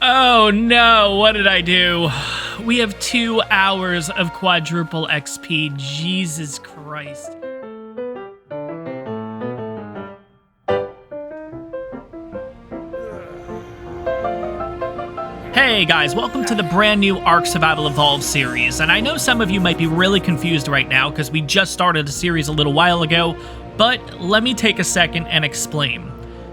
Oh no, what did I do? We have 2 hours of quadruple XP. Jesus Christ. Hey guys, welcome to the brand new ARK Survival Evolved series, and I know some of you might be really confused right now because we just started a series a little while ago, but let me take a second and explain.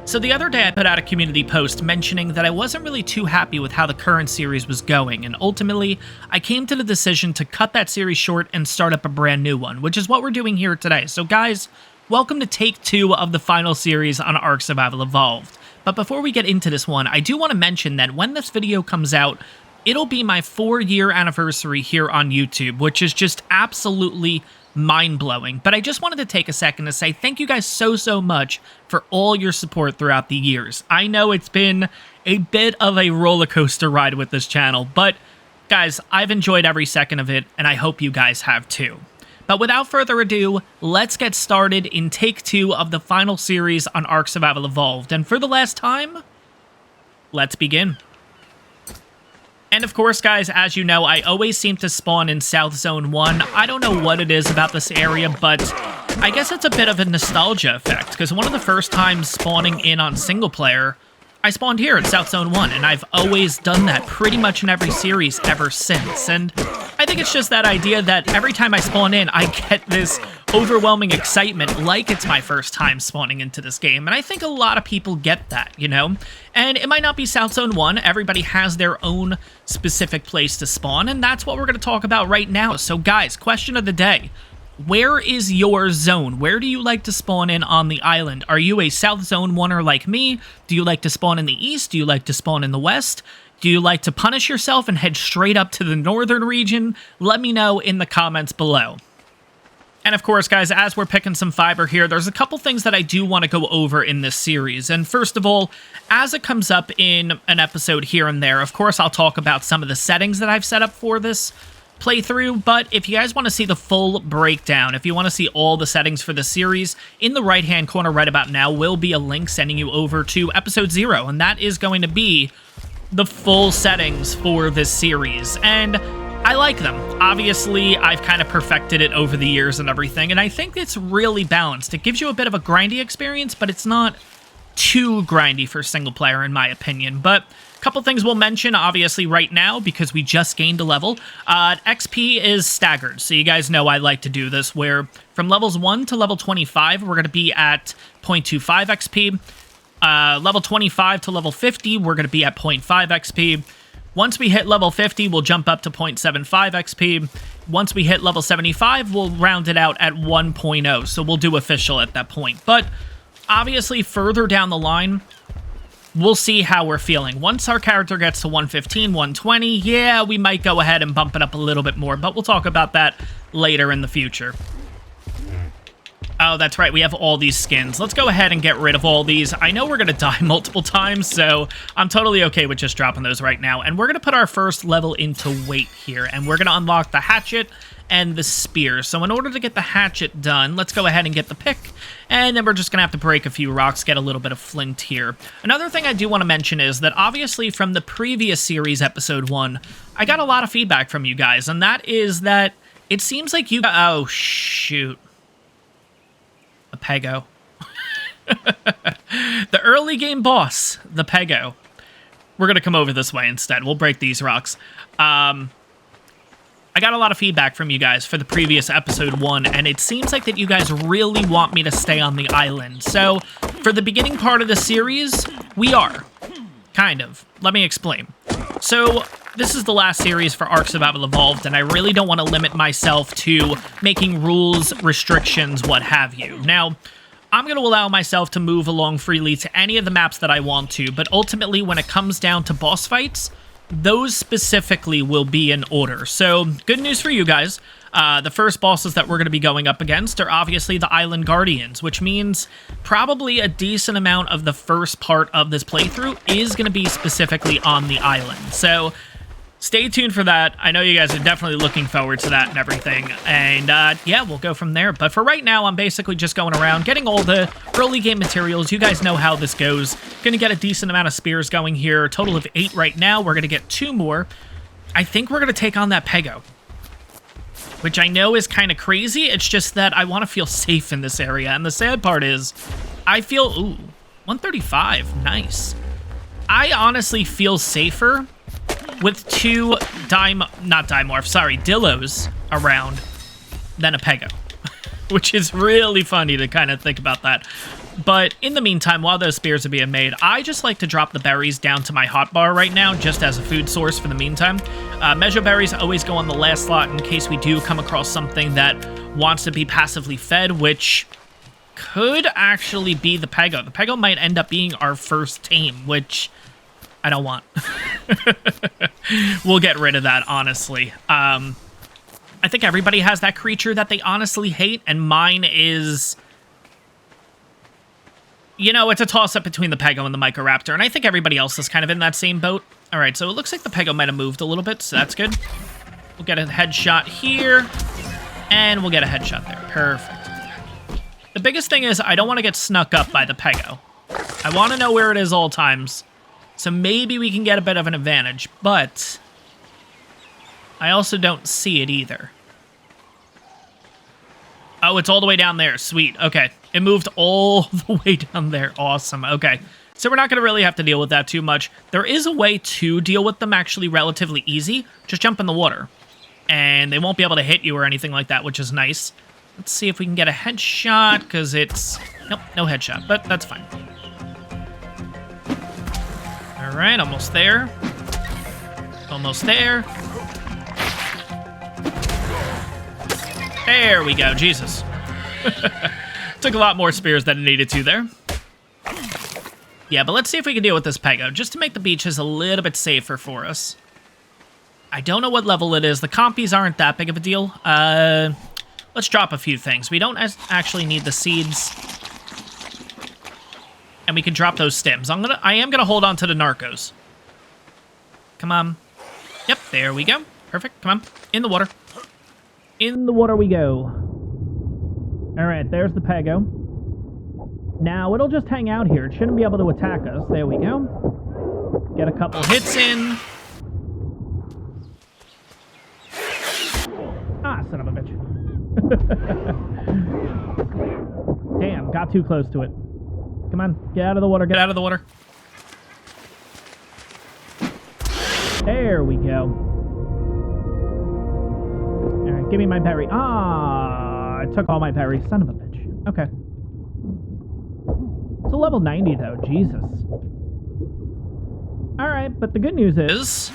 So the other day I put out a community post mentioning that I wasn't really too happy with how the current series was going, and ultimately I came to the decision to cut that series short and start up a brand new one, which is what we're doing here today. So guys, welcome to take 2 of the final series on ARK Survival Evolved. But before we get into this one, I do want to mention that when this video comes out, it'll be my 4-year anniversary here on YouTube, which is just absolutely mind-blowing. But I just wanted to take a second to say thank you guys so much for all your support throughout the years. I know it's been a bit of a roller coaster ride with this channel, but guys, I've enjoyed every second of it, and I hope you guys have too. But without further ado, let's get started in take 2 of the final series on ARK Survival Evolved. And for the last time, let's begin. And of course, guys, as you know, I always seem to spawn in South Zone 1. I don't know what it is about this area, but I guess it's a bit of a nostalgia effect, because one of the first times spawning in on single player, I spawned here at South Zone 1, and I've always done that pretty much in every series ever since. And I think it's just that idea that every time I spawn in, I get this overwhelming excitement like it's my first time spawning into this game. And I think a lot of people get that, you know? And it might not be South Zone 1. Everybody has their own specific place to spawn, and that's what we're going to talk about right now. So guys, question of the day. Where is your zone? Where do you like to spawn in on the island? Are you a South Zone 1er like me? Do you like to spawn in the east? Do you like to spawn in the west? Do you like to punish yourself and head straight up to the northern region? Let me know in the comments below. And of course, guys, as we're picking some fiber here, there's a couple things that I do want to go over in this series. And first of all, as it comes up in an episode here and there, of course, I'll talk about some of the settings that I've set up for this playthrough, but if you guys want to see the full breakdown, if you want to see all the settings for the series, in the right hand corner right about now will be a link sending you over to episode 0, and that is going to be the full settings for this series, and I like them. Obviously, I've kind of perfected it over the years and everything, and I think it's really balanced. It gives you a bit of a grindy experience, but it's not too grindy for single player in my opinion. But a couple things we'll mention, obviously, right now, because we just gained a level. XP is staggered, so you guys know I like to do this, where from levels 1 to level 25, we're going to be at 0.25 XP. Level 25 to level 50, we're going to be at 0.5 XP. Once we hit level 50, we'll jump up to 0.75 XP. Once we hit level 75, we'll round it out at 1.0, so we'll do official at that point. But obviously, further down the line, we'll see how we're feeling. Once our character gets to 115, 120, yeah, we might go ahead and bump it up a little bit more, but we'll talk about that later in the future. Oh, that's right, we have all these skins. Let's go ahead and get rid of all these. I know we're going to die multiple times, so I'm totally okay with just dropping those right now. And we're going to put our first level into weight here, and we're going to unlock the hatchet and the spear. So in order to get the hatchet done, let's go ahead and get the pick, and then we're just going to have to break a few rocks, get a little bit of flint here. Another thing I do want to mention is that obviously from the previous series, episode 1, I got a lot of feedback from you guys, and that is that it seems like you... Oh, shoot. A Pego. The early game boss, the Pego. We're going to come over this way instead. We'll break these rocks. I got a lot of feedback from you guys for the previous episode 1, and it seems like that you guys really want me to stay on the island. So, for the beginning part of the series, we are. Kind of. Let me explain. So, this is the last series for ARK Survival Evolved, and I really don't want to limit myself to making rules, restrictions, what have you. Now, I'm going to allow myself to move along freely to any of the maps that I want to, but ultimately, when it comes down to boss fights, those specifically will be in order. So, good news for you guys. The first bosses that we're going to be going up against are obviously the Island Guardians, which means probably a decent amount of the first part of this playthrough is going to be specifically on the island. So, Stay tuned for that. I know you guys are definitely looking forward to that and everything. And yeah, we'll go from there. But for right now, I'm basically just going around, getting all the early game materials. You guys know how this goes. Gonna get a decent amount of spears going here. A total of 8 right now. We're gonna get 2 more. I think we're gonna take on that Pego, which I know is kind of crazy. It's just that I want to feel safe in this area. And the sad part is, I feel, ooh, 135, nice. I honestly feel safer with 2 Dillos around than a Pego, which is really funny to kind of think about that. But in the meantime, while those spears are being made, I just like to drop the berries down to my hotbar right now, just as a food source for the meantime. Measure berries always go on the last slot in case we do come across something that wants to be passively fed, which could actually be the Pego. The Pego might end up being our first tame, which I don't want. We'll get rid of that, honestly. I think everybody has that creature that they honestly hate, and mine is... You know, it's a toss-up between the Pego and the Microraptor, and I think everybody else is kind of in that same boat. All right, so it looks like the Pego might have moved a little bit, so that's good. We'll get a headshot here, and we'll get a headshot there. Perfect. The biggest thing is I don't want to get snuck up by the Pego. I want to know where it is all times, so maybe we can get a bit of an advantage, but I also don't see it either. Oh, it's all the way down there. Sweet. Okay. It moved all the way down there. Awesome. Okay. So we're not going to really have to deal with that too much. There is a way to deal with them actually relatively easy. Just jump in the water. And they won't be able to hit you or anything like that, which is nice. Let's see if we can get a headshot, because it's... Nope, no headshot, but that's fine. All right, almost there. Almost there. There we go. Jesus. Took a lot more spears than it needed to there. Yeah, but let's see if we can deal with this Pego, just to make the beaches a little bit safer for us. I don't know what level it is. The compies aren't that big of a deal. Let's drop a few things. We don't actually need the seeds. And we can drop those stems. I am gonna hold on to the Narcos. Come on. Yep, there we go. Perfect. Come on. In the water. In the water we go. All right, there's the Pego. Now, it'll just hang out here. It shouldn't be able to attack us. There we go. Get a couple hits in. Ah, son of a bitch. Damn, got too close to it. Come on, get out of the water, get out of the water. There we go. All right, give me my berry. Ah, I took all my berries. Son of a bitch. Okay. It's a level 90, though. Jesus. All right, but the good news is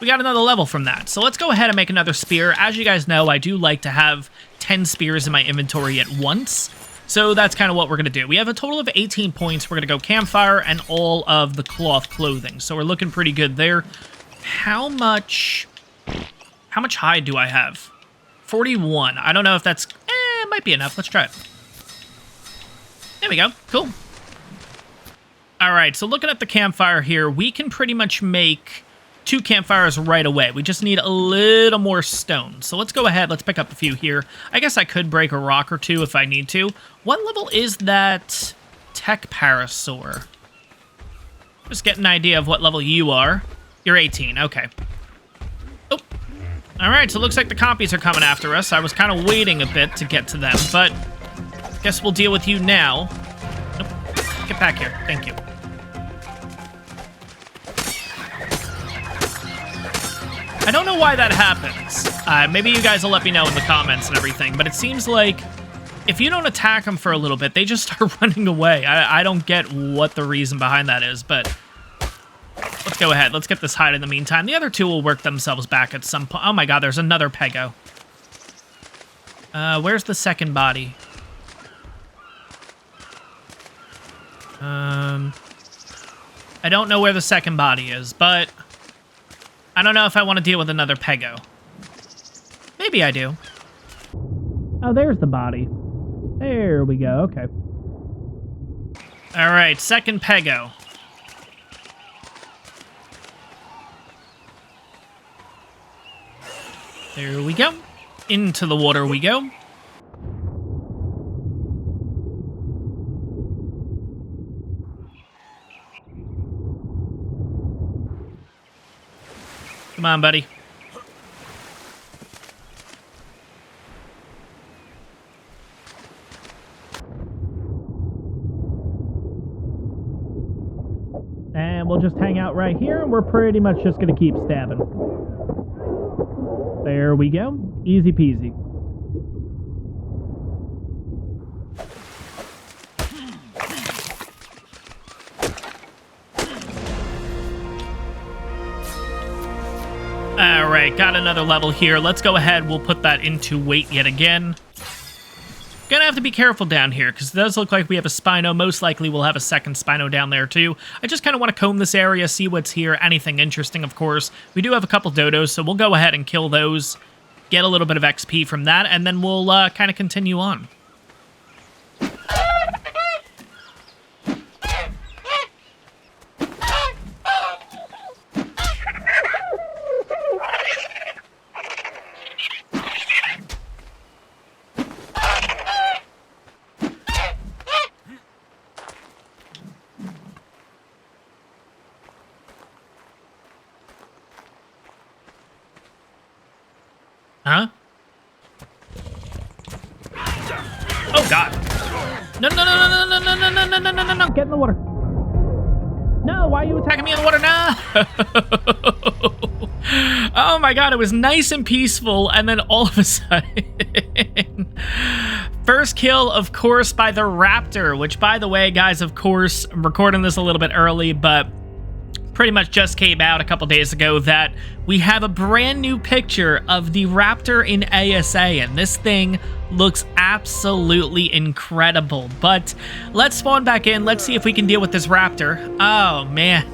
we got another level from that. So let's go ahead and make another spear. As you guys know, I do like to have 10 spears in my inventory at once. So that's kind of what we're going to do. We have a total of 18 points. We're going to go campfire and all of the cloth clothing. So we're looking pretty good there. How much hide do I have? 41. I don't know if that's... it might be enough. Let's try it. There we go. Cool. All right, so looking at the campfire here, we can pretty much make 2 campfires right away. We just need a little more stone. So let's go ahead. Let's pick up a few here. I guess I could break a rock or two if I need to. What level is that tech parasaur? Just get an idea of what level you are. You're 18. Okay. Oh. All right, so it looks like the compies are coming after us. I was kind of waiting a bit to get to them, but guess we'll deal with you now. Nope. Get back here. Thank you. I don't know why that happens. Maybe you guys will let me know in the comments and everything, but it seems like if you don't attack them for a little bit, they just start running away. I don't get what the reason behind that is, but let's go ahead. Let's get this hide in the meantime. The other 2 will work themselves back at some point. Oh my god, there's another Pego. Where's the second body? I don't know where the second body is, but I don't know if I want to deal with another Pego. Maybe I do. Oh, there's the body. There we go. Okay. All right, second Pego. There we go. Into the water we go. Come on, buddy. And we'll just hang out right here, and we're pretty much just going to keep stabbing. There we go. Easy peasy. Alright, got another level here. Let's go ahead. We'll put that into wait yet again. Gonna have to be careful down here, because it does look like we have a Spino. Most likely we'll have a second Spino down there, too. I just kind of want to comb this area, see what's here. Anything interesting, of course. We do have a couple dodos, so we'll go ahead and kill those. Get a little bit of XP from that, and then we'll kind of continue on. Huh? Oh, God. No, no, no, no, no, no, no, no, no, no, no, no, no, get in the water. No, why are you attacking me in the water? No. Oh, my God, it was nice and peaceful, and then all of a sudden... First kill, of course, by the raptor, which, by the way, guys, of course, I'm recording this a little bit early, but... pretty much just came out a couple days ago that we have a brand new picture of the raptor in ASA, and this thing looks absolutely incredible. But let's spawn back in. Let's see if we can deal with this raptor. Oh, man.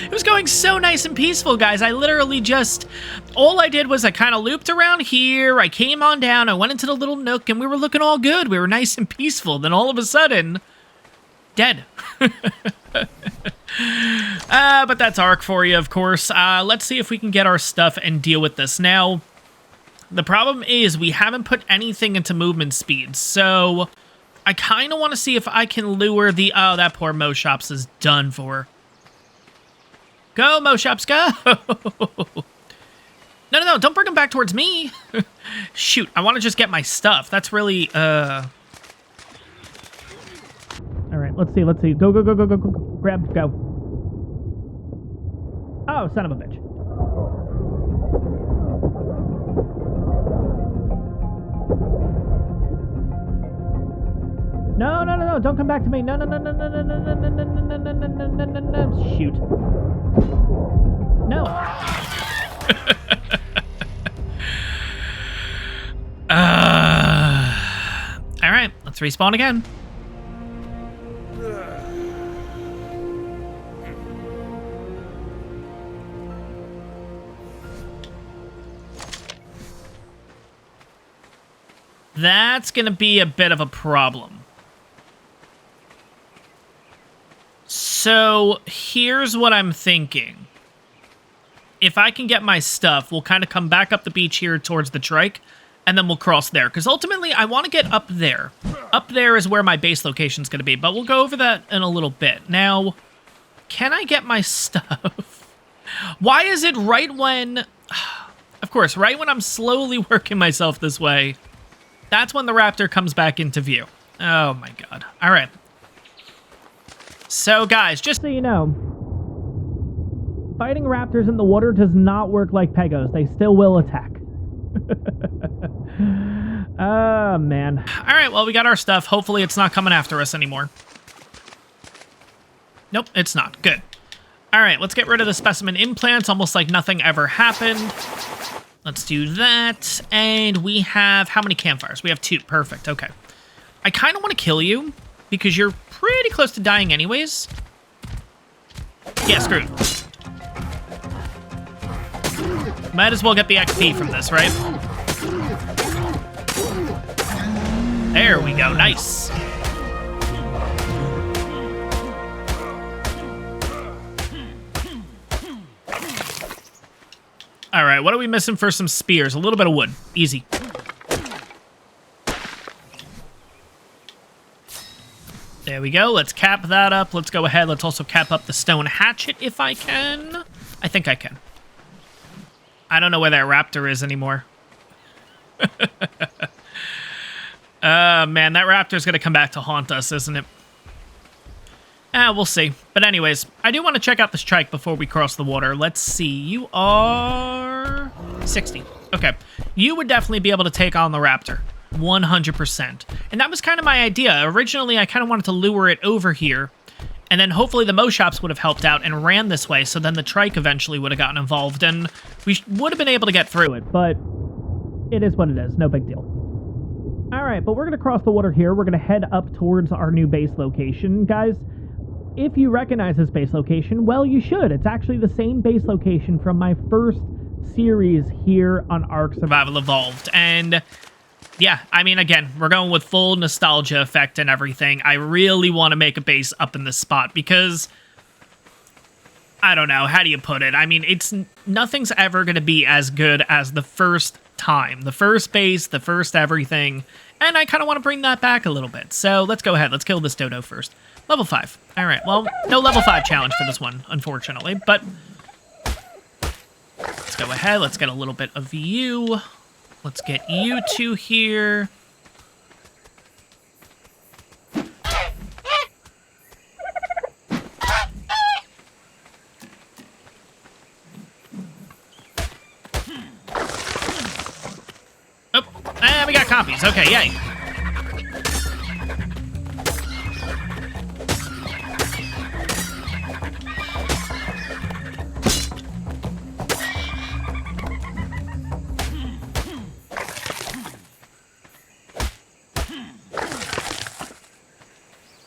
It was going so nice and peaceful, guys. I literally just... all I did was I kind of looped around here. I came on down. I went into the little nook, and we were looking all good. We were nice and peaceful. Then all of a sudden... dead. But that's ARK for you, of course. Let's see if we can get our stuff and deal with this. Now, the problem is we haven't put anything into movement speed, so I kind of want to see if I can lure the... oh, that poor Moshops is done for. Go, Moshops, go! No, no, no, don't bring him back towards me. Shoot, I want to just get my stuff. That's really, All right, let's see. Go, go, go, go, go, go, go. Grab, go. Oh, son of a bitch. No, no, no, no, don't come back to me. No, no, no, no, no, no, no, no, no, no, no, no, no, no, no, no. Shoot. No. All right, let's respawn again. That's going to be a bit of a problem. So, here's what I'm thinking. If I can get my stuff, we'll kind of come back up the beach here towards the trike, and then we'll cross there. Because ultimately, I want to get up there. Up there is where my base location's going to be, but we'll go over that in a little bit. Now, can I get my stuff? Why is it right when... of course, right when I'm slowly working myself this way... that's when the raptor comes back into view. Oh my god. All right. So guys, just so you know, fighting raptors in the water does not work like pegos. They still will attack. Oh man. All right, well, we got our stuff. Hopefully it's not coming after us anymore. Nope, it's not. Good. All right, let's get rid of the specimen implants, almost like nothing ever happened. Let's do that. And we have... how many campfires? We have 2. Perfect. Okay. I kind of want to kill you because you're pretty close to dying anyways. Yeah, screw it. Might as well get the XP from this, right? There we go. Nice. All right, what are we missing for some spears? A little bit of wood. Easy. There we go. Let's cap that up. Let's go ahead. Let's also cap up the stone hatchet if I can. I think I can. I don't know where that raptor is anymore. Man, that raptor's going to come back to haunt us, isn't it? We'll see. But anyways, I do want to check out this trike before we cross the water. Let's see. You are 60. Okay. You would definitely be able to take on the raptor. 100%. And that was kind of my idea. Originally, I kind of wanted to lure it over here, and then hopefully the Mo shops would have helped out and ran this way, so then the trike eventually would have gotten involved, and we would have been able to get through it, but it is what it is. No big deal. All right, but we're going to cross the water here. We're going to head up towards our new base location. Guys, if you recognize this base location, well, you should. It's actually the same base location from my first series here on ARK Survival Evolved, and yeah, I mean, again, we're going with full nostalgia effect and everything. I really want to make a base up in this spot because, I don't know, how do you put it? I mean, nothing's ever going to be as good as the first time. The first base, the first everything, and I kind of want to bring that back a little bit. So let's go ahead. Let's kill this dodo first. Level 5. All right, well, no level 5 challenge for this one, unfortunately, but let's go ahead. Let's get a little bit of you. Let's get you two here. Oh, we got copies. Okay, yay.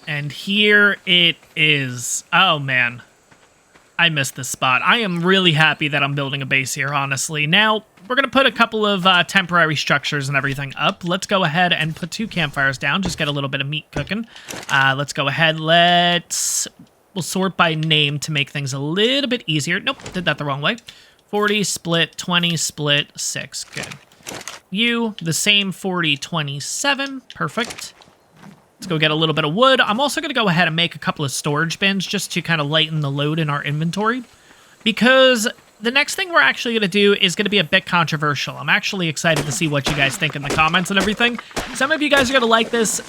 And here it is. Oh, man. I missed this spot. I am really happy that I'm building a base here, honestly. Now, we're going to put a couple of temporary structures and everything up. Let's go ahead and put 2 campfires down. Just get a little bit of meat cooking. Let's go ahead. We'll sort by name to make things a little bit easier. Nope, did that the wrong way. 40, split, 20, split, 6. Good. You, the same 40, 27. Perfect. Let's go get a little bit of wood. I'm also going to go ahead and make a couple of storage bins just to kind of lighten the load in our inventory, because the next thing we're actually going to do is going to be a bit controversial. I'm actually excited to see what you guys think in the comments and everything. Some of you guys are going to like this.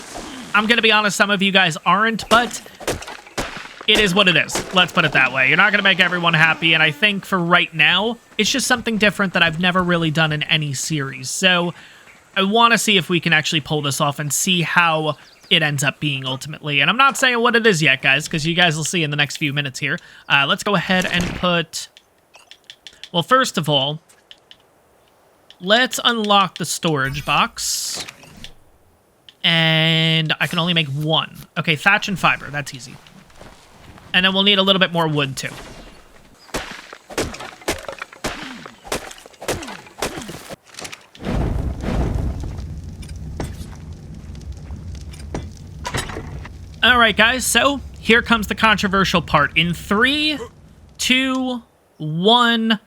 I'm going to be honest, some of you guys aren't, but it is what it is. Let's put it that way. You're not going to make everyone happy, and I think for right now, it's just something different that I've never really done in any series. So I want to see if we can actually pull this off and see how it ends up being ultimately. And I'm not saying what it is yet, guys, because you guys will see in the next few minutes here. Let's go ahead and put... Well, first of all, let's unlock the storage box. And I can only make 1. Okay, thatch and fiber. That's easy. And then we'll need a little bit more wood, too. All right, guys, so here comes the controversial part. In 3, 2, 1...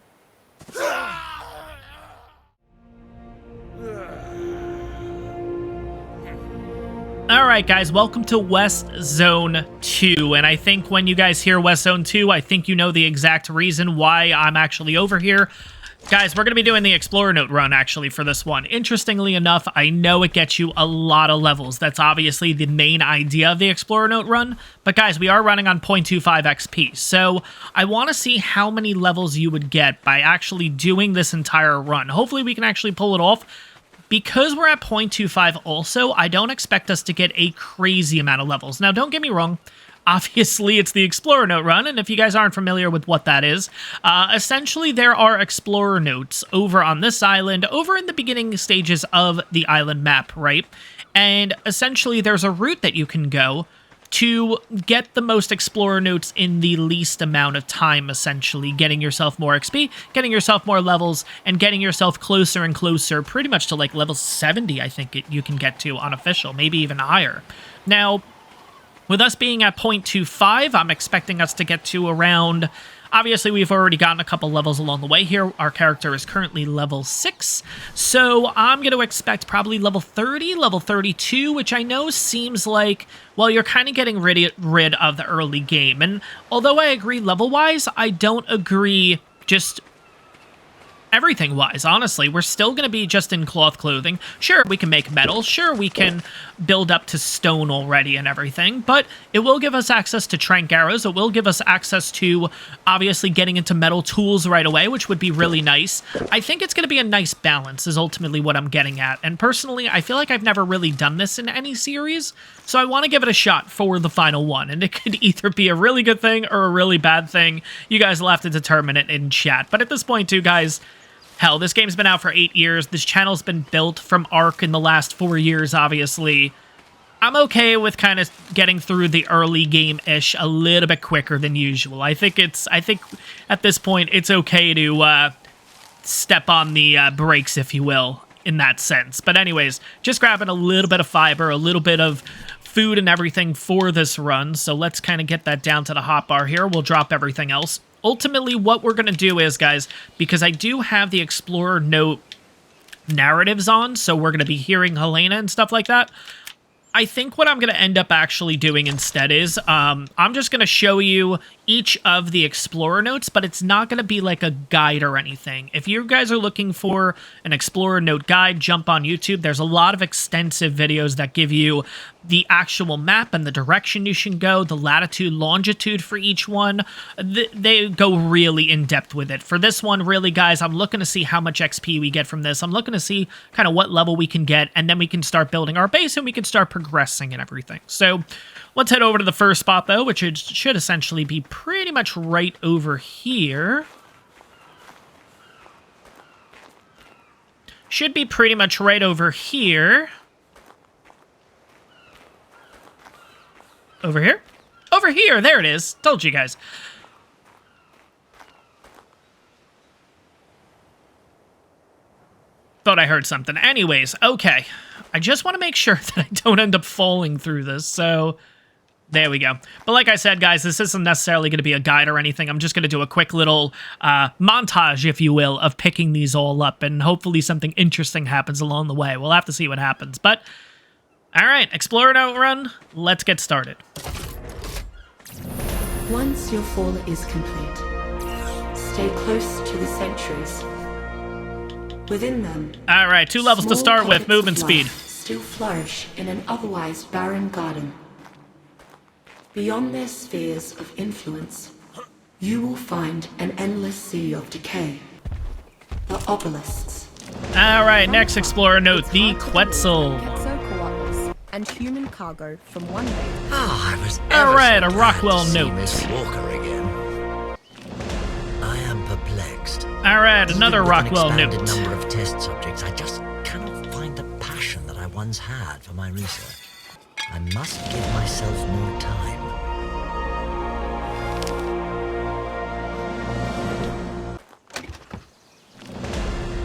Alright guys, welcome to West Zone 2, and I think when you guys hear West Zone 2, I think you know the exact reason why I'm actually over here. Guys, we're going to be doing the Explorer Note run, actually, for this one. Interestingly enough, I know it gets you a lot of levels. That's obviously the main idea of the Explorer Note run, but guys, we are running on 0.25 XP, so I want to see how many levels you would get by actually doing this entire run. Hopefully we can actually pull it off. Because we're at 0.25 also, I don't expect us to get a crazy amount of levels. Now, don't get me wrong. Obviously, it's the Explorer Note run, and if you guys aren't familiar with what that is, essentially there are Explorer Notes over on this island, over in the beginning stages of the island map, right? And essentially, there's a route that you can go to get the most Explorer Notes in the least amount of time, essentially. Getting yourself more XP, getting yourself more levels, and getting yourself closer and closer, pretty much to like level 70, I think you can get to on official, maybe even higher. Now, with us being at 0.25, I'm expecting us to get to around, Obviously, we've already gotten a couple levels along the way here. Our character is currently level 6, so I'm going to expect probably level 30, level 32, which I know seems like, well, you're kind of getting rid of the early game. And although I agree level-wise, I don't agree just everything-wise, honestly. We're still going to be just in cloth clothing. Sure, we can make metal. Sure, we can build up to stone already and everything, but it will give us access to trank arrows. It will give us access to, obviously, getting into metal tools right away, which would be really nice. I think it's going to be a nice balance is ultimately what I'm getting at, and personally, I feel like I've never really done this in any series, so I want to give it a shot for the final one, and it could either be a really good thing or a really bad thing. You guys will have to determine it in chat, but at this point, too, guys, hell, this game's been out for 8 years. This channel's been built from ARK in the last 4 years, obviously. I'm okay with kind of getting through the early game-ish a little bit quicker than usual. I think at this point, it's okay to step on the brakes, if you will, in that sense. But anyways, just grabbing a little bit of fiber, a little bit of food and everything for this run. So let's kind of get that down to the hotbar here. We'll drop everything else. Ultimately, what we're going to do is, guys, because I do have the Explorer Note narratives on, so we're going to be hearing Helena and stuff like that, I think what I'm going to end up actually doing instead is, I'm just going to show you each of the Explorer Notes, but it's not going to be like a guide or anything. If you guys are looking for an Explorer Note guide, jump on YouTube. There's a lot of extensive videos that give you the actual map and the direction you should go, the latitude, longitude for each one. They go really in-depth with it. For this one, really, guys, I'm looking to see how much XP we get from this. I'm looking to see kind of what level we can get, and then we can start building our base, and we can start progressing and everything. So let's head over to the first spot, though, which should essentially be pretty much right over here. Should be pretty much right over here. Over here? Over here! There it is! Told you guys. Thought I heard something. Anyways, okay. I just want to make sure that I don't end up falling through this, so there we go. But like I said, guys, this isn't necessarily going to be a guide or anything. I'm just going to do a quick little montage, if you will, of picking these all up, and hopefully something interesting happens along the way. We'll have to see what happens, but all right, Explorer Note run, let's get started. Once your fall is complete, stay close to the sentries. Within them, all right, 2 levels to start with, movement speed. Still flourish in an otherwise barren garden. Beyond their spheres of influence, you will find an endless sea of decay. The obelisks. All right, next Explorer Note, the Quetzal. And human cargo from one day. I was all right, a Rockwell Note. Miss Walker again. I am perplexed. All right, another Rockwell Note. With an expanded number of test subjects, I just cannot find the passion that I once had for my research. I must give myself more time.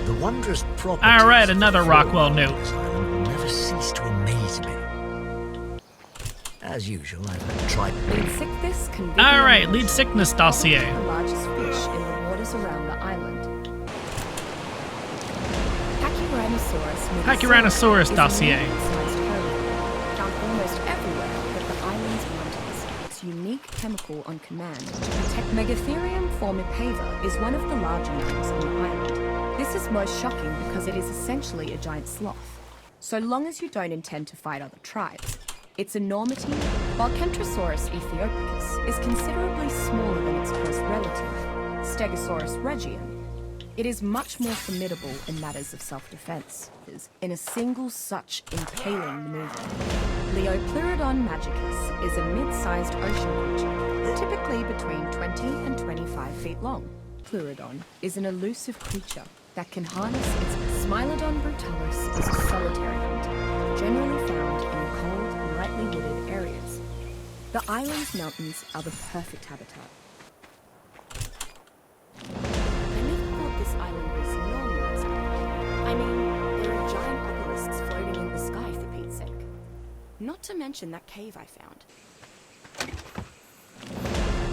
The wondrous properties. All right, another Rockwell Note. Will never cease to amaze me. As usual, I've tried. Lead sickness can be all right, lead sickness dossier. The largest fish in the waters around the island. Pachyrhinosaurus dossier. Found almost everywhere but the island's mountains. Its unique chemical on command to protect Megatherium formipava is one of the larger mammals on the island. This is most shocking because it is essentially a giant sloth. So long as you don't intend to fight other tribes. Its enormity, while Kentrosaurus aethiopicus is considerably smaller than its close relative, Stegosaurus regium, it is much more formidable in matters of self-defense. In a single such impaling maneuver, Leopleurodon magicus is a mid-sized ocean creature, typically between 20 and 25 feet long. Pleurodon is an elusive creature that can harness its Smilodon brutalis as a solitary hunter, generally found in cold, lightly wooded areas. The island's mountains are the perfect habitat. I never thought this island was enormous. I mean, there are giant obelisks floating in the sky for Pete's sake. Not to mention that cave I found.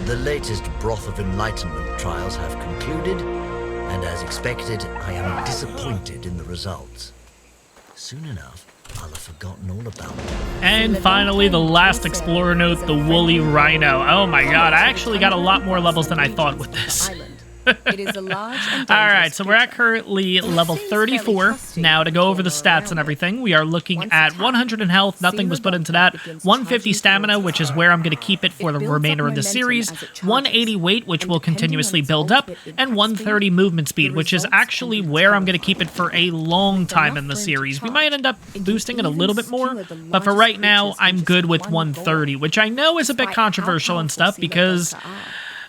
The latest Broth of Enlightenment trials have concluded, and as expected, I am disappointed in the results. Soon enough, I'll have forgotten all about it. And finally, the last explorer note, the woolly rhino. Oh my god, I actually got a lot more levels than I thought with this. It is a large and Alright, so we're at currently level 34. Now, to go over the stats and everything, we are looking at 100 in health, nothing was put into that, 150 stamina, which is where I'm going to keep it for the remainder of the series, 180 weight, which will continuously build up, and 130 movement speed, which is actually where I'm going to keep it for a long time in the series. We might end up boosting it a little bit more, but for right now, I'm good with 130, which I know is a bit controversial and stuff, because...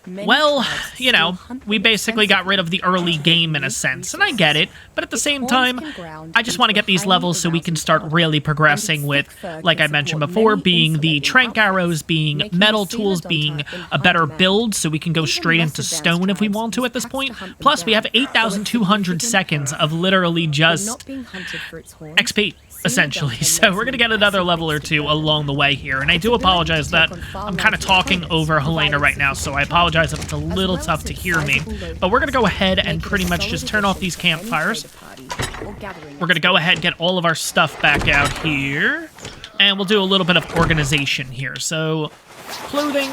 well, you know, we basically got rid of the early game in a sense, and I get it, but at the same time, I just want to get these levels so we can start really progressing with, like I mentioned before, being the trank arrows, being metal tools, being a better build, so we can go straight into stone if we want to at this point. Plus, we have 8,200 seconds of literally just XP. Essentially, so we're gonna get another level or two along the way here, and I do apologize that I'm kind of talking over Helena right now, so I apologize if it's a little tough to hear me, but we're gonna go ahead and pretty much just turn off these campfires. We're gonna go ahead and get all of our stuff back out here, and we'll do a little bit of organization here. So, clothing,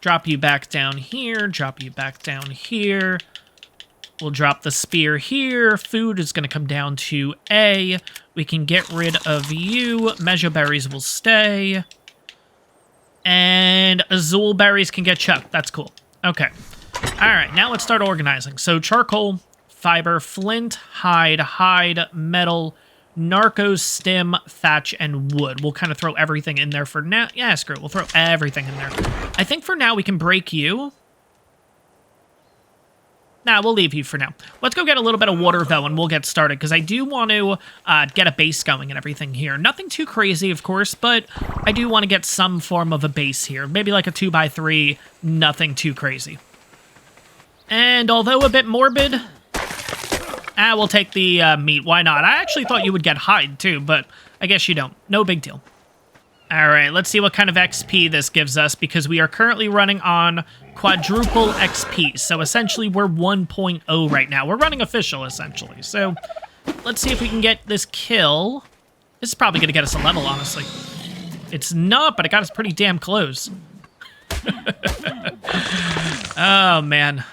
drop you back down here, drop you back down here. We'll drop the spear here. Food is going to come down to A. We can get rid of you. Measure berries will stay. And azul berries can get chucked. That's cool. Okay. All right, now let's start organizing. So charcoal, fiber, flint, hide, metal, narcos, stem, thatch, and wood. We'll kind of throw everything in there for now. Yeah, screw it. We'll throw everything in there. I think for now we can break you. Nah, we'll leave you for now. Let's go get a little bit of water, though, and we'll get started, because I do want to get a base going and everything here. Nothing too crazy, of course, but I do want to get some form of a base here. Maybe like a 2x3, nothing too crazy. And although a bit morbid, we'll take the meat. Why not? I actually thought you would get hide, too, but I guess you don't. No big deal. All right, let's see what kind of XP this gives us, because we are currently running on quadruple XP. So essentially, we're 1.0 right now. We're running official, essentially. So let's see if we can get this kill. This is probably going to get us a level, honestly. It's not, but it got us pretty damn close. Oh, man.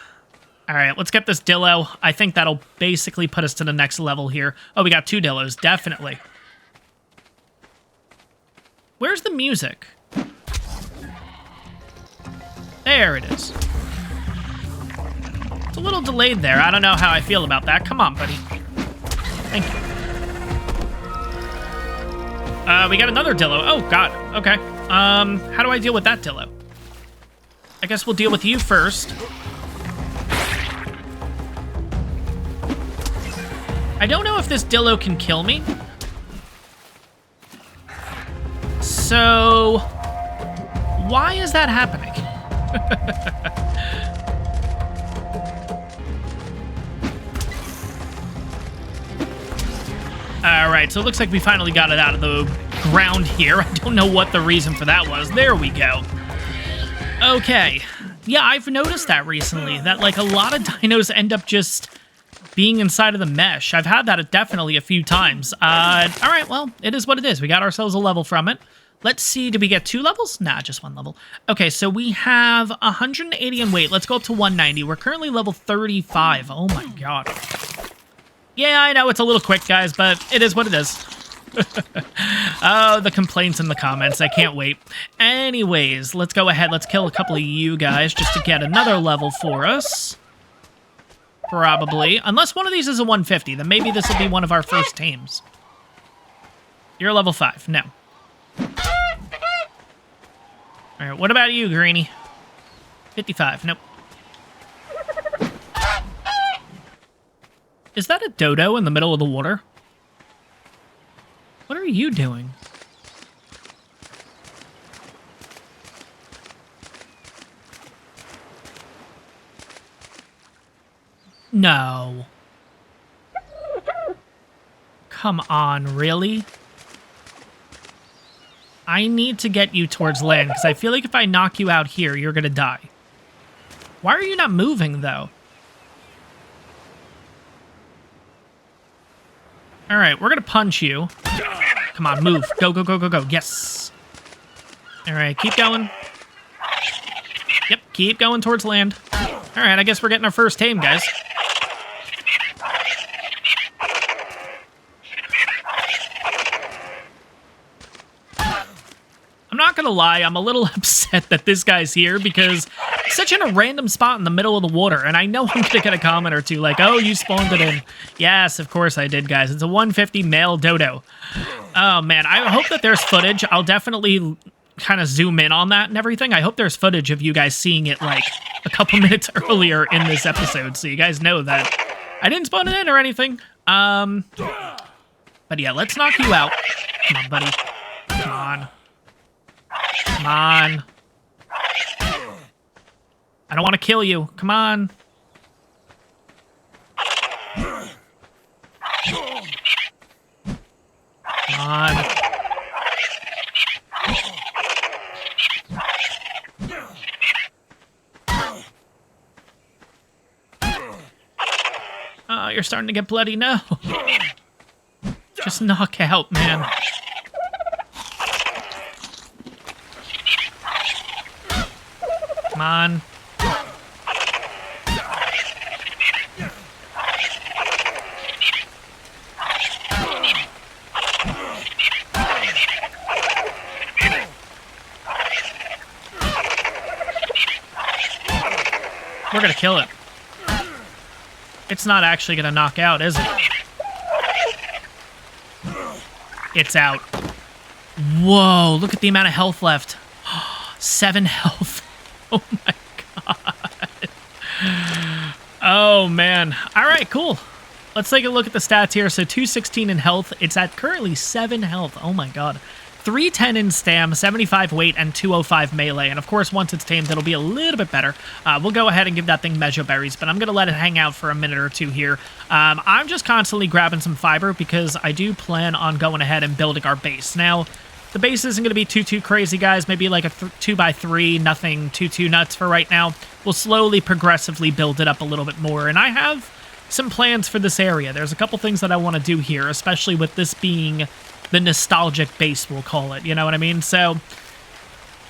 All right, let's get this Dillo. I think that'll basically put us to the next level here. Oh, we got 2 Dillos, definitely. Where's the music? There it is. It's a little delayed there. I don't know how I feel about that. Come on, buddy. Thank you. We got another Dillo. Oh, God. Okay. How do I deal with that Dillo? I guess we'll deal with you first. I don't know if this Dillo can kill me. So, why is that happening? Alright, so it looks like we finally got it out of the ground here. I don't know what the reason for that was. There we go. Okay. Yeah, I've noticed that recently, that like a lot of dinos end up just being inside of the mesh. I've had that definitely a few times. Alright, well, it is what it is. We got ourselves a level from it. Let's see, did we get 2 levels? Nah, just 1 level. Okay, so we have 180 in weight. Let's go up to 190. We're currently level 35. Oh my god. Yeah, I know it's a little quick, guys, but it is what it is. Oh, the complaints in the comments. I can't wait. Anyways, let's go ahead. Let's kill a couple of you guys just to get another level for us. Probably. Unless one of these is a 150, then maybe this will be one of our first tames. You're level 5. No. Alright, what about you, Greenie? 55. Nope. Is that a dodo in the middle of the water? What are you doing? No. Come on, really? I need to get you towards land, because I feel like if I knock you out here, you're going to die. Why are you not moving, though? All right, we're going to punch you. Come on, move. Go, go, go, go, go. Yes. All right, keep going. Yep, keep going towards land. All right, I guess we're getting our first tame, guys. I'm not gonna lie, I'm a little upset that this guy's here because it's such in a random spot in the middle of the water, and I know I'm gonna get a comment or two like, oh, you spawned it in. Yes, of course I did, guys. It's a 150 male dodo. Oh, man, I hope that there's footage. I'll definitely kind of zoom in on that and everything. I hope there's footage of you guys seeing it, like, a couple minutes earlier in this episode, so you guys know that I didn't spawn it in or anything. But yeah, let's knock you out. Come on, buddy. Come on. Come on. I don't want to kill you. Come on. Come on. Oh, you're starting to get bloody. No. Just knock out, man. Come on. We're gonna kill it. It's not actually gonna knock out, is it? It's out. Whoa, look at the amount of health left. 7 health. Oh my god. Oh man. Alright, cool. Let's take a look at the stats here. So 216 in health. It's at currently 7 health. Oh my god. 310 in stam, 75 weight, and 205 melee. And of course, once it's tamed, it'll be a little bit better. We'll go ahead and give that thing measure berries, but I'm going to let it hang out for a minute or two here. I'm just constantly grabbing some fiber because I do plan on going ahead and building our base. Now, the base isn't going to be too crazy, guys. Maybe like a 2x3, nothing too nuts for right now. We'll slowly, progressively build it up a little bit more. And I have some plans for this area. There's a couple things that I want to do here, especially with this being the nostalgic base, we'll call it. You know what I mean? So, a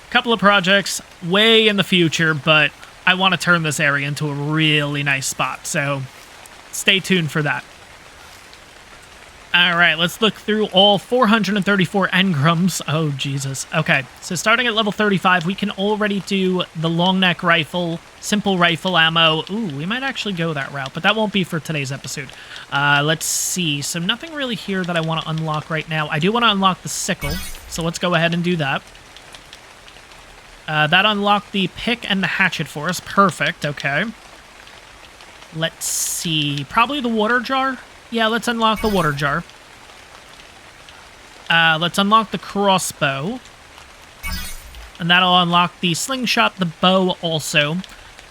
couple of projects way in the future, but I want to turn this area into a really nice spot. So, stay tuned for that. All right, let's look through all 434 engrams. Oh, Jesus. Okay, so starting at level 35, we can already do the long neck rifle, simple rifle ammo. Ooh, we might actually go that route, but that won't be for today's episode. Let's see. So nothing really here that I want to unlock right now. I do want to unlock the sickle, so let's go ahead and do that. That unlocked the pick and the hatchet for us. Perfect, okay. Let's see. Probably the water jar. Yeah, let's unlock the water jar. Let's unlock the crossbow. And that'll unlock the slingshot, the bow also.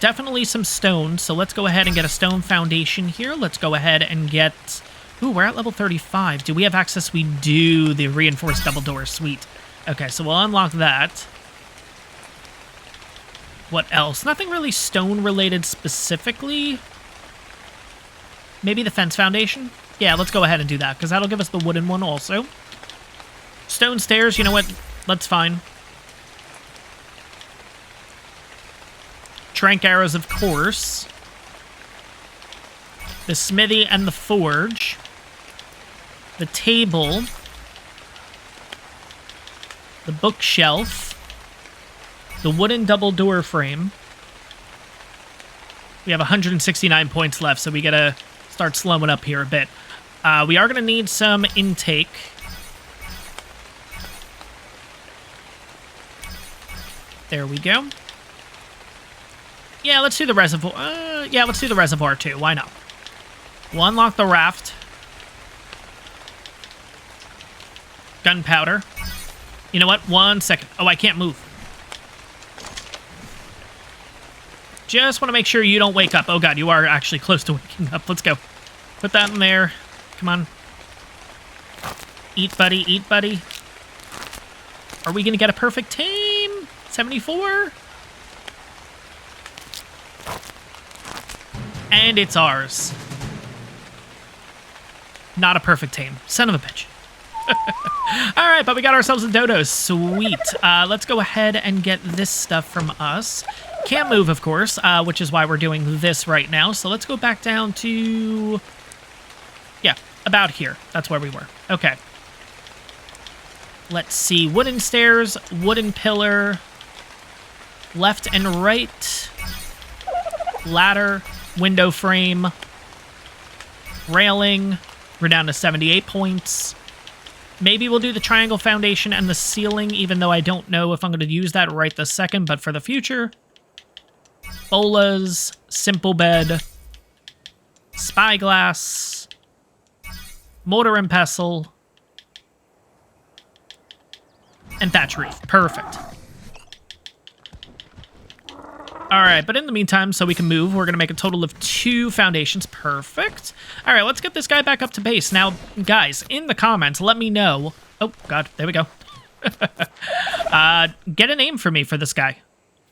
Definitely some stones, so let's go ahead and get a stone foundation here. Let's go ahead and get... Ooh, we're at level 35. Do we have access? We do. The reinforced double door. Sweet. Okay, so we'll unlock that. What else? Nothing really stone-related specifically. Maybe the fence foundation? Yeah, let's go ahead and do that, because that'll give us the wooden one also. Stone stairs, you know what? That's fine. Trank arrows, of course. The smithy and the forge. The table. The bookshelf. The wooden double door frame. We have 169 points left, so we gotta start slowing up here a bit. We are going to need some intake. There we go. Yeah, let's do the reservoir. Yeah, let's do the reservoir too. Why not? We'll unlock the raft. Gunpowder. You know what? 1 second. Oh, I can't move. Just want to make sure you don't wake up. Oh god, you are actually close to waking up. Let's go. Put that in there. Come on. Eat, buddy. Eat, buddy. Are we going to get a perfect tame? 74? And it's ours. Not a perfect tame. Son of a bitch. All right, but we got ourselves a dodo. Sweet. Let's go ahead and get this stuff from us. Can't move, of course, which is why we're doing this right now. So let's go back down to... yeah, about here. That's where we were. Okay. Let's see. Wooden stairs, wooden pillar, left and right, ladder, window frame, railing. We're down to 78 points. Maybe we'll do the triangle foundation and the ceiling, even though I don't know if I'm going to use that right this second, but for the future. Bolas, simple bed, spyglass, mortar and pestle, and thatch roof. Perfect. All right, but in the meantime, so we can move, we're going to make a total of 2 foundations. Perfect. All right, let's get this guy back up to base. Now, guys, in the comments, let me know. Oh, God, there we go. Get a name for me for this guy.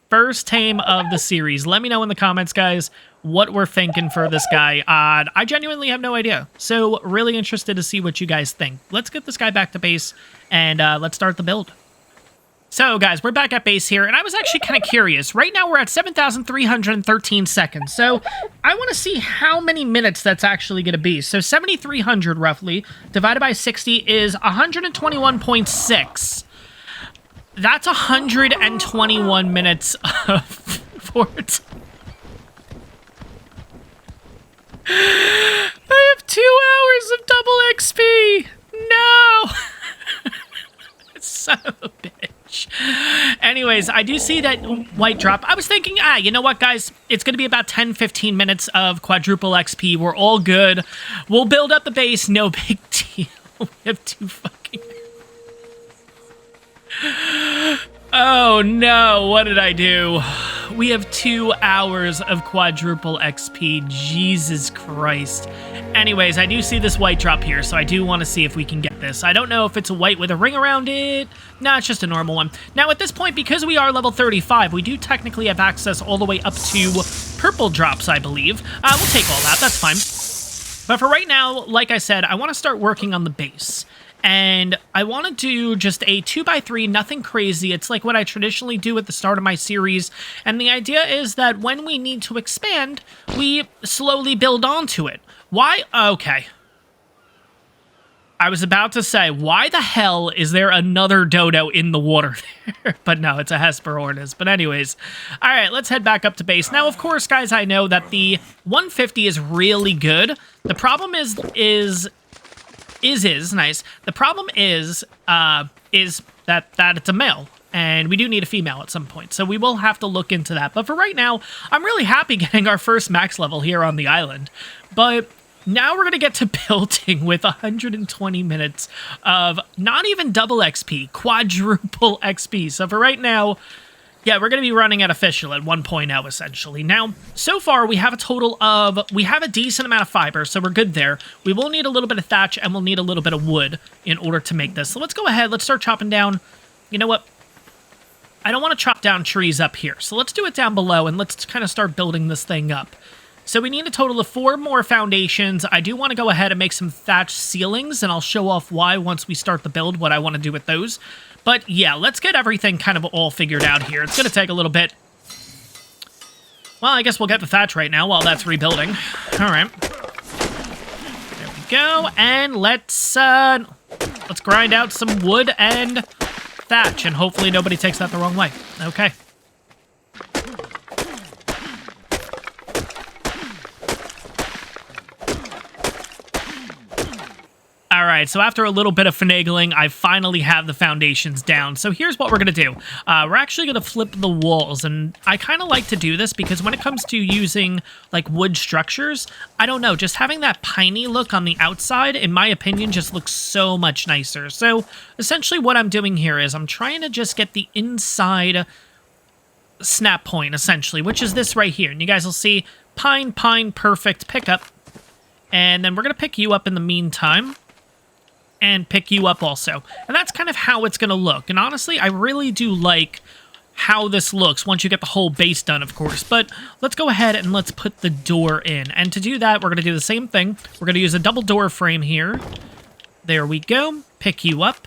First tame of the series. Let me know in the comments, guys, what we're thinking for this guy. I genuinely have no idea. So, really interested to see what you guys think. Let's get this guy back to base, and let's start the build. So, guys, we're back at base here, and I was actually kind of curious. Right now, we're at 7,313 seconds, so I want to see how many minutes that's actually going to be. So, 7,300, roughly, divided by 60 is 121.6. That's 121 minutes of fort. I have 2 hours of double XP! No! Son of a bitch. Anyways, I do see that white drop. I was thinking, you know what, guys? It's going to be about 10-15 minutes of quadruple XP. We're all good. We'll build up the base. No big deal. We have 2 fucking... oh, no. What did I do? We have 2 hours of quadruple XP. Jesus Christ. Anyways, I do see this white drop here, so I do want to see if we can get this. I don't know if it's a white with a ring around it. Nah, it's just a normal one. Now, at this point, because we are level 35, we do technically have access all the way up to purple drops, I believe. We'll take all that. That's fine. But for right now, like I said, I want to start working on the base. And I want to do just a 2x3, nothing crazy. It's like what I traditionally do at the start of my series. And the idea is that when we need to expand, we slowly build onto it. Why? Okay. I was about to say, why the hell is there another dodo in the water there? But no, it's a Hesperornis. But anyways, all right, let's head back up to base. Now, of course, guys, I know that the 150 is really good. The problem nice. The problem is that it's a male, and we do need a female at some point. So we will have to look into that. But for right now, I'm really happy getting our first max level here on the island. But now we're going to get to building with 120 minutes of not even double XP, quadruple XP. So for right now, yeah, we're going to be running at official at 1.0, essentially. Now, so far, we have a decent amount of fiber, so we're good there. We will need a little bit of thatch, and we'll need a little bit of wood in order to make this. So let's go ahead, let's start chopping down. You know what? I don't want to chop down trees up here, so let's do it down below, and let's kind of start building this thing up. So we need a total of 4 more foundations. I do want to go ahead and make some thatch ceilings, and I'll show off why once we start the build, what I want to do with those. But yeah, let's get everything kind of all figured out here. It's going to take a little bit. Well, I guess we'll get the thatch right now while that's rebuilding. All right. There we go. And let's grind out some wood and thatch, and hopefully nobody takes that the wrong way. Okay. All right, so after a little bit of finagling, I finally have the foundations down. So here's what we're going to do. We're actually going to flip the walls, and I kind of like to do this because when it comes to using, like, wood structures, I don't know, just having that piney look on the outside, in my opinion, just looks so much nicer. So essentially what I'm doing here is I'm trying to just get the inside snap point, essentially, which is this right here. And you guys will see pine, pine, perfect, pick up. And then we're going to pick you up in the meantime. and pick you up also. And that's kind of how it's going to look. And honestly, I really do like how this looks once you get the whole base done, of course. But let's go ahead and let's put the door in. And to do that, we're going to do the same thing. We're going to use a double door frame here. There we go. Pick you up.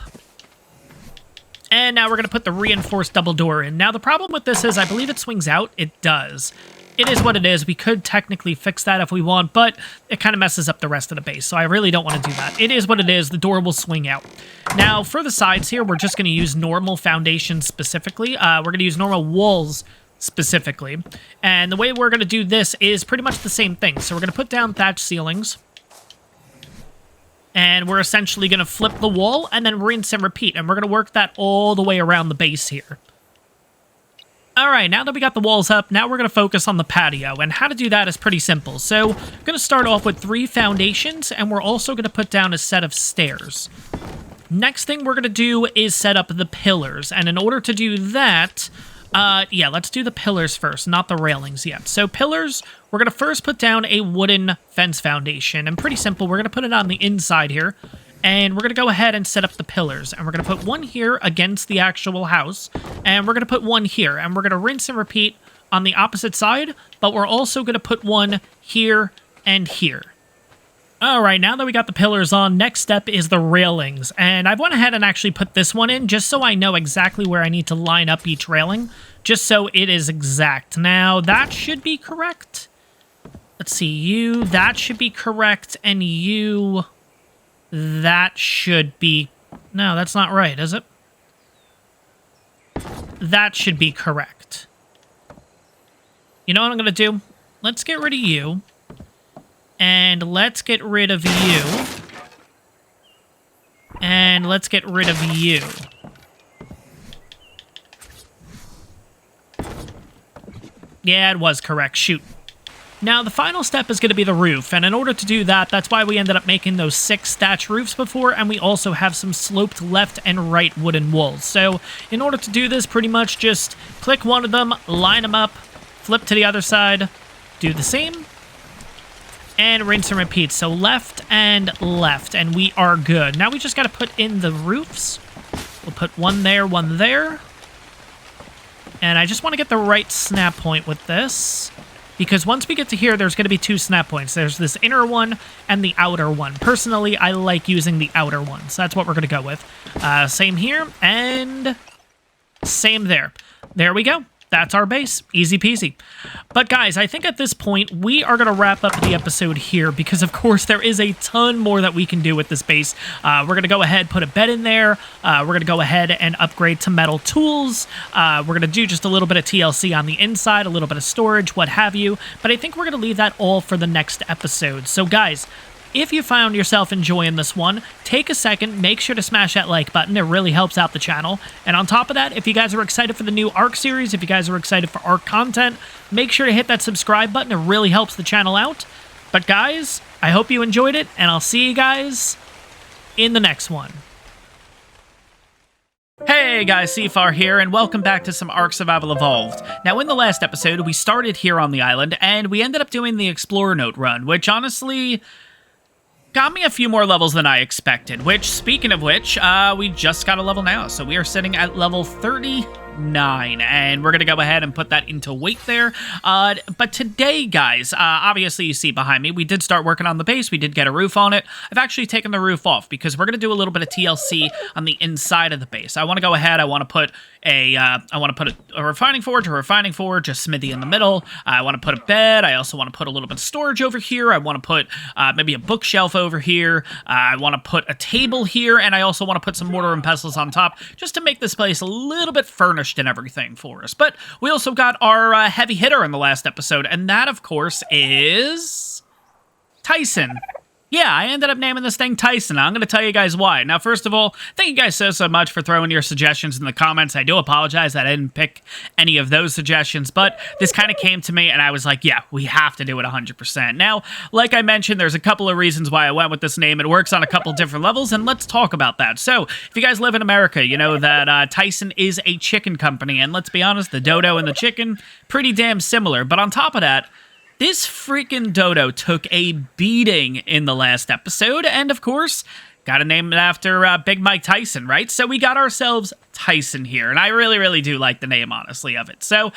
And now we're going to put the reinforced double door in. Now, the problem with this is I believe it swings out. It does. It is what it is. We could technically fix that if we want, but it kind of messes up the rest of the base, so I really don't want to do that. It is what it is. The door will swing out. Now, for the sides here, we're just going to use normal foundations specifically. We're going to use normal walls specifically. And the way we're going to do this is pretty much the same thing. So we're going to put down thatch ceilings. And we're essentially going to flip the wall and then rinse and repeat. And we're going to work that all the way around the base here. All right, now that we got the walls up, now we're going to focus on the patio. And how to do that is pretty simple. So, I'm going to start off with 3 foundations, and we're also going to put down a set of stairs. Next thing we're going to do is set up the pillars. And in order to do that, yeah, let's do the pillars first, not the railings yet. So, pillars, we're going to first put down a wooden fence foundation. And pretty simple, we're going to put it on the inside here. And we're going to go ahead and set up the pillars. And we're going to put one here against the actual house. And we're going to put one here. And we're going to rinse and repeat on the opposite side. But we're also going to put one here and here. All right, now that we got the pillars on, next step is the railings. And I've went ahead and actually put this one in just so I know exactly where I need to line up each railing. Just so it is exact. Now, that should be correct. Let's see, you, that should be correct. And you... that should be... no, that's not right, is it? That should be correct. You know what I'm going to do? Let's get rid of you. And let's get rid of you. And let's get rid of you. Yeah, it was correct. Shoot. Now, the final step is going to be the roof, and in order to do that, that's why we ended up making those 6 thatch roofs before, and we also have some sloped left and right wooden walls. So, in order to do this, pretty much just click one of them, line them up, flip to the other side, do the same, and rinse and repeat. So, left and we are good. Now, we just got to put in the roofs. We'll put one there, and I just want to get the right snap point with this. Because once we get to here, there's going to be 2 snap points. There's this inner one and the outer one. Personally, I like using the outer one, so that's what we're going to go with. Same here, and same there. There we go. That's our base. Easy peasy. But guys, I think at this point, we are going to wrap up the episode here because, of course, there is a ton more that we can do with this base. We're going to go ahead, put a bed in there. We're going to go ahead and upgrade to metal tools. We're going to do just a little bit of TLC on the inside, a little bit of storage, what have you. But I think we're going to leave that all for the next episode. So, guys, if you found yourself enjoying this one, take a second, make sure to smash that like button. It really helps out the channel. And on top of that, if you guys are excited for the new ARK series, if you guys are excited for ARK content, make sure to hit that subscribe button. It really helps the channel out. But guys, I hope you enjoyed it, and I'll see you guys in the next one. Hey guys, Seafar here, and welcome back to some ARK Survival Evolved. Now, in the last episode, we started here on the island, and we ended up doing the Explorer Note run, which honestly got me a few more levels than I expected, which, speaking of which, we just got a level now. So we are sitting at level 39, and we're going to go ahead and put that into weight there. But today, guys, obviously you see behind me, we did start working on the base. We did get a roof on it. I've actually taken the roof off because we're going to do a little bit of TLC on the inside of the base. I want to go ahead, I want to put a refining forge, a smithy in the middle. I want to put a bed. I also want to put a little bit of storage over here. I want to put maybe a bookshelf over here. I want to put a table here, and I also want to put some mortar and pestles on top just to make this place a little bit furnished and everything for us. But we also got our heavy hitter in the last episode, and that, of course, is Tyson. Yeah, I ended up naming this thing Tyson. I'm going to tell you guys why. Now, first of all, thank you guys so much for throwing your suggestions in the comments. I do apologize that I didn't pick any of those suggestions, but this kind of came to me, and I was like, yeah, we have to do it 100%. Now, like I mentioned, there's a couple of reasons why I went with this name. It works on a couple different levels, and let's talk about that. So, if you guys live in America, you know that Tyson is a chicken company, and let's be honest, the dodo and the chicken, pretty damn similar. But on top of that, this freaking dodo took a beating in the last episode, and of course, Got to name it after Big Mike Tyson, right? So we got ourselves Tyson here, and I really, really do like the name, honestly, of it. So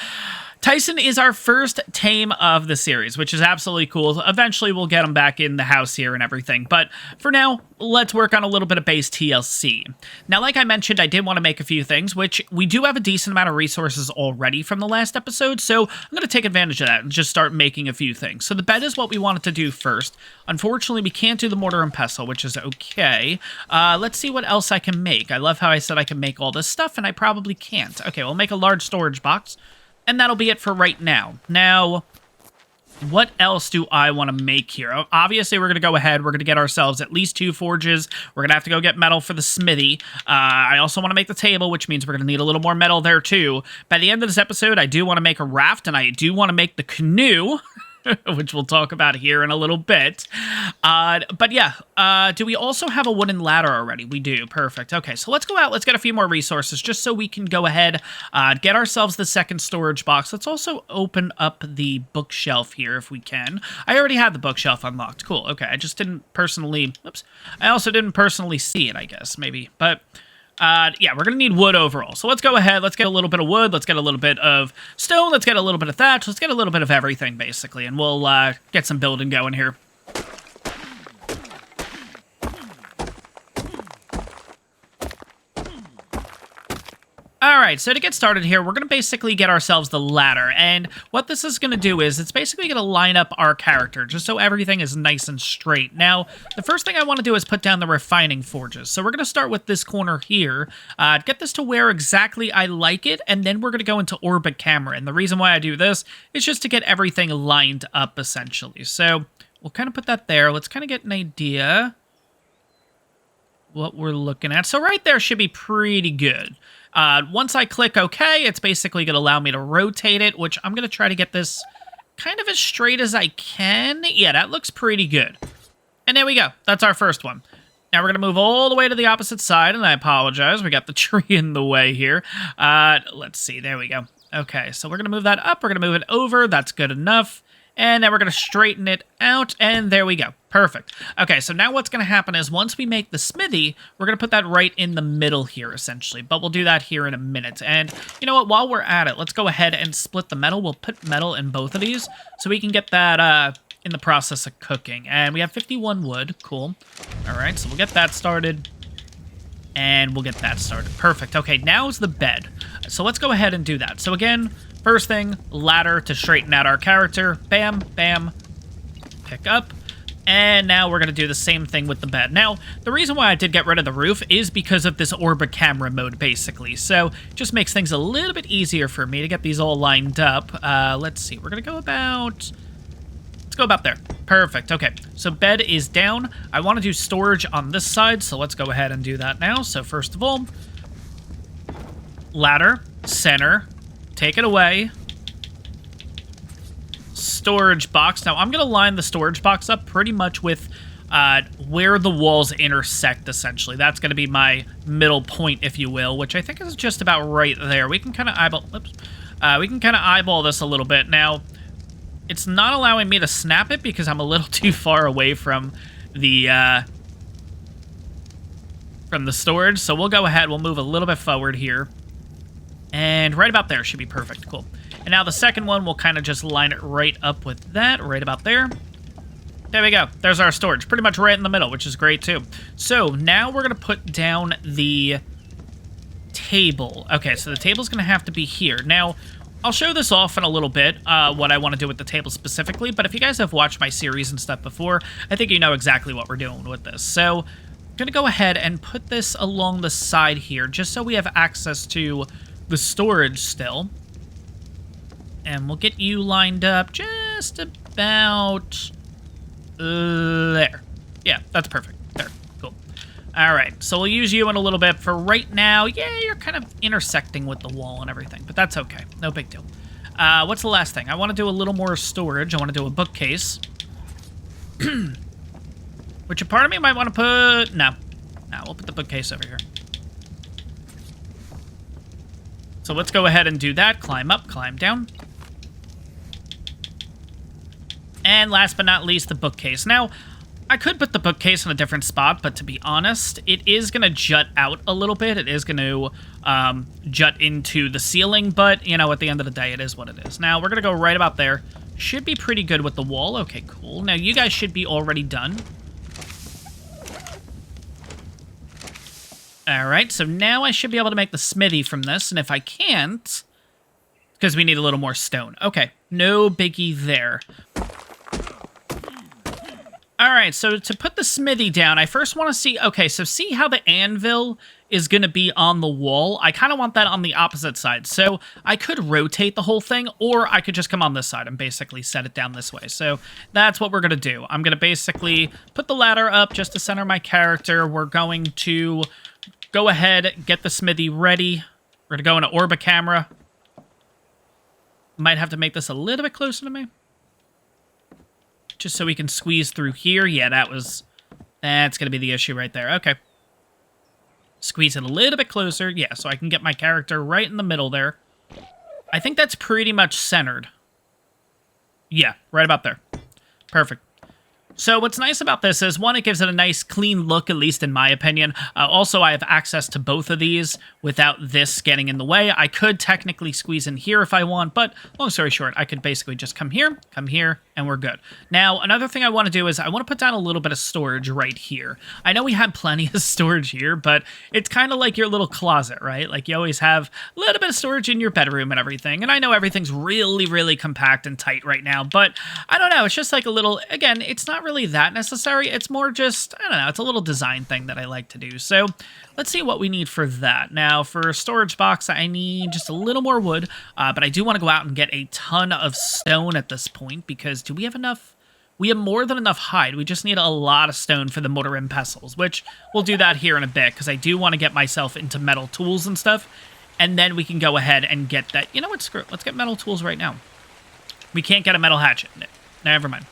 Tyson is our first tame of the series, which is absolutely cool. Eventually, we'll get him back in the house here and everything. But for now, let's work on a little bit of base TLC. Now, like I mentioned, I did want to make a few things, which we do have a decent amount of resources already from the last episode. So I'm going to take advantage of that and just start making a few things. So the bed is what we wanted to do first. Unfortunately, we can't do the mortar and pestle, which is okay. Let's see what else I can make. I love how I said I can make all this stuff, and I probably can't. Okay, we'll make a large storage box. And that'll be it for right now. Now, what else do I want to make here? Obviously, we're going to go ahead. We're going to get ourselves at least 2 forges. We're going to have to go get metal for the smithy. I also want to make the table, which means we're going to need a little more metal there, too. By the end of this episode, I do want to make a raft, and I do want to make the canoe, which we'll talk about here in a little bit. But yeah, do we also have a wooden ladder already? We do. Perfect. Okay, so let's go out. Let's get a few more resources just so we can go ahead, get ourselves the second storage box. Let's also open up the bookshelf here if we can. I already had the bookshelf unlocked. Cool. Okay, I just didn't personally... Oops. I also didn't personally see it, I guess, maybe. But... yeah, we're going to need wood overall. So let's go ahead. Let's get a little bit of wood. Let's get a little bit of stone. Let's get a little bit of thatch. Let's get a little bit of everything, basically. And we'll get some building going here. Alright, so to get started here, we're going to basically get ourselves the ladder, and what this is going to do is, it's basically going to line up our character, just so everything is nice and straight. Now, the first thing I want to do is put down the refining forges, so we're going to start with this corner here, get this to where exactly I like it, and then we're going to go into orbit camera, and the reason why I do this is just to get everything lined up, essentially. So, we'll kind of put that there. Let's kind of get an idea what we're looking at. So right there should be pretty good. Once I click OK, it's basically going to allow me to rotate it, which I'm going to try to get this kind of as straight as I can. Yeah, that looks pretty good. And there we go. That's our first one. Now we're going to move all the way to the opposite side, and I apologize. We got the tree in the way here. Let's see. There we go. Okay, so we're going to move that up. We're going to move it over. That's good enough. And then we're going to straighten it out, and there we go. Perfect. Okay, so now what's going to happen is once we make the smithy, we're going to put that right in the middle here, essentially. But we'll do that here in a minute. And you know what? While we're at it, let's go ahead and split the metal. We'll put metal in both of these so we can get that in the process of cooking. And we have 51 wood. Cool. All right, so we'll get that started. And we'll get that started. Perfect. Okay, now is the bed. So let's go ahead and do that. So again... First thing, ladder to straighten out our character. Bam, bam, pick up. And now we're going to do the same thing with the bed. Now, the reason why I did get rid of the roof is because of this orbit camera mode, basically. So, it just makes things a little bit easier for me to get these all lined up. Let's see, we're going to go about... Let's go about there. Perfect, okay. So, bed is down. I want to do storage on this side, so let's go ahead and do that now. So, first of all, ladder, center... Take it away. Storage box. Now, I'm going to line the storage box up pretty much with where the walls intersect, essentially. That's going to be my middle point, if you will, which I think is just about right there. We can kind of eyeball... Oops. We can kind of eyeball this a little bit. Now, it's not allowing me to snap it because I'm a little too far away from the storage. So we'll go ahead. We'll move a little bit forward here. And right about there should be perfect. Cool. And now the second one, we'll kind of just line it right up with that, right about there. There we go. There's our storage. Pretty much right in the middle, which is great too. So now we're going to put down the table. Okay, so the table's going to have to be here. Now, I'll show this off in a little bit, what I want to do with the table specifically, but if you guys have watched my series and stuff before, I think you know exactly what we're doing with this. So, I'm going to go ahead and put this along the side here, just so we have access to... the storage still. And we'll get you lined up just about there. Yeah, that's perfect. There. Cool. All right. So we'll use you in a little bit. For right now, yeah, you're kind of intersecting with the wall and everything, but that's okay. No big deal. What's the last thing? I want to do a little more storage. I want to do a bookcase. Which a part of me might want to put... No, we'll put the bookcase over here. So let's go ahead and do that. Climb up, climb down. And last but not least, the bookcase. Now, I could put the bookcase in a different spot, but to be honest, it is going to jut out a little bit. It is going to jut into the ceiling, but, you know, at the end of the day, it is what it is. Now, we're going to go right about there. Should be pretty good with the wall. Okay, cool. Now, you guys should be already done. All right, so now I should be able to make the smithy from this, and if I can't, because we need a little more stone. Okay, no biggie there. All right, so to put the smithy down, I first want to see... Okay, so see how the anvil is going to be on the wall? I kind of want that on the opposite side. So I could rotate the whole thing, or I could just come on this side and basically set it down this way. So that's what we're going to do. I'm going to basically put the ladder up just to center my character. We're going to go ahead, get the smithy ready. We're going to go into orbit camera. Might have to make this a little bit closer to me. Just so we can squeeze through here. Yeah, that's going to be the issue right there. Okay. Squeeze it a little bit closer. Yeah, so I can get my character right in the middle there. I think that's pretty much centered. Yeah, right about there. Perfect. So what's nice about this is, one, it gives it a nice clean look, at least in my opinion. Also, I have access to both of these without this getting in the way. I could technically squeeze in here if I want, but long story short, I could basically just come here, and we're good. Now, another thing I want to do is I want to put down a little bit of storage right here. I know we have plenty of storage here, but it's kind of like your little closet, right? Like, you always have a little bit of storage in your bedroom and everything, and I know everything's really, really compact and tight right now, but I don't know, it's just like a little, again, it's not really that necessary. It's more just, I don't know, it's a little design thing that I like to do. So let's see what we need for that. Now, for a storage box, I need just a little more wood, but I do want to go out and get a ton of stone at this point, because do we have enough? We have more than enough hide. We just need a lot of stone for the mortar and pestles, which we'll do that here in a bit, because I do want to get myself into metal tools and stuff, and then we can go ahead and get that. You know what, screw it. Let's get metal tools right now. We can't get a metal hatchet. Never mind.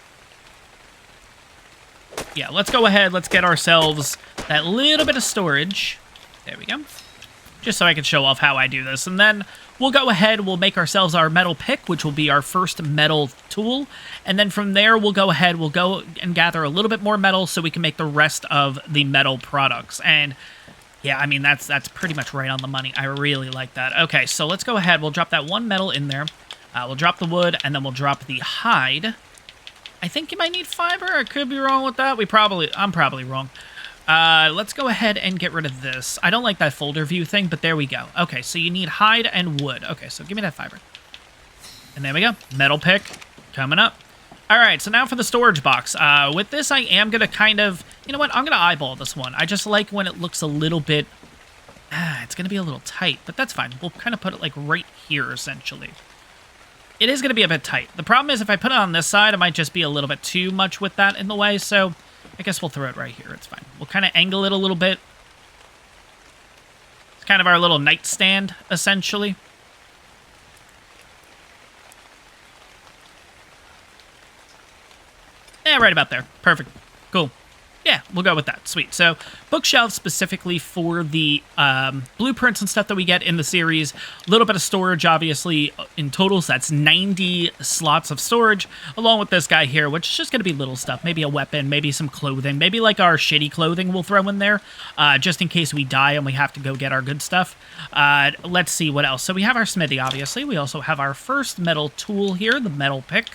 Yeah, let's go ahead. Let's get ourselves that little bit of storage. There we go. Just so I can show off how I do this. And then we'll go ahead, we'll make ourselves our metal pick, which will be our first metal tool. And then from there, we'll go ahead, we'll go and gather a little bit more metal so we can make the rest of the metal products. And yeah, I mean, that's pretty much right on the money. I really like that. Okay, so let's go ahead. We'll drop that one metal in there. We'll drop the wood, and then we'll drop the hide. I think you might need fiber. I could be wrong with that. I'm probably wrong. Let's go ahead and get rid of this. I don't like that folder view thing, but there we go. Okay, so you need hide and wood. Okay, so give me that fiber. And there we go. Metal pick coming up. All right, so now for the storage box. With this, I am going to kind of... You know what? I'm going to eyeball this one. I just like when it looks a little bit... it's going to be a little tight, but that's fine. We'll kind of put it like right here, essentially. It is going to be a bit tight. The problem is if I put it on this side, it might just be a little bit too much with that in the way, so I guess we'll throw it right here. It's fine. We'll kind of angle it a little bit. It's kind of our little nightstand, essentially. Yeah, right about there. Perfect. Cool. Yeah, we'll go with that. Sweet. So, bookshelves specifically for the blueprints and stuff that we get in the series. A little bit of storage, obviously, in total. So that's 90 slots of storage, along with this guy here, which is just going to be little stuff. Maybe a weapon, maybe some clothing, maybe like our shitty clothing we'll throw in there, just in case we die and we have to go get our good stuff. Let's see what else. So we have our smithy, obviously. We also have our first metal tool here, the metal pick.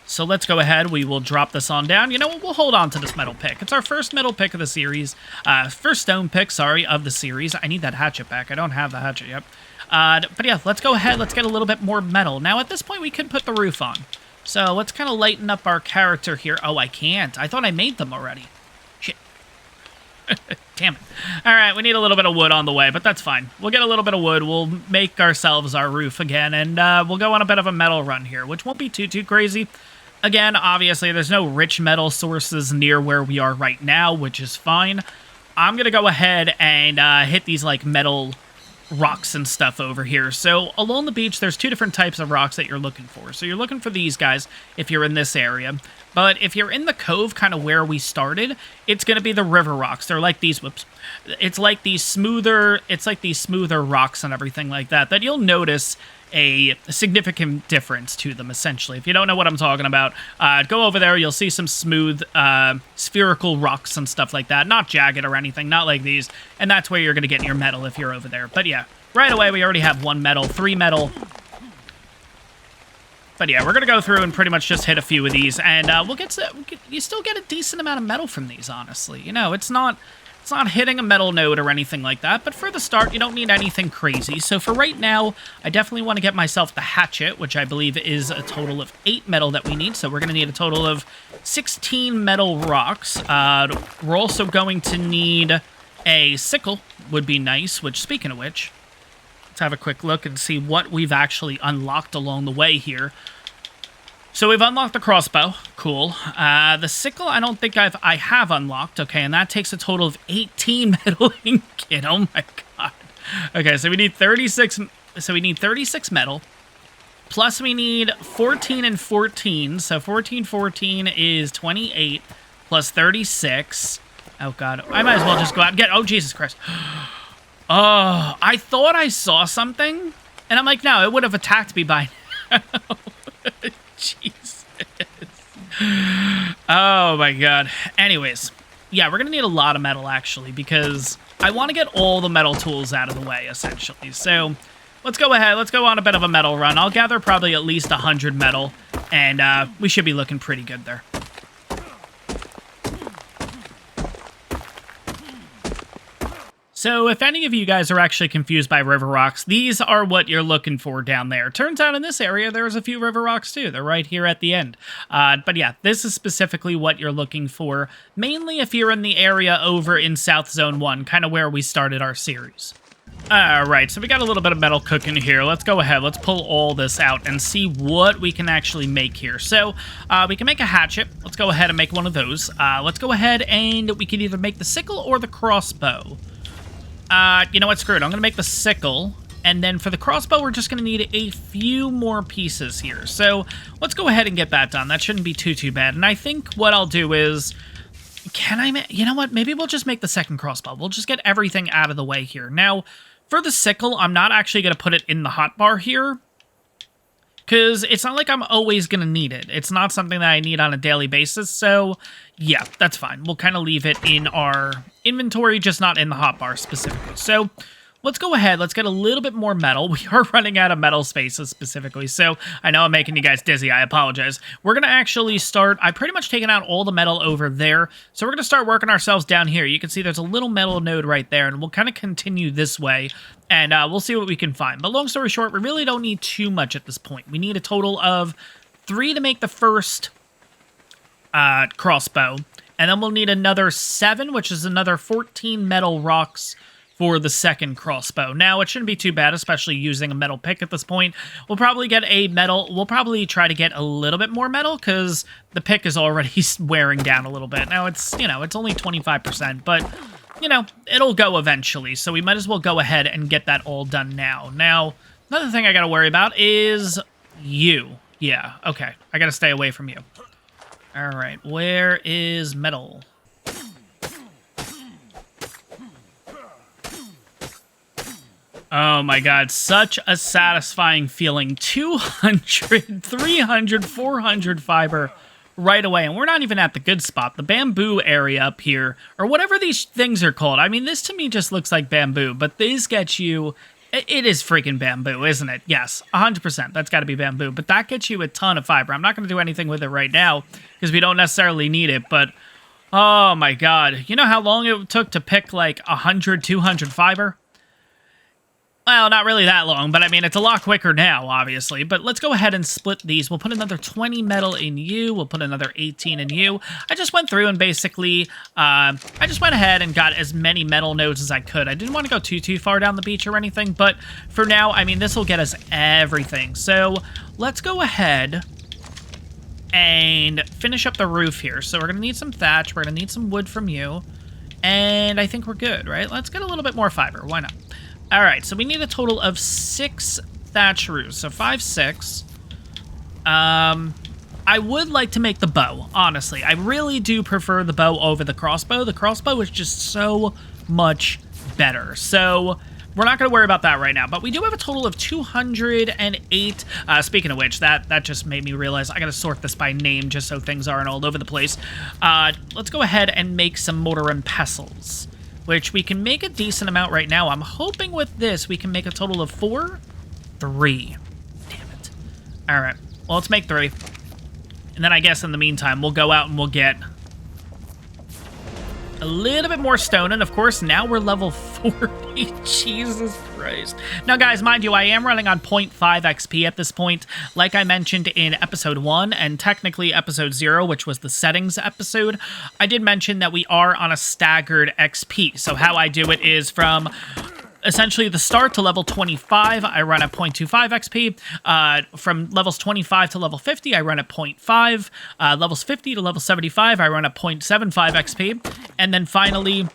So let's go ahead. We will drop this on down. You know what? We'll hold on to this metal pick. It's our first metal pick of the series. First stone pick, sorry, of the series. I need that hatchet back. I don't have the hatchet yet. But yeah, let's go ahead. Let's get a little bit more metal. Now, at this point, we could put the roof on. So let's kind of lighten up our character here. Oh, I can't. I thought I made them already. Shit. Damn it. All right, we need a little bit of wood on the way, but that's fine. We'll get a little bit of wood. We'll make ourselves our roof again, and we'll go on a bit of a metal run here, which won't be too crazy. Again, obviously, there's no rich metal sources near where we are right now, which is fine. I'm going to go ahead and hit these, like, metal rocks and stuff over here. So, along the beach, there's two different types of rocks that you're looking for. So, you're looking for these guys if you're in this area. But if you're in the cove, kind of where we started, it's going to be the river rocks. They're like these, whoops. It's like these smoother rocks and everything like that, that you'll notice a significant difference to them, essentially. If you don't know what I'm talking about, go over there. You'll see some smooth, spherical rocks and stuff like that. Not jagged or anything, not like these. And that's where you're going to get your metal if you're over there. But yeah, right away, we already have 1 metal, 3 metal. But yeah, we're going to go through and pretty much just hit a few of these, and you still get a decent amount of metal from these, honestly. You know, it's not hitting a metal node or anything like that, but for the start, you don't need anything crazy. So for right now, I definitely want to get myself the hatchet, which I believe is a total of 8 metal that we need, so we're going to need a total of 16 metal rocks. We're also going to need a sickle, would be nice, which, speaking of which, let's have a quick look and see what we've actually unlocked along the way here. So we've unlocked the crossbow. Cool. The sickle, I don't think I have unlocked. Okay, and that takes a total of 18 metal ingot. Oh my god. Okay, so we need 36. So we need 36 metal. Plus we need 14 and 14. So 14 is 28 plus 36. Oh god. I might as well just go out and get. Oh Jesus Christ. Oh, I thought I saw something, and I'm like, no, it would have attacked me by now. Jesus. Oh, my God. Anyways, yeah, we're going to need a lot of metal, actually, because I want to get all the metal tools out of the way, essentially. So let's go ahead. Let's go on a bit of a metal run. I'll gather probably at least 100 metal, and we should be looking pretty good there. So if any of you guys are actually confused by river rocks, these are what you're looking for down there. Turns out in this area, there's a few river rocks too. They're right here at the end. But yeah, this is specifically what you're looking for, mainly if you're in the area over in South Zone 1, kind of where we started our series. Alright, so we got a little bit of metal cooking here. Let's go ahead. Let's pull all this out and see what we can actually make here. So, we can make a hatchet. Let's go ahead and make one of those. Let's go ahead and we can either make the sickle or the crossbow. You know what, screw it. I'm going to make the sickle, and then for the crossbow, we're just going to need a few more pieces here. So let's go ahead and get that done. That shouldn't be too bad. And I think what I'll do is, you know what, maybe we'll just make the second crossbow. We'll just get everything out of the way here. Now, for the sickle, I'm not actually going to put it in the hotbar here, because it's not like I'm always going to need it. It's not something that I need on a daily basis, so yeah, that's fine. We'll kind of leave it in our inventory, just not in the hotbar specifically. So let's go ahead. Let's get a little bit more metal. We are running out of metal spaces specifically, so I know I'm making you guys dizzy. I apologize. We're going to actually start... I pretty much taken out all the metal over there, so we're going to start working ourselves down here. You can see there's a little metal node right there, and we'll kind of continue this way, and we'll see what we can find. But long story short, we really don't need too much at this point. We need a total of 3 to make the first crossbow, and then we'll need another 7, which is another 14 metal rocks for the second crossbow. Now, it shouldn't be too bad, especially using a metal pick at this point. We'll probably get a metal... We'll probably try to get a little bit more metal, because the pick is already wearing down a little bit. Now, it's, you know, it's only 25%, but, you know, it'll go eventually, so we might as well go ahead and get that all done now. Now, another thing I gotta worry about is you. Yeah, okay. I gotta stay away from you. Alright, where is metal? Oh my god, such a satisfying feeling. 200, 300, 400 fiber right away. And we're not even at the good spot. The bamboo area up here, or whatever these things are called. I mean, this to me just looks like bamboo, but these get you... It is freaking bamboo, isn't it? Yes, 100%. That's got to be bamboo. But that gets you a ton of fiber. I'm not going to do anything with it right now, because we don't necessarily need it, but... Oh my god. You know how long it took to pick like 100, 200 fiber? Well, not really that long, but I mean, it's a lot quicker now, obviously. But let's go ahead and split these. We'll put another 20 metal in you. We'll put another 18 in you. I just went through and basically, I just went ahead and got as many metal nodes as I could. I didn't want to go too far down the beach or anything, but for now, I mean, this will get us everything. So let's go ahead and finish up the roof here. So we're going to need some thatch. We're going to need some wood from you. And I think we're good, right? Let's get a little bit more fiber. Why not? All right, so we need a total of 6 thatch roofs. So 5, 6. I would like to make the bow, honestly. I really do prefer the bow over the crossbow. The crossbow is just so much better. So we're not going to worry about that right now, but we do have a total of 208. Speaking of which, that just made me realize I got to sort this by name just so things aren't all over the place. Let's go ahead and make some mortar and pestles, which we can make a decent amount right now. I'm hoping with this we can make a total of 4? 3. Damn it. All right, well, let's make 3. And then I guess in the meantime, we'll go out and we'll get a little bit more stone, and of course, now we're level 40. Jesus Christ. Now, guys, mind you, I am running on 0.5 XP at this point. Like I mentioned in episode 1, and technically episode 0, which was the settings episode, I did mention that we are on a staggered XP. So how I do it is from essentially the start to level 25, I run at 0.25 XP. From levels 25 to level 50, I run at 0.5. Levels 50 to level 75, I run at 0.75 XP. And then finally,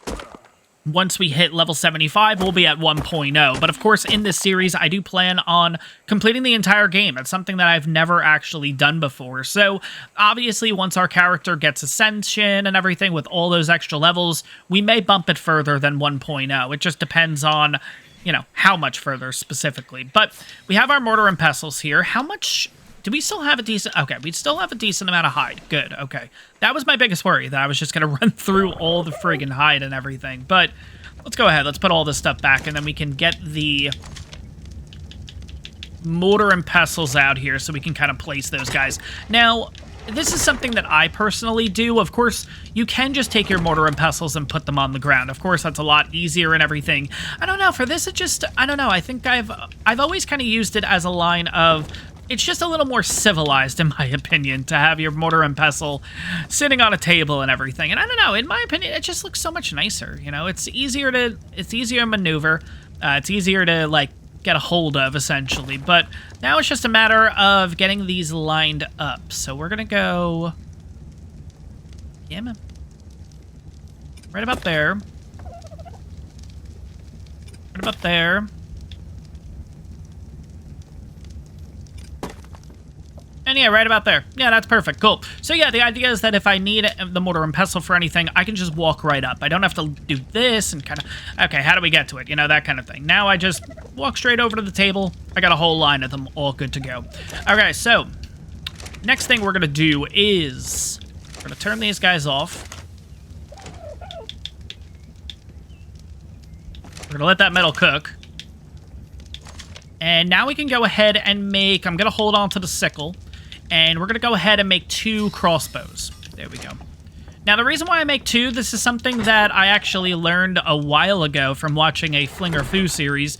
once we hit level 75, we'll be at 1.0. But of course, in this series, I do plan on completing the entire game. It's something that I've never actually done before. So obviously, once our character gets Ascension and everything with all those extra levels, we may bump it further than 1.0. It just depends on, you know, how much further specifically. But we have our mortar and pestles here. How much... Do we still have a decent... Okay, we still have a decent amount of hide. Good, okay. That was my biggest worry, that I was just going to run through all the friggin' hide and everything. But let's go ahead. Let's put all this stuff back, and then we can get the mortar and pestles out here so we can kind of place those guys. Now, this is something that I personally do. Of course, you can just take your mortar and pestles and put them on the ground. Of course, that's a lot easier and everything. I don't know. For this, it just... I don't know. I think I've always kind of used it as a line of... It's just a little more civilized, in my opinion, to have your mortar and pestle sitting on a table and everything. And I don't know, in my opinion, it just looks so much nicer. You know, it's easier to maneuver. It's easier to, like, get a hold of, essentially. But now it's just a matter of getting these lined up. So we're gonna go... Yeah, man. Right about there. Right about there. And yeah, right about there. Yeah, that's perfect. Cool. So yeah, the idea is that if I need the mortar and pestle for anything, I can just walk right up. I don't have to do this and kind of, okay, how do we get to it? You know, that kind of thing. Now I just walk straight over to the table. I got a whole line of them all good to go. Okay, so next thing we're going to do is we're going to turn these guys off. We're going to let that metal cook. And now we can go ahead and make, I'm going to hold on to the sickle. And we're going to go ahead and make 2 crossbows. There we go. Now, the reason why I make 2, this is something that I actually learned a while ago from watching a Flinger Foo series.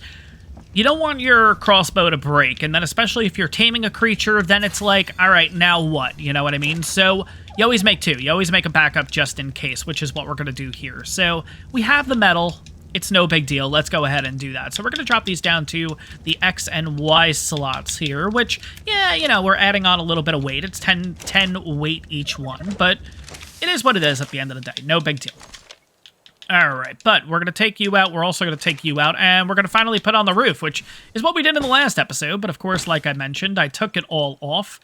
You don't want your crossbow to break, and then especially if you're taming a creature, then it's like, all right, now what? You know what I mean? So you always make 2. You always make a backup just in case, which is what we're going to do here. So we have the metal. It's no big deal. Let's go ahead and do that. So we're going to drop these down to the X and Y slots here, which, yeah, you know, we're adding on a little bit of weight. It's 10 weight each one, but it is what it is at the end of the day. No big deal. All right, but we're going to take you out. We're also going to take you out, and we're going to finally put on the roof, which is what we did in the last episode. But of course, like I mentioned, I took it all off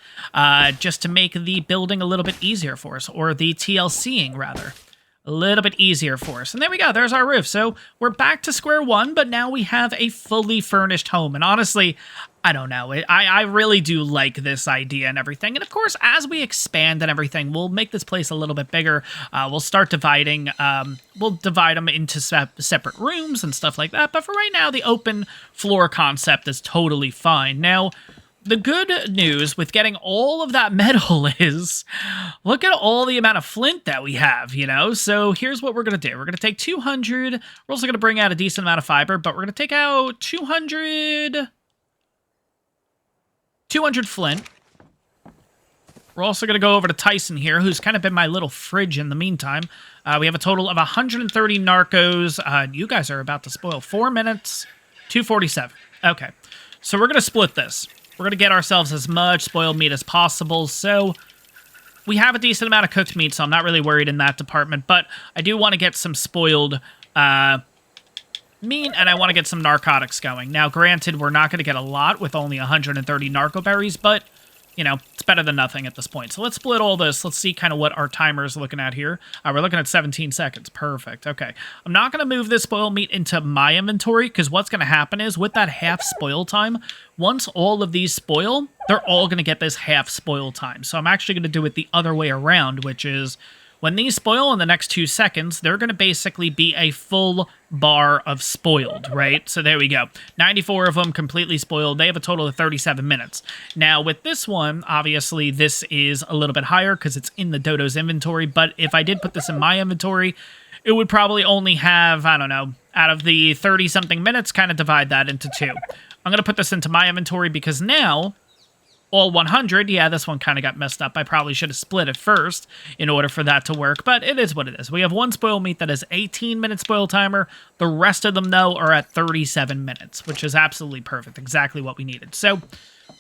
just to make the building a little bit easier for us, or the TLCing, rather. A little bit easier for us. And there we go. There's our roof. So we're back to square one, but now we have a fully furnished home. And honestly, I don't know. I really do like this idea and everything. And of course, as we expand and everything, we'll make this place a little bit bigger. We'll start dividing. We'll divide them into separate rooms and stuff like that. But for right now, the open floor concept is totally fine. Now, the good news with getting all of that metal is, look at all the amount of flint that we have, you know? So here's what we're going to do. We're going to take 200. We're also going to bring out a decent amount of fiber, but we're going to take out 200 flint. We're also going to go over to Tyson here, who's kind of been my little fridge in the meantime. We have a total of 130 narcos. You guys are about to spoil. 4 minutes, 247. Okay, so we're going to split this. We're going to get ourselves as much spoiled meat as possible, so we have a decent amount of cooked meat, so I'm not really worried in that department, but I do want to get some spoiled meat, and I want to get some narcotics going. Now, granted, we're not going to get a lot with only 130 narco berries, but, you know, it's better than nothing at this point. So let's split all this. Let's see kind of what our timer is looking at here. We're looking at 17 seconds. Perfect. Okay. I'm not going to move this spoiled meat into my inventory because what's going to happen is with that half spoil time, once all of these spoil, they're all going to get this half spoil time. So I'm actually going to do it the other way around, which is when these spoil in the next 2 seconds, they're going to basically be a full bar of spoiled, right? So there we go. 94 of them completely spoiled. They have a total of 37 minutes. Now, with this one, obviously, this is a little bit higher because it's in the Dodo's inventory. But if I did put this in my inventory, it would probably only have, I don't know, out of the 30-something minutes, kind of divide that into 2. I'm going to put this into my inventory because now all 100, yeah, this one kind of got messed up. I probably should have split it first in order for that to work, but it is what it is. We have one spoil meat that is 18-minute spoil timer. The rest of them, though, are at 37 minutes, which is absolutely perfect. Exactly what we needed. So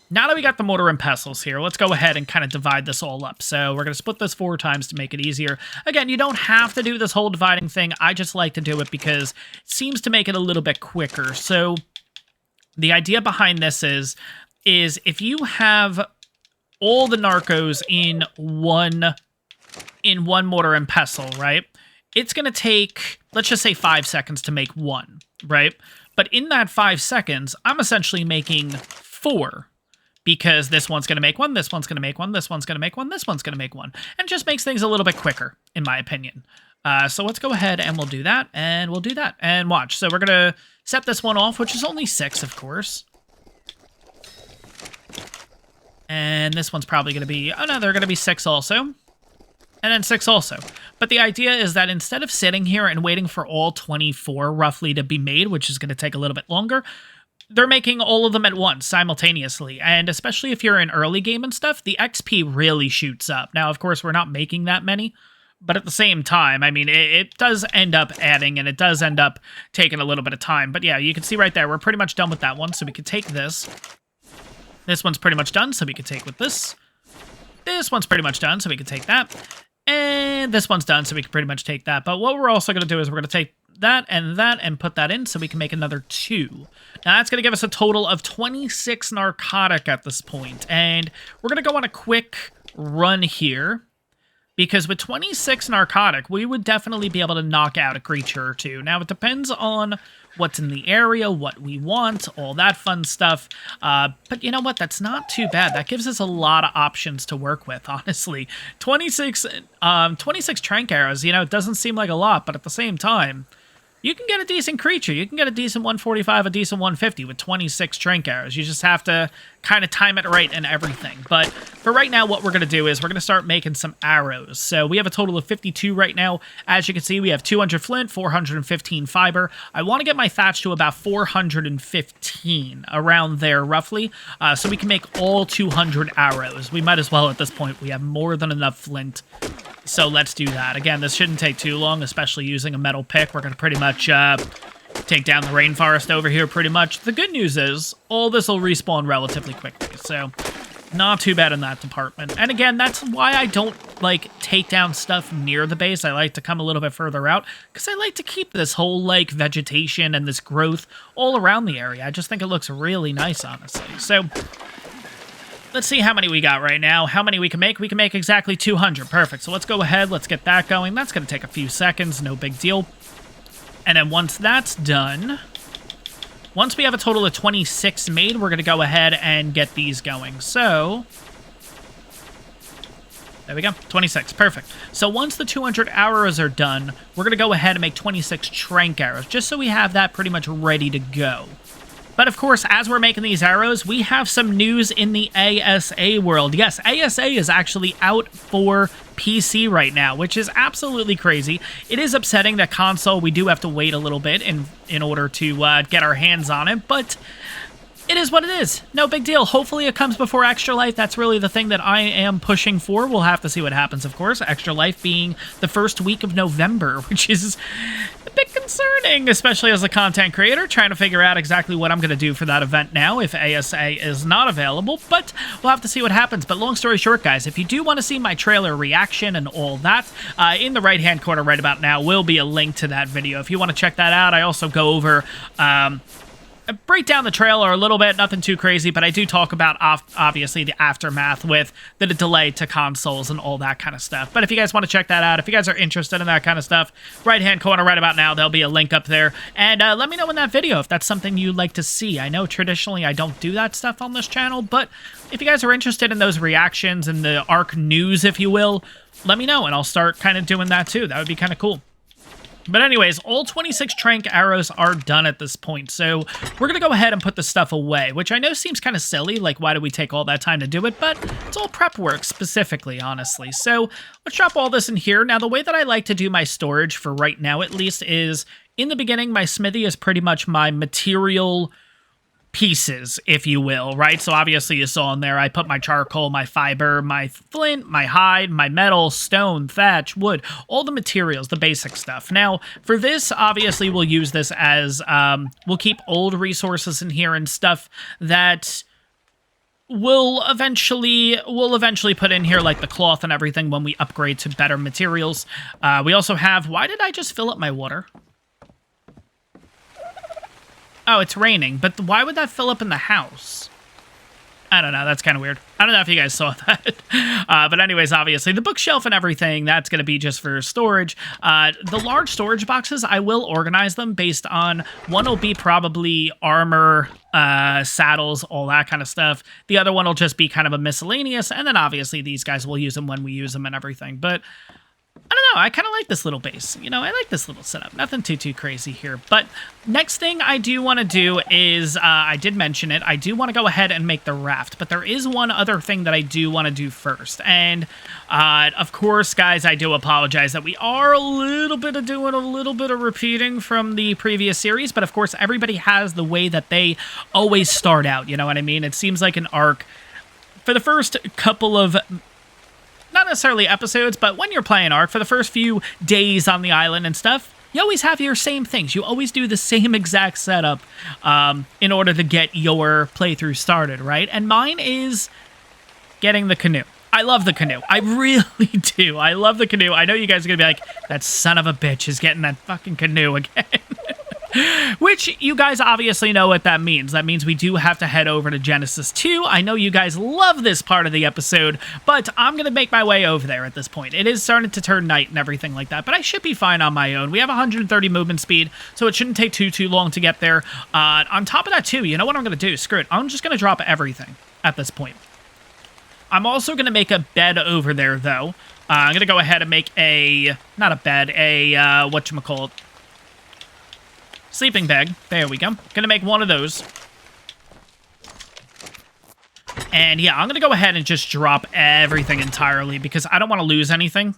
now that we got the mortar and pestles here, let's go ahead and kind of divide this all up. So we're going to split this 4 times to make it easier. Again, you don't have to do this whole dividing thing. I just like to do it because it seems to make it a little bit quicker. So the idea behind this is if you have all the narcos in one mortar and pestle, right? It's going to take, let's just say 5 seconds to make one, right? But in that 5 seconds, I'm essentially making 4 because this one's going to make one, this one's going to make one, this one's going to make one, this one's going to make one. And it just makes things a little bit quicker, in my opinion. So let's go ahead and we'll do that, and we'll do that. And watch. So we're going to set this one off, which is only 6, of course. And this one's probably going to be, oh no, they're going to be 6 also. And then 6 also. But the idea is that instead of sitting here and waiting for all 24 roughly to be made, which is going to take a little bit longer, they're making all of them at once, simultaneously. And especially if you're in early game and stuff, the XP really shoots up. Now, of course, we're not making that many. But at the same time, I mean, it does end up adding, and it does end up taking a little bit of time. But yeah, you can see right there, we're pretty much done with that one. So we could take this. This one's pretty much done, so we could take with this. This one's pretty much done, so we could take that. And this one's done, so we can pretty much take that. But what we're also going to do is we're going to take that and put that in so we can make another 2. Now that's going to give us a total of 26 narcotic at this point. And we're going to go on a quick run here. Because with 26 narcotic, we would definitely be able to knock out a creature or 2. Now, it depends on what's in the area, what we want, all that fun stuff. But you know what? That's not too bad. That gives us a lot of options to work with, honestly. 26 trank arrows, you know, it doesn't seem like a lot, but at the same time, you can get a decent creature. You can get a decent 145, a decent 150 with 26 trank arrows. You just have to kind of time it right and everything. But for right now, what we're going to do is we're going to start making some arrows. So we have a total of 52 right now. As you can see, we have 200 flint, 415 fiber. I want to get my thatch to about 415, around there roughly, so we can make all 200 arrows. We might as well at this point. We have more than enough flint. So let's do that. Again, this shouldn't take too long, especially using a metal pick. We're going to pretty much take down the rainforest over here pretty much. The good news is all this will respawn relatively quickly, so not too bad in that department. And again, that's why I don't like take down stuff near the base. I like to come a little bit further out because I like to keep this whole like vegetation and this growth all around the area. I just think it looks really nice, honestly. So let's see how many we got right now. How many we can make? We can make exactly 200. Perfect. So let's go ahead. Let's get that going. That's going to take a few seconds. No big deal. And then once that's done, once we have a total of 26 made, we're going to go ahead and get these going. So there we go. 26. Perfect. So once the 200 arrows are done, we're going to go ahead and make 26 trank arrows, just so we have that pretty much ready to go. But of course, as we're making these arrows, we have some news in the ASA world. Yes, ASA is actually out for PC right now, which is absolutely crazy. It is upsetting that console, we do have to wait a little bit in order to get our hands on it, but it is what it is. No big deal. Hopefully it comes before Extra Life. That's really the thing that I am pushing for. We'll have to see what happens, of course. Extra Life being the first week of November, which is a bit concerning, especially as a content creator, trying to figure out exactly what I'm going to do for that event now if ASA is not available, but we'll have to see what happens. But long story short, guys, if you do want to see my trailer reaction and all that, in the right-hand corner right about now will be a link to that video. If you want to check that out, I also go over break down the trailer a little bit, nothing too crazy, but I do talk about, obviously, the aftermath with the delay to consoles and all that kind of stuff. But if you guys want to check that out, if you guys are interested in that kind of stuff, right-hand corner right about now, there'll be a link up there. And let me know in that video if that's something you'd like to see. I know traditionally I don't do that stuff on this channel, but if you guys are interested in those reactions and the ARK news, if you will, let me know, and I'll start kind of doing that too. That would be kind of cool. But anyways, all 26 trank arrows are done at this point, so we're going to go ahead and put the stuff away, which I know seems kind of silly, like why do we take all that time to do it, but it's all prep work specifically, honestly. So let's drop all this in here. Now, the way that I like to do my storage, for right now at least, is in the beginning, my smithy is pretty much my material pieces, if you will, right? So obviously you saw in there, I put my charcoal, my fiber, my flint, my hide, my metal, stone, thatch, wood, all the materials, the basic stuff. Now, for this, obviously we'll use this as, we'll keep old resources in here and stuff that we'll eventually put in here, like the cloth and everything, when we upgrade to better materials. We also have, why did I just fill up my water? Oh, it's raining, but why would that fill up in the house? I don't know, that's kind of weird. I don't know if you guys saw that. But anyways, obviously, the bookshelf and everything, that's going to be just for storage. The large storage boxes, I will organize them based on, one will be probably armor, saddles, all that kind of stuff. The other one will just be kind of a miscellaneous, and then obviously these guys will use them when we use them and everything. But I don't know, I kind of like this little base. You know, I like this little setup. Nothing too crazy here. But next thing I do want to do is, I did mention it, I do want to go ahead and make the raft. But there is one other thing that I do want to do first. And, of course, guys, I do apologize that we are doing a little bit of repeating from the previous series. But, of course, everybody has the way that they always start out, you know what I mean? It seems like an ARK, for the first couple of, not necessarily episodes, but when you're playing ARK, for the first few days on the island and stuff, you always have your same things. You always do the same exact setup in order to get your playthrough started, right? And mine is getting the canoe. I love the canoe. I really do. I love the canoe. I know you guys are going to be like, that son of a bitch is getting that fucking canoe again. Which, you guys obviously know what that means. That means we do have to head over to Genesis 2. I know you guys love this part of the episode, but I'm going to make my way over there at this point. It is starting to turn night and everything like that, but I should be fine on my own. We have 130 movement speed, so it shouldn't take too long to get there. On top of that, too, you know what I'm going to do? Screw it. I'm just going to drop everything at this point. I'm also going to make a bed over there, though. I'm going to go ahead and make a, not a bed, a, whatchamacallit, sleeping bag. There we go. Gonna make one of those. And yeah, I'm gonna go ahead and just drop everything entirely because I don't want to lose anything.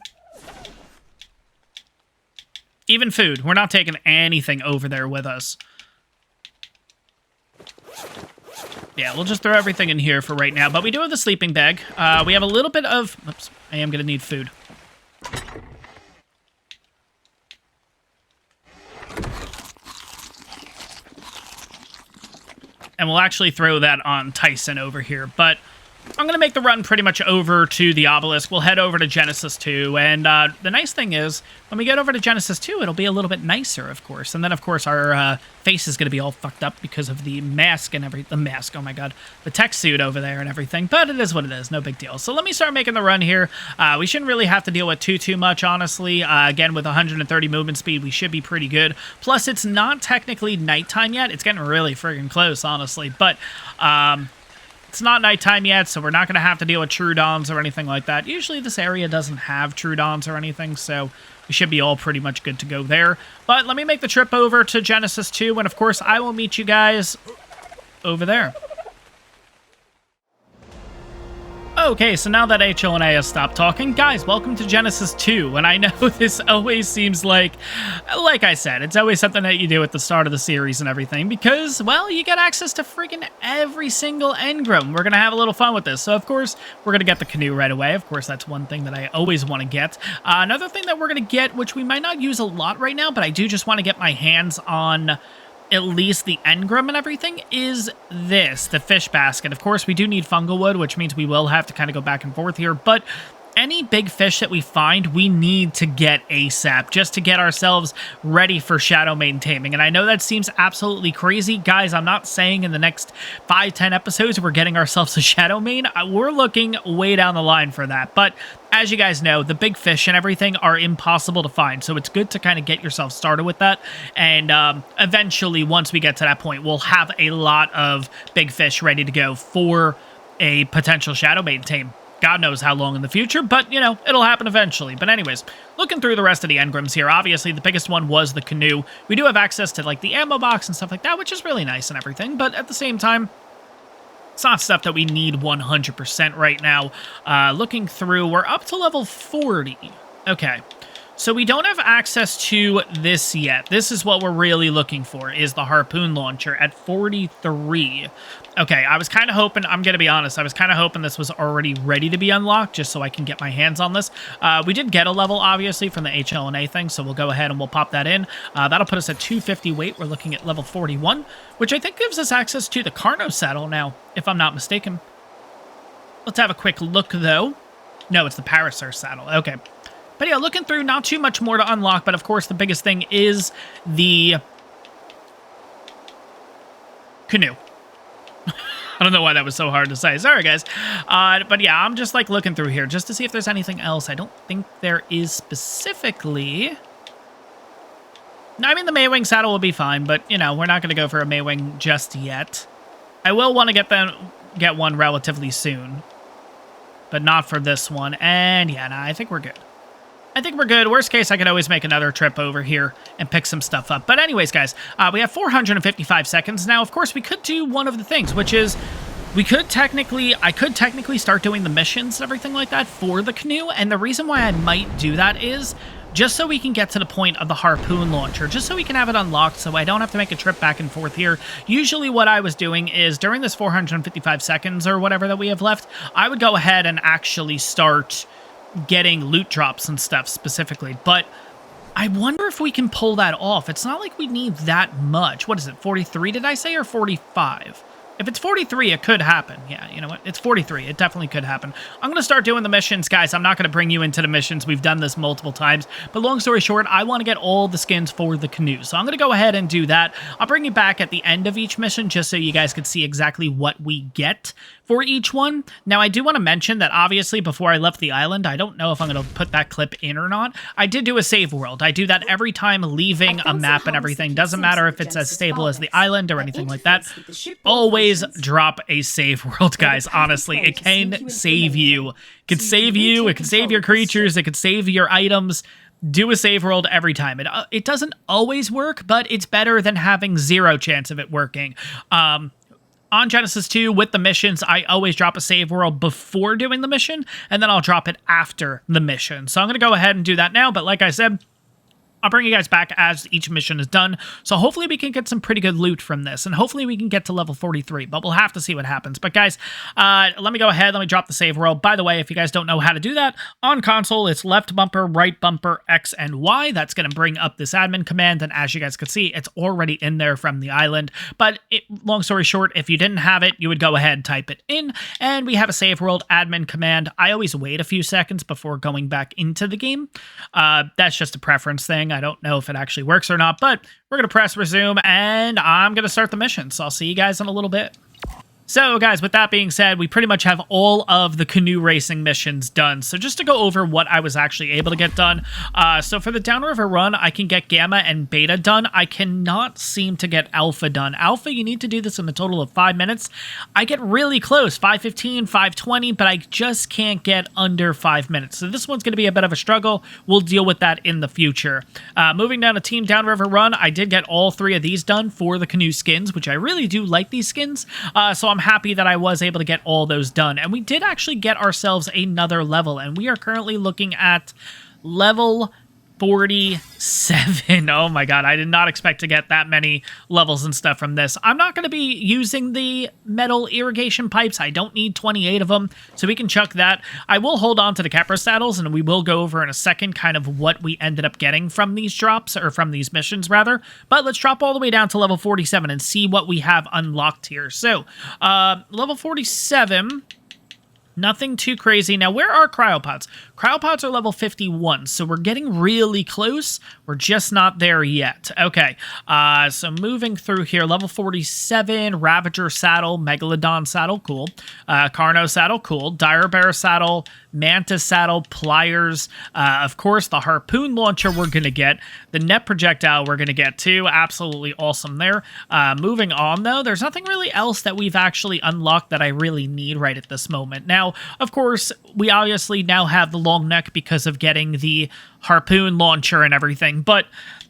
Even food. We're not taking anything over there with us. Yeah, we'll just throw everything in here for right now. But we do have the sleeping bag. We have a little bit of... Oops. I am gonna need food. And we'll actually throw that on Tyson over here. But I'm going to make the run pretty much over to the obelisk. We'll head over to Genesis 2. And the nice thing is, when we get over to Genesis 2, it'll be a little bit nicer, of course. And then, of course, our face is going to be all fucked up because of the mask and everything. The mask, oh my god. The tech suit over there and everything. But it is what it is. No big deal. So let me start making the run here. We shouldn't really have to deal with too much, honestly. Again, with 130 movement speed, we should be pretty good. Plus, it's not technically nighttime yet. It's getting really friggin' close, honestly. But, it's not nighttime yet, so we're not going to have to deal with true dawns or anything like that. Usually this area doesn't have true dawns or anything, so we should be all pretty much good to go there. But let me make the trip over to Genesis 2, and of course I will meet you guys over there. Okay, so now that HLNA has stopped talking, guys, welcome to Genesis 2, and I know this always seems like I said, it's always something that you do at the start of the series and everything, because, well, you get access to freaking every single engram. We're going to have a little fun with this, so of course, we're going to get the canoe right away. Of course, that's one thing that I always want to get. Another thing that we're going to get, which we might not use a lot right now, but I do just want to get my hands on at least the engram and everything, is this, the fish basket. Of course, we do need fungal wood, which means we will have to kind of go back and forth here, but any big fish that we find, we need to get ASAP just to get ourselves ready for Shadow Maiden taming. And I know that seems absolutely crazy. Guys, I'm not saying in the next 5-10 episodes we're getting ourselves a Shadow Maiden. We're looking way down the line for that. But as you guys know, the big fish and everything are impossible to find. So it's good to kind of get yourself started with that. And eventually, once we get to that point, we'll have a lot of big fish ready to go for a potential Shadow Maiden tame. God knows how long in the future, but, you know, it'll happen eventually. But anyways, looking through the rest of the engrams here, obviously the biggest one was the canoe. We do have access to, like, the ammo box and stuff like that, which is really nice and everything, but at the same time, it's not stuff that we need 100% right now. Looking through, we're up to level 40. Okay. So we don't have access to this yet. This is what we're really looking for, is the harpoon launcher at 43. Okay, I was kind of hoping, I'm going to be honest, I was kind of hoping this was already ready to be unlocked just so I can get my hands on this. We did get a level, obviously, from the HLNA thing, so we'll go ahead and we'll pop that in. That'll put us at 250 weight. We're looking at level 41, which I think gives us access to the Carno saddle now, if I'm not mistaken. Let's have a quick look, though. No, it's the Parasaur saddle. Okay. But yeah, looking through, not too much more to unlock, but of course the biggest thing is the canoe. I don't know why that was so hard to say. Sorry, guys. But yeah, I'm just like looking through here just to see if there's anything else. I don't think there is specifically. No, I mean, the Maywing saddle will be fine, but, you know, we're not going to go for a Maywing just yet. I will want to get one relatively soon, but not for this one. And yeah, I think we're good. I think we're good. Worst case, I could always make another trip over here and pick some stuff up. But anyways, guys, we have 455 seconds. Now, of course, we could do one of the things, which is I could technically start doing the missions and everything like that for the canoe. And the reason why I might do that is just so we can get to the point of the harpoon launcher, just so we can have it unlocked so I don't have to make a trip back and forth here. Usually what I was doing is during this 455 seconds or whatever that we have left, I would go ahead and actually start getting loot drops and stuff specifically, but I wonder if we can pull that off. It's not like we need that much. What is it, 43 did I say, or 45? If it's 43, it could happen. Yeah, you know what? It's 43. It definitely could happen. I'm going to start doing the missions, guys. I'm not going to bring you into the missions. We've done this multiple times. But long story short, I want to get all the skins for the canoe. So I'm going to go ahead and do that. I'll bring you back at the end of each mission just so you guys can see exactly what we get for each one. Now, I do want to mention that obviously before I left the island, I don't know if I'm going to put that clip in or not. I did do a save world. I do that every time leaving a map and everything. Doesn't matter if it's as stable as the island or anything like that. Always drop a save world, guys. Honestly, it can save you. It can save you. It can save your creatures. It can save your items. Do a save world every time. It doesn't always work, but it's better than having 0 chance of it working. On Genesis 2, with the missions, I always drop a save world before doing the mission, and then I'll drop it after the mission. So I'm going to go ahead and do that now, but like I said, I'll bring you guys back as each mission is done. So hopefully we can get some pretty good loot from this, and hopefully we can get to level 43, but we'll have to see what happens. But guys, let me go ahead. Let me drop the save world. By the way, if you guys don't know how to do that, on console, it's left bumper, right bumper, X, and Y. That's going to bring up this admin command, and as you guys can see, it's already in there from the island. But long story short, if you didn't have it, you would go ahead and type it in, and we have a save world admin command. I always wait a few seconds before going back into the game. That's just a preference thing. I don't know if it actually works or not, but we're going to press resume and I'm going to start the mission. So I'll see you guys in a little bit. So guys, with that being said, we pretty much have all of the canoe racing missions done. So just to go over what I was actually able to get done. So for the downriver run, I can get Gamma and Beta done. I cannot seem to get Alpha done. Alpha, you need to do this in a total of 5 minutes. I get really close, 5:15, 5:20, but I just can't get under 5 minutes. So this one's going to be a bit of a struggle. We'll deal with that in the future. Moving down to Team Downriver Run, I did get all 3 of these done for the canoe skins, which I really do like these skins. So I'm happy that I was able to get all those done. And we did actually get ourselves another level, and we are currently looking at level 47. Oh my god, I did not expect to get that many levels and stuff from this. I'm not going to be using the metal irrigation pipes. I don't need 28 of them, so we can chuck that. I will hold on to the Capra saddles, and we will go over in a second kind of what we ended up getting from these drops, or from these missions rather. But let's drop all the way down to level 47 and see what we have unlocked here. So, level 47... nothing too crazy. Now, where are cryopods? Cryopods are level 51, so we're getting really close. We're just not there yet. Okay, so moving through here, level 47, Ravager saddle, Megalodon saddle, cool. Carno saddle, cool. Dire Bear saddle, Mantis saddle, pliers. Of course, the harpoon launcher we're going to get. The net projectile we're going to get too. Absolutely awesome there. Moving on, though, there's nothing really else that we've actually unlocked that I really need right at this moment. Now, of course, we obviously now have the long neck because of getting the harpoon launcher and everything, but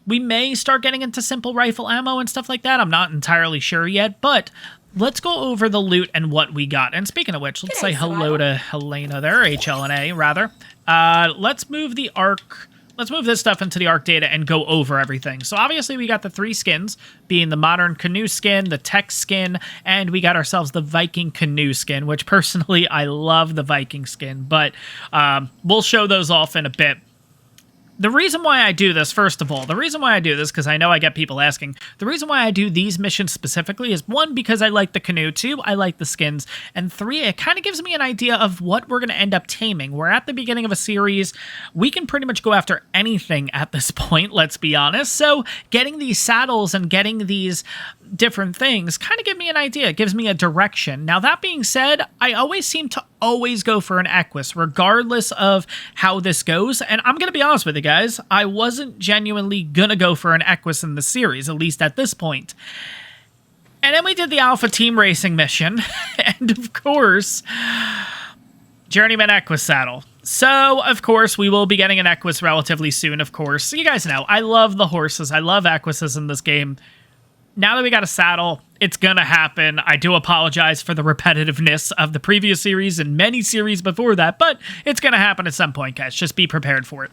we may start getting into simple rifle ammo and stuff like that. I'm not entirely sure yet, but let's go over the loot and what we got. And speaking of which, let's say hello to Helena there, HLNA, rather. Let's move the ARK. Let's move this stuff into the ARK data and go over everything. So obviously we got the 3 skins, being the modern canoe skin, the tech skin, and we got ourselves the Viking canoe skin, which personally I love the Viking skin, but we'll show those off in a bit. The reason why I do this, first of all, the reason why I do this, because I know I get people asking, the reason why I do these missions specifically is, 1, because I like the canoe, 2, I like the skins, and 3, it kind of gives me an idea of what we're going to end up taming. We're at the beginning of a series. We can pretty much go after anything at this point, let's be honest. So getting these saddles and getting these different things kind of give me an idea. It gives me a direction. Now, that being said, I always seem to always go for an Equus, regardless of how this goes. And I'm going to be honest with you guys, I wasn't genuinely going to go for an Equus in the series, at least at this point. And then we did the Alpha Team Racing mission, and of course, Journeyman Equus saddle. So, of course, we will be getting an Equus relatively soon, of course. So you guys know, I love the horses. I love Equises in this game. Now that we got a saddle, it's gonna happen. I do apologize for the repetitiveness of the previous series and many series before that, but it's gonna happen at some point, guys. Just be prepared for it.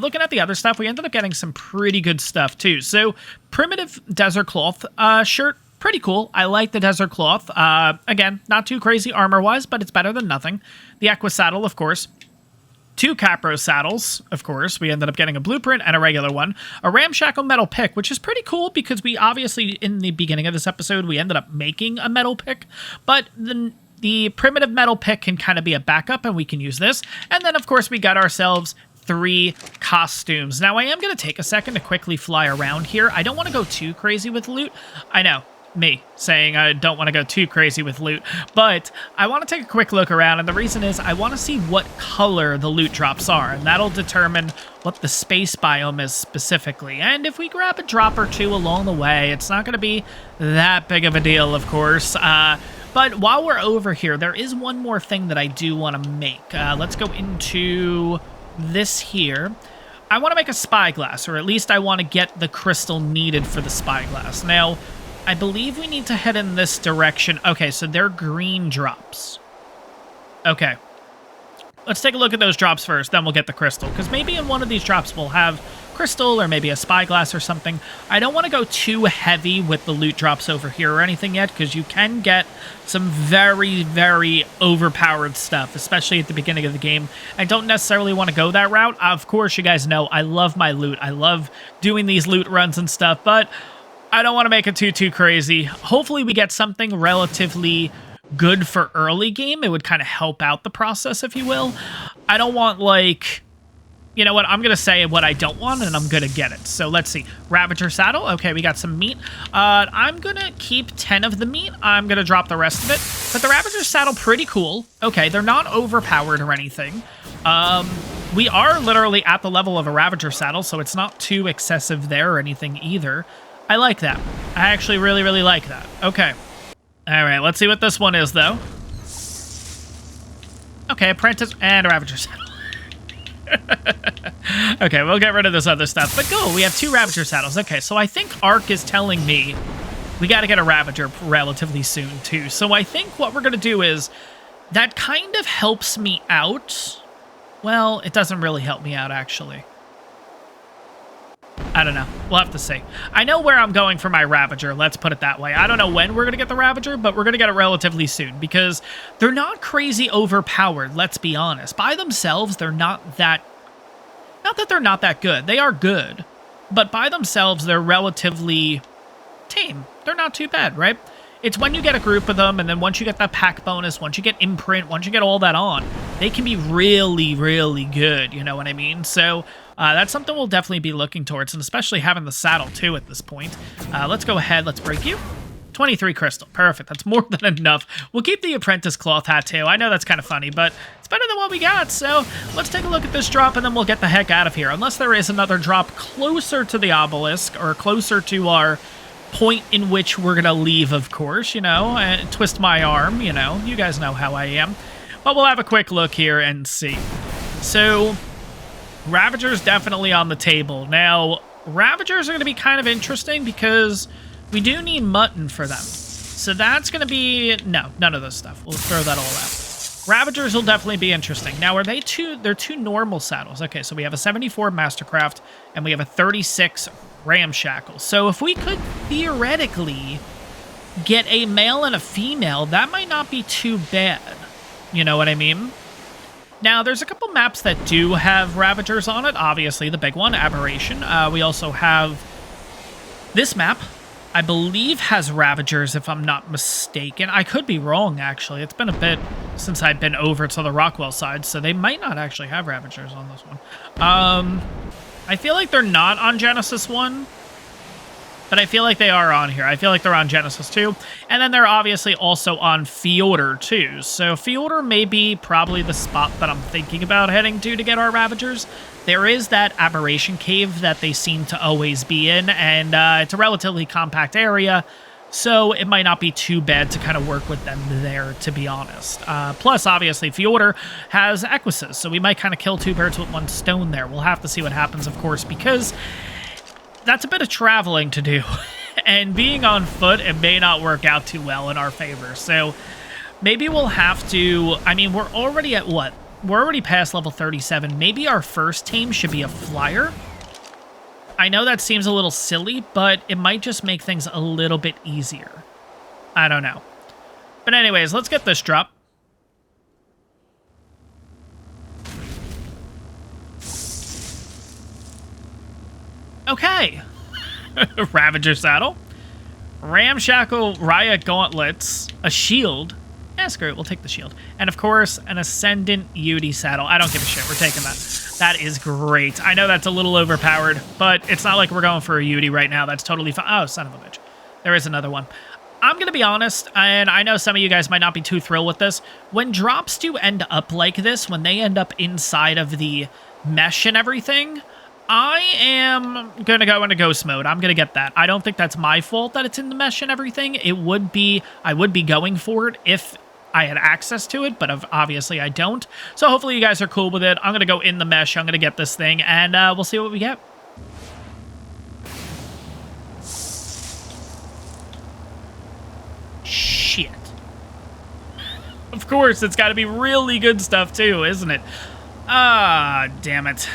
Looking at the other stuff, we ended up getting some pretty good stuff, too. So, Primitive Desert Cloth shirt, pretty cool. I like the Desert Cloth. Again, not too crazy armor-wise, but it's better than nothing. The Equus saddle, of course. 2 Capro saddles, of course. We ended up getting a blueprint and a regular one. A ramshackle metal pick, which is pretty cool because we obviously, in the beginning of this episode, we ended up making a metal pick. But the primitive metal pick can kind of be a backup, and we can use this. And then, of course, we got ourselves 3 costumes. Now, I am going to take a second to quickly fly around here. I don't want to go too crazy with loot. I know. Me saying I don't want to go too crazy with loot, but I want to take a quick look around, and the reason is I want to see what color the loot drops are, and that'll determine what the space biome is specifically. And if we grab a drop or 2 along the way, it's not going to be that big of a deal, of course. But while we're over here, there is one more thing that I do want to make. Let's go into this here. I want to make a spyglass, or at least I want to get the crystal needed for the spyglass. Now, I believe we need to head in this direction. Okay, so they're green drops. Okay. Let's take a look at those drops first, then we'll get the crystal. Because maybe in one of these drops we'll have crystal or maybe a spyglass or something. I don't want to go too heavy with the loot drops over here or anything yet, because you can get some very, very overpowered stuff, especially at the beginning of the game. I don't necessarily want to go that route. Of course, you guys know I love my loot. I love doing these loot runs and stuff, but I don't want to make it too crazy. Hopefully we get something relatively good for early game. It would kind of help out the process, if you will. I don't want, like... You know what? I'm going to say what I don't want, and I'm going to get it. So let's see. Ravager saddle. Okay, we got some meat. I'm going to keep 10 of the meat. I'm going to drop the rest of it. But the Ravager saddle, pretty cool. Okay, they're not overpowered or anything. We are literally at the level of a Ravager saddle, so it's not too excessive there or anything either. I like that. I actually really, really like that. Okay. All right, let's see what this one is, though. Okay, Apprentice and a Ravager saddle. Okay, we'll get rid of this other stuff. But go, we have 2 Ravager saddles. Okay, so I think ARK is telling me we got to get a Ravager relatively soon, too. So I think what we're going to do is that kind of helps me out. Well, it doesn't really help me out, actually. I don't know. We'll have to see. I know where I'm going for my Ravager, let's put it that way. I don't know when we're going to get the Ravager, but we're going to get it relatively soon, because they're not crazy overpowered, let's be honest. By themselves, they're not that... Not that they're not that good. They are good. But by themselves, they're relatively tame. They're not too bad, right? It's when you get a group of them, and then once you get that pack bonus, once you get imprint, once you get all that on, they can be really, really good, you know what I mean? So that's something we'll definitely be looking towards, and especially having the saddle, too, at this point. Let's go ahead. Let's break you. 23 crystal. Perfect. That's more than enough. We'll keep the apprentice cloth hat, too. I know that's kind of funny, but it's better than what we got. So let's take a look at this drop, and then we'll get the heck out of here. Unless there is another drop closer to the obelisk, or closer to our point in which we're going to leave, of course, you know, and twist my arm, you know. You guys know how I am. But we'll have a quick look here and see. So, Ravagers definitely on the table. Now, Ravagers are going to be kind of interesting because we do need mutton for them. So that's going to be... No, none of this stuff. We'll throw that all out. Ravagers will definitely be interesting. Now, are they two... They're two normal saddles. Okay, so we have a 74 Mastercraft, and we have a 36 Ramshackle. So if we could theoretically get a male and a female, that might not be too bad. You know what I mean? Now, there's a couple maps that do have Ravagers on it. Obviously, the big one, Aberration. We also have this map, I believe, has Ravagers, if I'm not mistaken. I could be wrong, actually. It's been a bit since I've been over to the Rockwell side, so they might not actually have Ravagers on this one. I feel like they're not on Genesis 1, but I feel like they are on here. I feel like they're on Genesis 2, and then they're obviously also on Fjordur too. So Fjordur may be probably the spot that I'm thinking about heading to get our Ravagers. There is that Aberration Cave that they seem to always be in, and it's a relatively compact area, so it might not be too bad to kind of work with them there, to be honest. Plus, obviously, Fjordur has Equises, so we might kind of kill two birds with one stone there. We'll have to see what happens, of course, because that's a bit of traveling to do. And being on foot, it may not work out too well in our favor. So maybe we'll have to... I mean, we're already at what? We're already past level 37. Maybe our first team should be a flyer. I know that seems a little silly, but it might just make things a little bit easier. I don't know. But anyways, let's get this drop. Okay. Ravager saddle. Ramshackle riot gauntlets. A shield. Yeah, screw it. We'll take the shield. And of course, an Ascendant Yudi saddle. I don't give a shit. We're taking that. That is great. I know that's a little overpowered, but it's not like we're going for a Yudi right now. That's totally fine. Oh, son of a bitch. There is another one. I'm going to be honest, and I know some of you guys might not be too thrilled with this. When drops do end up like this, when they end up inside of the mesh and everything, I am going to go into ghost mode. I'm going to get that. I don't think that's my fault that it's in the mesh and everything. It would be, I would be going for it if I had access to it, but obviously I don't. So hopefully you guys are cool with it. I'm going to go in the mesh. I'm going to get this thing, and we'll see what we get. Shit. Of course, it's got to be really good stuff too, isn't it? Ah, damn it.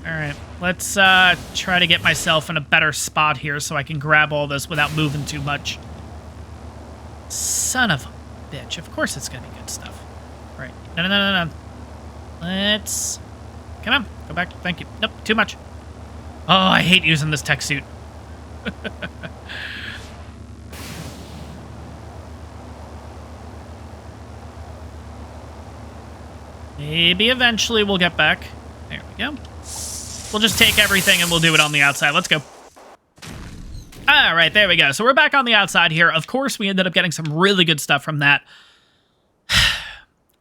All right, let's try to get myself in a better spot here so I can grab all this without moving too much. Son of a bitch. Of course it's going to be good stuff. All right. No. Let's... Come on. Go back. Thank you. Nope, too much. Oh, I hate using this tech suit. Maybe eventually we'll get back. There we go. We'll just take everything and we'll do it on the outside. Let's go. All right, there we go. So we're back on the outside here. Of course, we ended up getting some really good stuff from that.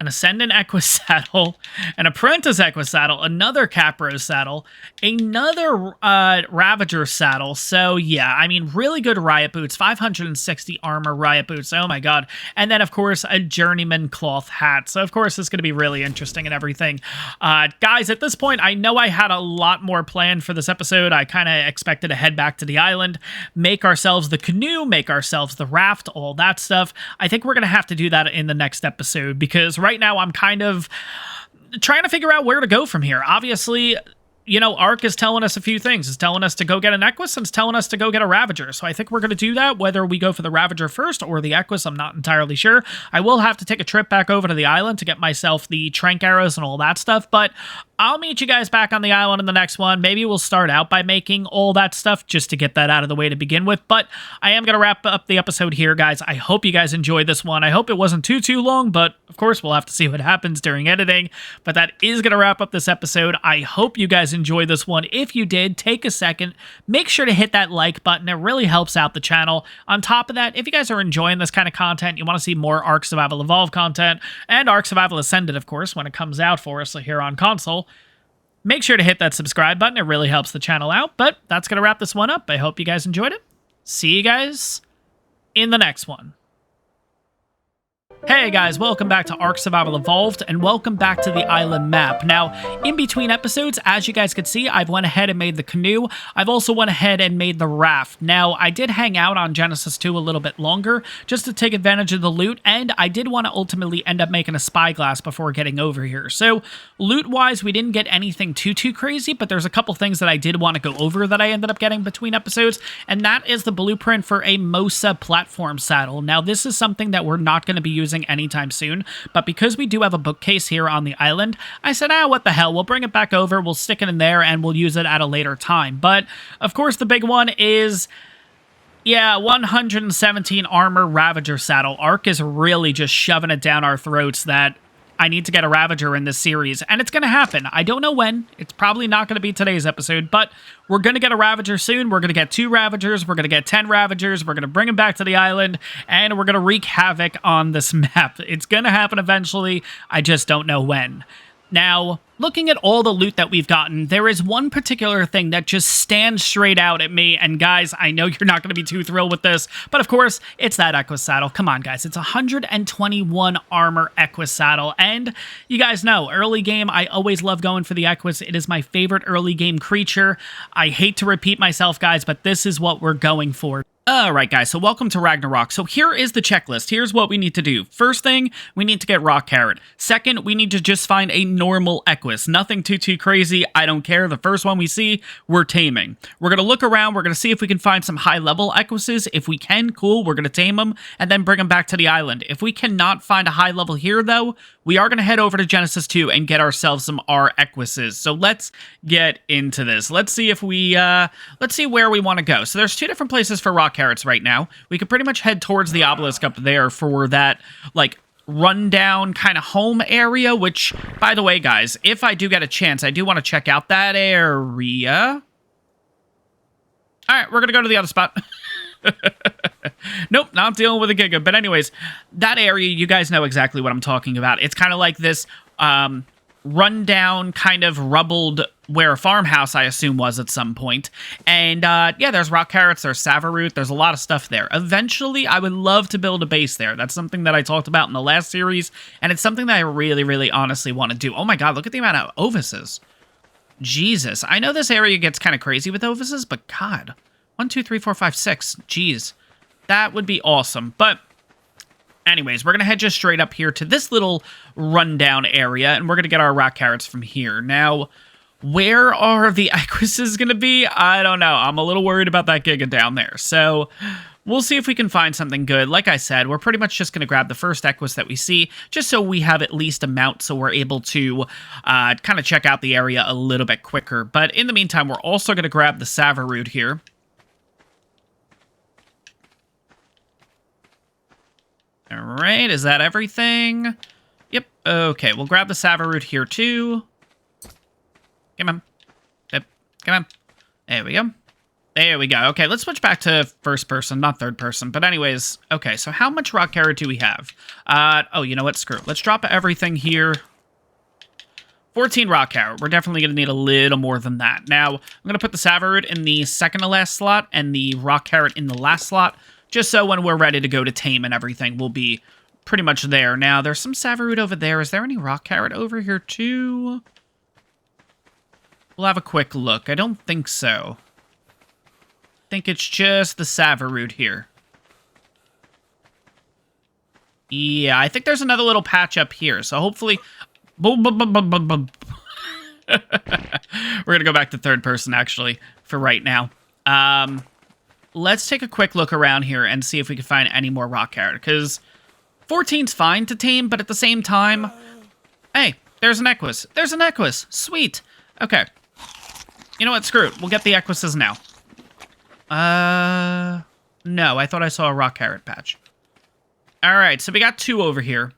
An Ascendant Equus saddle, an Apprentice Equus saddle, another Capro saddle, another Ravager saddle. So yeah, I mean, really good riot boots, 560 armor riot boots. Oh my god. And then, of course, a Journeyman cloth hat. So, of course, it's going to be really interesting and everything. Guys, at this point, I know I had a lot more planned for this episode. I kind of expected to head back to the island, make ourselves the canoe, make ourselves the raft, all that stuff. I think we're going to have to do that in the next episode because right now I'm kind of trying to figure out where to go from here. Obviously, you know, ARK is telling us a few things. It's telling us to go get an Equus, and it's telling us to go get a Ravager. So I think we're going to do that, whether we go for the Ravager first or the Equus, I'm not entirely sure. I will have to take a trip back over to the island to get myself the Trank arrows and all that stuff, but I'll meet you guys back on the island in the next one. Maybe we'll start out by making all that stuff just to get that out of the way to begin with, but I am going to wrap up the episode here, guys. I hope you guys enjoyed this one. I hope it wasn't too long, but of course we'll have to see what happens during editing, but that is going to wrap up this episode. I hope you guys enjoyed this one. If you did, take a second, make sure to hit that like button. It really helps out the channel. On top of that, if you guys are enjoying this kind of content, you want to see more ARK Survival Evolved content, and ARK Survival Ascended, of course, when it comes out for us here on console, make sure to hit that subscribe button. It really helps the channel out, but that's going to wrap this one up. I hope you guys enjoyed it. See you guys in the next one. Hey guys, welcome back to ARK Survival Evolved, and welcome back to the island map. Now, in between episodes, as you guys could see, I've went ahead and made the canoe. I've also went ahead and made the raft. Now, I did hang out on Genesis 2 a little bit longer, just to take advantage of the loot, and I did want to ultimately end up making a spyglass before getting over here. So, loot-wise, we didn't get anything too crazy, but there's a couple things that I did want to go over that I ended up getting between episodes, and that is the blueprint for a Mosa platform saddle. Now, this is something that we're not going to be using anytime soon, but because we do have a bookcase here on the island, I said, what the hell, we'll bring it back over, we'll stick it in there, and we'll use it at a later time. But, of course, the big one is, yeah, 117 armor Ravager saddle. ARK is really just shoving it down our throats that I need to get a Ravager in this series, and it's going to happen. I don't know when. It's probably not going to be today's episode, but we're going to get a Ravager soon. We're going to get 2 Ravagers. We're going to get 10 Ravagers. We're going to bring them back to the island, and we're going to wreak havoc on this map. It's going to happen eventually. I just don't know when. Now, looking at all the loot that we've gotten, there is one particular thing that just stands straight out at me, and guys, I know you're not going to be too thrilled with this, but of course, it's that Equus saddle. Come on, guys, it's 121 armor Equus saddle, and you guys know, early game, I always love going for the Equus. It is my favorite early game creature. I hate to repeat myself, guys, but this is what we're going for. Alright guys, so welcome to Ragnarok. So here is the checklist. Here's what we need to do. First thing, we need to get Rock Carrot. Second, we need to just find a normal Equus. Nothing too crazy. I don't care. The first one we see, we're taming. We're going to look around. We're going to see if we can find some high-level Equises. If we can, cool. We're going to tame them and then bring them back to the island. If we cannot find a high level here, though, we are going to head over to Genesis 2 and get ourselves some R Equises. So let's get into this. Let's see if we, let's see where we want to go. So there's 2 different places for Rock Carrots right now. We could pretty much head towards the obelisk up there for that, like, rundown kind of home area, which, by the way, guys, if I do get a chance, I do want to check out that area. All right, we're going to go to the other spot. Nope, not dealing with a Giga. But anyways, that area, you guys know exactly what I'm talking about. It's kind of like this rundown, kind of rubbled, where a farmhouse, I assume, was at some point. And, yeah, there's rock carrots, there's Savaroot, there's a lot of stuff there. Eventually, I would love to build a base there. That's something that I talked about in the last series, and it's something that I really honestly want to do. Oh my god, look at the amount of Ovises. Jesus. I know this area gets kind of crazy with Ovises, but god. 1, 2, 3, 4, 5, 6. Jeez. That would be awesome. But anyways, we're going to head just straight up here to this little rundown area, and we're going to get our rock carrots from here. Now, where are the Equises going to be? I don't know. I'm a little worried about that Giga down there. So we'll see if we can find something good. Like I said, we're pretty much just going to grab the first Equus that we see, just so we have at least a mount so we're able to kind of check out the area a little bit quicker. But in the meantime, we're also going to grab the Savaroot here. All right, is that everything? Yep, okay, we'll grab the Savaroot here too. Come on. Yep, come on. There we go. There we go. Okay, let's switch back to first person, not third person. But anyways, okay, so how much rock carrot do we have? Oh, you know what? Screw it. Let's drop everything here. 14 rock carrot. We're definitely going to need a little more than that. Now, I'm going to put the Savaroot in the second to last slot and the rock carrot in the last slot, just so when we're ready to go to tame and everything, we'll be pretty much there. Now, there's some Savaroot over there. Is there any rock carrot over here too? We'll have a quick look. I don't think so. I think it's just the Savaroot here. Yeah, I think there's another little patch up here, so hopefully... Boom, boom, boom, boom, boom, boom. We're going to go back to third person, actually, for right now. Let's take a quick look around here and see if we can find any more rock carrot, because 14's fine to tame, but at the same time... Hey, there's an Equus. There's an Equus. Sweet. Okay. You know what? Screw it. We'll get the Equises now. No, I thought I saw a rock carrot patch. All right, so we got 2 over here.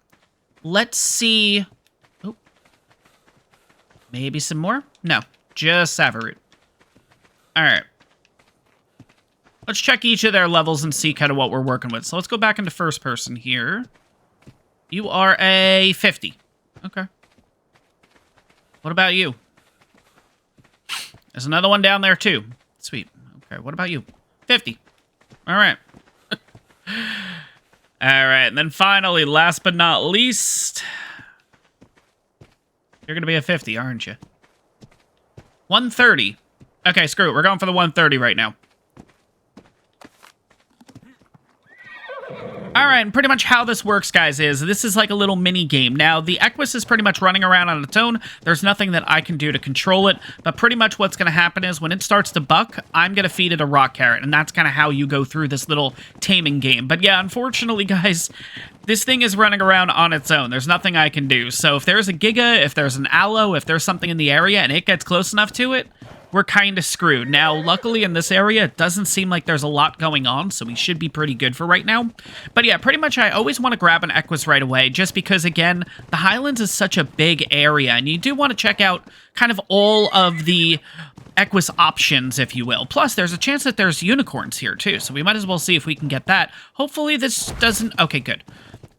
Let's see... Oh. Maybe some more? No, just Savaroot. All right. Let's check each of their levels and see kind of what we're working with. So let's go back into first person here. You are a 50. Okay. What about you? There's another one down there, too. Sweet. Okay, what about you? 50. All right. All right, and then finally, last but not least... You're going to be a 50, aren't you? 130. Okay, screw it. We're going for the 130 right now. All right, and pretty much how this works, guys, is this is like a little mini game. Now, the Equus is pretty much running around on its own. There's nothing that I can do to control it, but pretty much what's going to happen is when it starts to buck, I'm going to feed it a rock carrot, and that's kind of how you go through this little taming game. But yeah, unfortunately, guys, this thing is running around on its own. There's nothing I can do. So if there's a Giga, if there's an Aloe, if there's something in the area and it gets close enough to it, we're kind of screwed. Now, luckily in this area, it doesn't seem like there's a lot going on, so we should be pretty good for right now. But yeah, pretty much I always want to grab an Equus right away, just because, again, the Highlands is such a big area, and you do want to check out kind of all of the Equus options, if you will. Plus, there's a chance that there's unicorns here, too, so we might as well see if we can get that. Hopefully this doesn't... Okay, good.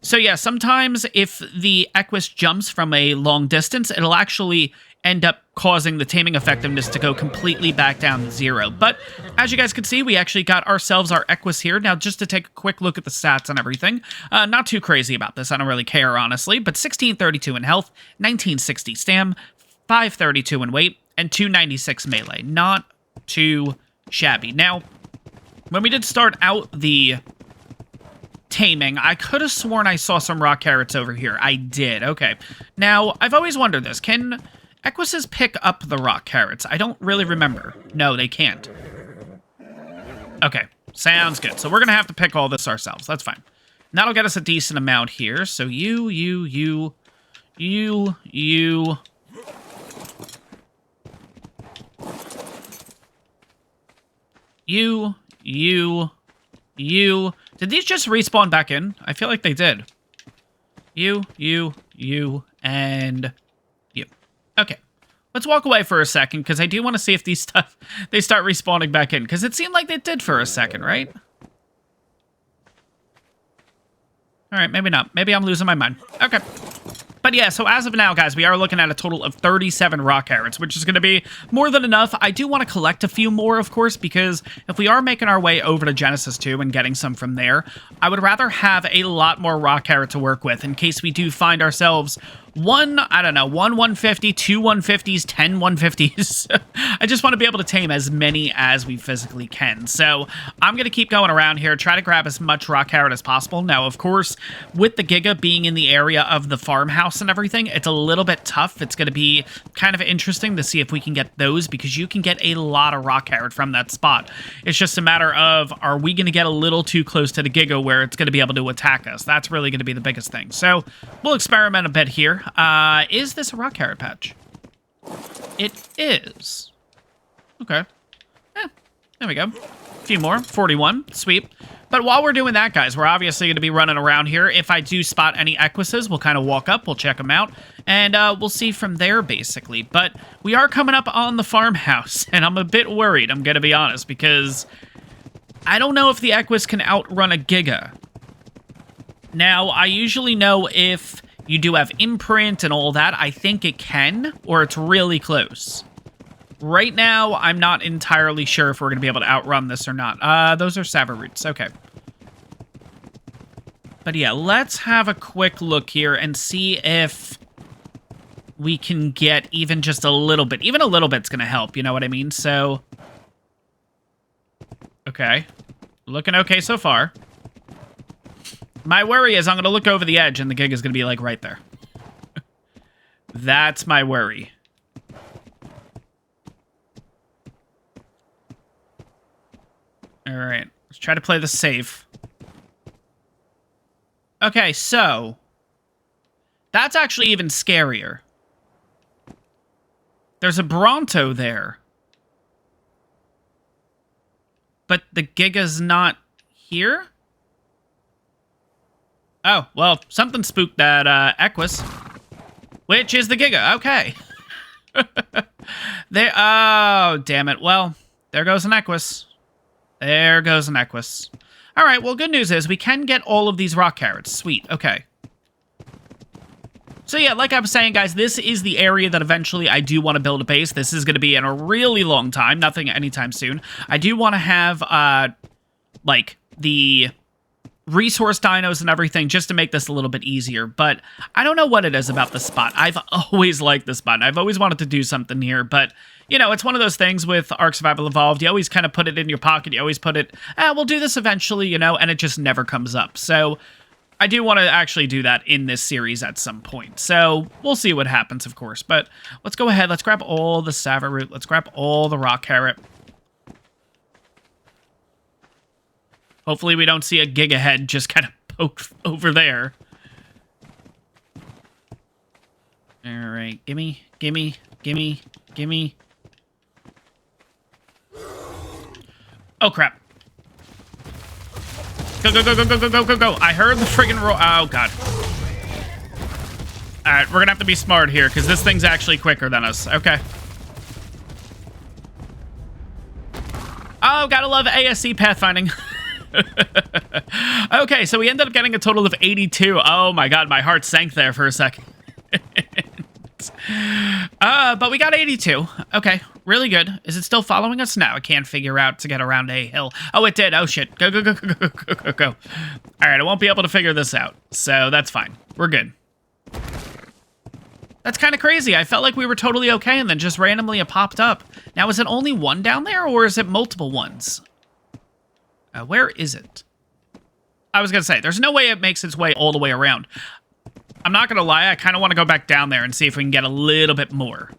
So yeah, sometimes if the Equus jumps from a long distance, it'll actually end up causing the taming effectiveness to go completely back down to 0. But as you guys can see, we actually got ourselves our Equus here. Now, just to take a quick look at the stats and everything, not too crazy about this. I don't really care, honestly, but 1632 in health, 1960 stam, 532 in weight, and 296 melee. Not too shabby. Now, when we did start out the taming, I could have sworn I saw some rock carrots over here. I did. Okay. Now, I've always wondered this. Can Equises pick up the rock carrots? I don't really remember. No, they can't. Okay. Sounds good. So we're going to have to pick all this ourselves. That's fine. And that'll get us a decent amount here. So you. Did these just respawn back in? I feel like they did. You, and you. Okay. Let's walk away for a second, because I do want to see if these stuff, they start respawning back in, because it seemed like they did for a second, right? All right, maybe not. Maybe I'm losing my mind. Okay. But yeah, so as of now, guys, we are looking at a total of 37 rock carrots, which is going to be more than enough. I do want to collect a few more, of course, because if we are making our way over to Genesis 2 and getting some from there, I would rather have a lot more rock carrot to work with in case we do find ourselves one 150, 2 150s, 10 150s. I just want to be able to tame as many as we physically can. So I'm going to keep going around here, try to grab as much rock carrot as possible. Now, of course, with the Giga being in the area of the farmhouse and everything, it's a little bit tough. It's going to be kind of interesting to see if we can get those, because you can get a lot of rock carrot from that spot. It's just a matter of, are we going to get a little too close to the Giga where it's going to be able to attack us? That's really going to be the biggest thing. So we'll experiment a bit here. Is this a rock carrot patch? It is. Okay. There we go. A few more. 41. Sweet. But while we're doing that, guys, we're obviously going to be running around here. If I do spot any Equises, we'll kind of walk up, we'll check them out, and we'll see from there, basically. But we are coming up on the farmhouse, and I'm a bit worried, I'm going to be honest, because I don't know if the Equus can outrun a Giga. Now, I usually know if you do have imprint and all that. I think it can, or it's really close. Right now, I'm not entirely sure if we're going to be able to outrun this or not. Those are Savaroots. Okay. But yeah, let's have a quick look here and see if we can get even just a little bit. Even a little bit's going to help, you know what I mean? So, okay. Looking okay so far. My worry is I'm going to look over the edge and the Giga is going to be, like, right there. That's my worry. All right. Let's try to play this safe. Okay, so that's actually even scarier. There's a Bronto there. But the Giga's not here? Oh, well, something spooked that Equus. Which is the Giga. Okay. There. Oh, damn it. Well, there goes an Equus. There goes an Equus. All right, well, good news is we can get all of these rock carrots. Sweet, okay. So yeah, like I was saying, guys, this is the area that eventually I do want to build a base. This is going to be in a really long time, nothing anytime soon. I do want to have, like, the resource dinos and everything just to make this a little bit easier, but I don't know what it is about this spot. I've always liked this spot. I've always wanted to do something here, but you know, it's one of those things with ARK Survival Evolved. You always kind of put it in your pocket. You always put it, we'll do this eventually, you know, and it just never comes up. So I do want to actually do that in this series at some point. So we'll see what happens, of course, but let's go ahead. Let's grab all the Sava root. Let's grab all the rock carrot. Hopefully we don't see a Giga head just kind of poke over there. All right, gimme, gimme, gimme, gimme. Oh, crap. Go, go, go, go, go, go, go, go, go. I heard the friggin' roar. Oh, God. All right, we're going to have to be smart here because this thing's actually quicker than us. Okay. Oh, gotta love ASC pathfinding. Okay, so we ended up getting a total of 82. Oh my god, my heart sank there for a second. But we got 82. Okay, really good. Is it still following us? No, I can't figure out to get around a hill. Oh, it did. Oh, shit. Go, go, go, go, go, go, go, go. All right, I won't be able to figure this out, so that's fine. We're good. That's kind of crazy. I felt like we were totally okay, and then just randomly it popped up. Now, is it only one down there, or is it multiple ones? Where is it? I was going to say, there's no way it makes its way all the way around. I'm not going to lie, I kind of want to go back down there and see if we can get a little bit more.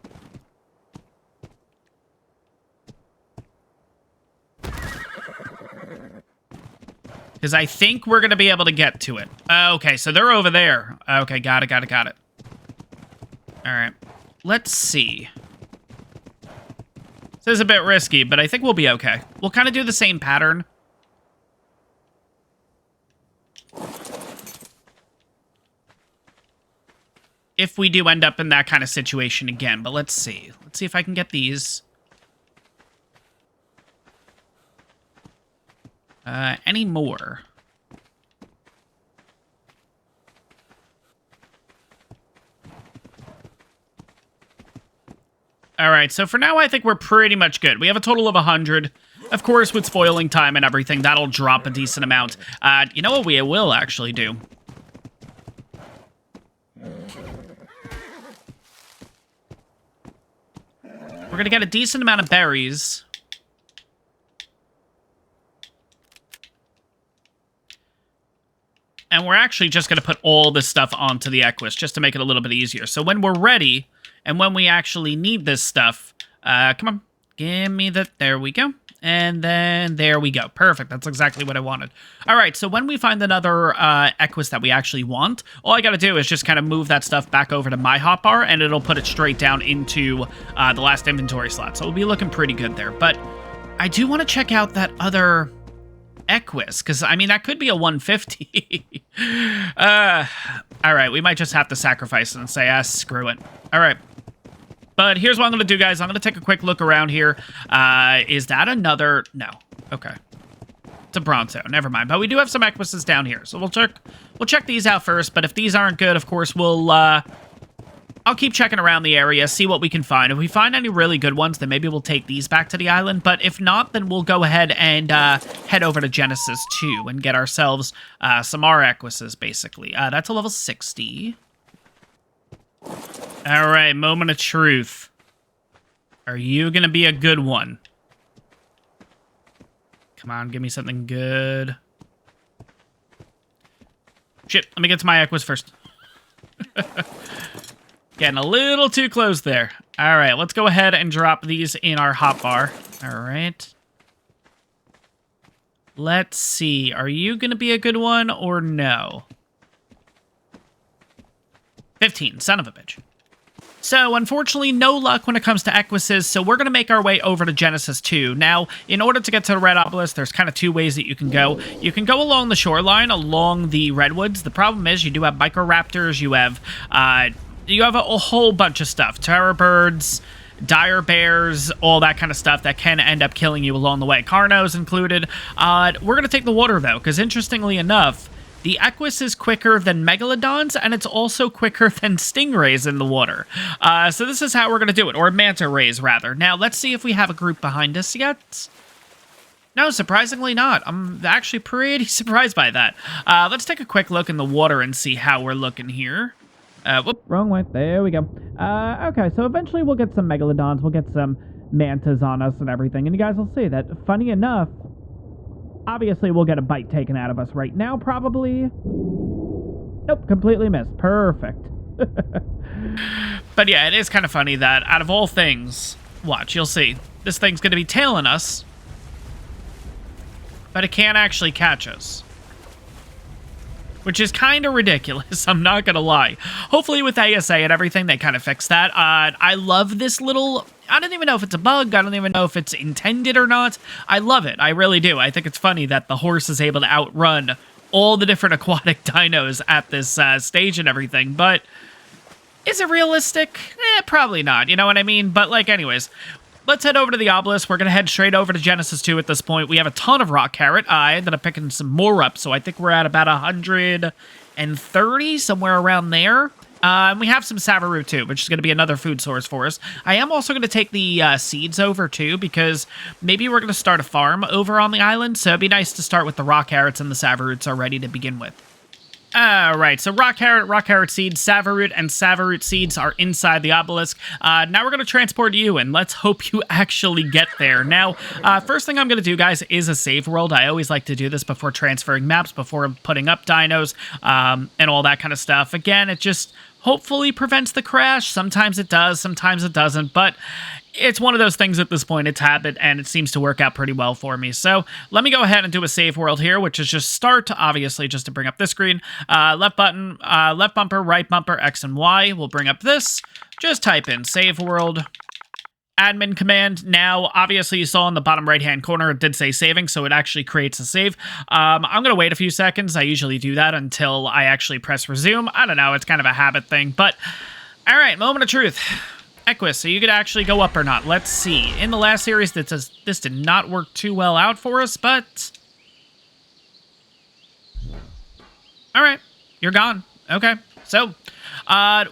Because I think we're going to be able to get to it. Okay, so they're over there. Okay, got it, got it, got it. All right, let's see. This is a bit risky, but I think we'll be okay. We'll kind of do the same pattern. If we do end up in that kind of situation again, but let's see. Let's see if I can get these. Any more? All right, so for now, I think we're pretty much good. We have a total of 100. Of course, with spoiling time and everything, that'll drop a decent amount. You know what we will actually do? We're going to get a decent amount of berries. And we're actually just going to put all this stuff onto the Equus, just to make it a little bit easier. So when we're ready, and when we actually need this stuff, come on, give me the, there we go. And then there we go. Perfect. That's exactly what I wanted. All right, so when we find another Equus that we actually want, all I got to do is just kind of move that stuff back over to my hotbar, and it'll put it straight down into the last inventory slot. So we'll be looking pretty good there. But I do want to check out that other Equus, because, I mean, that could be a 150. All right, we might just have to sacrifice it and say, screw it. All right. But here's what I'm going to do, guys. I'm going to take a quick look around here. Is that another? No. Okay. It's a Bronto. Never mind. But we do have some Equises down here. So we'll check these out first. But if these aren't good, of course, I'll keep checking around the area, see what we can find. If we find any really good ones, then maybe we'll take these back to the island. But if not, then we'll go ahead and head over to Genesis 2 and get ourselves some more Equises, basically. That's a level 60. All right, moment of truth. Are you going to be a good one? Come on, give me something good. Shit, let me get to my Equus first. Getting a little too close there. All right, let's go ahead and drop these in our hotbar. All right. Let's see. Are you going to be a good one or no? 15. Son of a bitch. So, unfortunately, no luck when it comes to Equises, so we're going to make our way over to Genesis 2. Now, in order to get to the Red Obelisk, there's kind of two ways that you can go. You can go along the shoreline, along the redwoods. The problem is you do have Microraptors, you have a whole bunch of stuff. Terror birds, dire bears, all that kind of stuff that can end up killing you along the way. Carnos included. We're going to take the water, though, because interestingly enough, the Equus is quicker than Megalodons, and it's also quicker than stingrays in the water. So this is how we're going to do it, or manta rays, rather. Now, let's see if we have a group behind us yet. No, surprisingly not. I'm actually pretty surprised by that. Let's take a quick look in the water and see how we're looking here. Whoop, wrong way. There we go. Okay, so eventually we'll get some Megalodons, we'll get some mantas on us and everything, and you guys will see that, funny enough, obviously, we'll get a bite taken out of us right now, probably. Nope, completely missed. Perfect. But yeah, it is kind of funny that out of all things, watch, you'll see, this thing's going to be tailing us, but it can't actually catch us. Which is kind of ridiculous, I'm not going to lie. Hopefully with ASA and everything, they kind of fix that. I love this little... I don't even know if it's a bug. I don't even know if it's intended or not. I love it. I really do. I think it's funny that the horse is able to outrun all the different aquatic dinos at this stage and everything. But is it realistic? Probably not. You know what I mean? But, like, anyways... Let's head over to the obelisk. We're going to head straight over to Genesis 2 at this point. We have a ton of rock carrot. I ended up picking some more up, so I think we're at about 130, somewhere around there. And we have some Savaroot too, which is going to be another food source for us. I am also going to take the seeds over too, because maybe we're going to start a farm over on the island, so it'd be nice to start with the rock carrots and the Savaroots already to begin with. Alright, so rock carrot seeds, Savaroot, and Savaroot seeds are inside the obelisk. Now we're going to transport you, and let's hope you actually get there. Now, first thing I'm going to do, guys, is a save world. I always like to do this before transferring maps, before putting up dinos, and all that kind of stuff. Again, it just hopefully prevents the crash. Sometimes it does, sometimes it doesn't, but it's one of those things at this point. It's habit, and it seems to work out pretty well for me. So let me go ahead and do a save world here, which is just start, obviously, just to bring up this screen. Left button, left bumper, right bumper, X and Y. We'll bring up this. Just type in save world. Admin command. Now, obviously, you saw in the bottom right-hand corner, it did say saving, so it actually creates a save. I'm going to wait a few seconds. I usually do that until I actually press resume. I don't know. It's kind of a habit thing, but all right, moment of truth. Equus, so you could actually go up or not. Let's see. In the last series, this did not work too well out for us, but... Alright, you're gone. Okay, so,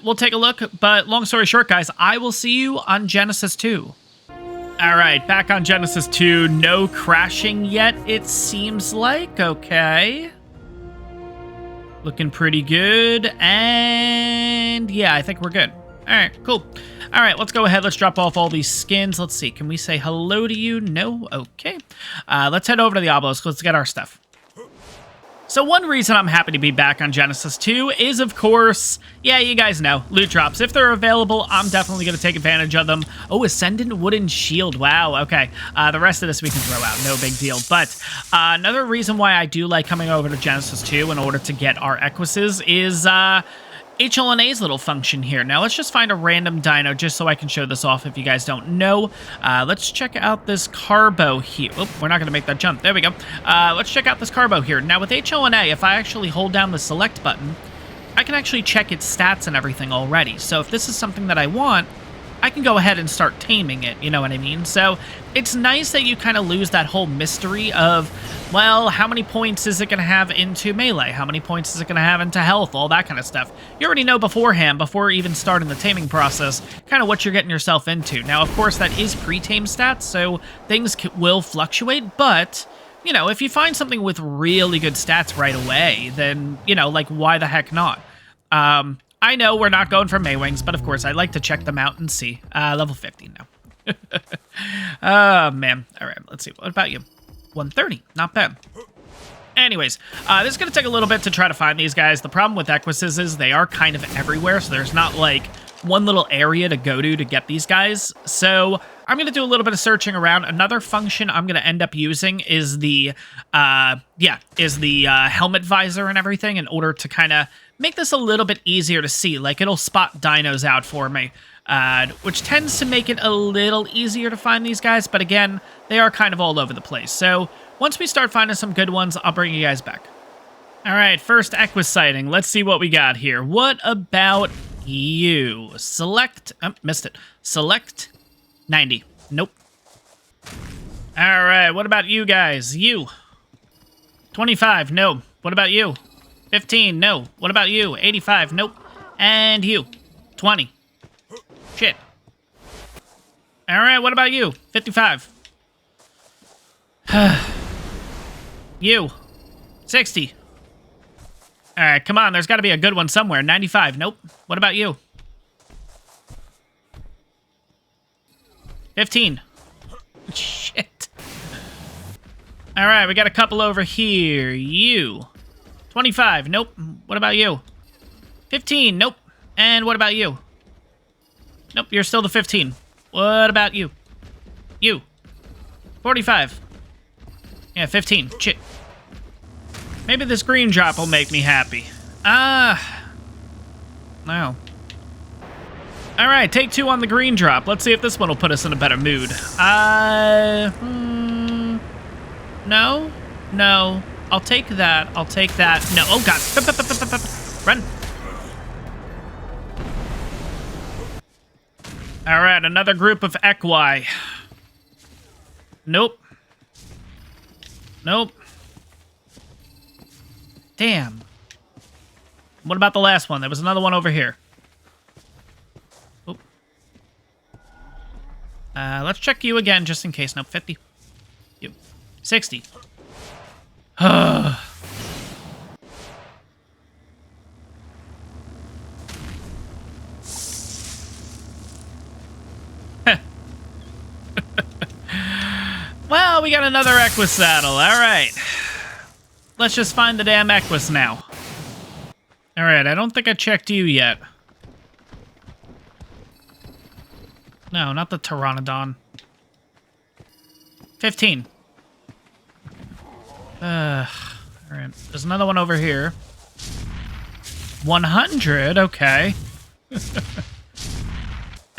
we'll take a look, but long story short, guys, I will see you on Genesis 2. Alright, back on Genesis 2. No crashing yet, it seems like. Okay. Looking pretty good, and yeah, I think we're good. Alright, cool. Alright, let's go ahead. Let's drop off all these skins. Let's see. Can we say hello to you? No? Okay. Let's head over to the obelisk. Let's get our stuff. So one reason I'm happy to be back on Genesis 2 is, of course, yeah, you guys know, loot drops. If they're available, I'm definitely going to take advantage of them. Oh, Ascendant Wooden Shield. Wow, okay. The rest of this we can throw out. No big deal. But another reason why I do like coming over to Genesis 2 in order to get our Equises is... HLNA's little function here. Now, let's just find a random dino just so I can show this off if you guys don't know. Let's check out this Carbo here. Oh, we're not going to make that jump. There we go. Let's check out this Carbo here. Now, with HLNA, if I actually hold down the select button, I can actually check its stats and everything already. So if this is something that I want, I can go ahead and start taming it, you know what I mean? So it's nice that you kind of lose that whole mystery of, well, how many points is it going to have into melee? How many points is it going to have into health? All that kind of stuff. You already know beforehand, before even starting the taming process, kind of what you're getting yourself into. Now, of course, that is pre-tame stats, so things will fluctuate, but... you know, if you find something with really good stats right away, then, you know, like, why the heck not? I know we're not going for Maywings, but of course, I'd like to check them out and see. Level 50 now. Oh, man. All right, let's see. What about you? 130. Not bad. Anyways, this is going to take a little bit to try to find these guys. The problem with Equises is they are kind of everywhere, so there's not, like, one little area to go to get these guys. So I'm going to do a little bit of searching around. Another function I'm going to end up using is the, helmet visor and everything in order to kind of make this a little bit easier to see. Like, it'll spot dinos out for me, which tends to make it a little easier to find these guys. But again, they are kind of all over the place. So once we start finding some good ones, I'll bring you guys back. All right, first Equus sighting. Let's see what we got here. What about you? Select, missed it. Select 90. Nope. All right, what about you guys? You. 25, no. What about you? 15, no. What about you? 85, nope. And you. 20. Shit. All right, what about you? 55. You. 60. All right, come on. There's got to be a good one somewhere. 95. Nope. What about you? 15. Shit. All right, we got a couple over here. You. 25. Nope. What about you? 15. Nope. And what about you? Nope, you're still the 15. What about you? You. 45. Yeah, 15. Shit. Maybe this green drop will make me happy. No. All right, take 2 on the green drop. Let's see if this one will put us in a better mood. No. No. I'll take that. I'll take that. No. Oh, God. Run. All right, another group of equi. Nope. Nope. Damn. What about the last one? There was another one over here. Oop. Let's check you again, just in case. Nope, 50. You. 60. Well, we got another Equus saddle. All right. Let's just find the damn Equus now. All right, I don't think I checked you yet. No, not the Pteranodon. 15. All right, there's another one over here. 100, okay.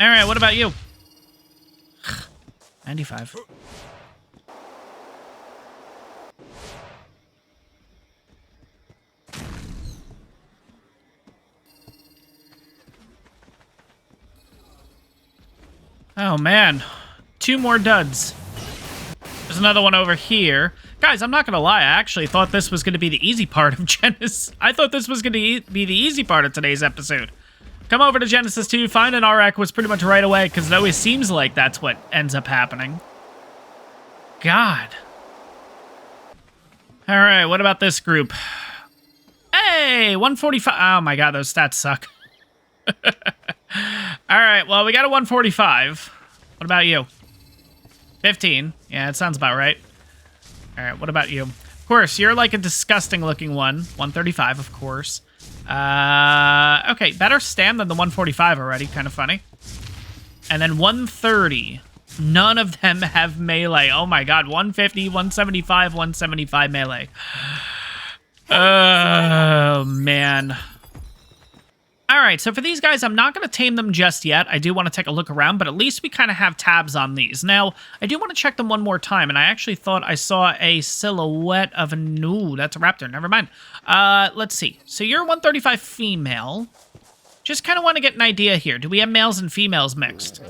All right, what about you? 95. Oh, man. 2 more duds. There's another one over here. Guys, I'm not going to lie. I actually thought this was going to be the easy part of Genesis. I thought this was going to be the easy part of today's episode. Come over to Genesis 2, find an ARK was pretty much right away, because it always seems like that's what ends up happening. God. All right, what about this group? Hey, 145. Oh, my God, those stats suck. All right, well, we got a 145. What about you? 15. Yeah, it sounds about right. All right, what about you? Of course, you're like a disgusting-looking one. 135, of course. Okay, better stam than the 145 already. Kind of funny. And then 130. None of them have melee. Oh, my God. 150, 175, 175 melee. Oh, man. All right, so for these guys, I'm not going to tame them just yet. I do want to take a look around, but at least we kind of have tabs on these. Now, I do want to check them one more time, and I actually thought I saw a silhouette of a... No, that's a raptor. Never mind. Let's see. So you're 135 female. Just kind of want to get an idea here. Do we have males and females mixed?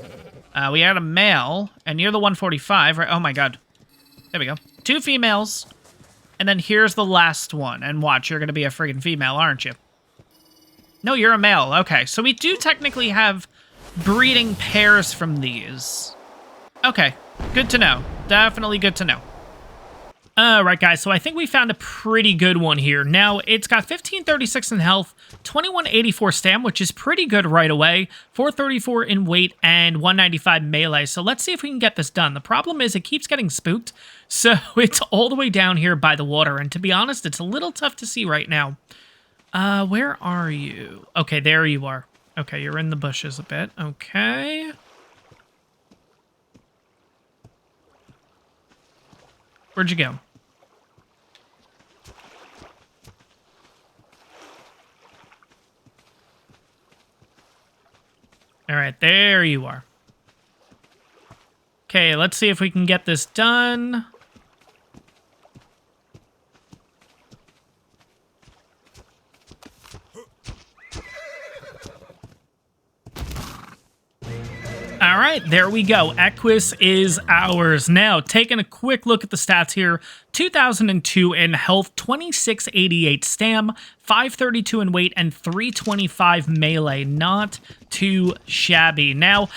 We had a male, and you're the 145, right? Oh, my God. There we go. 2 females, and then here's the last one. And watch, you're going to be a friggin' female, aren't you? No, you're a male. Okay, so we do technically have breeding pairs from these. Okay, good to know. Definitely good to know. Alright guys, so I think we found a pretty good one here. Now, it's got 1536 in health, 2184 stam, which is pretty good right away, 434 in weight, and 195 melee. So let's see if we can get this done. The problem is it keeps getting spooked, so it's all the way down here by the water, and to be honest, it's a little tough to see right now. Where are you? Okay, there you are. Okay, you're in the bushes a bit. Okay. Where'd you go? All right, there you are. Okay, let's see if we can get this done. All right, there we go. Equus is ours. Now, taking a quick look at the stats here. 2002 in health, 2688 stam, 532 in weight, and 325 melee. Not too shabby. Now,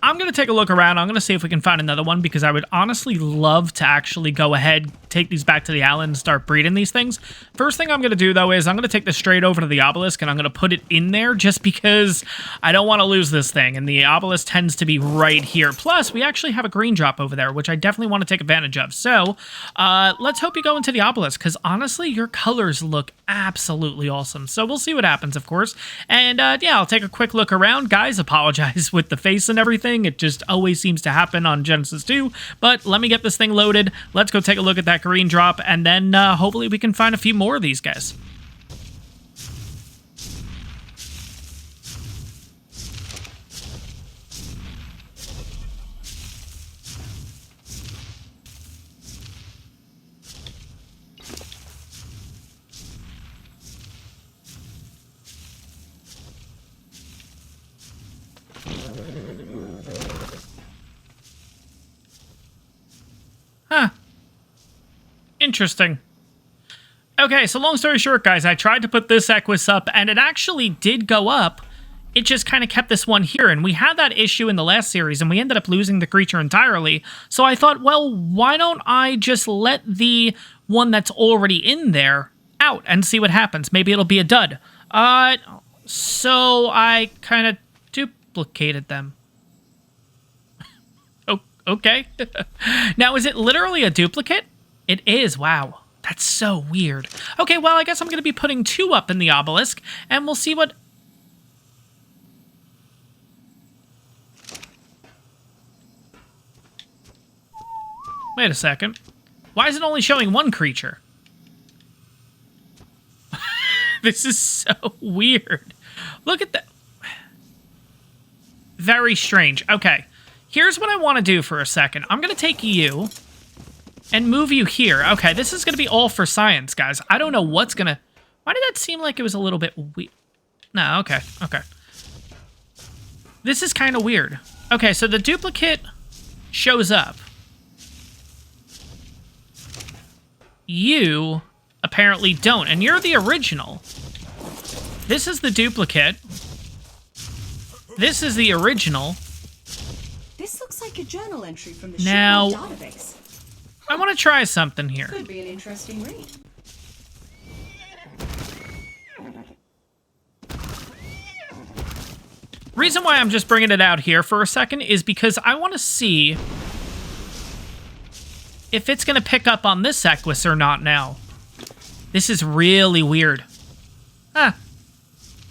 I'm going to take a look around. I'm going to see if we can find another one because I would honestly love to actually go ahead, take these back to the island and start breeding these things. First thing I'm going to do, though, is I'm going to take this straight over to the obelisk and I'm going to put it in there just because I don't want to lose this thing. And the obelisk tends to be right here. Plus, we actually have a green drop over there, which I definitely want to take advantage of. So, let's hope you go into the obelisk because honestly, your colors look absolutely awesome. So we'll see what happens, of course. And yeah, I'll take a quick look around. Guys, apologize with the face and everything. It just always seems to happen on Genesis 2. But let me get this thing loaded. Let's go take a look at that green drop, and then hopefully we can find a few more of these guys. Huh. Interesting. Okay, so long story short, guys, I tried to put this Equus up, and it actually did go up. It just kind of kept this one here, and we had that issue in the last series, and we ended up losing the creature entirely. So I thought, well, why don't I just let the one that's already in there out and see what happens? Maybe it'll be a dud. So I kind of duplicated them. Okay. Now, is it literally a duplicate? It is. Wow. That's so weird. Okay, well, I guess I'm going to be putting 2 up in the obelisk, and we'll see what... Wait a second. Why is it only showing 1 creature? This is so weird. Look at that. Very strange. Okay. Here's what I want to do for a second. I'm going to take you and move you here. Okay, this is going to be all for science, guys. I don't know what's going to... Why did that seem like it was a little bit weird? No, okay, okay. This is kind of weird. Okay, so the duplicate shows up. You apparently don't, and you're the original. This is the duplicate. This is the original. This looks like a journal entry from the Now, shipboard database. I want to try something here. Could be an interesting read. Reason why I'm just bringing it out here for a second is because I want to see if it's going to pick up on this Equus or not now. This is really weird. Huh.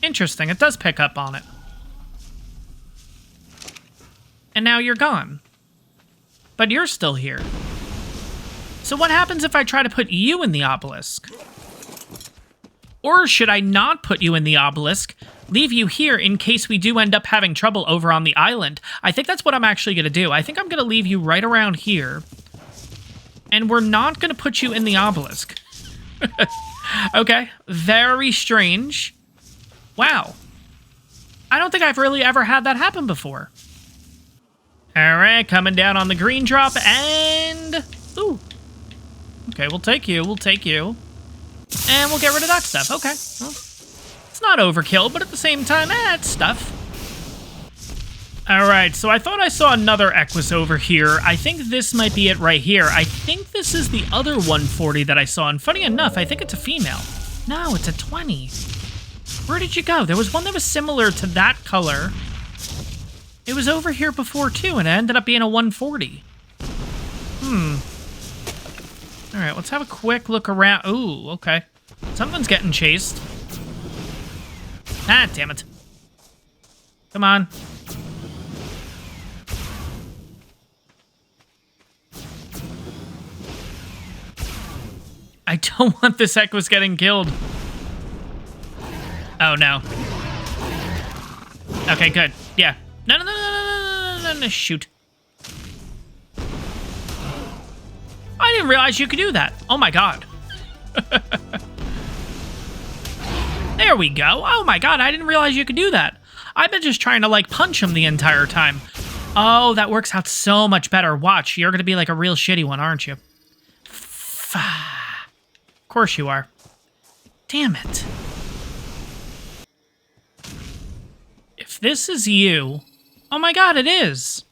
Interesting. It does pick up on it. And now you're gone. But you're still here. So what happens if I try to put you in the obelisk? Or should I not put you in the obelisk, leave you here in case we do end up having trouble over on the island? I think that's what I'm actually going to do. I think I'm going to leave you right around here. And we're not going to put you in the obelisk. Okay, very strange. Wow. I don't think I've really ever had that happen before. All right, coming down on the green drop, and... Ooh. Okay, we'll take you, we'll take you. And we'll get rid of that stuff. Okay, well, it's not overkill, but at the same time, it's stuff. All right, so I thought I saw another Equus over here. I think this might be it right here. I think this is the other 140 that I saw, and funny enough, I think it's a female. No, it's a 20. Where did you go? There was one that was similar to that color. It was over here before, too, and it ended up being a 140. All right, let's have a quick look around. Ooh, okay. Something's getting chased. Ah, damn it. Come on. I don't want this Equus getting killed. Oh, no. Okay, good. Yeah. No, shoot. I didn't realize you could do that. Oh, my God. There we go. Oh, my God, I didn't realize you could do that. I've been just trying to, like, punch him the entire time. Oh, that works out so much better. Watch, you're going to be like a real shitty one, aren't you? Of course you are. Damn it. If this is you... Oh my God, it is.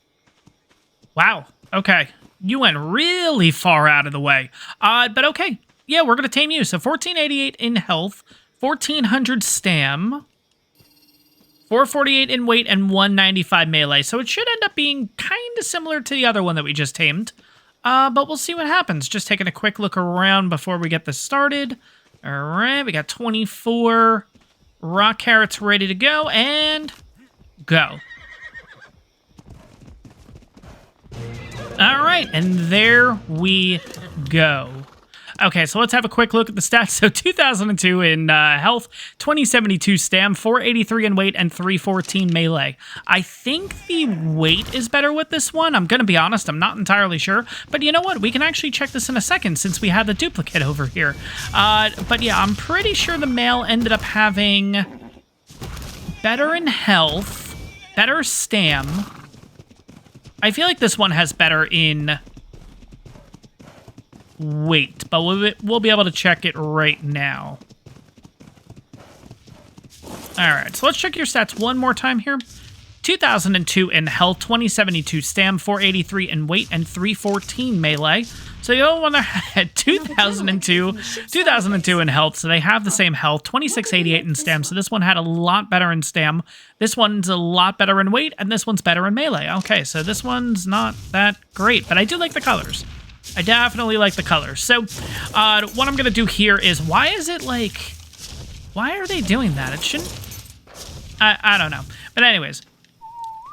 Wow. Okay. You went really far out of the way. But okay. Yeah, we're going to tame you. So 1488 in health, 1400 stam, 448 in weight, and 195 melee. So it should end up being kind of similar to the other one that we just tamed. But we'll see what happens. Just taking a quick look around before we get this started. All right, we got 24 rock carrots ready to go, and go. All right, and there we go. Okay, so let's have a quick look at the stats. So 2002 in health, 2072 stam, 483 in weight, and 314 melee. I think the weight is better with this one. I'm going to be honest, I'm not entirely sure. But you know what? We can actually check this in a second since we have the duplicate over here. But yeah, I'm pretty sure the male ended up having better in health, better stam. I feel like this one has better in weight, but we'll be able to check it right now. All right, so let's check your stats one more time here. 2002 in health, 2072 stam, 483 in weight, and 314 melee. So the other one had 2002 in health, so they have the same health, 2688 in stam, so this one had a lot better in stam. This one's a lot better in weight, and this one's better in melee. Okay, so this one's not that great, but I do like the colors. I definitely like the colors. So what I'm going to do here is, why is it like... Why are they doing that? It shouldn't... I don't know. But anyways,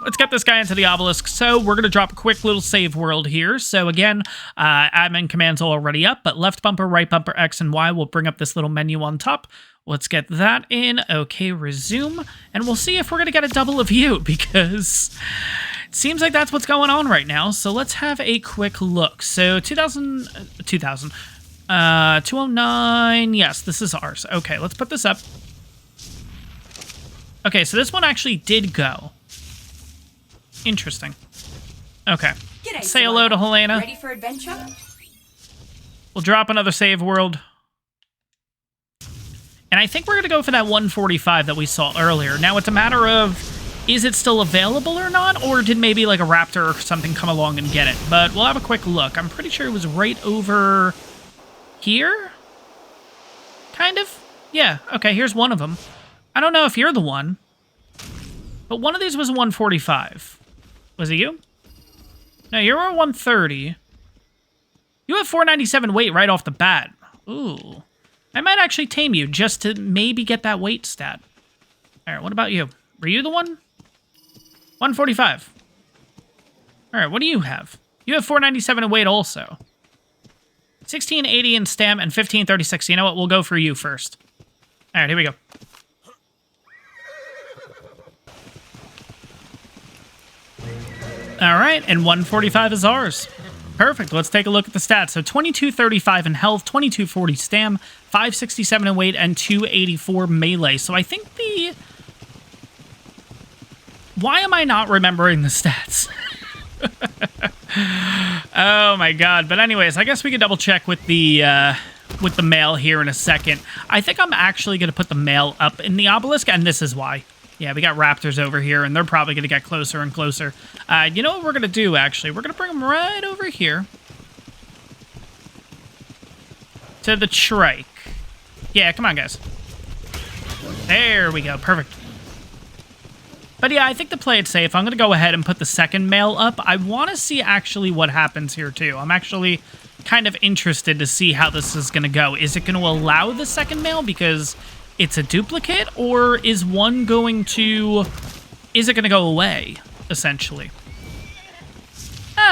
let's get this guy into the obelisk. So we're going to drop a quick little save world here. So again, admin command's already up, but left bumper, right bumper, X, and Y will bring up this little menu on top. Let's get that in. Okay, resume. And we'll see if we're going to get a double of you, because it seems like that's what's going on right now. So let's have a quick look. So 209. Yes, this is ours. Okay, let's put this up. Okay, so this one actually did go. Interesting. Okay. G'day, Say hello to Helena. Ready for adventure? We'll drop another save world. And I think we're going to go for that 145 that we saw earlier. Now, it's a matter of, is it still available or not? Or did maybe like a raptor or something come along and get it? But we'll have a quick look. I'm pretty sure it was right over here? Kind of? Yeah, okay, here's one of them. I don't know if you're the one, but one of these was a 145. Was it you? No, you're a 130. You have 497 weight right off the bat. Ooh. I might actually tame you just to maybe get that weight stat. All right, what about you? Were you the one? 145. All right, what do you have? You have 497 in weight also. 1680 in stam and 1536. You know what? We'll go for you first. All right, here we go. All right, and 145 is ours. Perfect. Let's take a look at the stats. So 2235 in health, 2240 stam, 567 in weight, and 284 melee. So I think the... Why am I not remembering the stats? Oh my god. But anyways, I guess we could double check with the male here in a second. I think I'm actually going to put the male up in the obelisk, and this is why. Yeah, we got raptors over here, and they're probably going to get closer and closer. You know what we're going to do, actually? We're going to bring them right over here to the trike. Yeah, come on, guys. There we go. Perfect. But yeah, I think to play it safe, I'm going to go ahead and put the second male up. I want to see actually what happens here, too. I'm actually kind of interested to see how this is going to go. Is it going to allow the second male because it's a duplicate, or is one going to... Is it going to go away, essentially?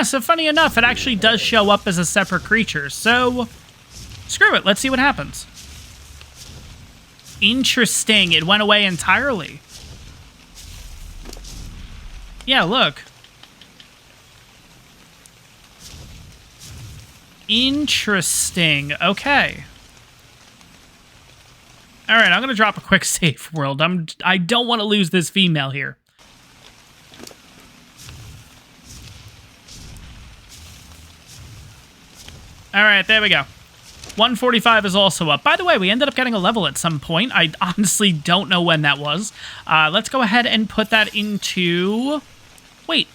So funny enough, it actually does show up as a separate creature. So, Screw it. Let's see what happens. Interesting. It went away entirely. Yeah, look. Interesting. Okay. All right, I'm going to drop a quick save world. I don't want to lose this female here. All right, there we go. 145 is also up. By the way, we ended up getting a level at some point. I honestly don't know when that was. Let's go ahead and put that into... Wait.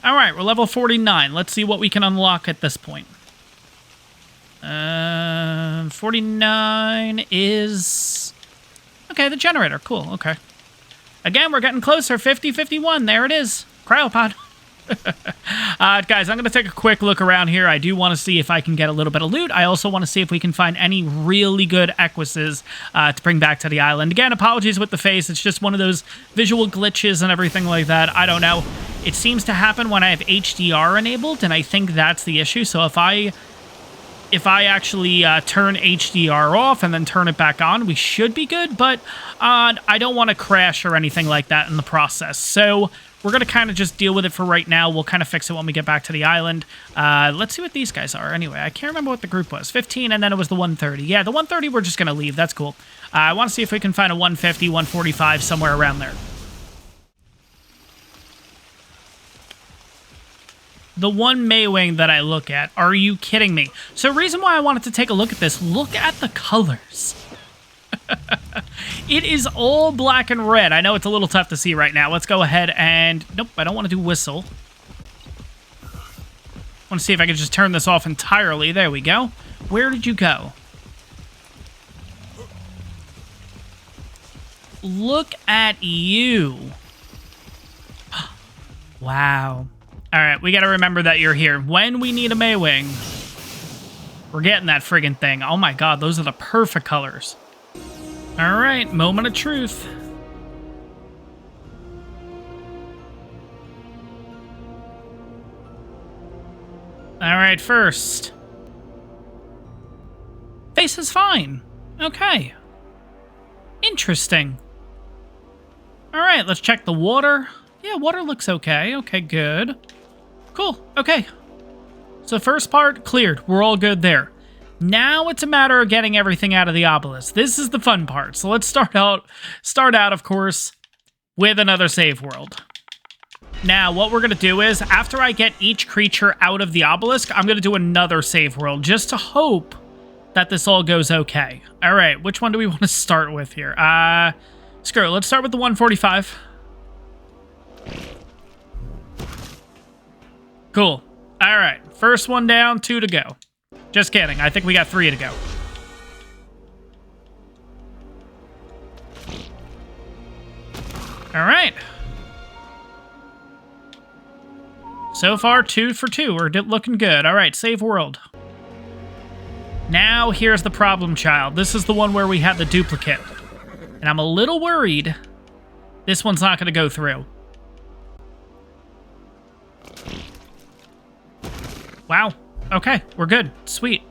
All right, we're level 49. Let's see what we can unlock at this point. 49 is... Okay, the generator. Cool, okay. Again, we're getting closer. 50-51. There it is. Cryopod. Guys, I'm going to take a quick look around here. I do want to see if I can get a little bit of loot. I also want to see if we can find any really good equises to bring back to the island. Again, apologies with the face. It's just one of those visual glitches and everything like that. I don't know. It seems to happen when I have HDR enabled, and I think that's the issue. So if I actually turn HDR off and then turn it back on, we should be good, but I don't want to crash or anything like that in the process. So we're going to kind of just deal with it for right now. We'll kind of fix it when we get back to the island. Let's see what these guys are. Anyway, I can't remember what the group was. 15, and then it was the 130. Yeah, the 130 we're just going to leave. That's cool. I want to see if we can find a 150, 145, somewhere around there. The one Maywing that I look at. Are you kidding me? So reason why I wanted to take a look at this, look at the colors. It is all black and red. I know it's a little tough to see right now. Let's go ahead and... Nope, I don't want to do whistle. I want to see if I can just turn this off entirely. There we go. Where did you go? Look at you. Wow. All right, we got to remember that you're here. When we need a Maywing, we're getting that friggin' thing. Oh my god, those are the perfect colors. All right, moment of truth. All right, first. Face is fine. Okay. Interesting. All right, let's check the water. Yeah, water looks okay. Okay, good. Cool. Okay. So first part cleared. We're all good there. Now it's a matter of getting everything out of the obelisk. This is the fun part. So let's start out, of course, with another save world. Now, what we're going to do is, after I get each creature out of the obelisk, I'm going to do another save world, just to hope that this all goes okay. All right, which one do we want to start with here? Screw it. Let's start with the 145. Cool. All right, first one down, 2 to go. Just kidding. I think we got 3 to go. All right. So far, 2 for 2. We're looking good. All right, save world. Now, here's the problem child. This is the one where we had the duplicate. And I'm a little worried this one's not going to go through. Wow. Okay, we're good. Sweet.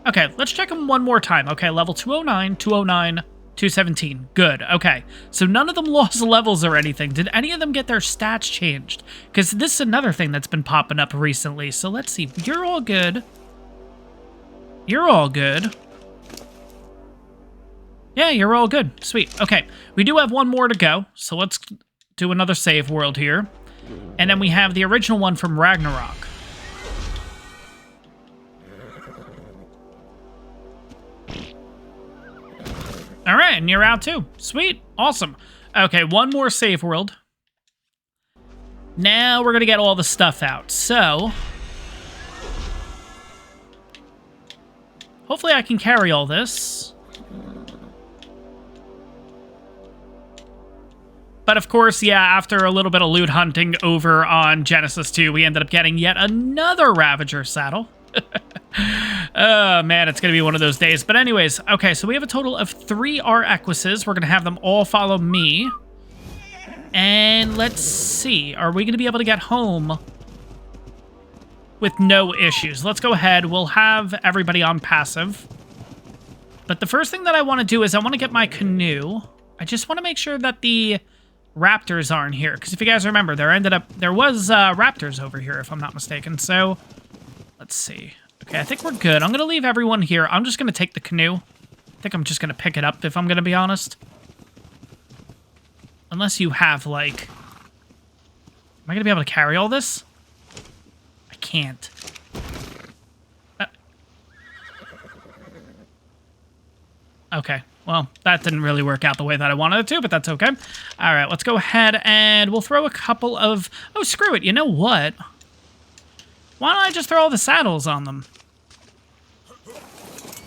Okay, let's check them one more time. Okay, level 209, 209, 217. Good. Okay, so none of them lost levels or anything. Did any of them get their stats changed? Because this is another thing that's been popping up recently. So let's see. You're all good. You're all good. Yeah, you're all good. Sweet. Okay, we do have one more to go. So let's do another save world here. And then we have the original one from Ragnarok. All right, and you're out too. Sweet. Awesome. Okay, one more save world. Now we're going to get all the stuff out. So, hopefully I can carry all this. But of course, yeah, after a little bit of loot hunting over on Genesis 2, we ended up getting yet another Ravager saddle. Oh, man, it's going to be one of those days. But anyways, okay, so we have a total of 3 ARK equises. We're going to have them all follow me. And let's see. Are we going to be able to get home with no issues? Let's go ahead. We'll have everybody on passive. But the first thing that I want to do is I want to get my canoe. I just want to make sure that the raptors aren't here. Because if you guys remember, there was raptors over here, if I'm not mistaken. So, let's see. Okay, I think we're good. I'm going to leave everyone here. I'm just going to take the canoe. I think I'm just going to pick it up, if I'm going to be honest. Unless you have, like... Am I going to be able to carry all this? I can't. Okay, well, that didn't really work out the way that I wanted it to, but that's okay. All right, let's go ahead and we'll throw a couple of... Oh, screw it. You know what? Why don't I just throw all the saddles on them?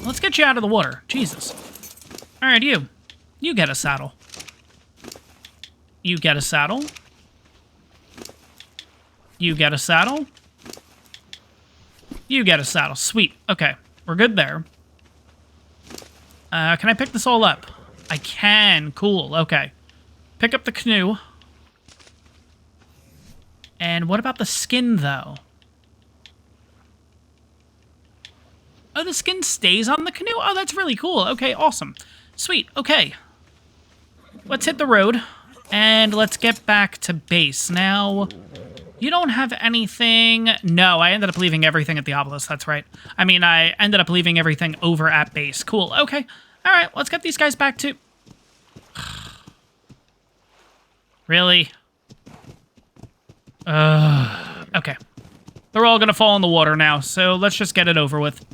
Let's get you out of the water. Jesus. All right, you. You get a saddle. You get a saddle. You get a saddle. You get a saddle. Sweet. Okay, we're good there. Can I pick this all up? I can. Cool. Okay. Pick up the canoe. And what about the skin, though? Oh, the skin stays on the canoe? Oh, that's really cool. Okay, awesome. Sweet. Okay. Let's hit the road. And let's get back to base. Now, you don't have anything... No, I ended up leaving everything at the obelisk. That's right. I mean, I ended up leaving everything over at base. Cool. Okay. All right, let's get these guys back to... Really? Okay. They're all gonna fall in the water now, so let's just get it over with.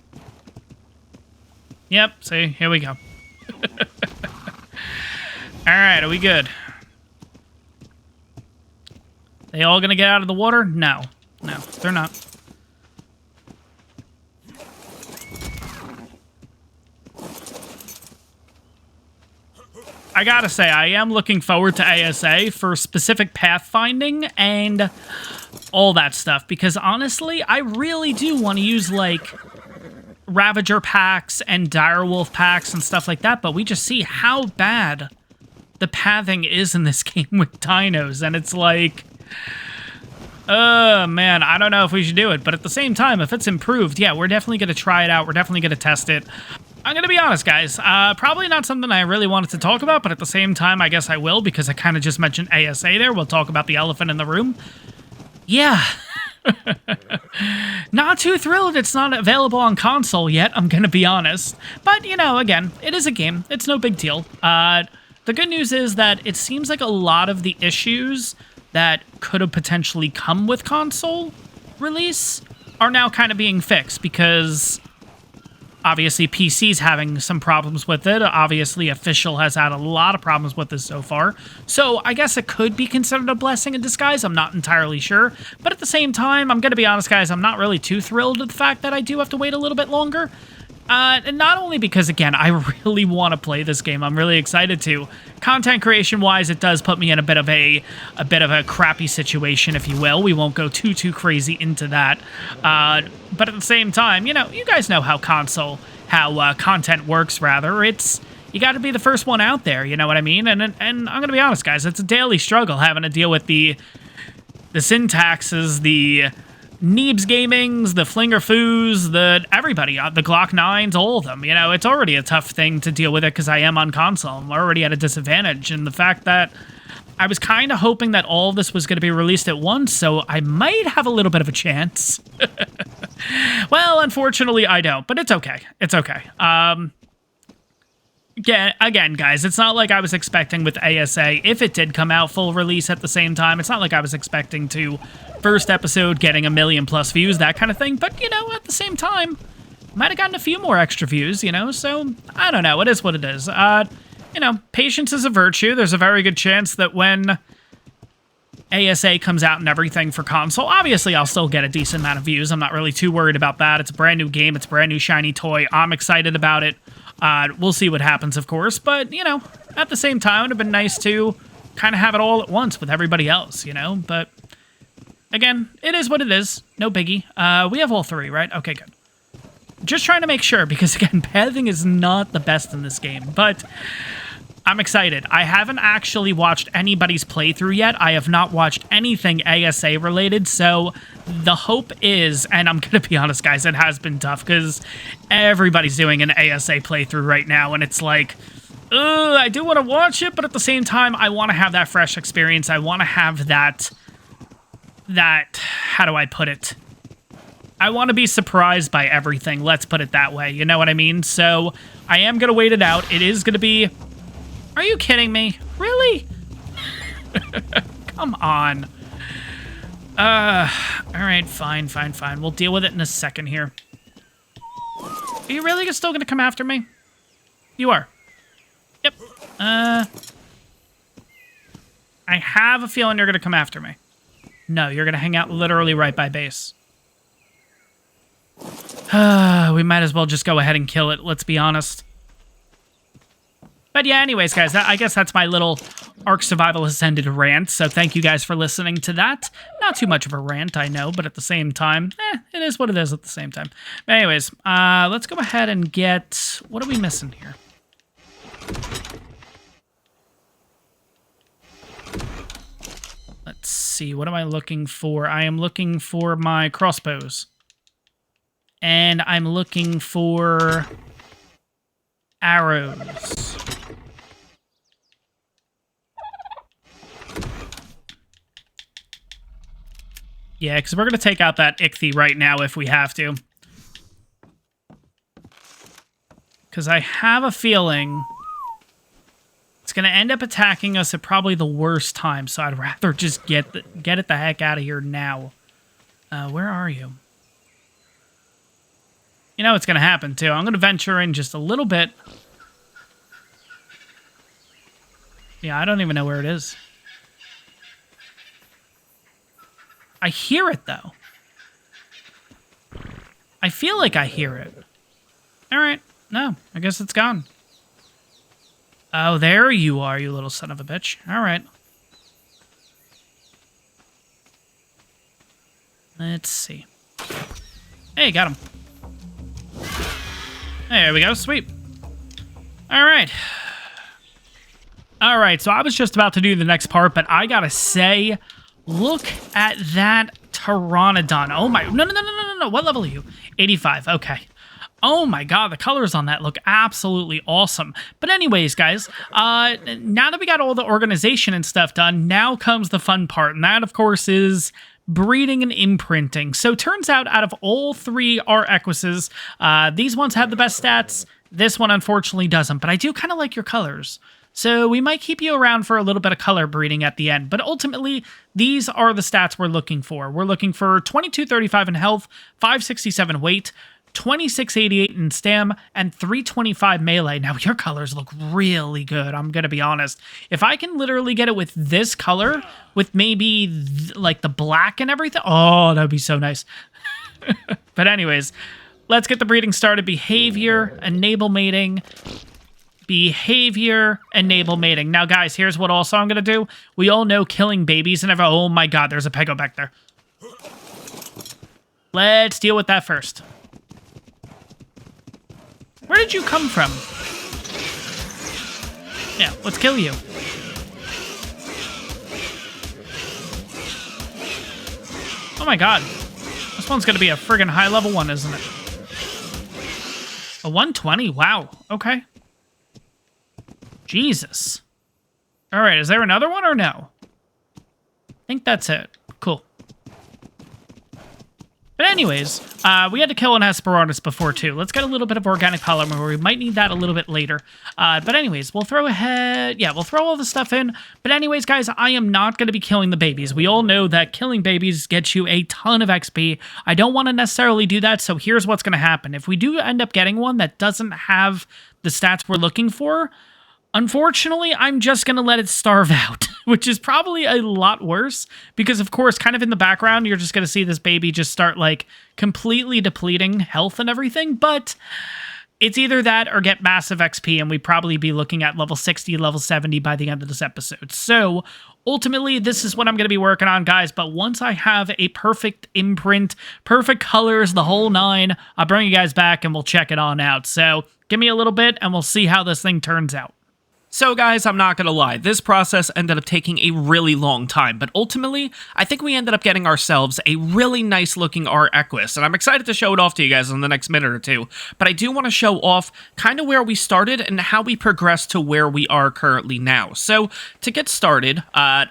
Yep, see, here we go. Alright, are we good? They all gonna get out of the water? No. No, they're not. I gotta say, I am looking forward to ASA for specific pathfinding and all that stuff, because honestly, I really do want to use, like, Ravager packs and Direwolf packs and stuff like that, but we just see how bad the pathing is in this game with dinos, and it's like... man, I don't know if we should do it, but at the same time, if it's improved, yeah, we're definitely going to try it out, we're definitely going to test it. I'm going to be honest, guys. Probably not something I really wanted to talk about, but at the same time, I guess I will, because I kind of just mentioned ASA there. We'll talk about the elephant in the room. Yeah. Not too thrilled it's not available on console yet, I'm going to be honest. But, you know, again, it is a game. It's no big deal. The good news is that it seems like a lot of the issues that could have potentially come with console release are now kind of being fixed, because... Obviously, PC's having some problems with it. Obviously, Official has had a lot of problems with this so far. So, I guess it could be considered a blessing in disguise. I'm not entirely sure. But at the same time, I'm going to be honest, guys, I'm not really too thrilled with the fact that I do have to wait a little bit longer. And not only because, again, I really want to play this game. I'm really excited to. Content creation-wise, it does put me in a bit of a crappy situation, if you will. We won't go too crazy into that. But at the same time, you know, you guys know how content works, rather. It's, you got to be the first one out there, you know what I mean? And I'm going to be honest, guys, it's a daily struggle having to deal with the syntaxes, the... Neebs Gamings, the Flinger Foos, everybody, the Glock 9s, all of them. You know, it's already a tough thing to deal with it because I am on console. I'm already at a disadvantage. And the fact that I was kind of hoping that all of this was going to be released at once, so I might have a little bit of a chance. Well, unfortunately, I don't, but it's okay. It's okay. Again, guys, it's not like I was expecting with ASA, if it did come out full release at the same time, it's not like I was expecting to first episode getting 1 million+ views, that kind of thing, but, you know, at the same time, might have gotten a few more extra views, you know, so, I don't know, it is what it is. You know, patience is a virtue. There's a very good chance that when ASA comes out and everything for console, obviously I'll still get a decent amount of views. I'm not really too worried about that. It's a brand new game. It's a brand new shiny toy. I'm excited about it. We'll see what happens, of course, but, you know, at the same time, it would have been nice to kind of have it all at once with everybody else, you know, but, again, it is what it is. No biggie. We have all three, right? Okay, good. Just trying to make sure, because, again, pathing is not the best in this game, but I'm excited. I haven't actually watched anybody's playthrough yet. I have not watched anything ASA related, so The hope is, and I'm going to be honest, guys, it has been tough because everybody's doing an ASA playthrough right now, and it's like, I do want to watch it, but at the same time, I want to have that fresh experience. I want to have that, how do I put it? I want to be surprised by everything, let's put it that way, you know what I mean? So, I am going to wait it out. It is going to be... Are you kidding me? Really? Come on. Alright, fine. We'll deal with it in a second here. Are you really still gonna come after me? You are. Yep. I have a feeling you're gonna come after me. No, you're gonna hang out literally right by base. We might as well just go ahead and kill it, let's be honest. But yeah, anyways, guys, I guess that's my little Ark Survival Ascended rant, so thank you guys for listening to that. Not too much of a rant, I know, but at the same time, it is what it is at the same time. But anyways, let's go ahead and get... What are we missing here? Let's see, what am I looking for? I am looking for my crossbows. And I'm looking for... arrows. Yeah, because we're going to take out that Ichthy right now if we have to. Because I have a feeling it's going to end up attacking us at probably the worst time, so I'd rather just get it the heck out of here now. Where are you? You know what's going to happen, too. I'm going to venture in just a little bit. Yeah, I don't even know where it is. I hear it, though. I feel like I hear it. Alright. No, I guess it's gone. Oh, there you are, you little son of a bitch. Alright. Let's see. Hey, got him. There we go. Sweet. Alright. Alright, so I was just about to do the next part, but I gotta say... Look at that Pteranodon. Oh my... No. What level are you? 85. Okay. Oh my god, the colors on that look absolutely awesome. But anyways, guys, now that we got all the organization and stuff done, now comes the fun part. And that, of course, is breeding and imprinting. So turns out of all three ARK Equises, these ones have the best stats. This one, unfortunately, doesn't. But I do kind of like your colors. So we might keep you around for a little bit of color breeding at the end. But ultimately, these are the stats we're looking for. We're looking for 2235 in health, 567 weight, 2688 in stam, and 325 melee. Now, your colors look really good, I'm going to be honest. If I can literally get it with this color, with maybe like the black and everything, oh, that would be so nice. But anyways, let's get the breeding started. Behavior, enable mating. Behavior, enable mating. Now, guys, here's what also I'm going to do. We all know killing babies and everything. Oh my god, there's a pego back there. Let's deal with that first. Where did you come from? Yeah, let's kill you. Oh my god. This one's going to be a friggin' high level one, isn't it? A 120? Wow. Okay. Jesus. All right, is there another one or no? I think that's it. Cool. But anyways, we had to kill an Hesperornis before too. Let's get a little bit of organic polymer. We might need that a little bit later. But anyways, we'll throw ahead. Yeah, we'll throw all the stuff in. But anyways, guys, I am not going to be killing the babies. We all know that killing babies gets you a ton of XP. I don't want to necessarily do that, so here's what's going to happen. If we do end up getting one that doesn't have the stats we're looking for, unfortunately, I'm just going to let it starve out, which is probably a lot worse because, of course, kind of in the background, you're just going to see this baby just start, like, completely depleting health and everything, but it's either that or get massive XP, and we'd probably be looking at level 60, level 70 by the end of this episode. So, ultimately, this is what I'm going to be working on, guys, but once I have a perfect imprint, perfect colors, the whole nine, I'll bring you guys back and we'll check it on out. So, give me a little bit and we'll see how this thing turns out. So guys, I'm not gonna lie, this process ended up taking a really long time, but ultimately, I think we ended up getting ourselves a really nice looking ARK Equus, and I'm excited to show it off to you guys in the next minute or two, but I do want to show off kind of where we started and how we progressed to where we are currently now. So, to get started,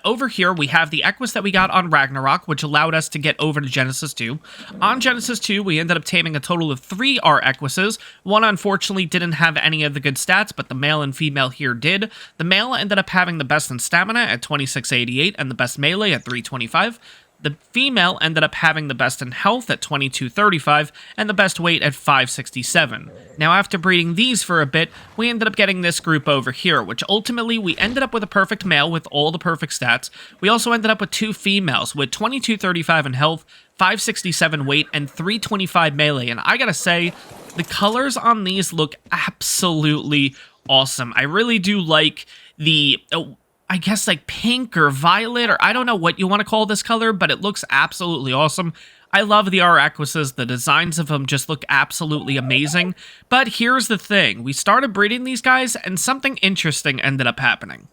over here we have the Equus that we got on Ragnarok, which allowed us to get over to Genesis 2. On Genesis 2, we ended up taming a total of 3 ARK Equises. One unfortunately didn't have any of the good stats, but the male and female here did. The male ended up having the best in stamina at 2688 and the best melee at 325. The female ended up having the best in health at 2235 and the best weight at 567. Now after breeding these for a bit, we ended up getting this group over here, which ultimately we ended up with a perfect male with all the perfect stats. We also ended up with 2 females with 2235 in health, 567 weight, and 325 melee. And I gotta say, the colors on these look absolutely awesome. I really do like the, I guess like pink or violet, or I don't know what you want to call this color, but it looks absolutely awesome. I love the ARK Equises. The designs of them just look absolutely amazing. But here's the thing. We started breeding these guys, and something interesting ended up happening.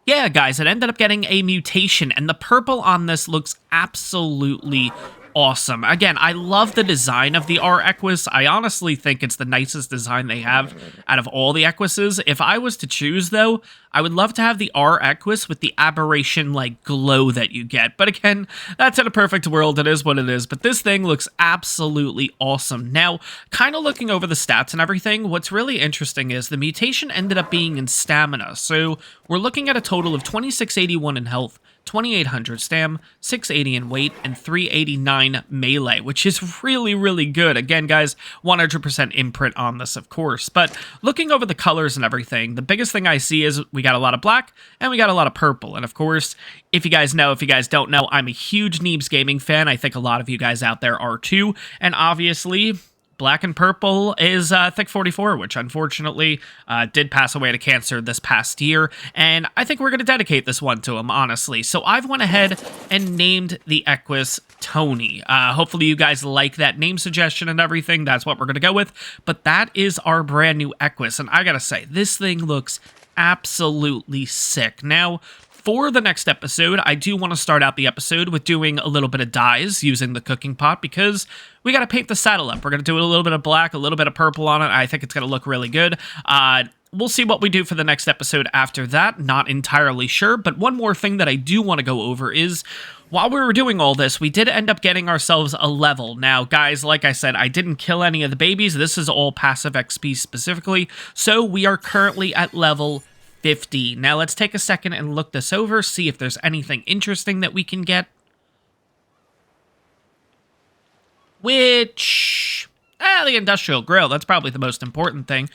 Yeah, guys, it ended up getting a mutation, and the purple on this looks absolutely awesome. Again, I love the design of the ARK Equus. I honestly think it's the nicest design they have out of all the Equises. If I was to choose, though, I would love to have the ARK Equus with the aberration, like, glow that you get. But again, that's in a perfect world. It is what it is. But this thing looks absolutely awesome. Now, kind of looking over the stats and everything, what's really interesting is the mutation ended up being in stamina. So we're looking at a total of 2681 in health, 2800 stam, 680 in weight, and 389 melee, which is really, really good. Again, guys, 100% imprint on this, of course. But looking over the colors and everything, the biggest thing I see is we got a lot of black and we got a lot of purple. And of course, if you guys know, if you guys don't know, I'm a huge Neebs Gaming fan. I think a lot of you guys out there are too. And obviously, black and purple is Thick 44, which unfortunately did pass away to cancer this past year, and I think we're going to dedicate this one to him, honestly. So I've went ahead and named the Equus Tony. Hopefully you guys like that name suggestion and everything. That's what we're going to go with, but that is our brand new Equus, and I gotta say, this thing looks absolutely sick. Now, for the next episode, I do want to start out the episode with doing a little bit of dyes using the cooking pot because we got to paint the saddle up. We're going to do a little bit of black, a little bit of purple on it. I think it's going to look really good. We'll see what we do for the next episode after that. Not entirely sure, but one more thing that I do want to go over is while we were doing all this, we did end up getting ourselves a level. Now, guys, like I said, I didn't kill any of the babies. This is all passive XP specifically, so we are currently at level 50. Now let's take a second and look this over, see if there's anything interesting that we can get. Which, the industrial grill, that's probably the most important thing.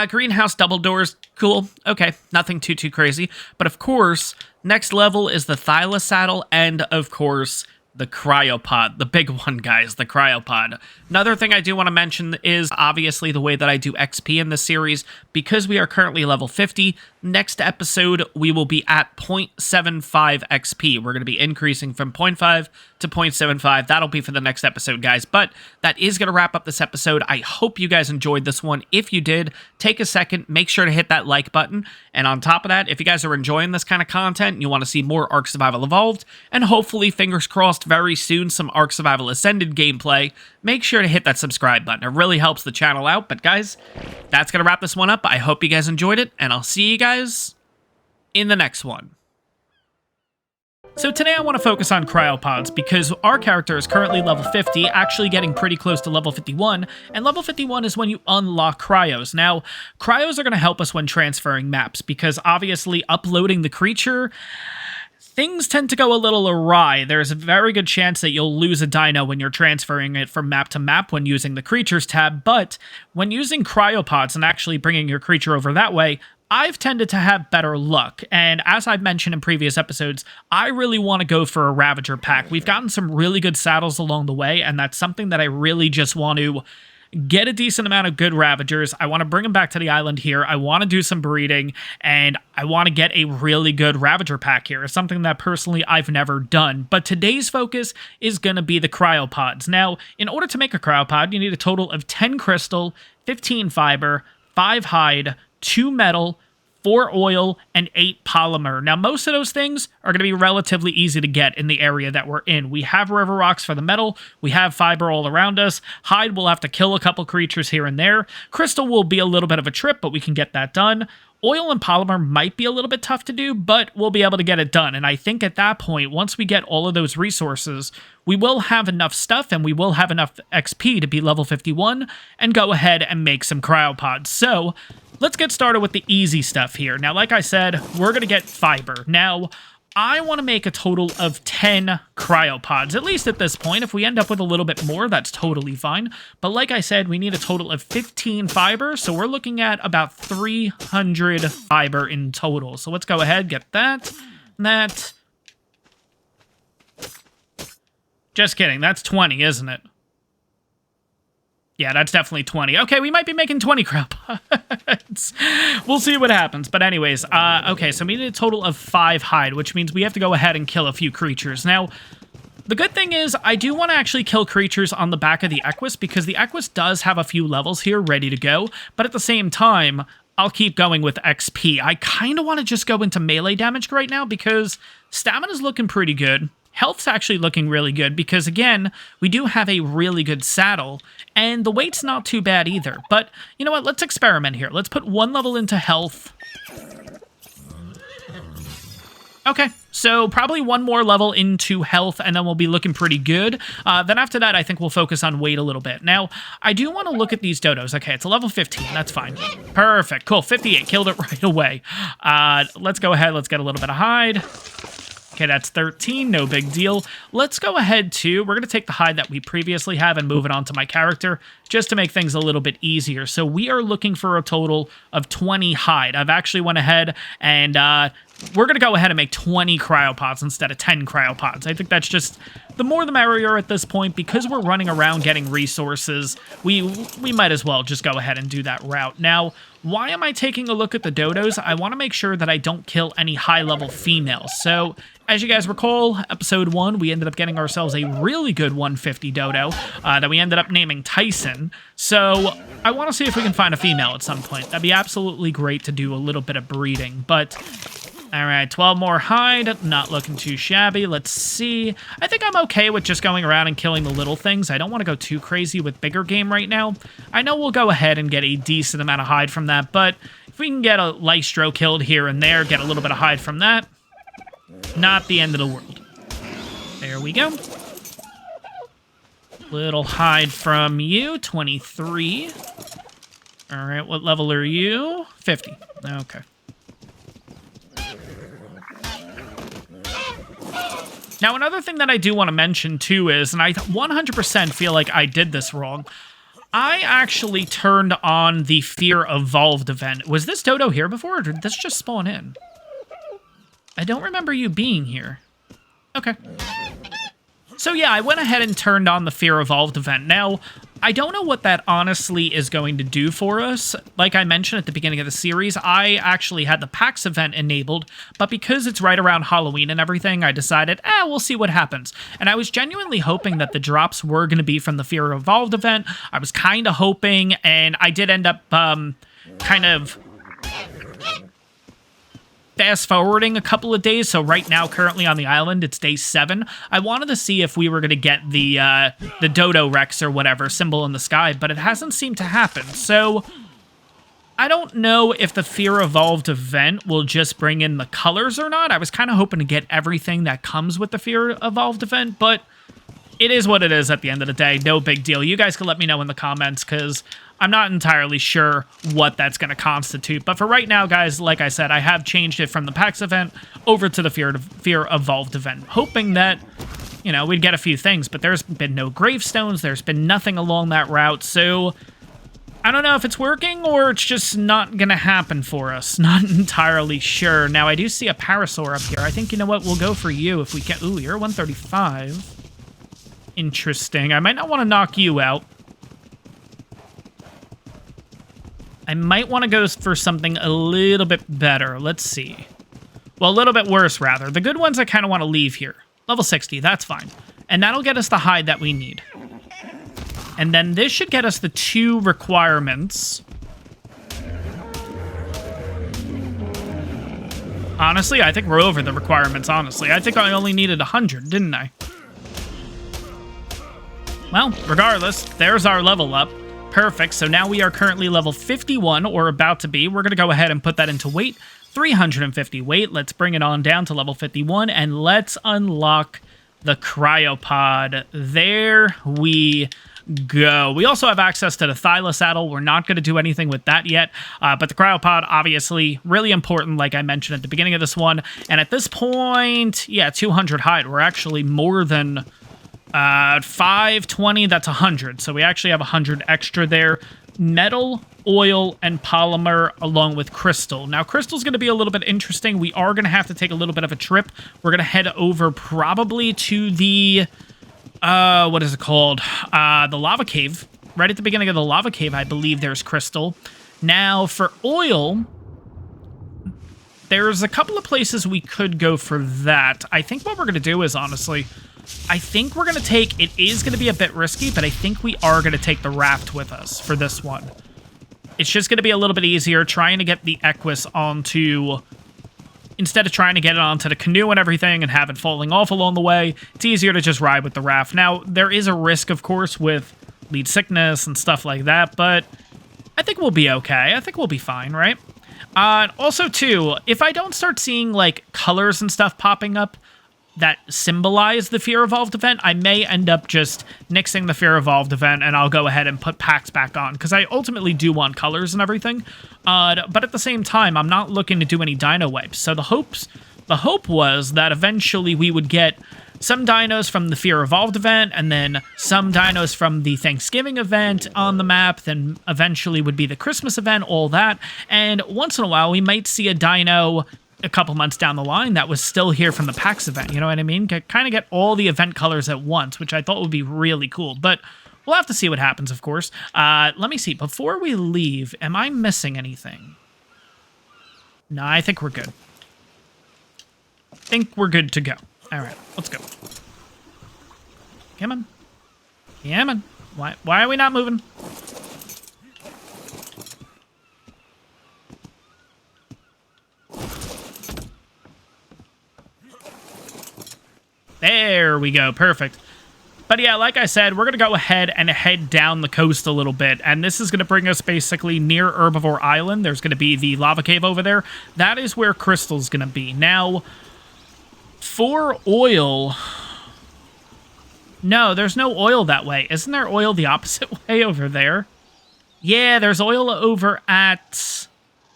Greenhouse double doors, cool. Okay, nothing too crazy. But of course, next level is the Thyla saddle, and of course, the cryopod, the big one, guys, the cryopod. Another thing I do want to mention is obviously the way that I do XP in this series. Because we are currently level 50, next episode we will be at 0.75 XP. We're going to be increasing from 0.5 to 0.75. That'll be for the next episode, guys. But that is going to wrap up this episode. I hope you guys enjoyed this one. If you did, take a second, make sure to hit that like button. And on top of that, if you guys are enjoying this kind of content and you want to see more ARK Survival Evolved, and hopefully, fingers crossed, very soon, some ARK Survival Ascended gameplay, make sure to hit that subscribe button. It really helps the channel out. But guys, that's going to wrap this one up. I hope you guys enjoyed it, and I'll see you guys in the next one. So today I want to focus on cryopods because our character is currently level 50, actually getting pretty close to level 51, and level 51 is when you unlock cryos. Now, cryos are going to help us when transferring maps because obviously uploading the creature, things tend to go a little awry. There's a very good chance that you'll lose a dino when you're transferring it from map to map when using the creatures tab, but when using cryopods and actually bringing your creature over that way, I've tended to have better luck, and as I've mentioned in previous episodes, I really want to go for a Ravager pack. We've gotten some really good saddles along the way, and that's something that I really just want to get a decent amount of good Ravagers. I want to bring them back to the island here. I want to do some breeding, and I want to get a really good Ravager pack here. It's something that personally I've never done. But today's focus is going to be the cryopods. Now, in order to make a cryopod, you need a total of 10 crystal, 15 fiber, 5 hide, 2 metal, 4 oil, and 8 polymer. Now, most of those things are going to be relatively easy to get in the area that we're in. We have river rocks for the metal. We have fiber all around us. Hide, we'll have to kill a couple creatures here and there. Crystal will be a little bit of a trip, but we can get that done. Oil and polymer might be a little bit tough to do, but we'll be able to get it done. And I think at that point, once we get all of those resources, we will have enough stuff and we will have enough XP to be level 51 and go ahead and make some cryopods. So let's get started with the easy stuff here. Now, like I said, we're going to get fiber. Now, I want to make a total of 10 cryopods, at least at this point. If we end up with a little bit more, that's totally fine. But like I said, we need a total of 15 fiber, so we're looking at about 300 fiber in total. So let's go ahead, get that, that. Just kidding, that's 20, isn't it? Yeah, that's definitely 20. Okay, we might be making 20 cryopods. We'll see what happens. But anyways, okay, so we need a total of 5 hide, which means we have to go ahead and kill a few creatures. Now, the good thing is I do want to actually kill creatures on the back of the Equus because the Equus does have a few levels here ready to go. But at the same time, I'll keep going with XP. I kind of want to just go into melee damage right now because stamina's looking pretty good. Health's actually looking really good because, again, we do have a really good saddle, and the weight's not too bad either. But, you know what, let's experiment here. Let's put 1 level into health. Okay, so probably 1 more level into health, and then we'll be looking pretty good. Then after that, I think we'll focus on weight a little bit. Now, I do want to look at these dodos. Okay, it's a level 15. That's fine. Perfect. Cool. 58. Killed it right away. Let's go ahead. Let's get a little bit of hide. Okay, that's 13, no big deal. Let's go ahead to, we're going to take the hide that we previously have and move it onto my character, just to make things a little bit easier. So we are looking for a total of 20 hide. I've actually went ahead and we're going to go ahead and make 20 cryopods instead of 10 cryopods. I think that's just, the more the merrier at this point, because we're running around getting resources, we might as well just go ahead and do that route. Now, why am I taking a look at the dodos? I want to make sure that I don't kill any high-level females. So, as you guys recall, episode 1, we ended up getting ourselves a really good 150 dodo that we ended up naming Tyson. So, I want to see if we can find a female at some point. That'd be absolutely great to do a little bit of breeding, but Alright, 12 more hide. Not looking too shabby. Let's see. I think I'm okay with just going around and killing the little things. I don't want to go too crazy with bigger game right now. I know we'll go ahead and get a decent amount of hide from that, but if we can get a Lystro killed here and there, get a little bit of hide from that, not the end of the world. There we go. Little hide from you, 23. Alright, what level are you? 50. Okay. Now, another thing that I do want to mention, too, is, and I 100% feel like I did this wrong, I actually turned on the Fear Evolved event. Was this dodo here before, or did this just spawn in? I don't remember you being here. Okay. So yeah, I went ahead and turned on the Fear Evolved event. Now, I don't know what that honestly is going to do for us. Like I mentioned at the beginning of the series, I actually had the PAX event enabled, but because it's right around Halloween and everything, I decided, we'll see what happens. And I was genuinely hoping that the drops were going to be from the Fear Evolved event. I was kind of hoping, and I did end up kind of fast forwarding a couple of days. So right now, currently on the island, it's day 7. I wanted to see if we were going to get the Dodo Rex or whatever symbol in the sky, but it hasn't seemed to happen. So I don't know if the Fear Evolved event will just bring in the colors or not. I was kind of hoping to get everything that comes with the Fear Evolved event, but it is what it is at the end of the day. No big deal. You guys can let me know in the comments, because I'm not entirely sure what that's going to constitute. But for right now, guys, like I said, I have changed it from the PAX event over to the Fear Evolved event, hoping that, you know, we'd get a few things. But there's been no gravestones. There's been nothing along that route. So I don't know if it's working or it's just not going to happen for us. Not entirely sure. Now, I do see a Parasaur up here. I think, you know what, we'll go for you if we can. Ooh, you're 135. Interesting. I might not want to knock you out. I might want to go for something a little bit better. Let's see. Well, a little bit worse, rather. The good ones I kind of want to leave here. Level 60, that's fine. And that'll get us the hide that we need. And then this should get us the 2 requirements. Honestly, I think we're over the requirements, honestly. I think I only needed 100, didn't I? Well, regardless, there's our level up. Perfect, so now we are currently level 51, or about to be. We're going to go ahead and put that into weight. 350 weight. Let's bring it on down to level 51, and let's unlock the cryopod. There we go. We also have access to the Thyla saddle. We're not going to do anything with that yet, but the cryopod, obviously, really important, like I mentioned at the beginning of this one. And at this point, yeah, 200 hide. We're actually more than 520, that's 100. So we actually have 100 extra there. Metal, oil, and polymer along with crystal. Now, crystal's going to be a little bit interesting. We are going to have to take a little bit of a trip. We're going to head over probably to the, what is it called? The lava cave. Right at the beginning of the lava cave, I believe there's crystal. Now, for oil, there's a couple of places we could go for that. I think what we're going to do is, honestly, I think we're going to take, it is going to be a bit risky, but I think we are going to take the raft with us for this one. It's just going to be a little bit easier trying to get the Equus onto, instead of trying to get it onto the canoe and everything and have it falling off along the way, it's easier to just ride with the raft. Now, there is a risk, of course, with lead sickness and stuff like that, but I think we'll be okay. I think we'll be fine, right? Also, too, if I don't start seeing, like, colors and stuff popping up that symbolize the Fear Evolved event, I may end up just nixing the Fear Evolved event, and I'll go ahead and put packs back on, because I ultimately do want colors and everything. But at the same time, I'm not looking to do any dino wipes. So the hope was that eventually we would get some dinos from the Fear Evolved event, and then some dinos from the Thanksgiving event on the map, then eventually would be the Christmas event, all that. And once in a while, we might see a dino a couple months down the line that was still here from the PAX event, you know what I mean? Kind of get all the event colors at once, which I thought would be really cool, but we'll have to see what happens, of course. Let me see. Before we leave, am I missing anything? No, I think we're good. I think we're good to go. All right, let's go. Come on. Come on. Why are we not moving? There we go. Perfect. But yeah, like I said, we're going to go ahead and head down the coast a little bit. And this is going to bring us basically near Herbivore Island. There's going to be the lava cave over there. That is where Crystal's going to be. Now, for oil... No, there's no oil that way. Isn't there oil the opposite way over there? Yeah, there's oil over at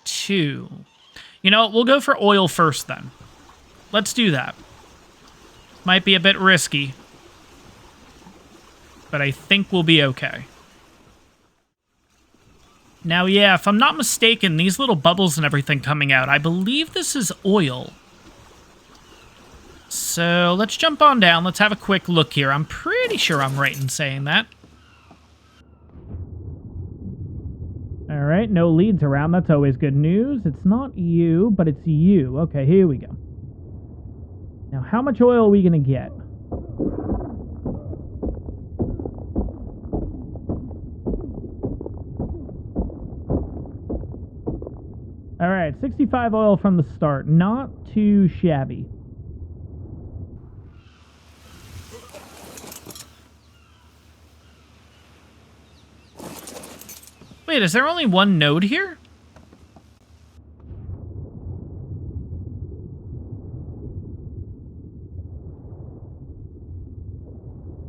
2. You know, we'll go for oil first then. Let's do that. Might be a bit risky, but I think we'll be okay. Now, yeah, if I'm not mistaken, these little bubbles and everything coming out, I believe this is oil. So let's jump on down. Let's have a quick look here. I'm pretty sure I'm right in saying that. All right, no leads around. That's always good news. It's not you, but it's you. Okay, here we go. Now, how much oil are we going to get? All right, 65 oil from the start. Not too shabby. Wait, is there only one node here?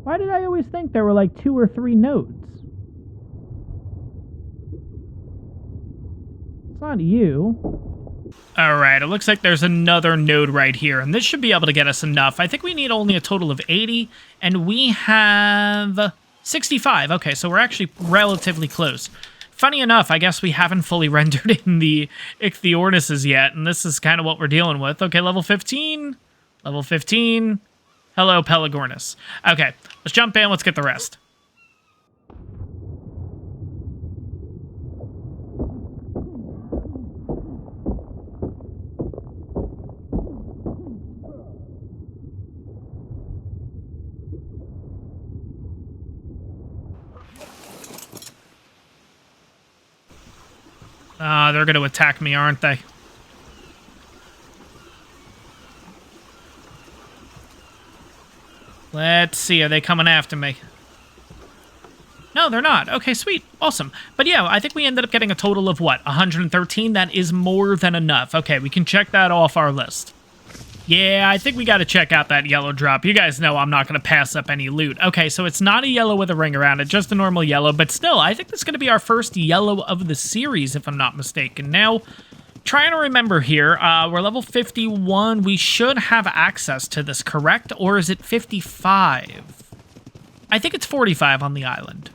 Why did I always think there were like 2 or 3 nodes? It's not you. Alright, it looks like there's another node right here, and this should be able to get us enough. I think we need only a total of 80, and we have 65. Okay, so we're actually relatively close. Funny enough, I guess we haven't fully rendered in the Ichthyornises yet, and this is kind of what we're dealing with. Okay, level 15. Level 15. Hello, Pelagornis. Okay, let's jump in. Let's get the rest. They're going to attack me, aren't they? Let's see, are they coming after me? No, they're not. Okay, sweet. Awesome. But yeah, I think we ended up getting a total of, what, 113? That is more than enough. Okay, we can check that off our list. Yeah, I think we got to check out that yellow drop. You guys know I'm not going to pass up any loot. Okay, so it's not a yellow with a ring around it, just a normal yellow. But still, I think this is going to be our first yellow of the series, if I'm not mistaken. Now, trying to remember here, we're level 51. We should have access to this, correct? Or is it 55? I think it's 45 on the island.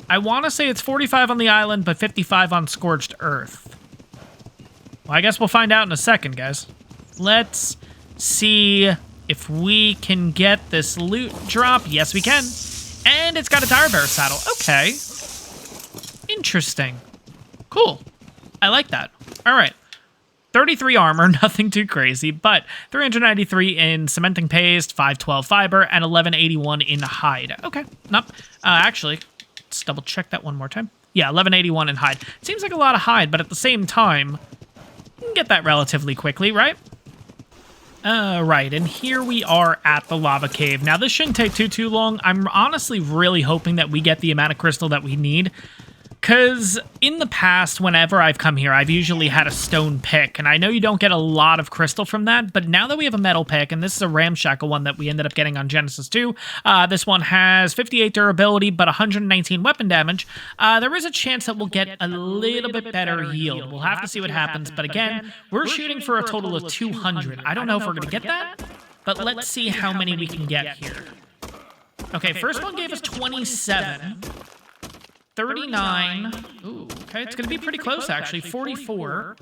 I want to say it's 45 on the island, but 55 on Scorched Earth. Well, I guess we'll find out in a second, guys. Let's see if we can get this loot drop. Yes, we can. And it's got a Dire Bear saddle. Okay. Interesting. Cool. I like that. All right. 33 armor, nothing too crazy, but 393 in cementing paste, 512 fiber, and 1181 in hide. Okay. Nope. Actually, let's double check that one more time. Yeah, 1181 in hide. Seems like a lot of hide, but at the same time, you can get that relatively quickly, right? Right, and here we are at the lava cave. Now, this shouldn't take too long. I'm honestly really hoping that we get the amount of crystal that we need, because in the past, whenever I've come here, I've usually had a stone pick, and I know you don't get a lot of crystal from that, but now that we have a metal pick, and this is a ramshackle one that we ended up getting on Genesis 2, this one has 58 durability, but 119 weapon damage, there is a chance that we'll get a little bit better yield. We'll have to see what happens, but again, we're shooting for a total of 200. I don't know if we're going to get that, but let's see how many we can get here. Okay, first one gave us 27. 39. Ooh, okay, it's going to be pretty close, actually. 44.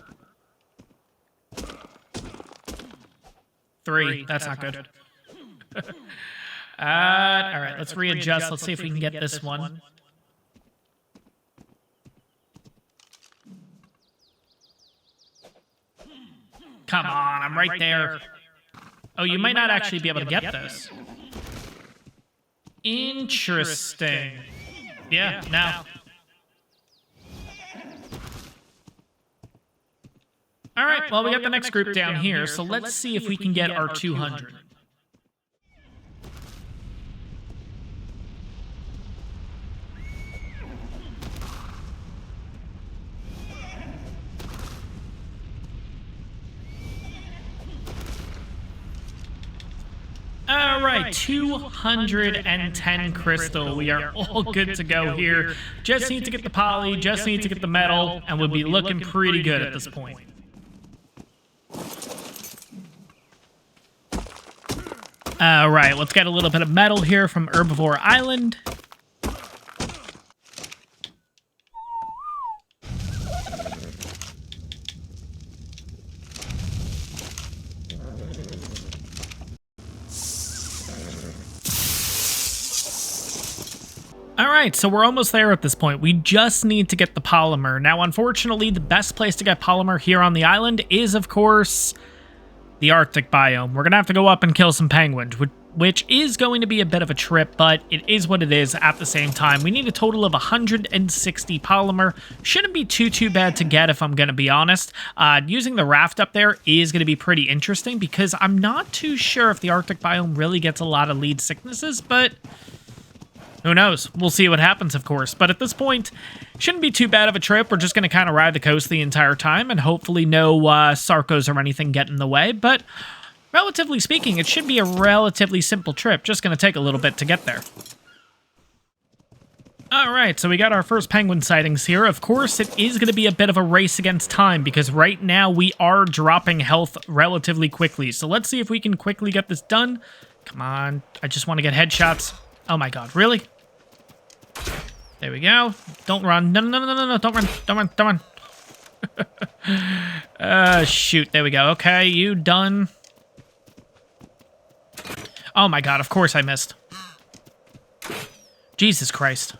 3. That's not good. All right, let's readjust. Let's see if we can get this one. Come on, I'm right there. Oh, you might not actually be able to get this. Interesting. Yeah, now. All right, well, we got the next group down here, so let's see if we can get our 200. All right, 210 crystal. We are all good to go here. Just need to get the poly, just need to get the metal, and we'll be looking pretty good at this point. All right, let's get a little bit of metal here from Herbivore Island. All right, so we're almost there at this point. We just need to get the polymer. Now, unfortunately, the best place to get polymer here on the island is, of course, the Arctic biome. We're going to have to go up and kill some penguins, which is going to be a bit of a trip, but it is what it is at the same time. We need a total of 160 polymer. Shouldn't be too bad to get, if I'm going to be honest. Using the raft up there is going to be pretty interesting, because I'm not too sure if the Arctic biome really gets a lot of lead sicknesses, but who knows? We'll see what happens, of course. But at this point, shouldn't be too bad of a trip. We're just going to kind of ride the coast the entire time, and hopefully no Sarcos or anything get in the way. But relatively speaking, it should be a relatively simple trip. Just going to take a little bit to get there. All right, so we got our first penguin sightings here. Of course, it is going to be a bit of a race against time, because right now we are dropping health relatively quickly. So let's see if we can quickly get this done. Come on, I just want to get headshots. Oh my god, really? There we go. Don't run. No, don't run. Don't run. Shoot. There we go. Okay, you done. Oh my god, of course I missed. Jesus Christ.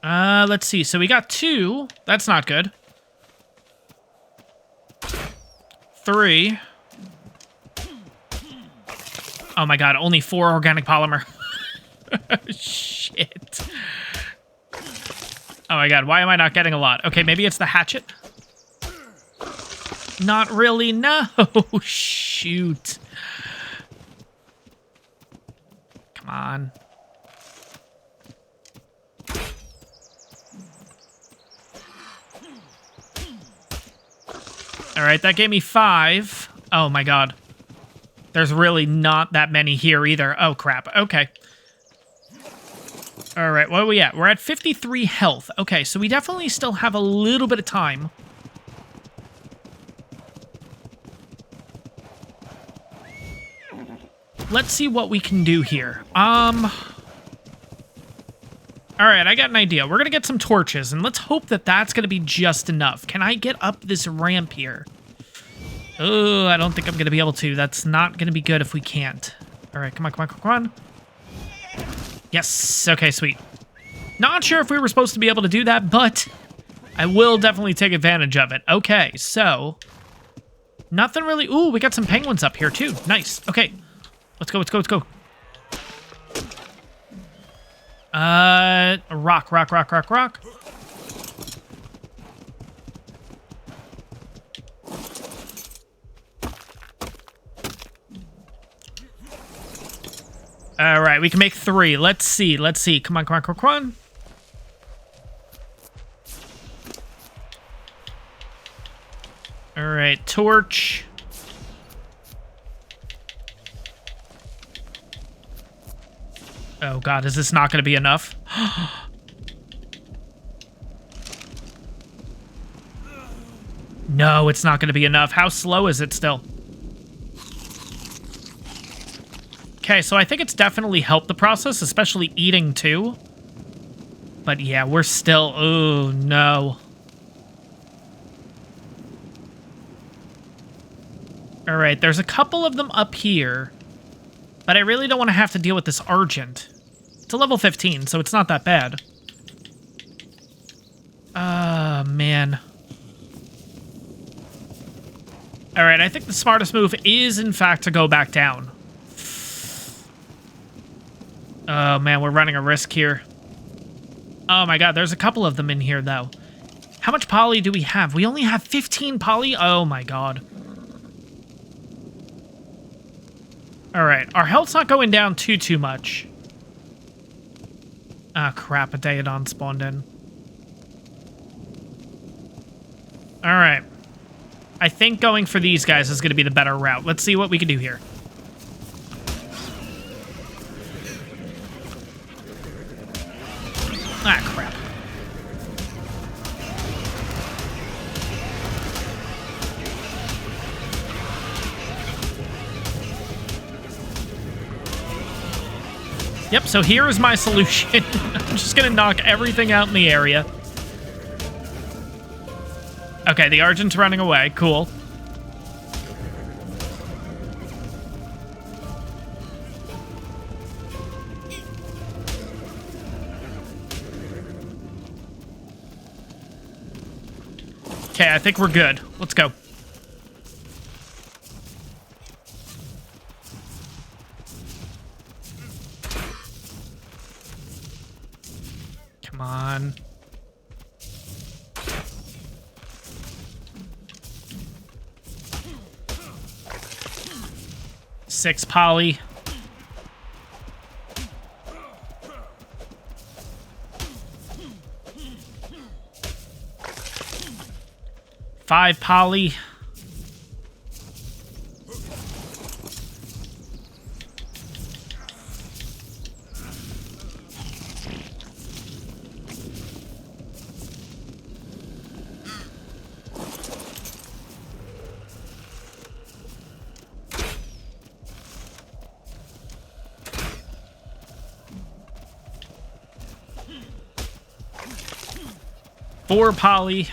Let's see. So we got 2. That's not good. 3. Oh my god, only 4 organic polymer. Shit. Oh my god, why am I not getting a lot? Okay, maybe it's the hatchet. Not really, no. Shoot. Come on. All right, that gave me 5. Oh my god. There's really not that many here either. Oh crap. Okay. All right, what are we at? We're at 53 health. Okay, so we definitely still have a little bit of time. Let's see what we can do here. All right, I got an idea. We're gonna get some torches, and let's hope that that's gonna be just enough. Can I get up this ramp here? Oh, I don't think I'm gonna be able to. That's not gonna be good if we can't. All right, come on, come on, come on. Yes, okay, sweet. Not sure if we were supposed to be able to do that, but I will definitely take advantage of it. Okay, so nothing really. Ooh, we got some penguins up here too. Nice. Okay, let's go, let's go, let's go. Rock, rock, rock, rock, rock. All right, we can make 3. Let's see, let's see. Come on, come on, come on, come on. All right, torch. Oh god, is this not going to be enough? No, it's not going to be enough. How slow is it still? Okay, so I think it's definitely helped the process, especially eating too. But yeah, we're still... Oh, no. All right, there's a couple of them up here. But I really don't want to have to deal with this Argent. It's a level 15, so it's not that bad. Man. All right, I think the smartest move is, in fact, to go back down. Oh, man, we're running a risk here. Oh, my God, there's a couple of them in here, though. How much poly do we have? We only have 15 poly? Oh, my God. All right, our health's not going down too much. Ah, crap, a Daedon spawned in. All right. I think going for these guys is going to be the better route. Let's see what we can do here. Ah, crap. Yep, so here is my solution. I'm just gonna knock everything out in the area. Okay, the Argent's running away. Cool. Okay, I think we're good. Let's go. Come on. Six poly. Five poly. Four poly.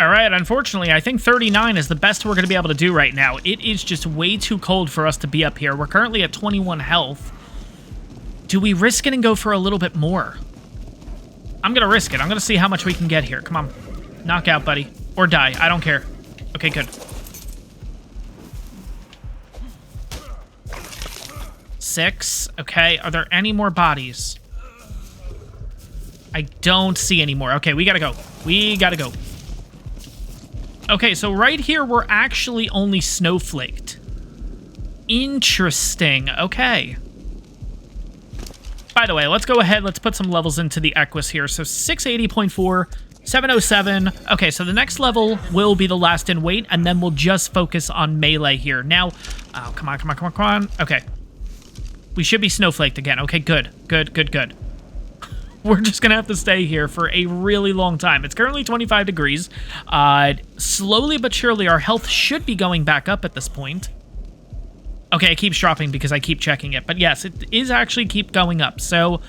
All right, unfortunately, I think 39 is the best we're going to be able to do right now. It is just way too cold for us to be up here. We're currently at 21 health. Do we risk it and go for a little bit more? I'm going to risk it. I'm going to see how much we can get here. Come on. Knock out, buddy. Or die. I don't care. Okay, good. 6. Okay, are there any more bodies? I don't see any more. Okay, we gotta go. We gotta go. Okay, so right here, we're actually only snowflaked. Interesting. Okay. By the way, let's go ahead. Let's put some levels into the Equus here. So 680.4, 707. Okay, so the next level will be the last in weight, and then we'll just focus on melee here. Now, oh, come on, come on, come on, come on. Okay. We should be snowflaked again. Okay, good. Good, good, good. We're just going to have to stay here for a really long time. It's currently 25 degrees. Slowly but surely, our health should be going back up at this point. Okay, it keeps dropping because I keep checking it. But yes, it is actually keep going up. So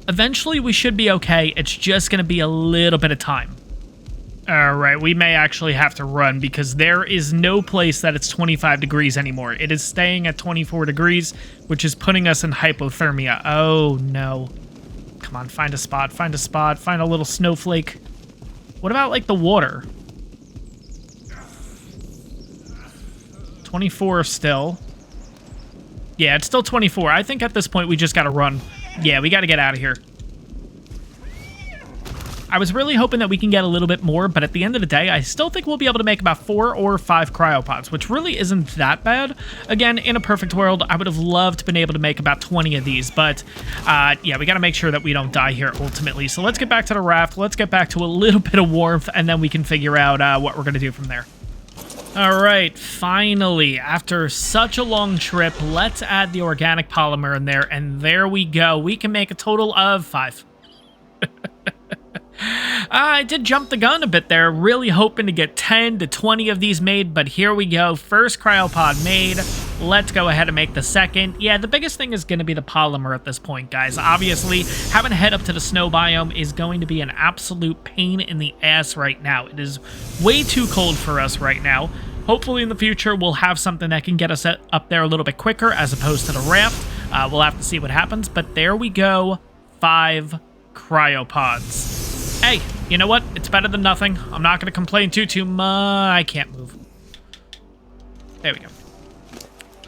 eventually we should be okay. It's just going to be a little bit of time. All right, we may actually have to run because there is no place that it's 25 degrees anymore. It is staying at 24 degrees, which is putting us in hypothermia. Oh, no. Come on, find a spot, find a spot, find a little snowflake. What about, like, the water? 24 still. Yeah, it's still 24. I think at this point we just gotta run. Yeah, we gotta get out of here. I was really hoping that we can get a little bit more, but at the end of the day, I still think we'll be able to make about 4 or 5 cryopods, which really isn't that bad. Again, in a perfect world, I would have loved to been able to make about 20 of these, but yeah, we got to make sure that we don't die here ultimately. So let's get back to the raft. Let's get back to a little bit of warmth, and then we can figure out what we're going to do from there. All right, finally, after such a long trip, let's add the organic polymer in there, and there we go. We can make a total of 5. I did jump the gun a bit there, really hoping to get 10 to 20 of these made, but here we go. First cryopod made. Let's go ahead and make the second. Yeah, the biggest thing is going to be the polymer at this point, guys. Obviously, having to head up to the snow biome is going to be an absolute pain in the ass right now. It is way too cold for us right now. Hopefully in the future, we'll have something that can get us up there a little bit quicker as opposed to the raft. We'll have to see what happens, but there we go. 5 cryopods. Hey, you know what? It's better than nothing. I'm not going to complain too much. I can't move. There we go.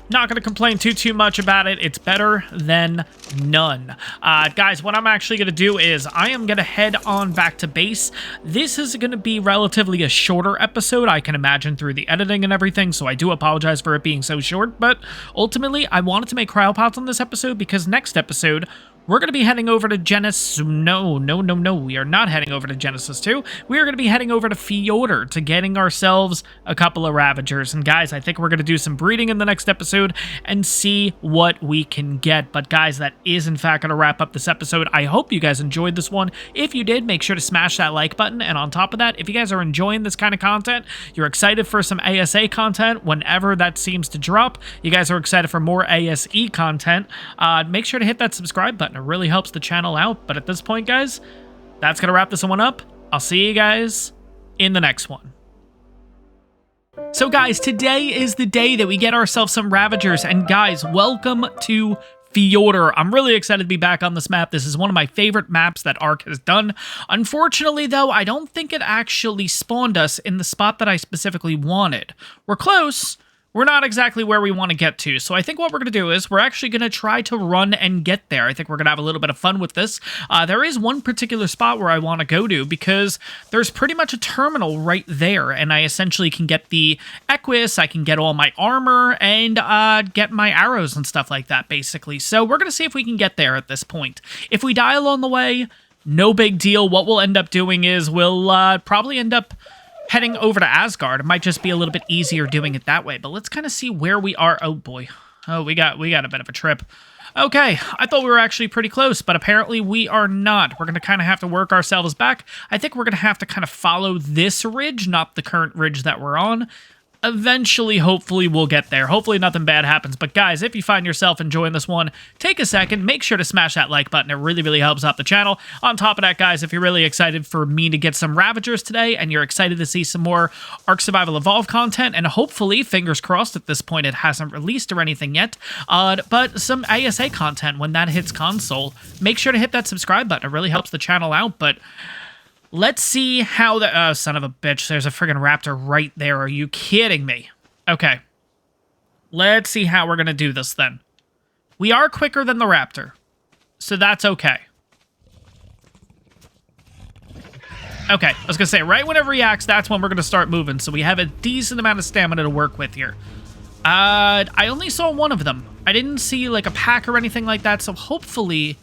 Not going to complain too much about it. It's better than none. Guys, what I'm actually going to do is I am going to head on back to base. This is going to be relatively a shorter episode, I can imagine, through the editing and everything, so I do apologize for it being so short, but ultimately, I wanted to make cryopods on this episode because next episode, we're going to be heading over to Genesis. No. We are not heading over to Genesis 2. We are going to be heading over to Fjordur to getting ourselves a couple of Ravagers. And guys, I think we're going to do some breeding in the next episode and see what we can get. But guys, that is in fact going to wrap up this episode. I hope you guys enjoyed this one. If you did, make sure to smash that like button. And on top of that, if you guys are enjoying this kind of content, you're excited for some ASA content whenever that seems to drop, you guys are excited for more ASE content, make sure to hit that subscribe button. It really helps the channel out. But at this point, guys, that's going to wrap this one up. I'll see you guys in the next one. So guys, today is the day that we get ourselves some Ravagers. And guys, welcome to Fjordur. I'm really excited to be back on this map. This is one of my favorite maps that ARK has done. Unfortunately, though, I don't think it actually spawned us in the spot that I specifically wanted. We're close. We're not exactly where we want to get to, so I think what we're going to do is we're actually going to try to run and get there. I think we're going to have a little bit of fun with this. There is one particular spot where I want to go to because there's pretty much a terminal right there, and I essentially can get the Equus, I can get all my armor, and get my arrows and stuff like that, basically. So we're going to see if we can get there at this point. If we die along the way, no big deal. What we'll end up doing is we'll probably end up heading over to Asgard. It might just be a little bit easier doing it that way, but let's kind of see where we are. Oh boy. Oh, we got a bit of a trip. Okay, I thought we were actually pretty close, but apparently we are not. We're going to kind of have to work ourselves back. I think we're going to have to kind of follow this ridge, not the current ridge that we're on. Eventually, hopefully, we'll get there. Hopefully, nothing bad happens. But guys, if you find yourself enjoying this one, take a second. Make sure to smash that like button. It really, really helps out the channel. On top of that, guys, if you're really excited for me to get some Ravagers today, and you're excited to see some more ARK Survival Evolved content, and hopefully, fingers crossed at this point, it hasn't released or anything yet, but some ASA content when that hits console, make sure to hit that subscribe button. It really helps the channel out. But let's see how the... Oh, son of a bitch. There's a friggin' raptor right there. Are you kidding me? Okay. Let's see how we're going to do this then. We are quicker than the raptor, so that's okay. Okay, I was going to say, right when it reacts, that's when we're going to start moving, so we have a decent amount of stamina to work with here. I only saw one of them. I didn't see, like, a pack or anything like that, so hopefully...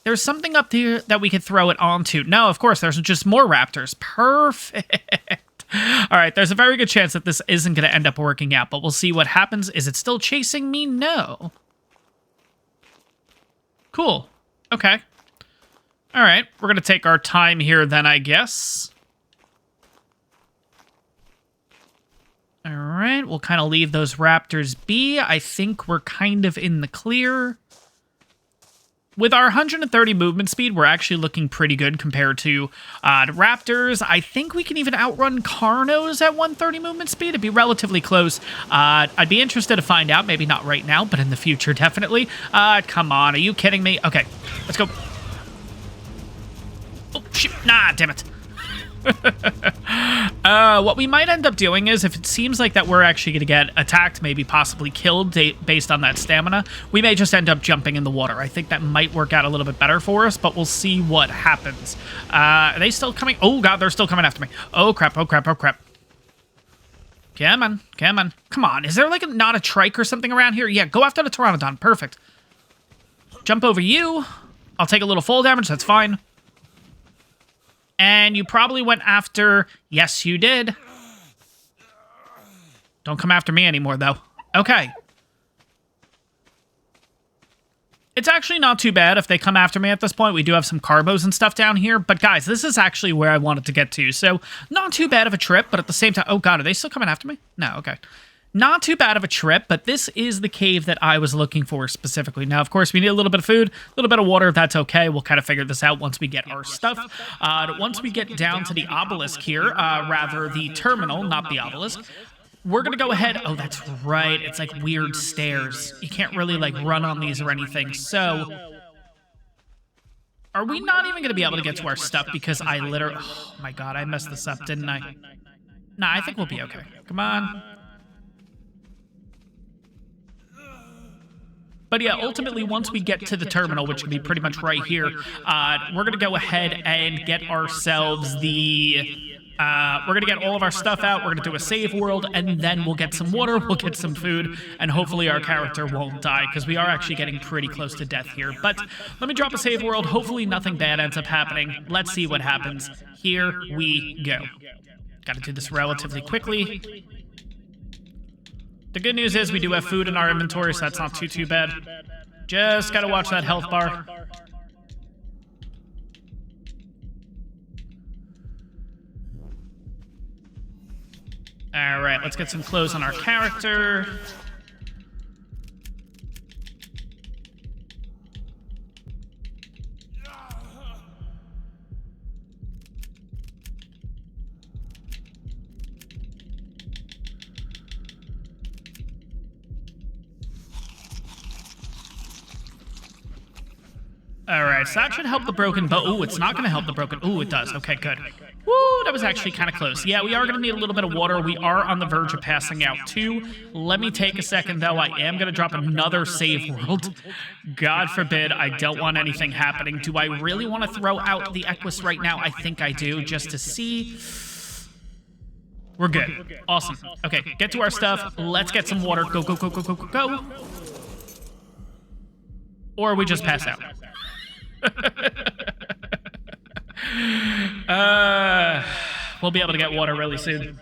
there's something up here that we could throw it onto. No, of course, there's just more raptors. Perfect. All right, there's a very good chance that this isn't going to end up working out, but we'll see what happens. Is it still chasing me? No. Cool. Okay. All right, we're going to take our time here then, I guess. All right, we'll kind of leave those raptors be. I think we're kind of in the clear. With our 130 movement speed, we're actually looking pretty good compared to the raptors. I think we can even outrun Carnos at 130 movement speed. It'd be relatively close. I'd be interested to find out. Maybe not right now, but in the future, definitely. Come on, are you kidding me? Okay, let's go. Oh, shit. Nah, damn it. What we might end up doing is, if it seems like that we're actually going to get attacked, maybe possibly killed based on that stamina, we may just end up jumping in the water. I think that might work out a little bit better for us, but we'll see what happens. Are they still coming? Oh, God, they're still coming after me. Oh, crap, oh, crap, oh, crap. Come on, come on. Come on, is there like not a trike or something around here? Yeah, go after the Pteranodon. Perfect. Jump over you. I'll take a little fall damage. That's fine. And you probably went after... Yes, you did. Don't come after me anymore, though. Okay. It's actually not too bad if they come after me at this point. We do have some carbos and stuff down here. But, guys, this is actually where I wanted to get to. So, not too bad of a trip, but at the same time... Oh, God, are they still coming after me? No, okay. Not too bad of a trip, but this is the cave that I was looking for specifically. Now, of course, we need a little bit of food, a little bit of water. That's okay. We'll kind of figure this out once we get our stuff. Once we get down to the obelisk here, rather the terminal, not the obelisk, we're going to go ahead. Oh, that's right. It's like weird stairs. You can't really like run on these or anything. So, are we not even going to be able to get to our stuff because I literally... Oh, my God. I messed this up, didn't I? Nah, I think we'll be okay. Come on. But yeah, ultimately, once we get to the terminal, which can be pretty much right here, we're going to go ahead and get ourselves the... we're going to get all of our stuff out, we're going to do a save world, and then we'll get some water, we'll get some food, and hopefully our character won't die, because we are actually getting pretty close to death here. But let me drop a save world, hopefully nothing bad ends up happening. Let's see what happens. Here we go. Got to do this relatively quickly. The good news is we do have food in our inventory, so that's not too bad. Just gotta watch that health bar. Alright, let's get some clothes on our character. Alright, so that should help the broken bow. Ooh, it's not going to help the broken... Ooh, it does. Okay, good. Woo, that was actually kind of close. Yeah, we are going to need a little bit of water. We are on the verge of passing out, too. Let me take a second, though. I am going to drop another save world. God forbid, I don't want anything happening. Do I really want to throw out the Equus right now? I think I do, just to see... We're good. Awesome. Okay, get to our stuff. Let's get some water. Go, go, go, go, go, go, go. Or we just pass out. We'll be able to get water really soon.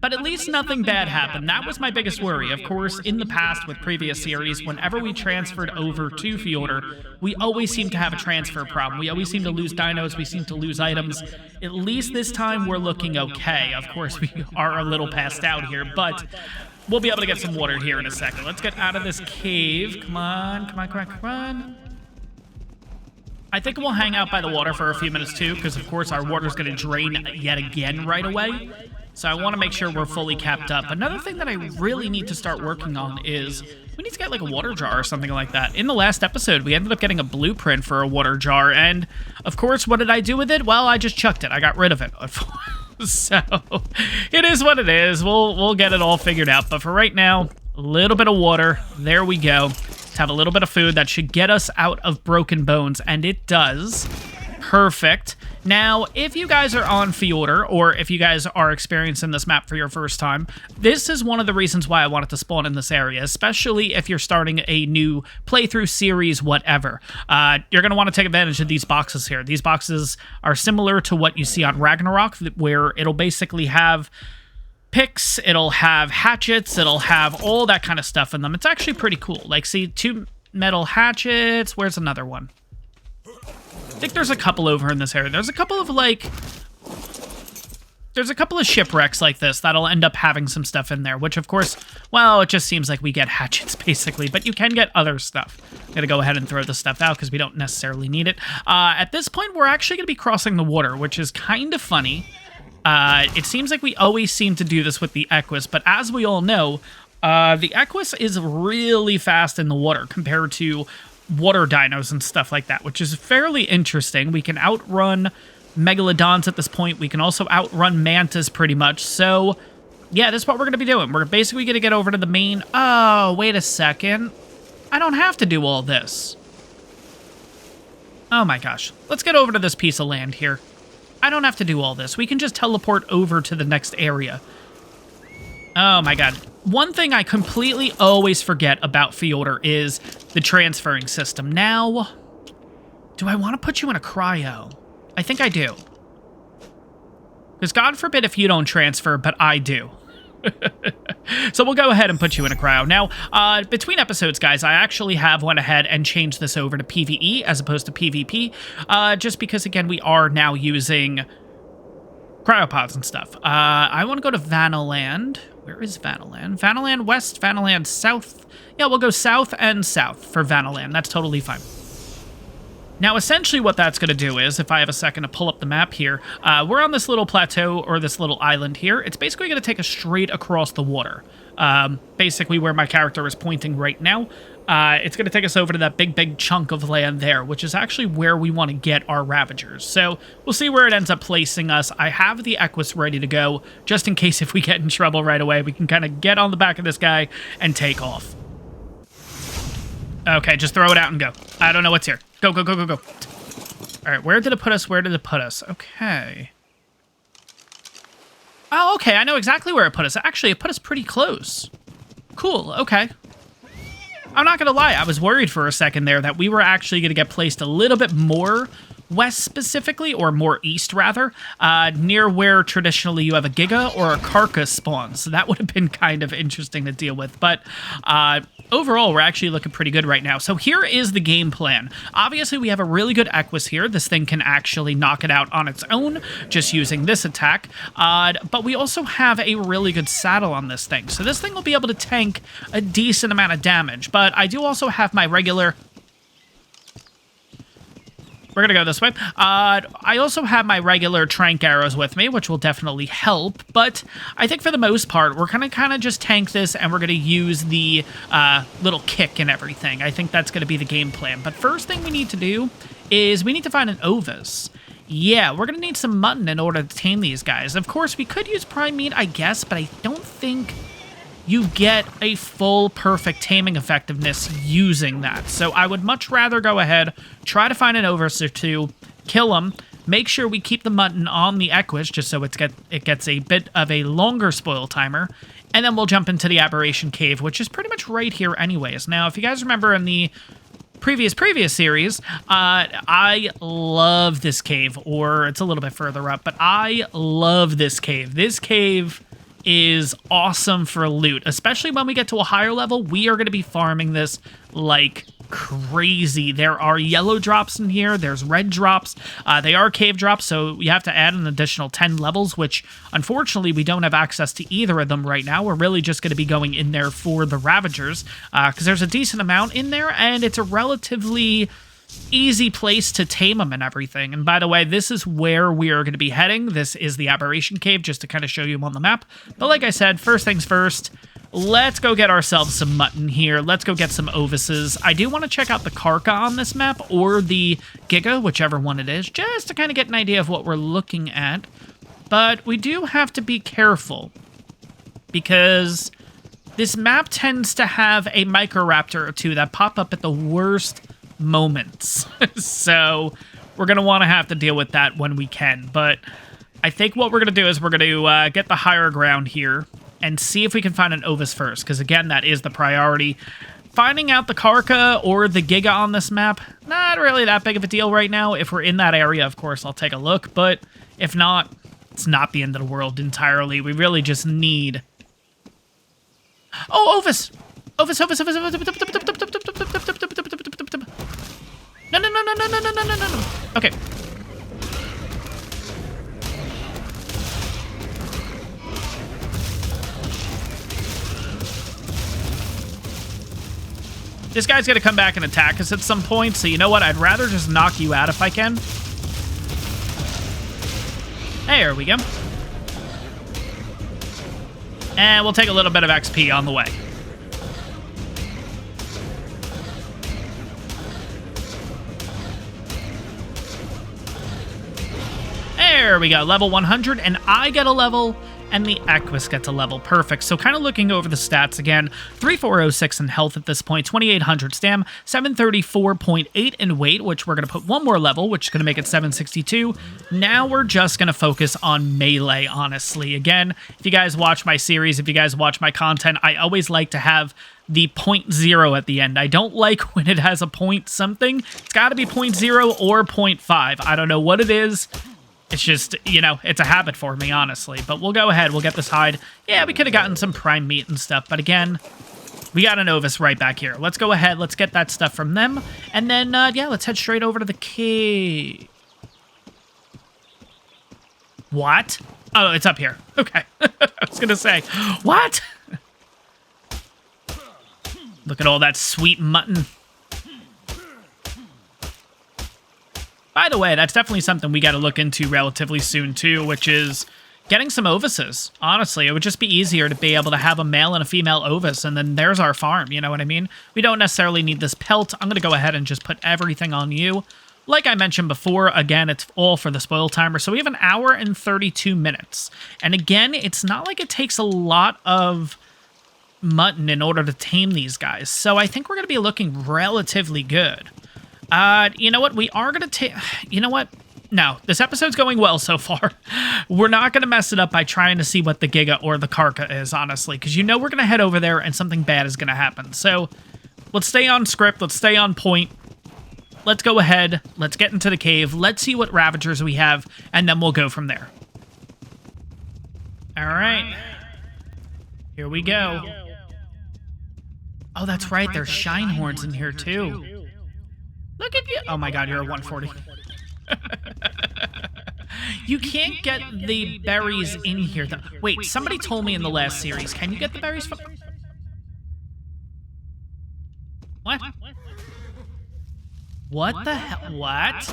But at least nothing bad happened. That was my biggest worry. Of course, in the past with previous series, whenever we transferred over to Fjordur, we always seem to have a transfer problem. We always seem to lose dinos, we seem to lose items. At least this time we're looking okay. Of course, we are a little passed out here, but we'll be able to get some water here in a second. Let's get out of this cave. Come on, come on, come on, come on. I think we'll hang out by the water for a few minutes too, because of course our water's going to drain yet again right away. So I want to make sure we're fully capped up. Another thing that I really need to start working on is we need to get like a water jar or something like that. In the last episode, we ended up getting a blueprint for a water jar. And of course, what did I do with it? Well, I just chucked it. I got rid of it. So it is what it is. We'll get it all figured out. But for right now, a little bit of water. There we go. Let's have a little bit of food. That should get us out of broken bones. And it does. Perfect. Now, if you guys are on Fjordur, or if you guys are experiencing this map for your first time, this is one of the reasons why I wanted to spawn in this area, especially if you're starting a new playthrough series, whatever. You're going to want to take advantage of these boxes here. These boxes are similar to what you see on Ragnarok, where it'll basically have picks, it'll have hatchets, it'll have all that kind of stuff in them. It's actually pretty cool. Like, see, 2 metal hatchets. Where's another one? I think there's a couple over in this area. There's a couple of, like... There's a couple of shipwrecks like this that'll end up having some stuff in there, which, of course, well, it just seems like we get hatchets, basically, but you can get other stuff. I'm gonna go ahead and throw this stuff out because we don't necessarily need it. At this point, we're actually gonna be crossing the water, which is kind of funny. It seems like we always seem to do this with the Equus, but as we all know, the Equus is really fast in the water compared to water dinos and stuff like that, which is fairly interesting. We can outrun megalodons at this point. We can also outrun mantas pretty much. So yeah, this is what we're going to be doing. We're basically going to get over to the main... Oh, wait a second. I don't have to do all this. Oh my gosh. Let's get over to this piece of land here. I don't have to do all this. We can just teleport over to the next area. Oh my god. One thing I completely always forget about Fjordur is the transferring system. Now, do I want to put you in a cryo? I think I do. Because God forbid if you don't transfer, but I do. So we'll go ahead and put you in a cryo. Now, between episodes, guys, I actually have went ahead and changed this over to PvE as opposed to PvP. Just because, again, we are now using cryopods and stuff. I want to go to Vanaland. Where is Vanaland? Vanaland West, Vanaland South. Yeah, we'll go south and south for Vanaland. That's totally fine. Now, essentially what that's going to do is, if I have a second to pull up the map here, we're on this little plateau, or this little island here. It's basically going to take us straight across the water. Basically where my character is pointing right now. It's going to take us over to that big chunk of land there, which is actually where we want to get our Ravagers. So we'll see where it ends up placing us. I have the Equus ready to go, just in case if we get in trouble right away, we can kind of get on the back of this guy and take off. Okay, just throw it out and go. I don't know what's here. Go, go, go, go, go. All right, where did it put us? Where did it put us? Okay. Oh, okay, I know exactly where it put us. Actually, it put us pretty close. Cool, okay. I'm not gonna lie, I was worried for a second there that we were actually gonna get placed a little bit more west specifically, or more east rather, near where traditionally you have a Giga or a Carcass spawn. So that would have been kind of interesting to deal with. But overall, we're actually looking pretty good right now. So here is the game plan. Obviously, we have a really good Equus here. This thing can actually knock it out on its own, just using this attack. But we also have a really good saddle on this thing. So this thing will be able to tank a decent amount of damage. But I do also have my regular... We're going to go this way. I also have my regular trank arrows with me, which will definitely help. But I think for the most part, we're going to kind of just tank this, and we're going to use the little kick and everything. I think that's going to be the game plan. But first thing we need to do is we need to find an Ovis. Yeah, we're going to need some mutton in order to tame these guys. Of course, we could use prime meat, I guess, but I don't think you get a full perfect taming effectiveness using that. So I would much rather go ahead, try to find an Ovis or two, kill them, make sure we keep the mutton on the Equus just so it gets a bit of a longer spoil timer, and then we'll jump into the Aberration Cave, which is pretty much right here anyways. Now, if you guys remember in the previous series, I love this cave, or it's a little bit further up, but I love this cave. This cave is awesome for loot, especially when we get to a higher level. We are going to be farming this like crazy. There are yellow drops in here. There's red drops. They are cave drops, so you have to add an additional 10 levels, which unfortunately we don't have access to either of them right now. We're really just going to be going in there for the Ravagers, because there's a decent amount in there, and it's a relatively easy place to tame them and everything. And by the way, this is where we are going to be heading. This is the Aberration Cave, just to kind of show you on the map. But like I said, first things first, let's go get ourselves some mutton here. Let's go get some ovises. I do want to check out the Karka on this map, or the Giga, whichever one it is, just to kind of get an idea of what we're looking at. But we do have to be careful, because this map tends to have a Microraptor or two that pop up at the worst moments. So we're going to want to have to deal with that when we can. But I think what we're going to do is we're going to get the higher ground here and see if we can find an Ovis first, because again, that is the priority. Finding out the Karka or the Giga on this map, not really that big of a deal right now. If we're in that area, of course, I'll take a look. But if not, it's not the end of the world entirely. We really just need... Oh, Ovis! Ovis, Ovis, Ovis, Ovis, no, no, no, no, no, no, no, no, no, no. Okay. This guy's gonna come back and attack us at some point, so you know what? I'd rather just knock you out if I can. There we go. And we'll take a little bit of XP on the way. There we go, level 100, and I get a level, and the Equus gets a level. Perfect. So kind of looking over the stats again, 3406 in health at this point, 2800 stam, 734.8 in weight, which we're going to put one more level, which is going to make it 762. Now we're just going to focus on melee, honestly. Again, if you guys watch my series, if you guys watch my content, I always like to have the 0.0 at the end. I don't like when it has a point something. It's got to be 0.0 or 0.5. I don't know what it is. It's just, you know, it's a habit for me, honestly. But we'll go ahead. We'll get this hide. Yeah, we could have gotten some prime meat and stuff. But again, we got an Ovis right back here. Let's go ahead. Let's get that stuff from them. And then, yeah, let's head straight over to the cave. What? Oh, it's up here. Okay. I was going to say, what? Look at all that sweet mutton. By the way, that's definitely something we got to look into relatively soon, too, which is getting some Ovises. Honestly, it would just be easier to be able to have a male and a female Ovis, and then there's our farm, you know what I mean? We don't necessarily need this pelt. I'm going to go ahead and just put everything on you. Like I mentioned before, again, it's all for the spoil timer, so we have 1 hour and 32 minutes. And again, it's not like it takes a lot of mutton in order to tame these guys, so I think we're going to be looking relatively good. You know what? We are going to take... You know what? No, this episode's going well so far. We're not going to mess it up by trying to see what the Giga or the Karka is, honestly, because you know we're going to head over there and something bad is going to happen. So let's stay on script. Let's stay on point. Let's go ahead. Let's get into the cave. Let's see what Ravagers we have, and then we'll go from there. All right. Here we go. Oh, that's right. There's Shinehorns in here, too. Look at you. Oh my god, you're a 140. You can't get the berries in here, though. Wait, somebody told me in the last series, can you get the berries from... What? What the hell? What?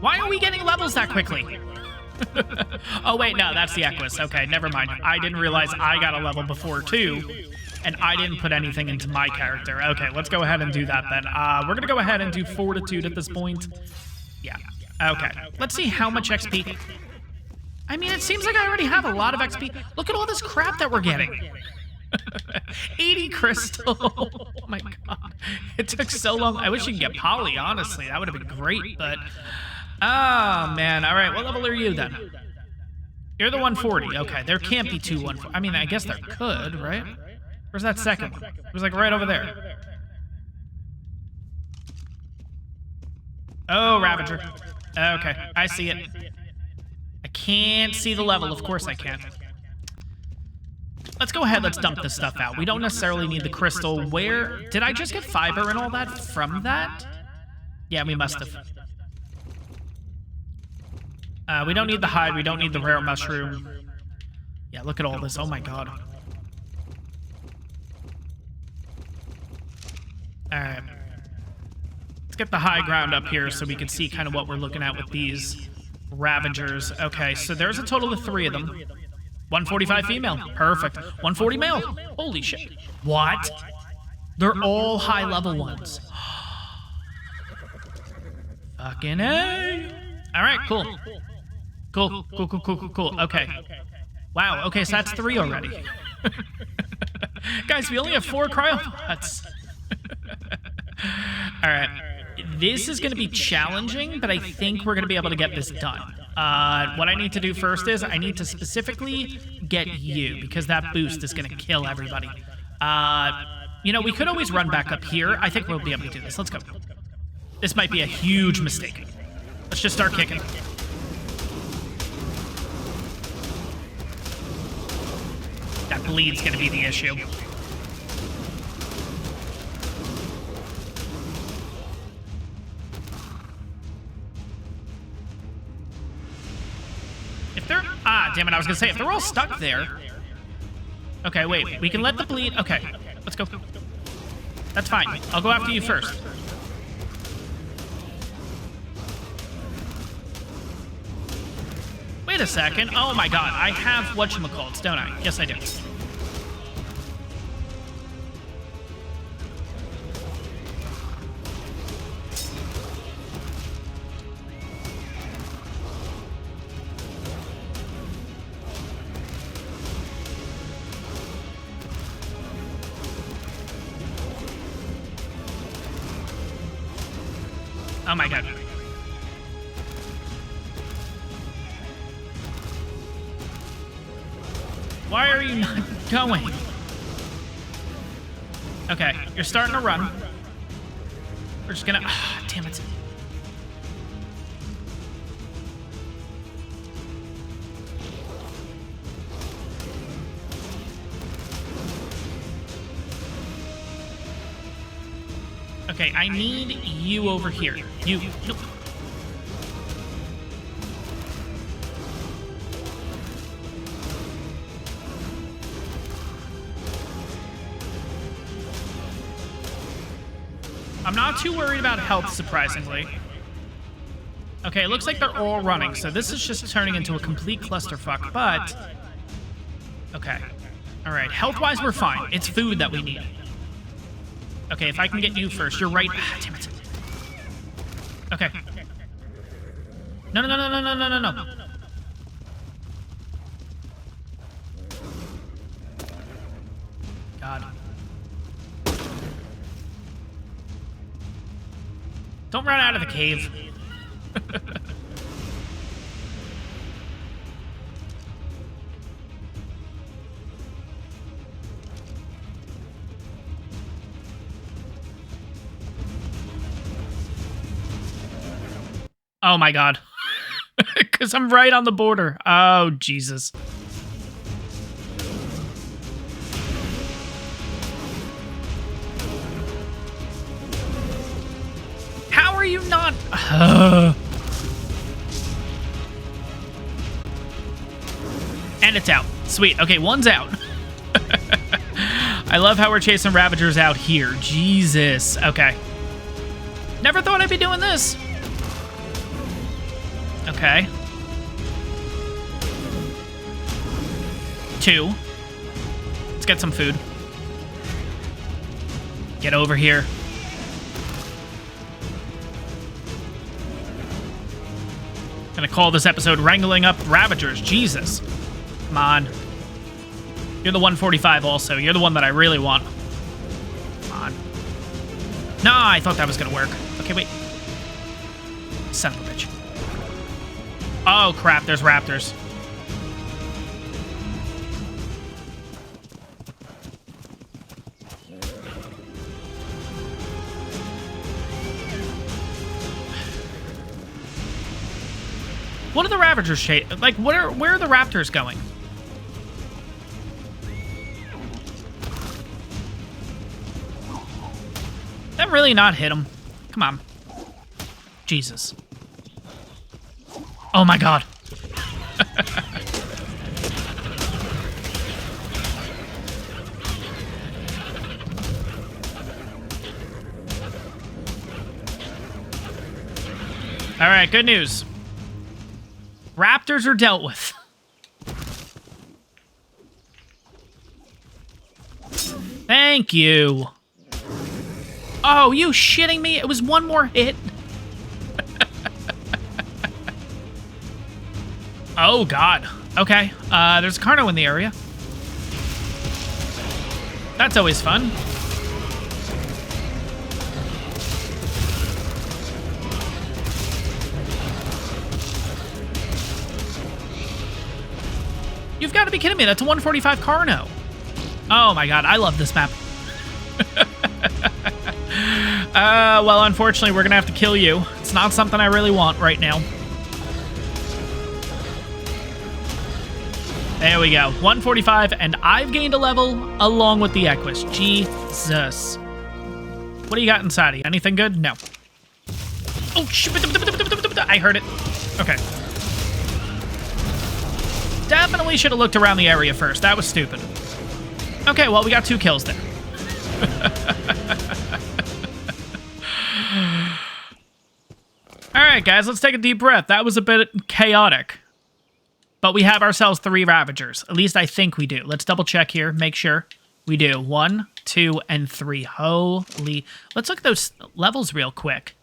Why are we getting levels that quickly? Oh, wait, no, that's the Equus. Okay, never mind. I didn't realize I got a level before, too. And I didn't put anything into my character. Okay, let's go ahead and do that then. We're going to go ahead and do Fortitude at this point. Yeah. Okay. Let's see how much XP... I mean, it seems like I already have a lot of XP. Look at all this crap that we're getting. 80 crystal. Oh my god. It took so long. I wish you could get Poly, honestly. That would have been great, but... Oh, man. All right, what level are you then? You're the 140. Okay, there can't be two 140. I mean, I guess there could, right? Where's that second one? It was like right over there. Oh, Ravager. Okay, I see it. I can't see the level. Of course I can. Let's go ahead. Let's dump this stuff out. We don't necessarily need the crystal. Where... Did I just get fiber and all that from that? Yeah, we must have. We don't need the hide. We don't need the rare mushroom. Yeah, look at all this. Oh my god. Alright. Let's get the high ground up here so we can see kind of what we're looking at with these Ravagers. Okay, so there's a total of 3 of them. 145 female. Perfect. 140 male. Holy shit. What? They're all high-level ones. Fucking A. Alright, cool. Cool. Okay. Wow, okay, so that's 3 already. Guys, we only have 4 cryopods. Alright. This is going to be challenging, but I think we're going to be able to get this done. What I need to do first is I need to specifically get you, because that boost is going to kill everybody. You know, we could always run back up here. I think we'll be able to do this. Let's go. This might be a huge mistake. Let's just start kicking. That bleed's going to be the issue. If they're... Ah, damn it, I was going to say, if they're all stuck there... Okay, wait, we can let the bleed... Okay, let's go. That's fine. I'll go after you first. Wait a second. Oh my god, I have whatchamacallits, don't I? Yes, I do. Oh my god. Why are you not going? Okay, you're starting to run. We're just gonna... Ah, damn it. Okay, I need you over here. You... Nope. I'm not too worried about health, surprisingly. Okay, it looks like they're all running, so this is just turning into a complete clusterfuck, but... Okay. Alright, health-wise, we're fine. It's food that we need. Okay, if I can get you first. You're right. Ah, damn it. Okay. No. God. Don't run out of the cave. Oh my god. Because I'm right on the border. Oh, Jesus. How are you not... And it's out. Sweet. Okay, one's out. I love how we're chasing Ravagers out here. Jesus. Okay. Never thought I'd be doing this. Okay. 2. Let's get some food. Get over here. Gonna call this episode Wrangling Up Ravagers. Jesus. Come on. You're the 145 also. You're the one that I really want. Come on. No, I thought that was gonna work. Okay, wait. Son of a bitch. Oh, crap. There's raptors. What are the Ravagers like, where are the Raptors going? That really not hit him? Come on. Jesus. Oh my god. All right, good news. Raptors are dealt with. Thank you. Oh, you shitting me? It was one more hit. Oh, God. Okay. There's a Carno in the area. That's always fun. You've got to be kidding me. That's a 145 Carno. Oh, my God. I love this map. Well, unfortunately, we're going to have to kill you. It's not something I really want right now. There we go. 145, and I've gained a level along with the Equus. Jesus. What do you got inside of you? Anything good? No. Oh, shit. I heard it. Okay. Definitely should have looked around the area first. That was stupid. Okay, well, we got 2 kills there. Alright, guys, let's take a deep breath. That was a bit chaotic. But we have ourselves 3 Ravagers. At least I think we do. Let's double check here. Make sure we do. 1, 2, and 3. Holy... Let's look at those levels real quick.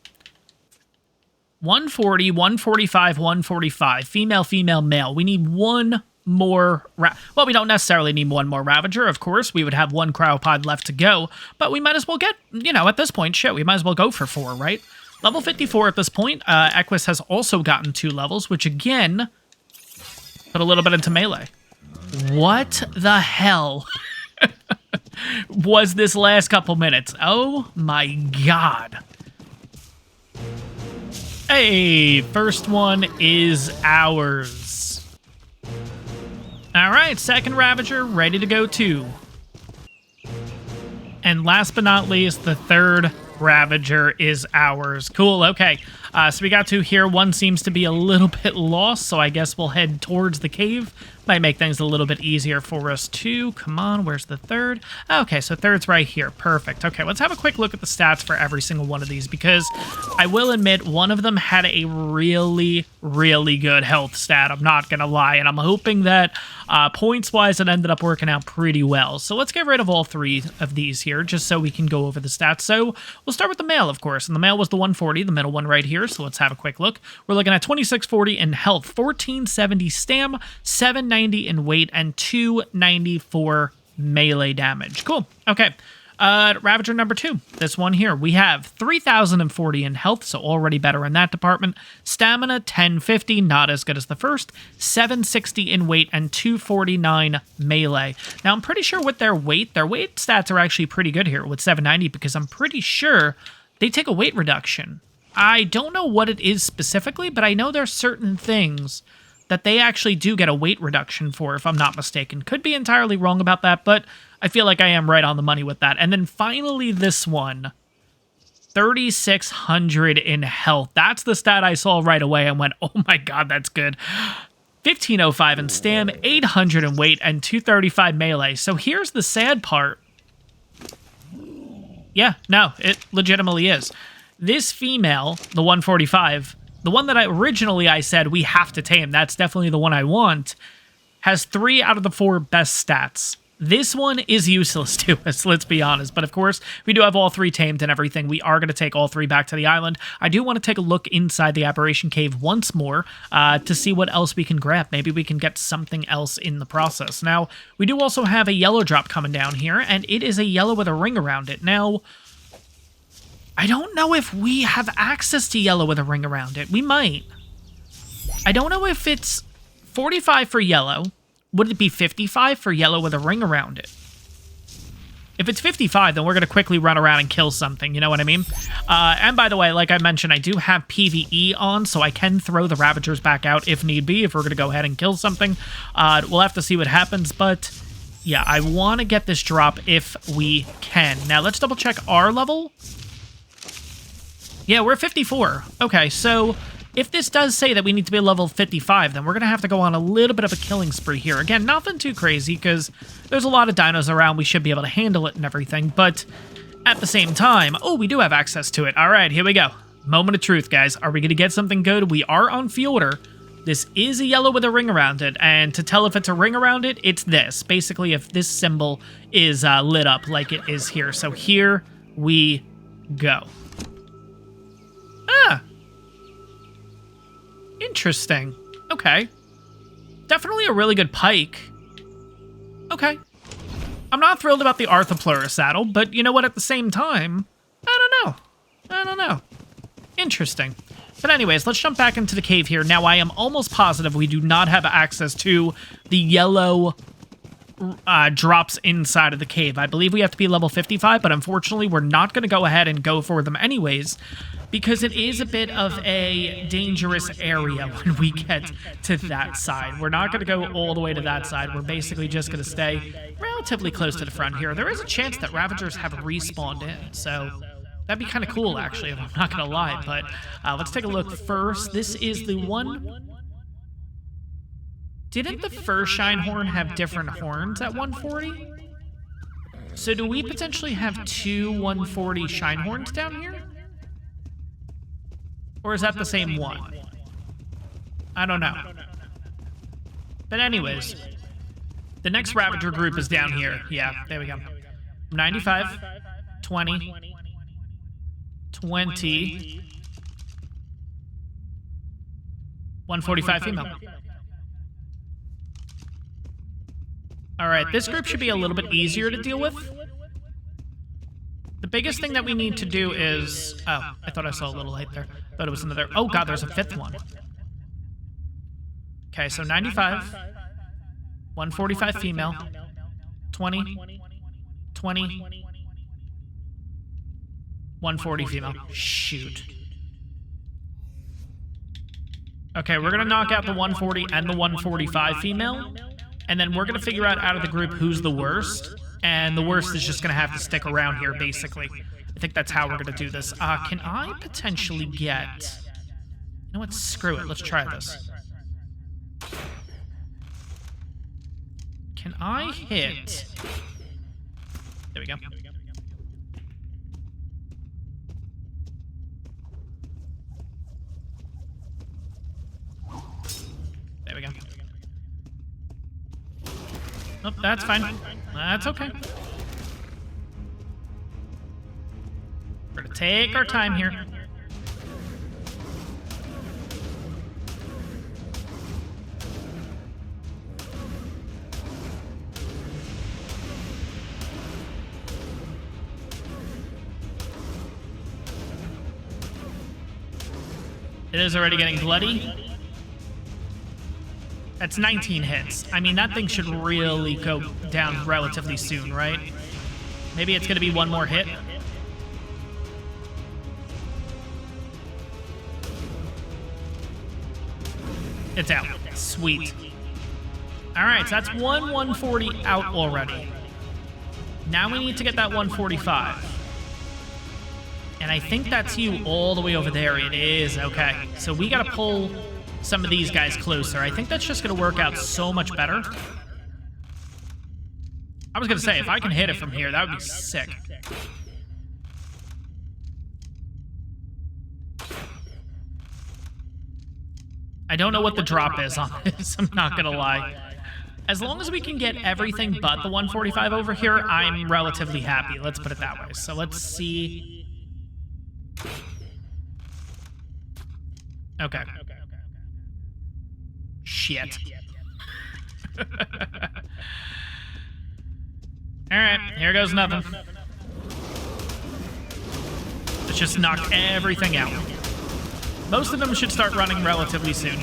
140, 145, 145. Female, female, male. We need one more... Well, we don't necessarily need one more Ravager, of course. We would have 1 Cryopod left to go. But we might as well get... You know, at this point, shit, we might as well go for 4, right? Level 54 at this point. Equus has also gotten 2 levels, which again... Put a little bit into melee. What the hell was this last couple minutes? Oh my god. Hey, first one is ours. Alright, second Ravager, ready to go too. And last but not least, the third Ravager is ours. Cool, okay. So we got 2 here. One seems to be a little bit lost, so I guess we'll head towards the cave. Might make things a little bit easier for us too. Come on, where's the third? Okay, so third's right here. Perfect. Okay, let's have a quick look at the stats for every single one of these, because I will admit one of them had a really, really good health stat. I'm not gonna lie, and I'm hoping that points-wise it ended up working out pretty well. So let's get rid of all 3 of these here, just so we can go over the stats. So we'll start with the male, of course, and the male was the 140, the middle one right here. So let's have a quick look. We're looking at 2640 in health, 1470 stam, 790 in weight, and 294 melee damage. Cool. Okay. Ravager number 2. This one here. We have 3040 in health, so already better in that department. Stamina, 1050, not as good as the first. 760 in weight, and 249 melee. Now, I'm pretty sure with their weight stats are actually pretty good here with 790, because I'm pretty sure they take a weight reduction. I don't know what it is specifically, but I know there's certain things that they actually do get a weight reduction for, if I'm not mistaken. Could be entirely wrong about that, but I feel like I am right on the money with that. And then finally this one, 3600 in health. That's the stat I saw right away and went, oh my god, that's good. 1505 in stam, 800 in weight, and 235 melee. So here's the sad part. Yeah, no, it legitimately is. This female, the 145, the one that I said we have to tame, that's definitely the one I want, has 3 out of the 4 best stats. This one is useless to us, let's be honest. But of course, we do have all 3 tamed and everything. We are going to take all 3 back to the island. I do want to take a look inside the Aberration Cave once more to see what else we can grab. Maybe we can get something else in the process. Now, we do also have a yellow drop coming down here, and it is a yellow with a ring around it. Now, I don't know if we have access to yellow with a ring around it. We might. I don't know if it's 45 for yellow. Would it be 55 for yellow with a ring around it? If it's 55, then we're going to quickly run around and kill something, you know what I mean? And by the way, like I mentioned, I do have PvE on, so I can throw the Ravagers back out if need be, if we're going to go ahead and kill something. We'll have to see what happens, but yeah, I want to get this drop if we can. Now, let's double check our level. Yeah, we're 54. Okay, so if this does say that we need to be level 55, then we're going to have to go on a little bit of a killing spree here. Again, nothing too crazy, because there's a lot of dinos around. We should be able to handle it and everything, but at the same time... Oh, we do have access to it. All right, here we go. Moment of truth, guys. Are we going to get something good? We are on Fjordur. This is a yellow with a ring around it, and to tell if it's a ring around it, it's this. Basically, if this symbol is lit up like it is here. So here we go. Ah! Interesting. Okay. Definitely a really good pike. Okay. I'm not thrilled about the Arthropleura saddle, but you know what, at the same time, I don't know. Interesting. But anyways, let's jump back into the cave here. Now, I am almost positive we do not have access to the yellow drops inside of the cave. I believe we have to be level 55, but unfortunately, we're not going to go ahead and go for them anyways, because it is a bit of a dangerous area when we get to that side. We're not going to go all the way to that side. We're basically just going to stay relatively close to the front here. There is a chance that Ravagers have respawned in, so that'd be kind of cool, actually, if I'm not going to lie. But let's take a look first. This is the one... Didn't the first Shinehorn have different horns at 140? So do we potentially have two 140 Shinehorns down here? Or is that the same one? I don't know. But anyways, the next Ravager group is down here. Yeah, there we go. 95, 20, 20, 145 female. All right, this group should be a little bit easier to deal with. The biggest thing that we need to do is... Oh, I thought I saw a little light there. Thought it was another... Oh, God, there's a fifth one. Okay, so 95, 145 female, 20, 20, 140 female. Shoot. Okay, we're going to knock out the 140 and the 145 female, and then we're going to figure out of the group who's the worst, and the worst is just going to have to stick around here, basically. I think that's how we're going to do this. Can I potentially get... You know what? Screw it. Let's try this. Can I hit... There we go. There we go. Nope, that's fine. That's okay. We're gonna take our time here. It is already getting bloody. That's 19 hits. I mean, that thing should really go down relatively soon, right? Maybe it's going to be one more hit. It's out. Sweet. All right, so that's one 140 out already. Now we need to get that 145. And I think that's you all the way over there. It is. Okay. So we got to pull some of these guys closer. I think that's just going to work out so much better. I was going to say, if I can hit it from here, that would be sick. I don't know what the drop is on this. I'm not going to lie. As long as we can get everything but the 145 over here, I'm relatively happy. Let's put it that way. So let's see... Okay. Shit. Alright, here goes nothing. Let's just knock everything out. Most of them should start running relatively soon.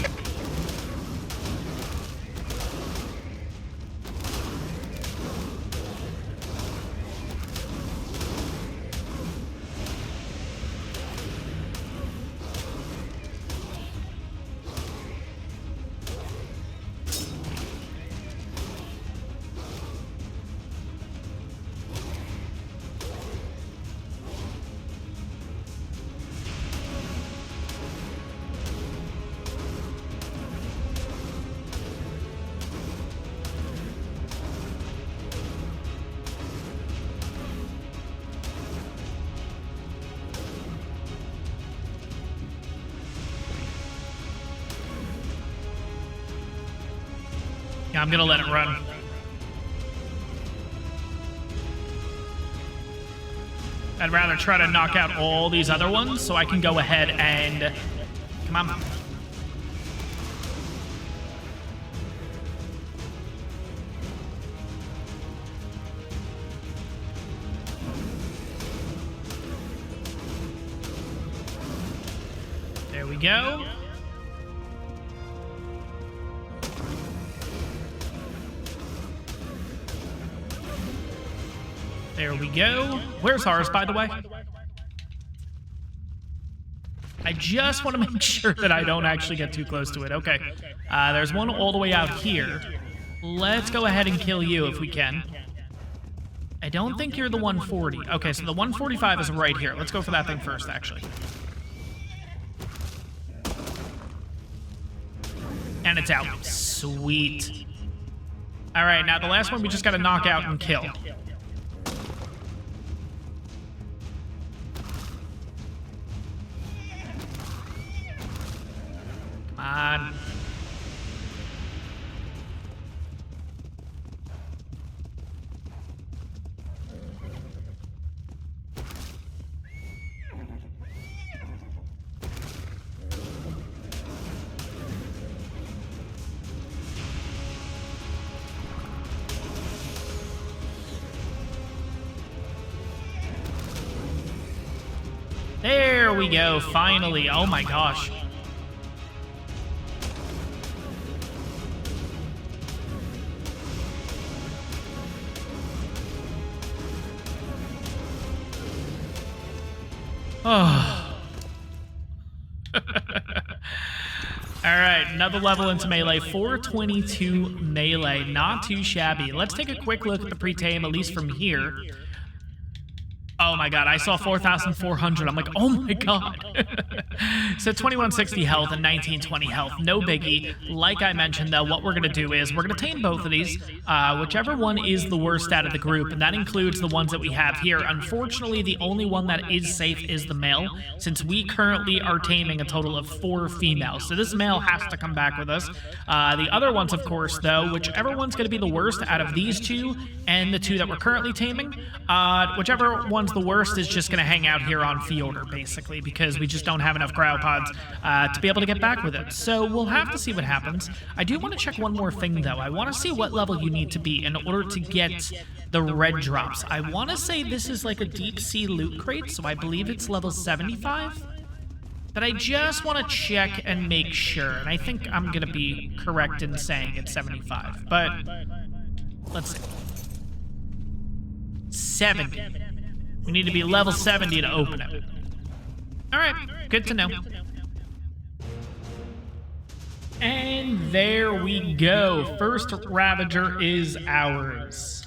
Yeah, I'm gonna let it run. I'd rather try to knock out all these other ones so I can go ahead and... Come on. There we go. There we go. Where's ours, by the way? I just want to make sure that I don't actually get too close to it. Okay. There's one all the way out here. Let's go ahead and kill you if we can. I don't think you're the 140. Okay, so the 145 is right here. Let's go for that thing first, actually. And it's out. Sweet. All right, now the last one we just got to knock out and kill. Come on. There we go, finally. Oh my gosh. Oh. Alright, another level into melee. 422 melee. Not too shabby. Let's take a quick look at the pre-tame, at least from here. Oh my god, I saw 4,400. I'm like, oh my god. So 2160 health and 1920 health. No biggie. Like I mentioned, though, what we're going to do is we're going to tame both of these, whichever one is the worst out of the group, and that includes the ones that we have here. Unfortunately, the only one that is safe is the male, since we currently are taming a total of 4 females. So this male has to come back with us. The other ones, of course, though, whichever one's going to be the worst out of these two and the two that we're currently taming, whichever one's the worst is just going to hang out here on Fjordur, basically, because we just don't have enough cryopods to be able to get back with it. So we'll have to see what happens. I do want to check one more thing, though. I want to see what level you need to be in order to get the red drops. I want to say this is like a deep sea loot crate, so I believe it's level 75. But I just want to check and make sure, and I think I'm going to be correct in saying it's 75. But let's see. 70. We need to be level 70 to open it. Alright, good to know. And there we go. First Ravager is ours.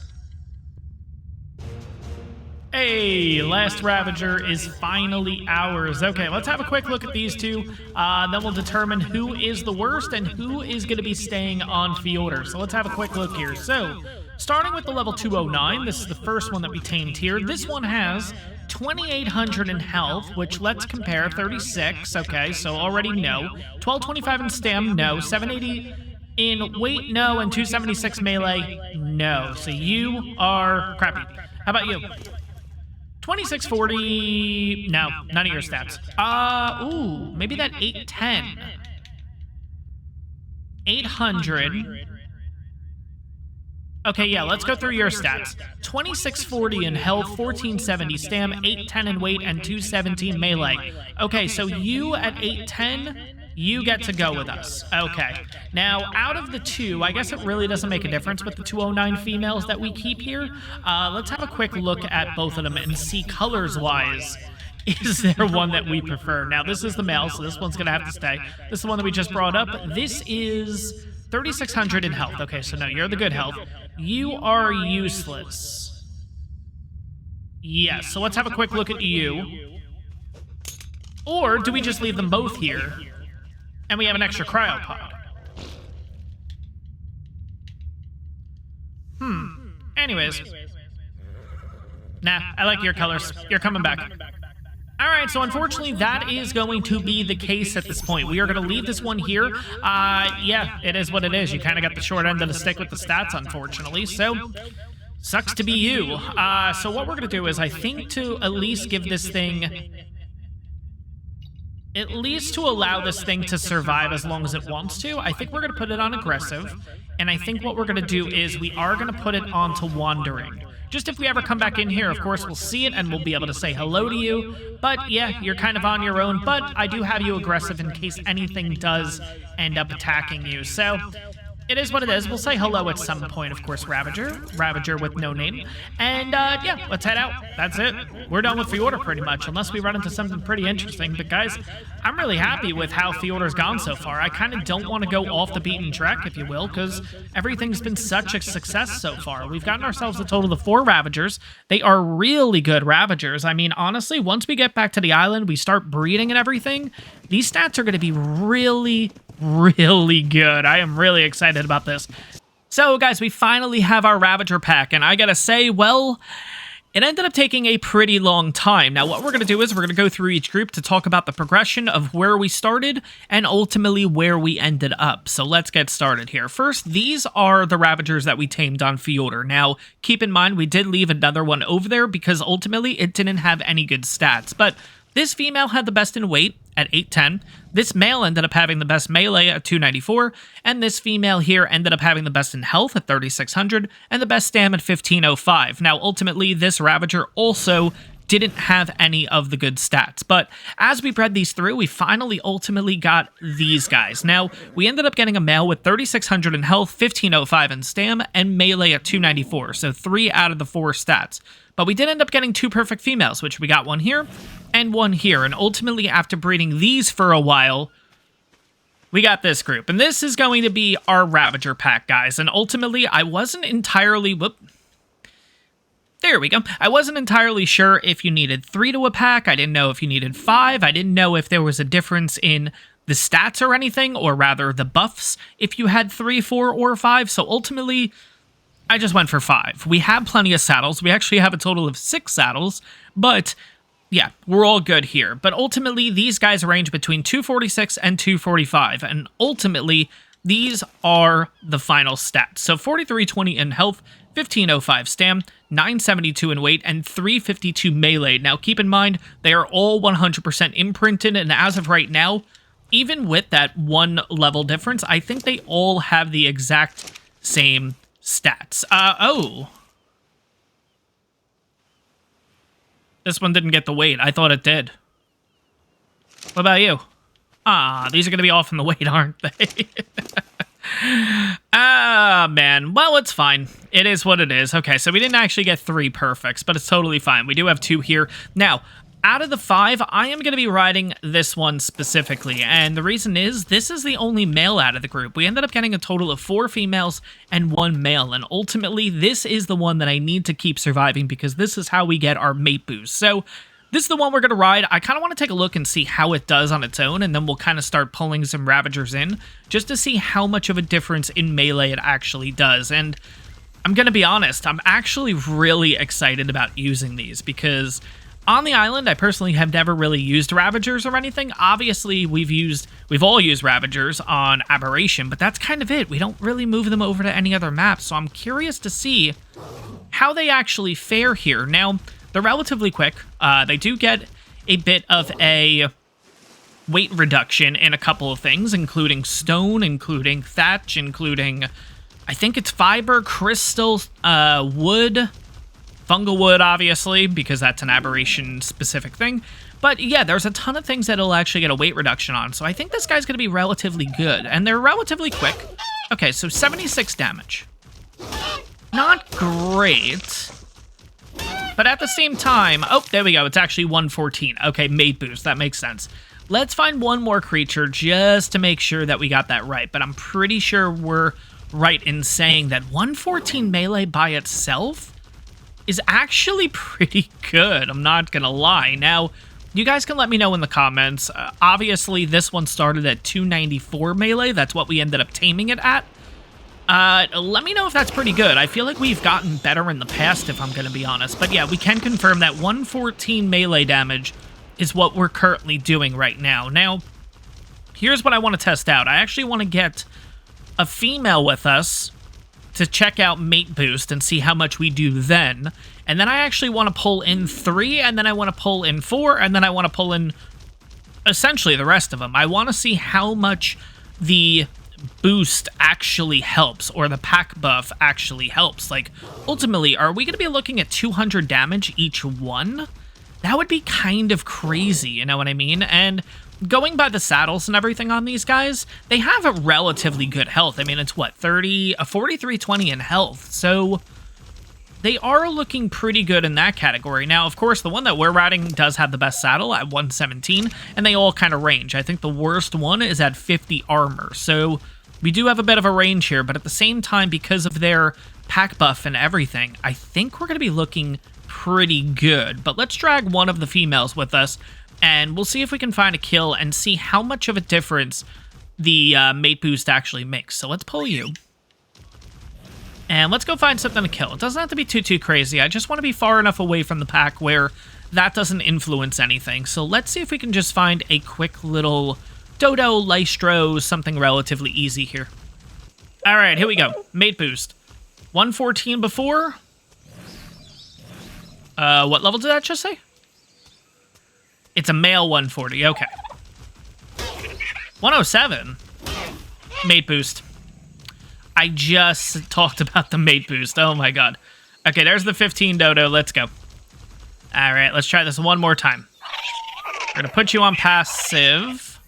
Hey, last Ravager is finally ours. Okay, let's have a quick look at these two. Then we'll determine who is the worst and who is going to be staying on Fjordur. So let's have a quick look here. So, starting with the level 209, this is the first one that we tamed here. This one has 2,800 in health, which let's compare. 36, okay, so already no. 1225 in stam, no. 780 in weight, no. And 276 melee, no. So you are crappy. How about you? 2640, no, none of your stats. Ooh, maybe that 810. 800. Okay, yeah, let's go through your stats. 2640 in health, 1470 stam, 810 in weight, and 217 melee. Okay, so you at 810, you get to go with us. Okay. Now, out of the two, I guess it really doesn't make a difference with the 209 females that we keep here. Let's have a quick look at both of them and see colors-wise. Is there one that we prefer? Now, this is the male, so this one's going to have to stay. This is the one that we just brought up. This is 3,600 in health. Okay, so no, you're the good health. You are useless. Yes, so let's have a quick look at you. Or do we just leave them both here? And we have an extra cryopod. Anyways. Nah, I like your colors. You're coming back. All right, so unfortunately, that is going to be the case at this point. We are going to leave this one here. Yeah, it is what it is. You kind of got the short end of the stick with the stats, unfortunately. So, sucks to be you. So what we're going to do is, I think to at least give this thing... At least to allow this thing to survive as long as it wants to, I think we're going to put it on aggressive. And I think what we're going to do is we are going to put it onto wandering. Just if we ever come back in here, of course, we'll see it and we'll be able to say hello to you. But yeah, you're kind of on your own, but I do have you aggressive in case anything does end up attacking you. So it is what it is. We'll say hello at some point, of course, Ravager with no name. And yeah, let's head out. That's it. We're done with Fjordur pretty much, unless we run into something pretty interesting. But guys, I'm really happy with how Fjordur's gone so far. I kind of don't want to go off the beaten track, if you will, because everything's been such a success so far. We've gotten ourselves a total of 4 Ravagers. They are really good Ravagers. I mean, honestly, once we get back to the island, we start breeding and everything, these stats are going to be really good. I am really excited about this. So guys, we finally have our Ravager pack, and I gotta say, well, it ended up taking a pretty long time. Now, what we're going to do is we're going to go through each group to talk about the progression of where we started and ultimately where we ended up. So let's get started here. First, these are the Ravagers that we tamed on Fjordur. Now, keep in mind, we did leave another one over there because ultimately it didn't have any good stats, but this female had the best in weight at 810. This male ended up having the best melee at 294, and this female here ended up having the best in health at 3600, and the best stam at 1505. Now, ultimately, this Ravager also didn't have any of the good stats, but as we bred these through, we finally ultimately got these guys. Now, we ended up getting a male with 3600 in health, 1505 in stam, and melee at 294, so 3 out of the 4 stats. But we did end up getting 2 perfect females, which we got one here and one here. And ultimately, after breeding these for a while, we got this group. And this is going to be our Ravager pack, guys. And ultimately, I wasn't entirely... There we go. I wasn't entirely sure if you needed 3 to a pack. I didn't know if you needed 5. I didn't know if there was a difference in the stats or anything, or rather the buffs, if you had 3, 4, or 5. So ultimately, I just went for 5. We have plenty of saddles. We actually have a total of 6 saddles, but yeah, we're all good here. But ultimately, these guys range between 246 and 245, and ultimately, these are the final stats. So 4320 in health, 1505 stam, 972 in weight, and 352 melee. Now, keep in mind, they are all 100% imprinted, and as of right now, even with that 1 level difference, I think they all have the exact same stats. Oh. This one didn't get the weight. I thought it did. What about you? These are going to be off in the weight, aren't they? Man. Well, it's fine. It is what it is. Okay, so we didn't actually get 3 perfects, but it's totally fine. We do have 2 here. Now, out of the 5, I am going to be riding this one specifically, and the reason is, this is the only male out of the group. We ended up getting a total of 4 females and 1 male, and ultimately, this is the one that I need to keep surviving, because this is how we get our mate boost. So, this is the one we're going to ride. I kind of want to take a look and see how it does on its own, and then we'll kind of start pulling some Ravagers in, just to see how much of a difference in melee it actually does, and I'm going to be honest, I'm actually really excited about using these, because on the island, I personally have never really used Ravagers or anything. Obviously, we've all used Ravagers on Aberration, but that's kind of it. We don't really move them over to any other map, so I'm curious to see how they actually fare here. Now, they're relatively quick. They do get a bit of a weight reduction in a couple of things, including stone, including thatch, including, I think it's fiber, crystal, wood, fungal wood, obviously, because that's an Aberration-specific thing. But yeah, there's a ton of things that it'll actually get a weight reduction on, so I think this guy's going to be relatively good. And they're relatively quick. Okay, so 76 damage. Not great. But at the same time... Oh, there we go. It's actually 114. Okay, mate boost. That makes sense. Let's find one more creature just to make sure that we got that right. But I'm pretty sure we're right in saying that 114 melee by itself is actually pretty good, I'm not gonna lie. Now, you guys can let me know in the comments. Obviously, this one started at 294 melee. That's what we ended up taming it at. Let me know if that's pretty good. I feel like we've gotten better in the past, if I'm gonna be honest. But yeah, we can confirm that 114 melee damage is what we're currently doing right now. Now, here's what I want to test out. I actually want to get a female with us to check out mate boost and see how much we do then. And then I actually want to pull in 3, and then I want to pull in 4, and then I want to pull in essentially the rest of them. I want to see how much the boost actually helps, or the pack buff actually helps. Like, ultimately, are we going to be looking at 200 damage each one? That would be kind of crazy, you know what I mean? And going by the saddles and everything on these guys, they have a relatively good health. I mean, it's what, 4320 in health. So they are looking pretty good in that category. Now, of course, the one that we're riding does have the best saddle at 117, and they all kind of range. I think the worst one is at 50 armor. So we do have a bit of a range here, but at the same time, because of their pack buff and everything, I think we're going to be looking pretty good. But let's drag one of the females with us, and we'll see if we can find a kill and see how much of a difference the mate boost actually makes. So let's pull you. And let's go find something to kill. It doesn't have to be too crazy. I just want to be far enough away from the pack where that doesn't influence anything. So let's see if we can just find a quick little Dodo, Lystro, something relatively easy here. All right, here we go. Mate boost. 114 before. What level did that just say? It's a male 140. Okay. 107. Mate boost. I just talked about the mate boost. Oh my god. Okay, there's the 15 Dodo. Let's go. All right, let's try this one more time. We're going to put you on passive.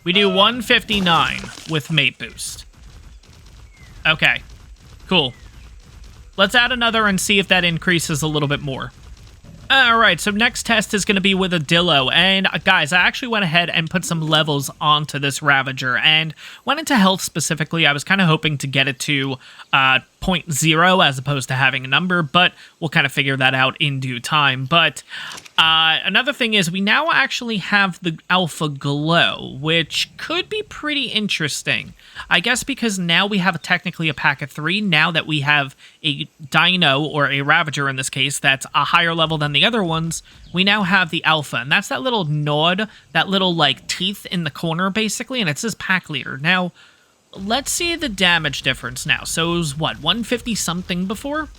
We do 159 with mate boost. Okay, cool. Let's add another and see if that increases a little bit more. Alright, so next test is going to be with a Dillo, and guys, I actually went ahead and put some levels onto this Ravager, and went into health specifically. I was kind of hoping to get it to 0.0 as opposed to having a number, but we'll kind of figure that out in due time. But another thing is we now actually have the Alpha Glow, which could be pretty interesting. I guess because now we have technically a pack of 3, now that we have a Dino, or a Ravager in this case, that's a higher level than the other ones, we now have the Alpha, and that's that little nod, that little, like, teeth in the corner, basically, and it says Pack Leader. Now, let's see the damage difference now. So it was, what, 150-something before?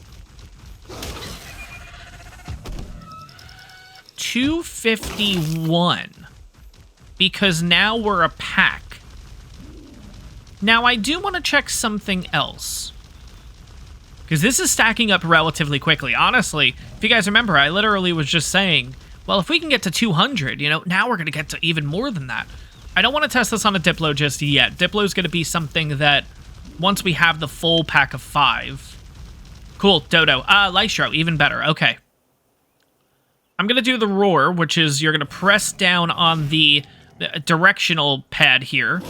251. Because now we're a pack. Now, I do want to check something else, because this is stacking up relatively quickly. Honestly, if you guys remember, I literally was just saying, well, if we can get to 200, you know, now we're going to get to even more than that. I don't want to test this on a Diplo just yet. Diplo is going to be something that, once we have the full pack of 5. Cool, Dodo. Lystro, even better. Okay. I'm going to do the Roar, which is you're going to press down on the directional pad here.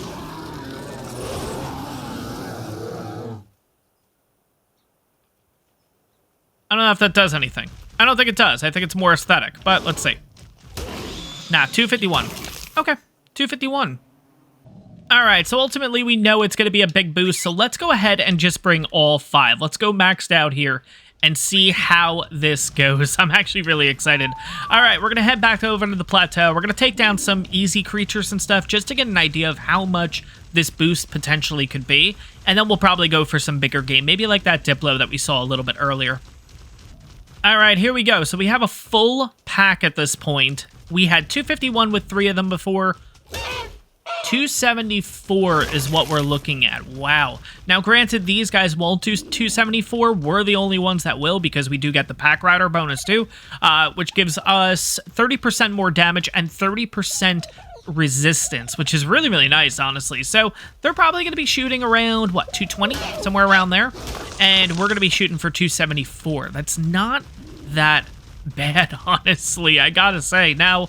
I don't know if that does anything. I don't think it does. I think it's more aesthetic, but let's see. Nah, 251. Okay, 251. All right, so ultimately we know it's going to be a big boost, so let's go ahead and just bring all 5. Let's go maxed out here and see how this goes. I'm actually really excited. All right, we're going to head back over to the plateau. We're going to take down some easy creatures and stuff just to get an idea of how much this boost potentially could be, and then we'll probably go for some bigger game, maybe like that Diplo that we saw a little bit earlier. All right, here we go. So we have a full pack at this point. We had 251 with 3 of them before. 274 is what we're looking at. Wow. Now, granted, these guys won't do 274. We're the only ones that will, because we do get the pack rider bonus too, which gives us 30% more damage and 30% resistance, which is really, really nice, honestly. So they're probably going to be shooting around, what, 220? Somewhere around there. And we're going to be shooting for 274. That's not that bad, honestly, I gotta say. Now,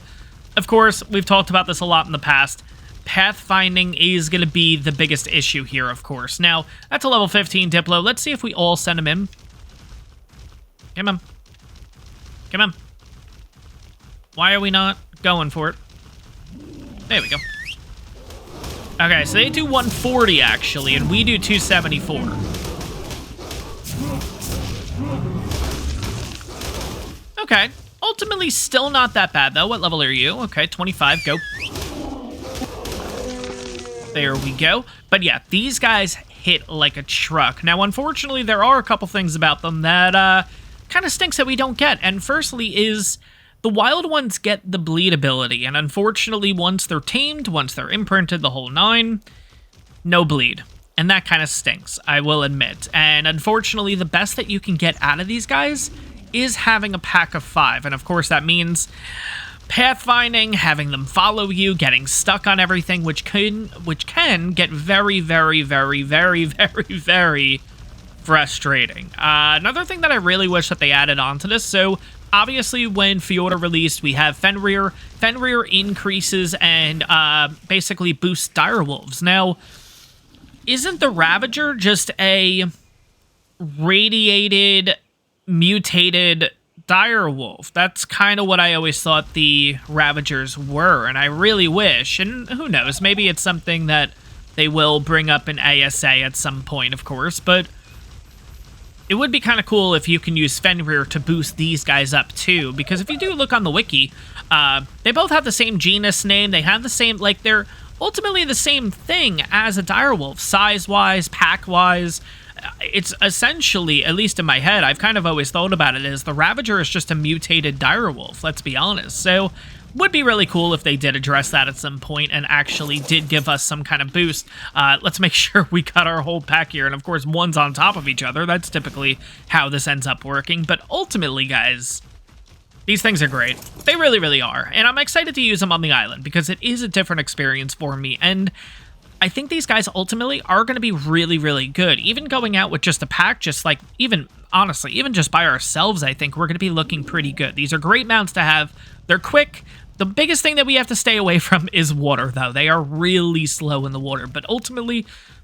of course, we've talked about this a lot in the past. Pathfinding is going to be the biggest issue here, of course. Now, that's a level 15 Diplo. Let's see if we all send him in. Come on. Come on. Why are we not going for it? There we go. Okay, so they do 140, actually, and we do 274. Okay. Ultimately, still not that bad, though. What level are you? Okay, 25. Go. There we go. But yeah, these guys hit like a truck. Now, unfortunately, there are a couple things about them that kind of stinks that we don't get. And firstly is the wild ones get the bleed ability. And unfortunately, once they're tamed, once they're imprinted, the whole 9, no bleed. And that kind of stinks, I will admit. And unfortunately, the best that you can get out of these guys is having a pack of 5. And of course, that means pathfinding, having them follow you, getting stuck on everything, which can get very, very, very, very, very, very frustrating. Another thing that I really wish that they added onto this, so obviously when Fjorda released, we have Fenrir. Fenrir increases and basically boosts direwolves. Now, isn't the Ravager just a radiated, mutated direwolf? That's kind of what I always thought the Ravagers were, and I really wish, and who knows, maybe it's something that they will bring up in ASA at some point, of course, but it would be kind of cool if you can use Fenrir to boost these guys up too, because if you do look on the wiki, they both have the same genus name, they have the same, like, they're ultimately the same thing as a direwolf, size-wise, pack-wise. It's essentially, at least in my head, I've kind of always thought about it as the Ravager is just a mutated direwolf, let's be honest. So, would be really cool if they did address that at some point and actually did give us some kind of boost. Let's make sure we got our whole pack here, and of course, one's on top of each other. That's typically how this ends up working, but ultimately, guys, these things are great. They really, really are. And I'm excited to use them on the island because it is a different experience for me. And I think these guys ultimately are going to be really, really good. Even going out with just a pack, just like, even, honestly, even just by ourselves, I think we're going to be looking pretty good. These are great mounts to have. They're quick. The biggest thing that we have to stay away from is water, though. They are really slow in the water. But ultimately,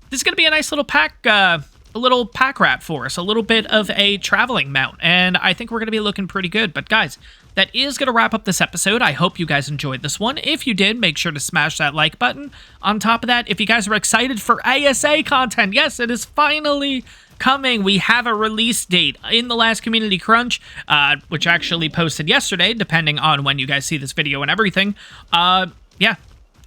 this is going to be a nice little pack, rat for us, a little bit of a traveling mount, and I think we're going to be looking pretty good. But guys, that is going to wrap up this episode. I hope you guys enjoyed this one. If you did, make sure to smash that like button. On top of that, if you guys are excited for ASA content, yes, it is finally coming. We have a release date in the last community crunch, which actually posted yesterday, depending on when you guys see this video and everything. Yeah,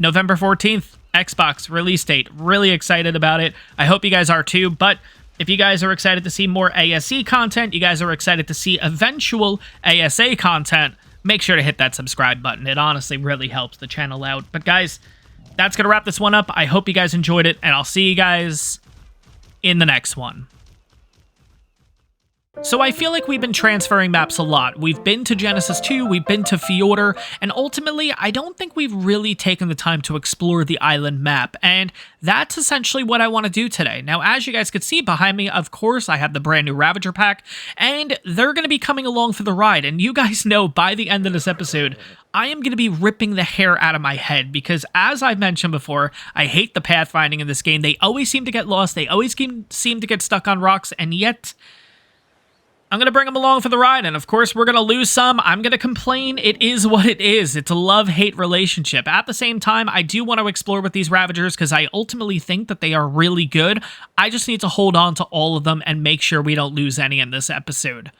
November 14th. Xbox release date. Really excited about it. I hope you guys are too, but if you guys are excited to see more ASE content, you guys are excited to see eventual ASA content, make sure to hit that subscribe button. It honestly really helps the channel out. But guys, that's going to wrap this one up. I hope you guys enjoyed it, and I'll see you guys in the next one. So I feel like we've been transferring maps a lot. We've been to Genesis 2, we've been to Fjorda, and ultimately, I don't think we've really taken the time to explore the island map, and that's essentially what I want to do today. Now, as you guys can see behind me, of course, I have the brand new Ravager pack, and they're going to be coming along for the ride, and you guys know by the end of this episode, I am going to be ripping the hair out of my head because, as I've mentioned before, I hate the pathfinding in this game. They always seem to get lost, they always seem to get stuck on rocks, and yet I'm going to bring them along for the ride, and of course, we're going to lose some. I'm going to complain. It is what it is. It's a love-hate relationship. At the same time, I do want to explore with these Ravagers because I ultimately think that they are really good. I just need to hold on to all of them and make sure we don't lose any in this episode.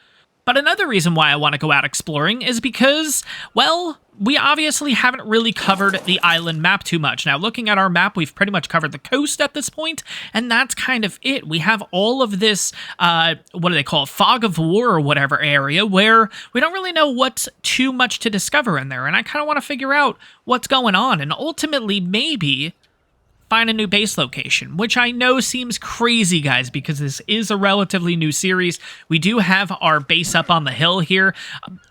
But another reason why I want to go out exploring is because, well, we obviously haven't really covered the island map too much. Now, looking at our map, we've pretty much covered the coast at this point, and that's kind of it. We have all of this, what do they call it, fog of war or whatever area, where we don't really know what's too much to discover in there, and I kind of want to figure out what's going on, and ultimately, maybe find a new base location, which I know seems crazy, guys, because this is a relatively new series. We do have our base up on the hill here,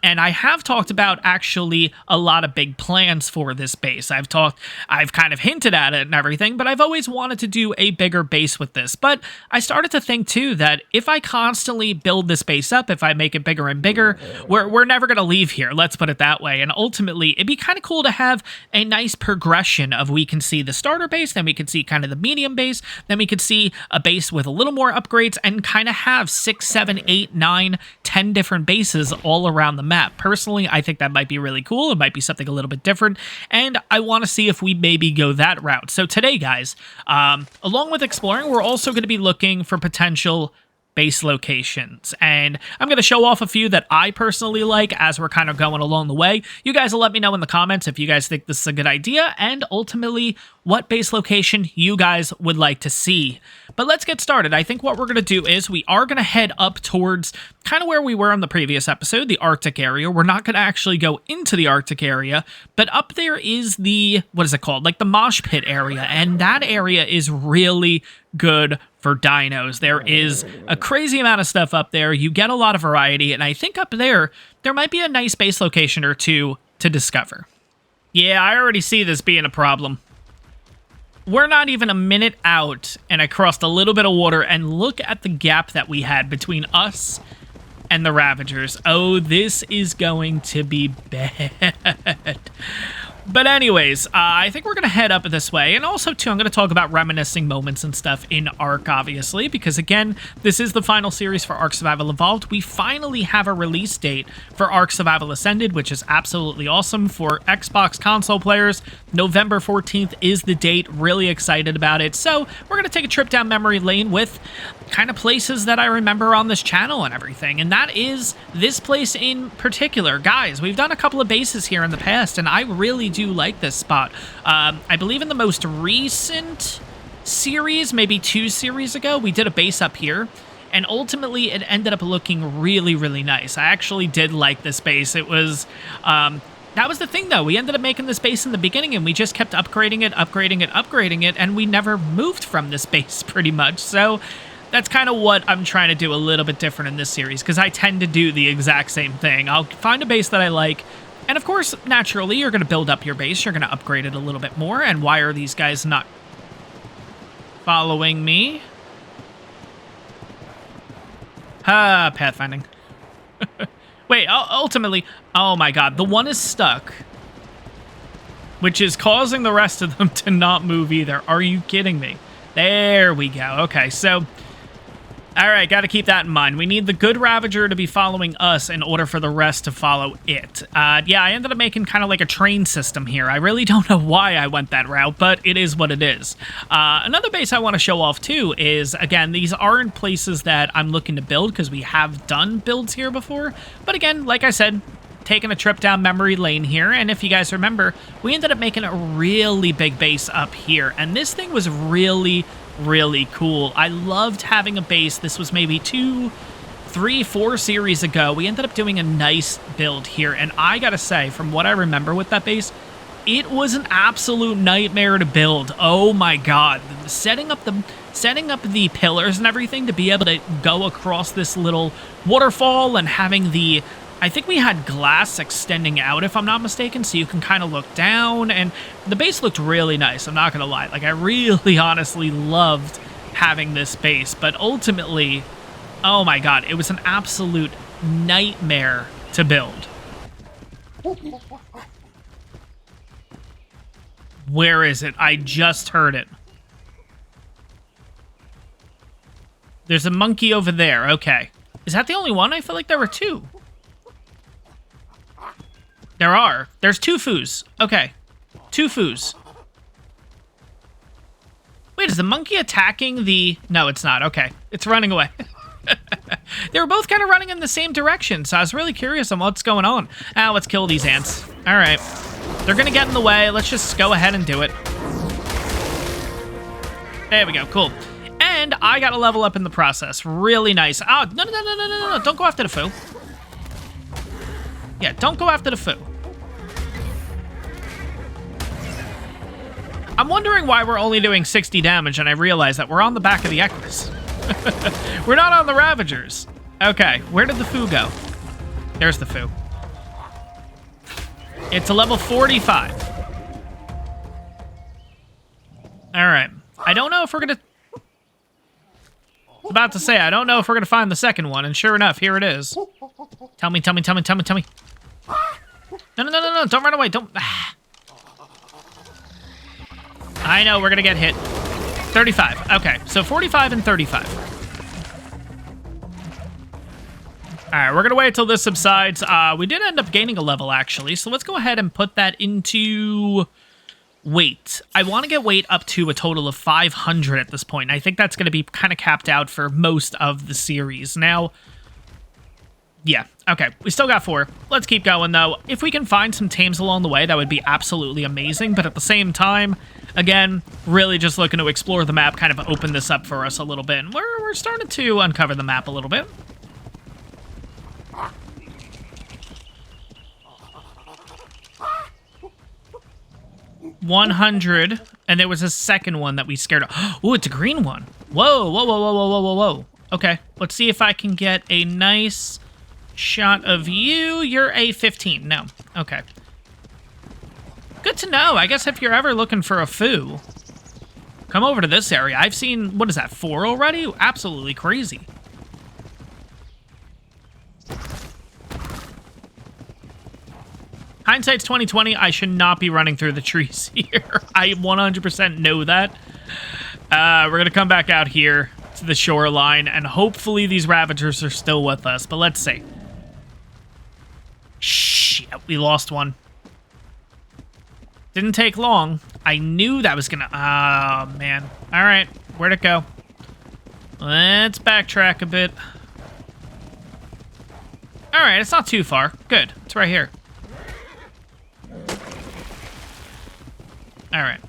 and I have talked about actually a lot of big plans for this base. I've kind of hinted at it and everything, but I've always wanted to do a bigger base with this. But I started to think too that if I constantly build this base up, if I make it bigger and bigger, we're never going to leave here, let's put it that way. And ultimately, it'd be kind of cool to have a nice progression of we can see the starter base, then we could see kind of the medium base, then we could see a base with a little more upgrades and kind of have 6, 7, 8, 9, 10 different bases all around the map. Personally, I think that might be really cool. It might be something a little bit different, and I want to see if we maybe go that route. So today, guys, along with exploring, we're also going to be looking for potential base locations, and I'm going to show off a few that I personally like as we're kind of going along the way. You guys will let me know in the comments if you guys think this is a good idea, and ultimately what base location you guys would like to see. But let's get started. I think what we're going to do is we are going to head up towards kind of where we were in the previous episode, the Arctic area. We're not going to actually go into the Arctic area, but up there is the, what is it called? Like the mosh pit area, and that area is really good for dinos. There is a crazy amount of stuff up there. You get a lot of variety, and I think up there might be a nice base location or two to discover. Yeah, I already see this being a problem. We're not even a minute out, and I crossed a little bit of water, and look at the gap that we had between us and the Ravagers. Oh, this is going to be bad. But anyways, I think we're going to head up this way. And also, too, I'm going to talk about reminiscing moments and stuff in ARK, obviously, because, again, this is the final series for ARK Survival Evolved. We finally have a release date for ARK Survival Ascended, which is absolutely awesome for Xbox console players. November 14th is the date. Really excited about it. So we're going to take a trip down memory lane with kind of places that I remember on this channel and everything, and that is this place in particular. Guys, we've done a couple of bases here in the past, and I really do like this spot. I believe in the most recent series, maybe 2 series ago, we did a base up here, and ultimately it ended up looking really, really nice. I actually did like this base. It was that was the thing, though. We ended up making this base in the beginning, and we just kept upgrading it, and we never moved from this base, pretty much. So that's kind of what I'm trying to do a little bit different in this series, because I tend to do the exact same thing. I'll find a base that I like, and of course, naturally, you're going to build up your base. You're going to upgrade it a little bit more. And why are these guys not following me? Pathfinding. Wait, ultimately, oh my god, the one is stuck, which is causing the rest of them to not move either. Are you kidding me? There we go. Okay, so all right, got to keep that in mind. We need the good Ravager to be following us in order for the rest to follow it. Yeah, I ended up making kind of like a train system here. I really don't know why I went that route, but it is what it is. Another base I want to show off, too, is, again, these aren't places that I'm looking to build because we have done builds here before. But again, like I said, taking a trip down memory lane here, and if you guys remember, we ended up making a really big base up here, and this thing was really cool. I loved having a base. This was maybe 2, 3, 4 series ago. We ended up doing a nice build here, and I gotta say, from what I remember with that base, it was an absolute nightmare to build. Oh my god. Setting up the pillars and everything to be able to go across this little waterfall, and having the, I think we had glass extending out, if I'm not mistaken, so you can kind of look down, and the base looked really nice, I'm not going to lie. Like, I really honestly loved having this base, but ultimately, oh my god, it was an absolute nightmare to build. Where is it? I just heard it. There's a monkey over there. Okay. Is that the only one? I feel like there were 2. There are. There's 2 foos. Okay. 2 foos. Wait, is the monkey attacking the... No, it's not. Okay. It's running away. They were both kind of running in the same direction, so I was really curious on what's going on. Let's kill these ants. All right. They're going to get in the way. Let's just go ahead and do it. There we go. Cool. And I got a level up in the process. Really nice. Oh, no. Don't go after the foo. Yeah, don't go after the foo. I'm wondering why we're only doing 60 damage, and I realize that we're on the back of the Equus. We're not on the Ravagers. Okay, where did the foo go? There's the foo. It's a level 45. All right. I don't know if we're going to... About to say, I don't know if we're going to find the second one, and sure enough, here it is. Tell me. No, don't run away, don't... I know, we're going to get hit. 35, okay, so 45 and 35. Alright, we're going to wait until this subsides. We did end up gaining a level, actually, so let's go ahead and put that into... weight. I want to get weight up to a total of 500 at this point. I think that's going to be kind of capped out for most of the series. Now, yeah, okay, we still got 4. Let's keep going, though. If we can find some tames along the way, that would be absolutely amazing, but at the same time, again, really just looking to explore the map, kind of open this up for us a little bit. And we're starting to uncover the map a little bit. $100, and there was a second one that we scared off. Oh, it's a green one. Whoa, whoa, whoa, whoa, whoa, whoa, whoa, whoa. Okay, let's see if I can get a nice shot of you. You're a 15. No. Okay. Good to know. I guess if you're ever looking for a foo, come over to this area. I've seen, what is that, 4 already? Absolutely crazy. Hindsight's 2020. I should not be running through the trees here. I 100% know that. We're going to come back out here to the shoreline, and hopefully these Ravagers are still with us. But let's see. Shit, we lost one. Didn't take long. I knew that was going to... Oh, man. All right, where'd it go? Let's backtrack a bit. All right, it's not too far. Good. It's right here. All right.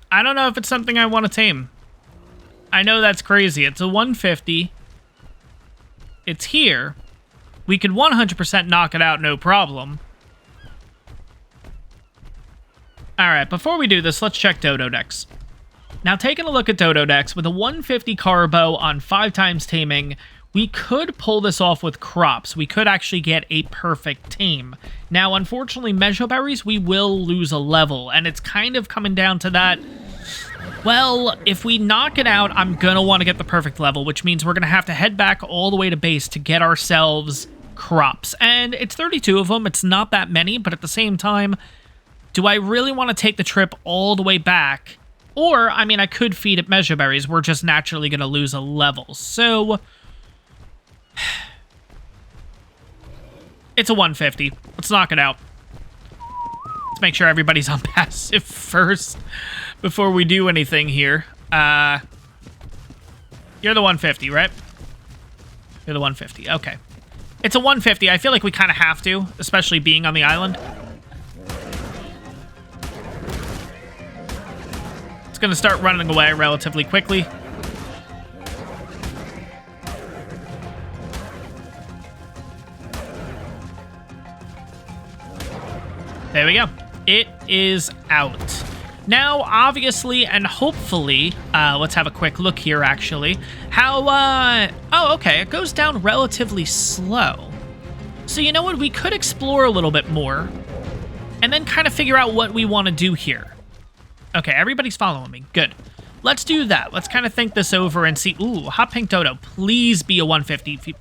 I don't know if it's something I want to tame. I know that's crazy. It's a 150. It's here. We could 100% knock it out, no problem. All right, before we do this, let's check Dodo decks. Now, taking a look at Dodo decks, with a 150 Carbo on 5 times taming, we could pull this off with crops. We could actually get a perfect tame. Now, unfortunately, Mejoberries, we will lose a level, and it's kind of coming down to that. Well, if we knock it out, I'm going to want to get the perfect level, which means we're going to have to head back all the way to base to get ourselves crops. And it's 32 of them. It's not that many, but at the same time, do I really want to take the trip all the way back? Or, I mean, I could feed it Mejoberries. We're just naturally going to lose a level. So, it's a 150. Let's knock it out. Let's make sure everybody's on passive first before we do anything here. You're the 150, right? You're the 150. Okay. It's a 150. I feel like we kind of have to, especially being on the island. It's going to start running away relatively quickly. There we go. It is out. Now, obviously, and hopefully, let's have a quick look here, actually. How, oh, okay, it goes down relatively slow. So, you know what? We could explore a little bit more and then kind of figure out what we want to do here. Okay, everybody's following me. Good. Let's do that. Let's kind of think this over and see. Ooh, Hot Pink Dodo. Please be a 150.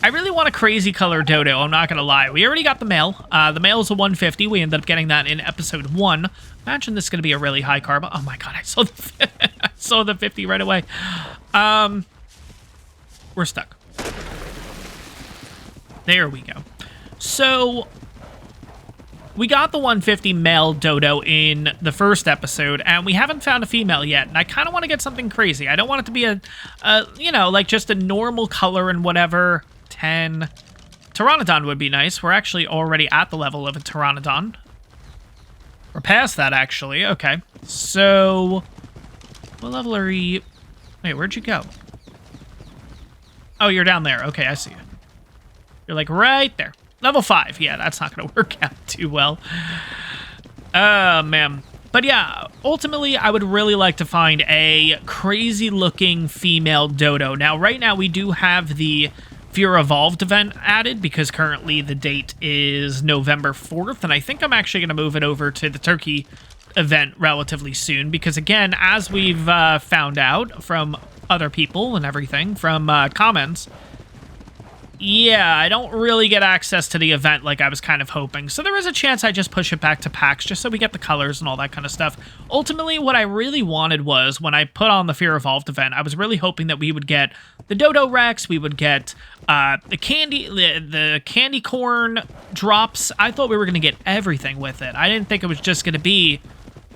I really want a crazy color Dodo, I'm not going to lie. We already got the male. The male is a 150. We ended up getting that in episode 1. Imagine this is going to be a really high carb. Oh my god, I saw the, I saw the 50 right away. We're stuck. There we go. So, we got the 150 male Dodo in the first episode, and we haven't found a female yet. And I kind of want to get something crazy. I don't want it to be a, you know, like just a normal color and whatever. 10. Pteranodon would be nice. We're actually already at the level of a Pteranodon. We're past that, actually. Okay. So, what level are you? Wait, where'd you go? Oh, you're down there. Okay, I see you. You're like right there. Level 5. Yeah, that's not going to work out too well. Oh, man. But yeah, ultimately, I would really like to find a crazy-looking female Dodo. Now, right now, we do have the Fear Evolved event added because currently the date is November 4th, and I think I'm actually going to move it over to the Turkey event relatively soon because, again, as we've found out from other people and everything, from comments, yeah, I don't really get access to the event like I was kind of hoping. So there is a chance I just push it back to PAX just so we get the colors and all that kind of stuff. Ultimately, what I really wanted was, when I put on the Fear Evolved event, I was really hoping that we would get the Dodo Rex, we would get the candy corn drops. I thought we were going to get everything with it. I didn't think it was just going to be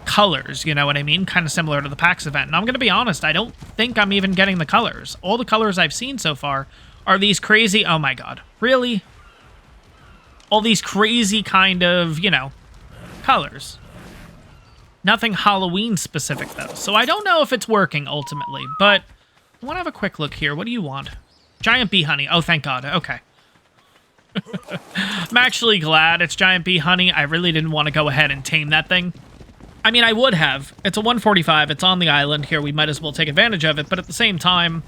colors, you know what I mean? Kind of similar to the PAX event. And I'm going to be honest, I don't think I'm even getting the colors. All the colors I've seen so far are these crazy, oh my god, really? All these crazy kind of, you know, colors. Nothing Halloween specific though. So I don't know if it's working ultimately, but I want to have a quick look here. What do you want? Giant bee honey. Oh, thank god. Okay. I'm actually glad it's giant bee honey. I really didn't want to go ahead and tame that thing. I mean, I would have. It's a 145. It's on the island here. We might as well take advantage of it. But at the same time,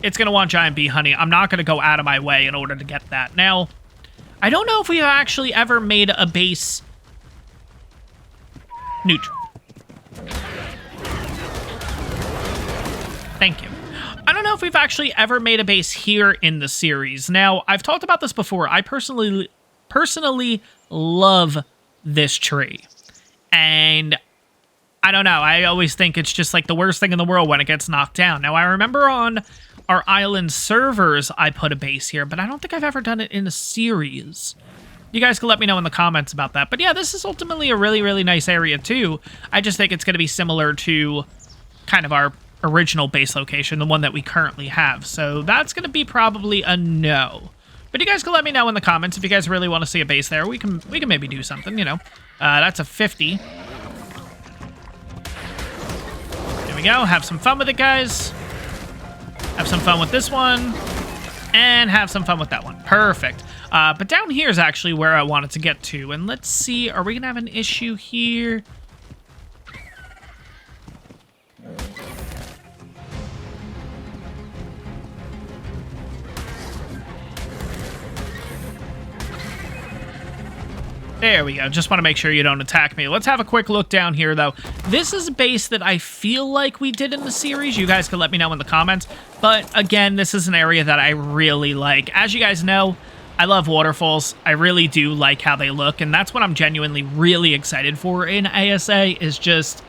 it's going to want giant bee honey. I'm not going to go out of my way in order to get that. Now, I don't know if we've actually ever made a base neutral. Thank you. I don't know if we've actually ever made a base here in the series. Now, I've talked about this before. I personally love this tree. And I don't know. I always think it's just like the worst thing in the world when it gets knocked down. Now, I remember on our island servers, I put a base here, but I don't think I've ever done it in a series. You guys can let me know in the comments about that. But yeah, this is ultimately a really, really nice area too. I just think it's going to be similar to kind of our original base location, the one that we currently have. So that's going to be probably a no. But you guys can let me know in the comments if you guys really want to see a base there. We can maybe do something, you know. That's a 50. There we go. Have some fun with it, guys. Have some fun with this one. And have some fun with that one. Perfect. But down here is actually where I wanted to get to. And let's see. Are we going to have an issue here? There we go. Just want to make sure you don't attack me. Let's have a quick look down here, though. This is a base that I feel like we did in the series. You guys can let me know in the comments. But again, this is an area that I really like. As you guys know, I love waterfalls. I really do like how they look. And that's what I'm genuinely really excited for in ASA, is just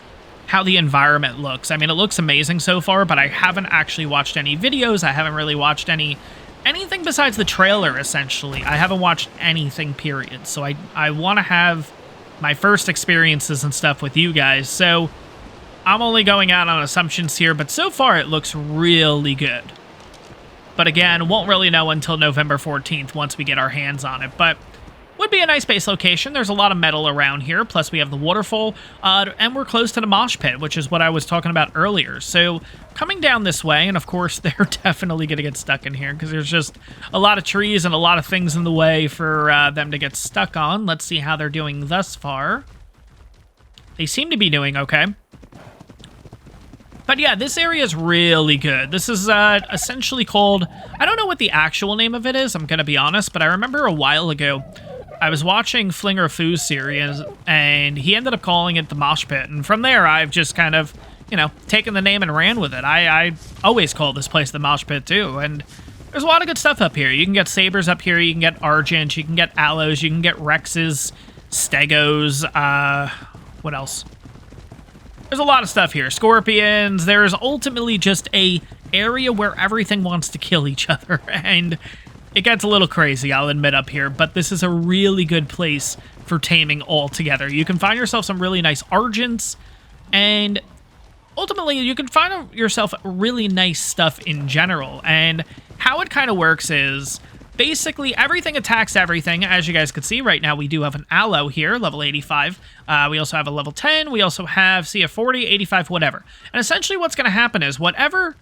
how the environment looks. I mean, it looks amazing so far, but I haven't actually watched any videos. I haven't really watched anything besides the trailer, essentially. I haven't watched anything, period. So I want to have my first experiences and stuff with you guys. So I'm only going out on assumptions here, but so far it looks really good. But again, won't really know until November 14th once we get our hands on it. But would be a nice base location. There's a lot of metal around here. Plus we have the waterfall. And we're close to the mosh pit, which is what I was talking about earlier. So coming down this way, and of course they're definitely going to get stuck in here because there's just a lot of trees and a lot of things in the way for them to get stuck on. Let's see how they're doing thus far. They seem to be doing okay. But yeah, this area is really good. This is essentially called, I don't know what the actual name of it is, I'm going to be honest, but I remember a while ago, I was watching Flinger Foo's series, and he ended up calling it the Mosh Pit, and from there, I've just kind of, you know, taken the name and ran with it. I always call this place the Mosh Pit, too, and there's a lot of good stuff up here. You can get Sabers up here, you can get Argent, you can get Aloes, you can get Rexes, Stegos, what else? There's a lot of stuff here. Scorpions. There's ultimately just a area where everything wants to kill each other, and it gets a little crazy, I'll admit, up here, but this is a really good place for taming altogether. You can find yourself some really nice Argents, and ultimately you can find yourself really nice stuff in general. And how it kind of works is basically everything attacks everything. As you guys can see right now, we do have an Aloe here, level 85. We also have a level 10. We also have, see, a 40, 85, whatever. And essentially what's going to happen is whatever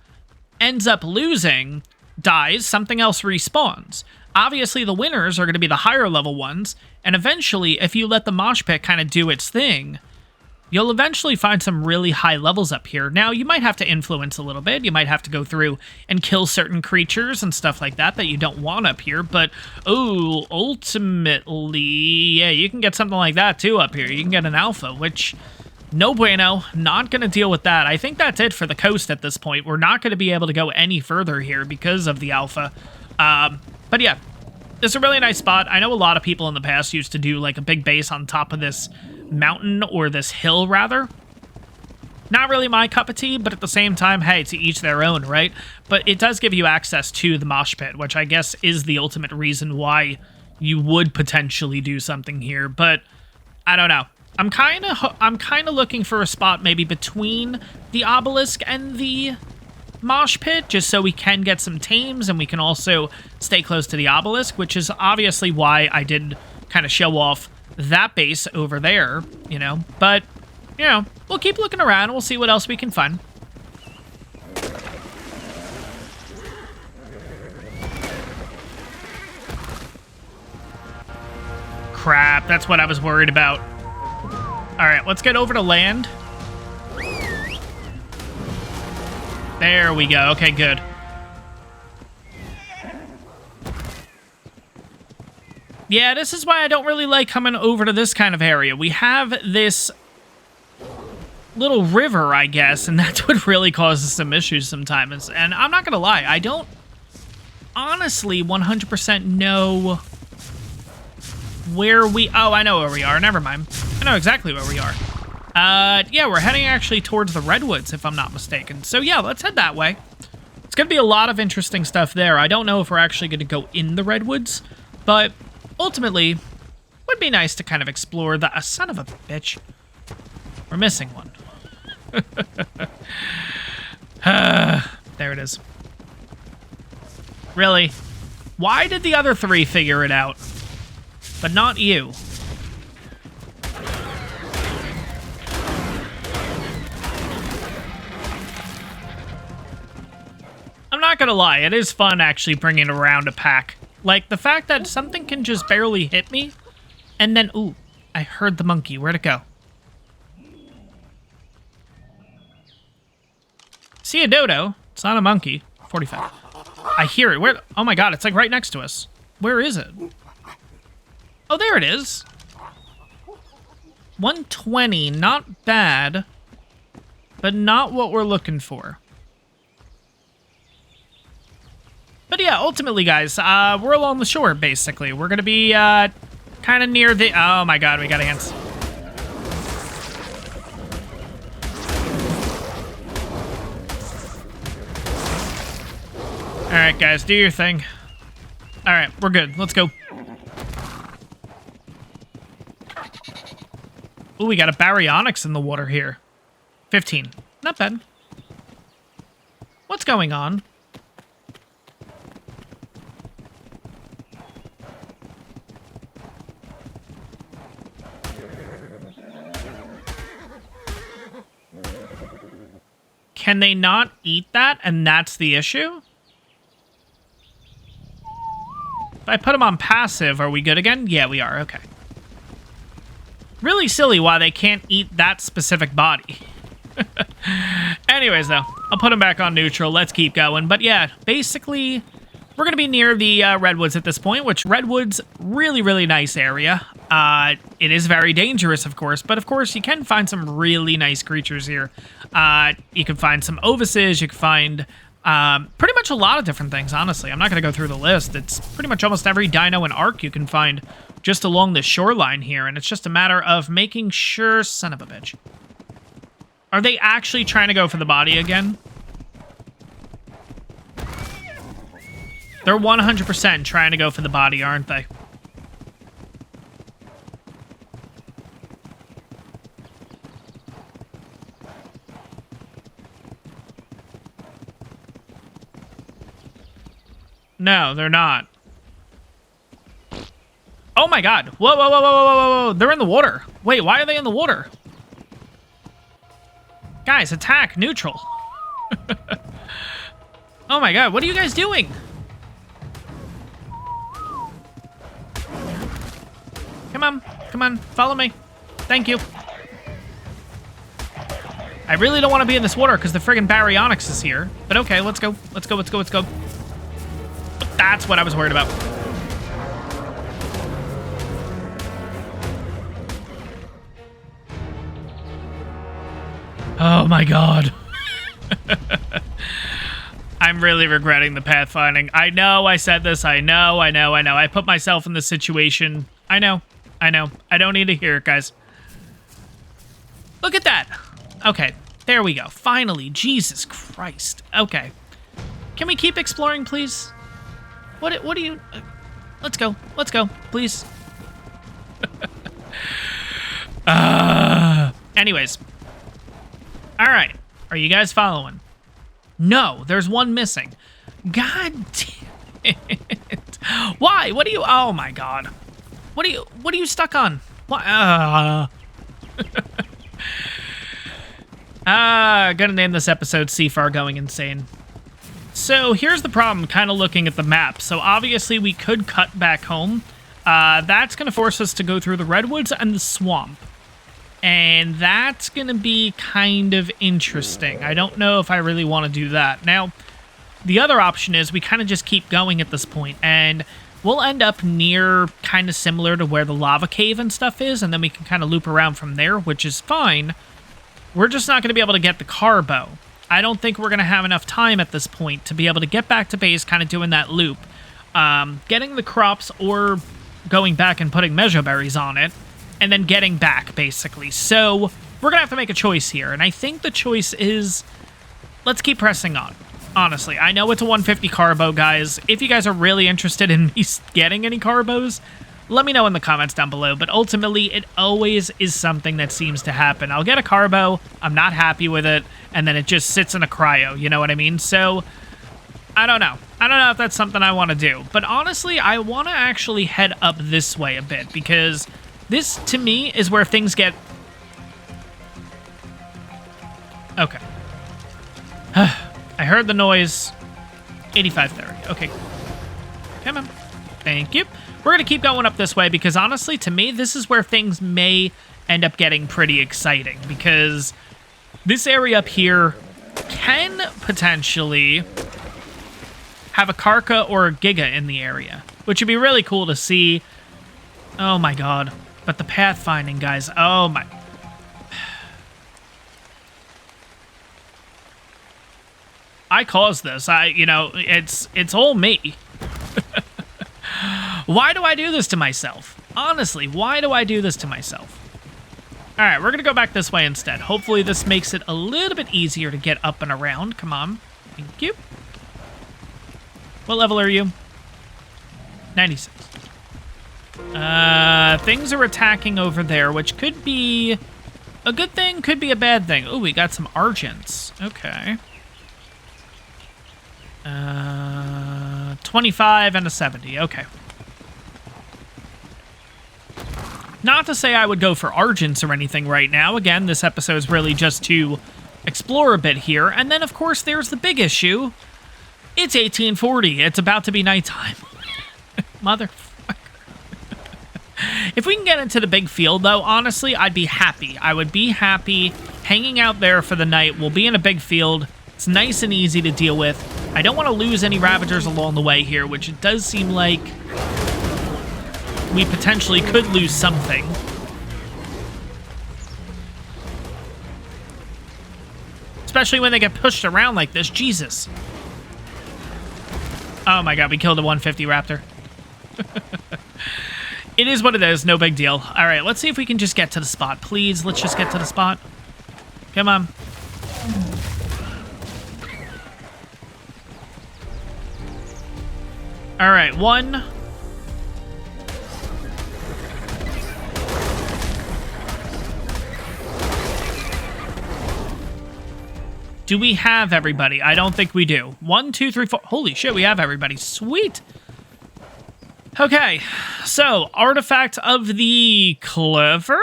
ends up losing dies, something else respawns. Obviously, the winners are going to be the higher level ones, and eventually, if you let the mosh pit kind of do its thing, you'll eventually find some really high levels up here. Now, you might have to influence a little bit. You might have to go through and kill certain creatures and stuff like that that you don't want up here, but, oh, ultimately, yeah, you can get something like that, too, up here. You can get an alpha, which, no bueno, not going to deal with that. I think that's it for the coast at this point. We're not going to be able to go any further here because of the alpha. But yeah, it's a really nice spot. I know a lot of people in the past used to do like a big base on top of this mountain, or this hill rather. Not really my cup of tea, but at the same time, hey, to each their own, right? But it does give you access to the mosh pit, which I guess is the ultimate reason why you would potentially do something here. But I don't know. I'm kind of looking for a spot maybe between the obelisk and the mosh pit, just so we can get some tames and we can also stay close to the obelisk, which is obviously why I did kind of show off that base over there, you know. But, you know, we'll keep looking around. We'll see what else we can find. Crap, that's what I was worried about. All right, let's get over to land. There we go. Okay, good. Yeah, this is why I don't really like coming over to this kind of area. We have this little river, I guess, and that's what really causes some issues sometimes. And I'm not going to lie, I don't honestly 100% know where we... Oh, I know where we are. Never mind. I know exactly where we are. Yeah, we're heading actually towards the redwoods, if I'm not mistaken. So yeah, let's head that way. It's going to be a lot of interesting stuff there. I don't know if we're actually going to go in the redwoods, but ultimately, would be nice to kind of explore the... son of a bitch. We're missing one. There it is. Really? Why did the other three figure it out, but not you? I'm not gonna lie, it is fun actually bringing around a pack. Like, the fact that something can just barely hit me, and then... Ooh, I heard the monkey. Where'd it go? See a dodo. It's not a monkey. 45. I hear it. Where? Oh my god, it's like right next to us. Where is it? Oh, there it is. 120. Not bad, but not what we're looking for. But yeah, ultimately, guys, we're along the shore, basically. We're going to be kind of near the... Oh my god, we got ants. Alright, guys, do your thing. Alright, we're good. Let's go. Ooh, we got a baryonyx in the water here. 15. Not bad. What's going on? Can they not eat that, and that's the issue? If I put them on passive, are we good again? Yeah, we are. Okay. Really silly why they can't eat that specific body. Anyways, though, I'll put them back on neutral. Let's keep going. But yeah, basically, we're going to be near the redwoods at this point, which redwoods, really, really nice area. It is very dangerous, of course, but of course, you can find some really nice creatures here. You can find some ovises, you can find pretty much a lot of different things, honestly. I'm not going to go through the list. It's pretty much almost every dino and ARK you can find just along the shoreline here, and it's just a matter of making sure... Son of a bitch. Are they actually trying to go for the body again? They're 100% trying to go for the body, aren't they? No, they're not. Oh my god. Whoa, whoa, whoa, whoa, whoa, whoa, whoa. They're in the water. Wait, why are they in the water? Guys, attack. Neutral. Oh my god, what are you guys doing? Come on. Come on. Follow me. Thank you. I really don't want to be in this water because the friggin' baryonyx is here. But okay, let's go. Let's go, let's go, let's go. That's what I was worried about. Oh my god. I'm really regretting the pathfinding. I know I said this. I know. I put myself in this situation. I know. I don't need to hear it, guys. Look at that. Okay, there we go. Finally, Jesus Christ. Okay. Can we keep exploring, please? What do you... let's go, please. Anyways. All right. Are you guys following? No, there's one missing. God damn it. Why? What are you... oh my God. What are you stuck on? What? Gonna name this episode Seafar Going Insane. So here's the problem, kind of looking at the map. So obviously we could cut back home. That's gonna force us to go through the redwoods and the swamp. And that's gonna be kind of interesting. I don't know if I really want to do that. Now, the other option is we kind of just keep going at this point, and we'll end up near kind of similar to where the lava cave and stuff is, and then we can kind of loop around from there, which is fine. We're just not going to be able to get the carbo. I don't think we're going to have enough time at this point to be able to get back to base, kind of doing that loop. Getting the crops or going back and putting measure berries on it, and then getting back, basically. So we're going to have to make a choice here, and I think the choice is, let's keep pressing on. Honestly, I know it's a 150 carbo, guys. If you guys are really interested in me getting any carbos, let me know in the comments down below. But ultimately, it always is something that seems to happen. I'll get a carbo, I'm not happy with it, and then it just sits in a cryo, you know what I mean? So, I don't know. I don't know if that's something I want to do. But honestly, I want to actually head up this way a bit, because this, to me, is where things get... okay. I heard the noise. 8530. Okay. Come on. Thank you. We're going to keep going up this way because, honestly, to me, this is where things may end up getting pretty exciting, because this area up here can potentially have a Karka or a Giga in the area, which would be really cool to see. Oh, my God. But the pathfinding, guys. Oh, my... I caused this. It's all me. Why do I do this to myself? Honestly, why do I do this to myself? All right, we're going to go back this way instead. Hopefully this makes it a little bit easier to get up and around. Come on. Thank you. What level are you? 96. Things are attacking over there, which could be a good thing, could be a bad thing. Oh, we got some Argents. Okay. 25 and a 70. Okay. Not to say I would go for Argents or anything right now. Again, this episode is really just to explore a bit here. And then, of course, there's the big issue. It's 1840. It's about to be nighttime. Motherfucker. If we can get into the big field, though, honestly, I'd be happy. I would be happy hanging out there for the night. We'll be in a big field. It's nice and easy to deal with. I don't want to lose any Ravagers along the way here, which it does seem like we potentially could lose something. Especially when they get pushed around like this. Jesus. Oh my God, we killed a 150 Raptor. It is what it is, no big deal. All right, let's see if we can just get to the spot. Please, let's just get to the spot. Come on. All right, one. Do we have everybody? I don't think we do. 1, 2, 3, 4. Holy shit, we have everybody. Sweet. Okay, so Artifact of the Clever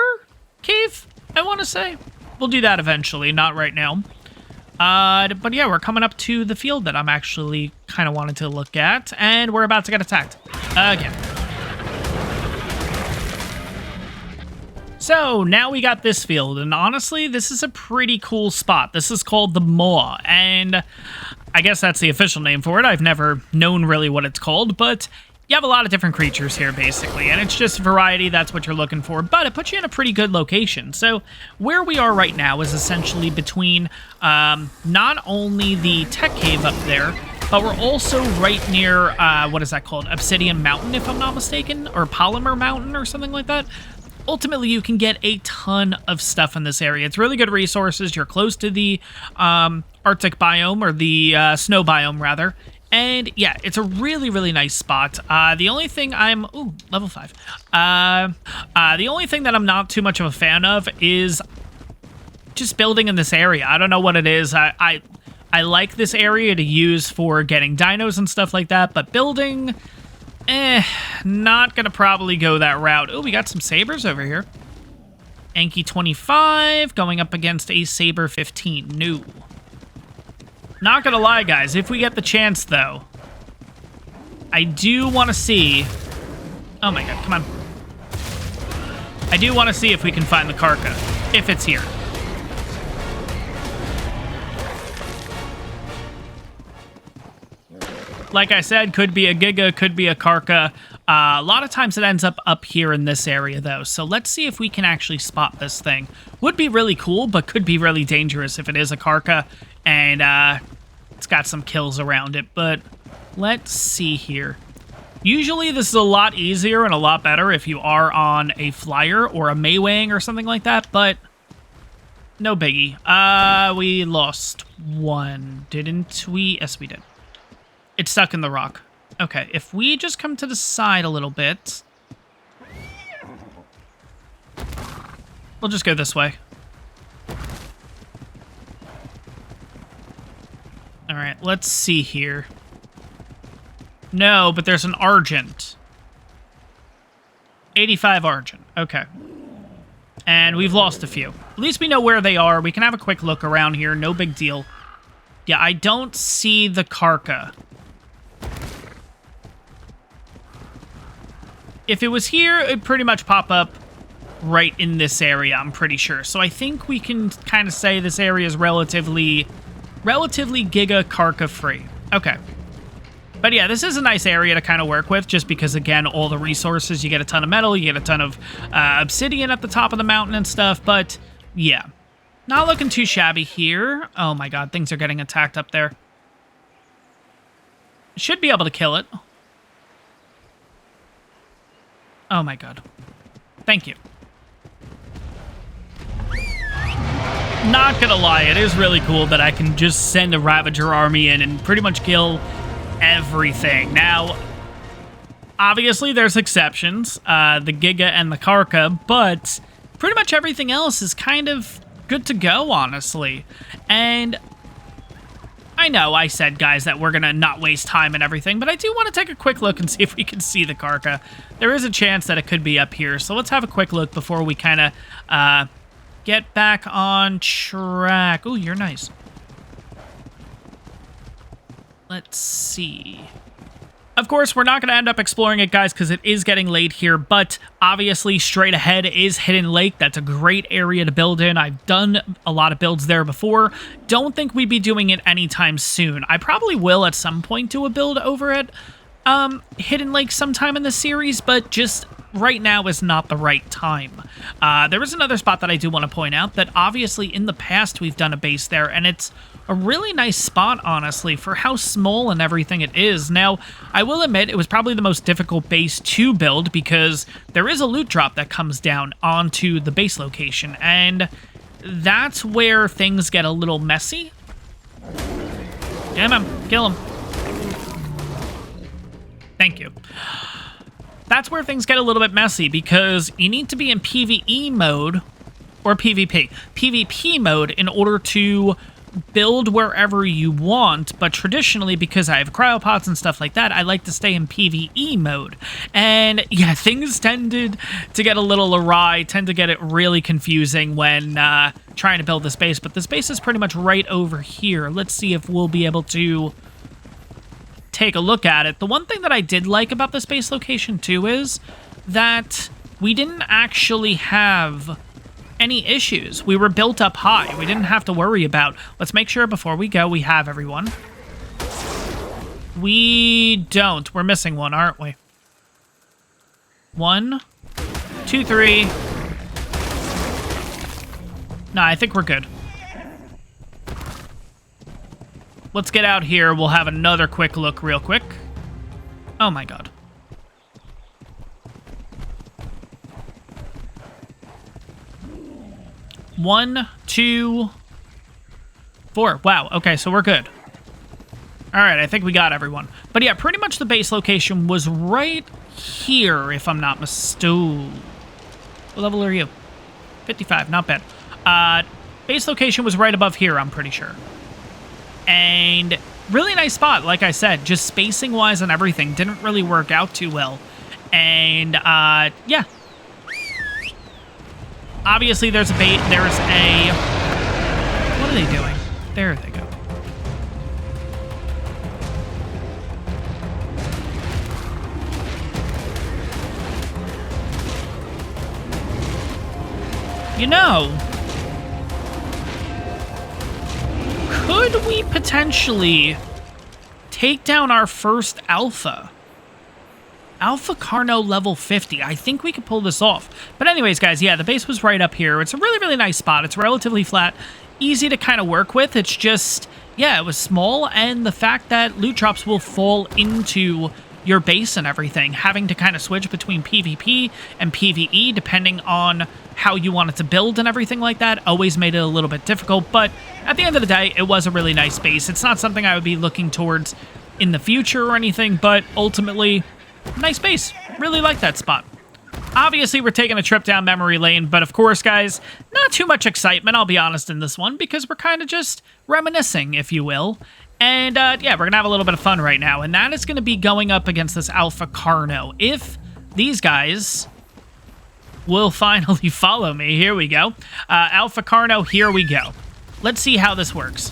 Cave, I want to say. We'll do that eventually, not right now. But yeah, we're coming up to the field that I'm actually kind of wanted to look at, and we're about to get attacked again. So now we got this field, and honestly, this is a pretty cool spot. This is called the Maw, and I guess that's the official name for it. I've never known really what it's called, but you have a lot of different creatures here, basically, and it's just variety. That's what you're looking for, but it puts you in a pretty good location. So where we are right now is essentially between not only the tech cave up there, but we're also right near, what is that called? Obsidian Mountain, if I'm not mistaken, or Polymer Mountain or something like that. Ultimately, you can get a ton of stuff in this area. It's really good resources. You're close to the Arctic biome, or the snow biome, rather. And yeah, it's a really, really nice spot. The only thing I'm... Ooh, level 5. The only thing that I'm not too much of a fan of is just building in this area. I don't know what it is. I like this area to use for getting dinos and stuff like that, but building... not gonna probably go that route. Oh, we got some sabers over here. Anki 25 going up against a Saber 15. No. Not gonna lie, guys. If we get the chance, though, I do want to see... Oh my god, come on. I do want to see if we can find the Karka, if it's here. Like I said, could be a Giga, could be a Karka. A lot of times it ends up here in this area, though. So let's see if we can actually spot this thing. Would be really cool, but could be really dangerous if it is a Karka and it's got some kills around it. But let's see here. Usually this is a lot easier and a lot better if you are on a flyer or a Maywang or something like that, but no biggie. We lost one, didn't we? Yes, we did. It's stuck in the rock. Okay, if we just come to the side a little bit... We'll just go this way. Alright, let's see here. No, but there's an Argent. 85 Argent. Okay. And we've lost a few. At least we know where they are. We can have a quick look around here. No big deal. Yeah, I don't see the Karka. If it was here, it'd pretty much pop up right in this area, I'm pretty sure. So I think we can kind of say this area is relatively Giga Karka free. Okay. But yeah, this is a nice area to kind of work with, just because, again, all the resources, you get a ton of metal, you get a ton of obsidian at the top of the mountain and stuff, but yeah. Not looking too shabby here. Oh my god, things are getting attacked up there. Should be able to kill it. Oh my god. Thank you. Not gonna lie, it is really cool that I can just send a Ravager army in and pretty much kill everything. Now, obviously there's exceptions, the Giga and the Karka, but pretty much everything else is kind of good to go, honestly. And I know I said, guys, that we're gonna not waste time and everything, but I do want to take a quick look and see if we can see the Karka. There is a chance that it could be up here, so let's have a quick look before we kind of get back on track. Ooh, you're nice. Let's see. Of course, we're not going to end up exploring it, guys, because it is getting late here, but obviously straight ahead is Hidden Lake. That's a great area to build in. I've done a lot of builds there before. Don't think we'd be doing it anytime soon. I probably will at some point do a build over at Hidden Lake sometime in the series, but just right now is not the right time. There is another spot that I do want to point out that obviously in the past we've done a base there, and it's a really nice spot, honestly, for how small and everything it is. Now, I will admit it was probably the most difficult base to build because there is a loot drop that comes down onto the base location, and that's where things get a little messy. Get him, kill him. Thank you. That's where things get a little bit messy because you need to be in PvE mode or PvP. PvP mode in order to build wherever you want, but traditionally, because I have cryopods and stuff like that, I like to stay in PvE mode. And yeah, things tended to get a little awry, tend to get it really confusing when trying to build this base, but this base is pretty much right over here. Let's see if we'll be able to take a look at it. The one thing that I did like about this base location too is that we didn't actually have any issues. We were built up high. We didn't have to worry about... Let's make sure before we go we have everyone. We don't. We're missing one, aren't we? 1, 2, 3. No, I think we're good. let's get out here. We'll have another quick look real quick. Oh my god. One, two, four. Wow, okay, so we're good. Alright, I think we got everyone. But yeah, pretty much the base location was right here, if I'm not mistaken. What level are you? 55, not bad. Base location was right above here, I'm pretty sure. And really nice spot, like I said. Just spacing-wise and everything didn't really work out too well. And, yeah. Obviously, there's a bait. There's a... What are they doing? There they go. You know, could we potentially take down our first Alpha? Alpha Carno level 50. I think we could pull this off. But anyways, guys, yeah, the base was right up here. It's a really, really nice spot. It's relatively flat, easy to kind of work with. It's just, yeah, it was small, and the fact that loot drops will fall into your base and everything, having to kind of switch between PvP and PvE depending on how you want it to build and everything like that always made it a little bit difficult. But at the end of the day, it was a really nice base. It's not something I would be looking towards in the future or anything, but ultimately, nice base. Really like that spot. Obviously, we're taking a trip down memory lane, but of course, guys, not too much excitement, I'll be honest, in this one, because we're kind of just reminiscing, if you will. And, yeah, we're going to have a little bit of fun right now, and that is going to be going up against this Alpha Carno. If these guys will finally follow me, here we go. Alpha Carno, here we go. Let's see how this works.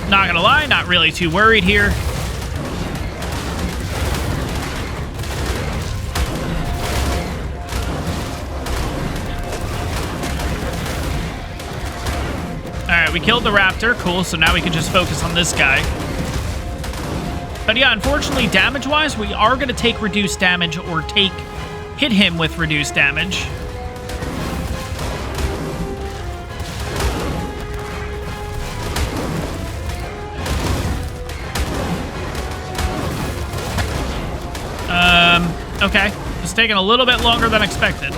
Not gonna lie, not really too worried here. Alright, we killed the raptor. Cool, so now we can just focus on this guy. But yeah, unfortunately, damage-wise, we are going to take reduced damage or hit him with reduced damage. Okay. It's taking a little bit longer than expected.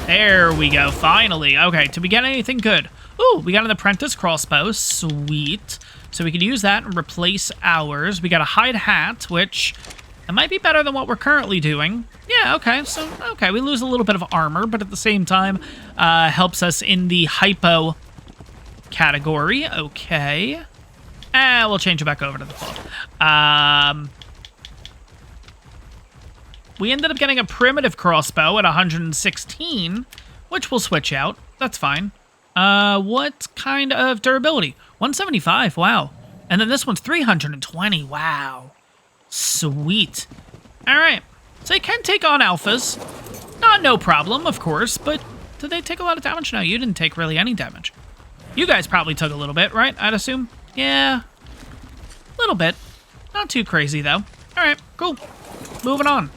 There we go, finally. Okay, did we get anything good? Ooh, we got an apprentice crossbow. Sweet. So we could use that and replace ours. We got a hide hat, which it might be better than what we're currently doing. Yeah, okay. So, okay, we lose a little bit of armor, but at the same time, helps us in the hypo category. Okay. We'll change it back over to the club. We ended up getting a primitive crossbow at 116, which we'll switch out. That's fine. What kind of durability? 175, wow. And then this one's 320, wow. Sweet. All right, so they can take on alphas. Not no problem, of course, but did they take a lot of damage? No, you didn't take really any damage. You guys probably took a little bit, right? I'd assume? Yeah, a little bit. Not too crazy, though. All right, cool. Moving on.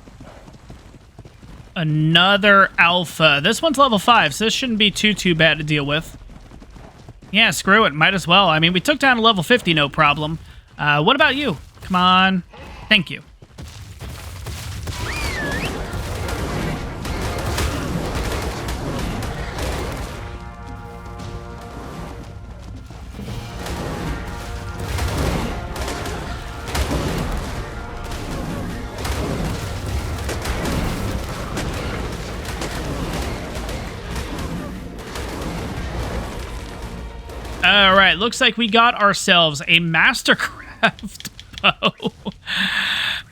Another alpha. This one's level 5, so this shouldn't be too bad to deal with. Yeah, screw it. Might as well. I mean, we took down a level 50, no problem. What about you? Come on. Thank you. All right, looks like we got ourselves a Mastercraft bow.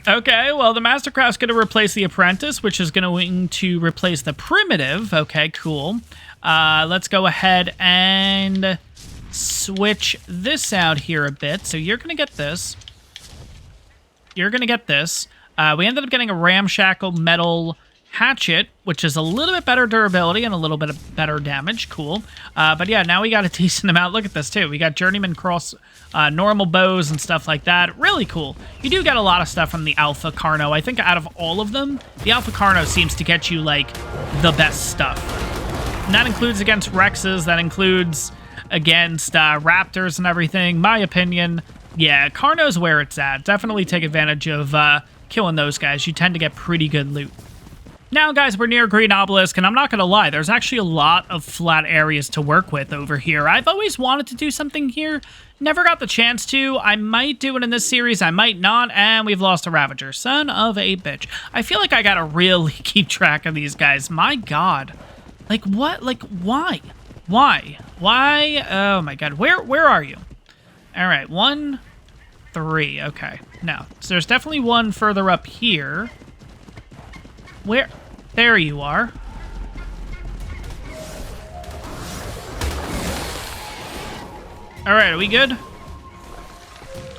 Okay, well, the Mastercraft's going to replace the Apprentice, which is going to replace the Primitive. Okay, cool. Let's go ahead and switch this out here a bit. So you're going to get this. You're going to get this. We ended up getting a Ramshackle Metal Hatchet, which is a little bit better durability and a little bit of better damage. Cool. But yeah, now we got a decent amount. Look at this, too. We got Journeyman Cross, normal bows and stuff like that. Really cool. You do get a lot of stuff from the Alpha Carno. I think out of all of them, the Alpha Carno seems to get you, like, the best stuff. And that includes against Rexes. That includes against Raptors and everything. My opinion, yeah, Carno's where it's at. Definitely take advantage of killing those guys. You tend to get pretty good loot. Now, guys, we're near Green Obelisk, and I'm not going to lie, there's actually a lot of flat areas to work with over here. I've always wanted to do something here, never got the chance to. I might do it in this series, I might not, and we've lost a Ravager. Son of a bitch. I feel like I gotta really keep track of these guys. My god. Like, what? Like, why? Why? Why? Oh, my god. Where are you? All right, 1, 3. Okay. Now, so there's definitely one further up here. Where? There you are. All right, are we good?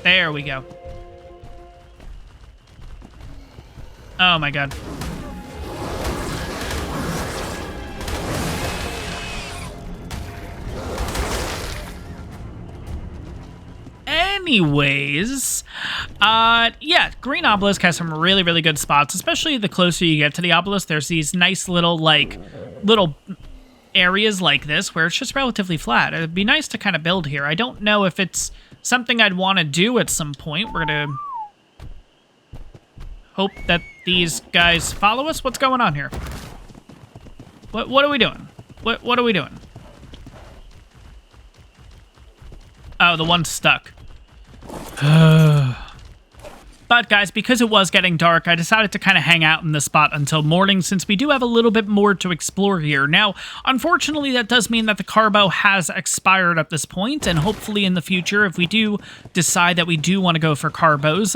There we go. Oh my god. Anyways, yeah, Green Obelisk has some really, really good spots, especially the closer you get to the obelisk. There's these nice little, like, little areas like this where it's just relatively flat. It'd be nice to kind of build here. I don't know if it's something I'd want to do at some point. We're gonna hope that these guys follow us. What's going on here? What are we doing? What are we doing? Oh, the one's stuck. But guys, because it was getting dark, I decided to kind of hang out in this spot until morning, since we do have a little bit more to explore here. Now, unfortunately, that does mean that the carbo has expired at this point, and hopefully in the future, if we do decide that we do want to go for carbos,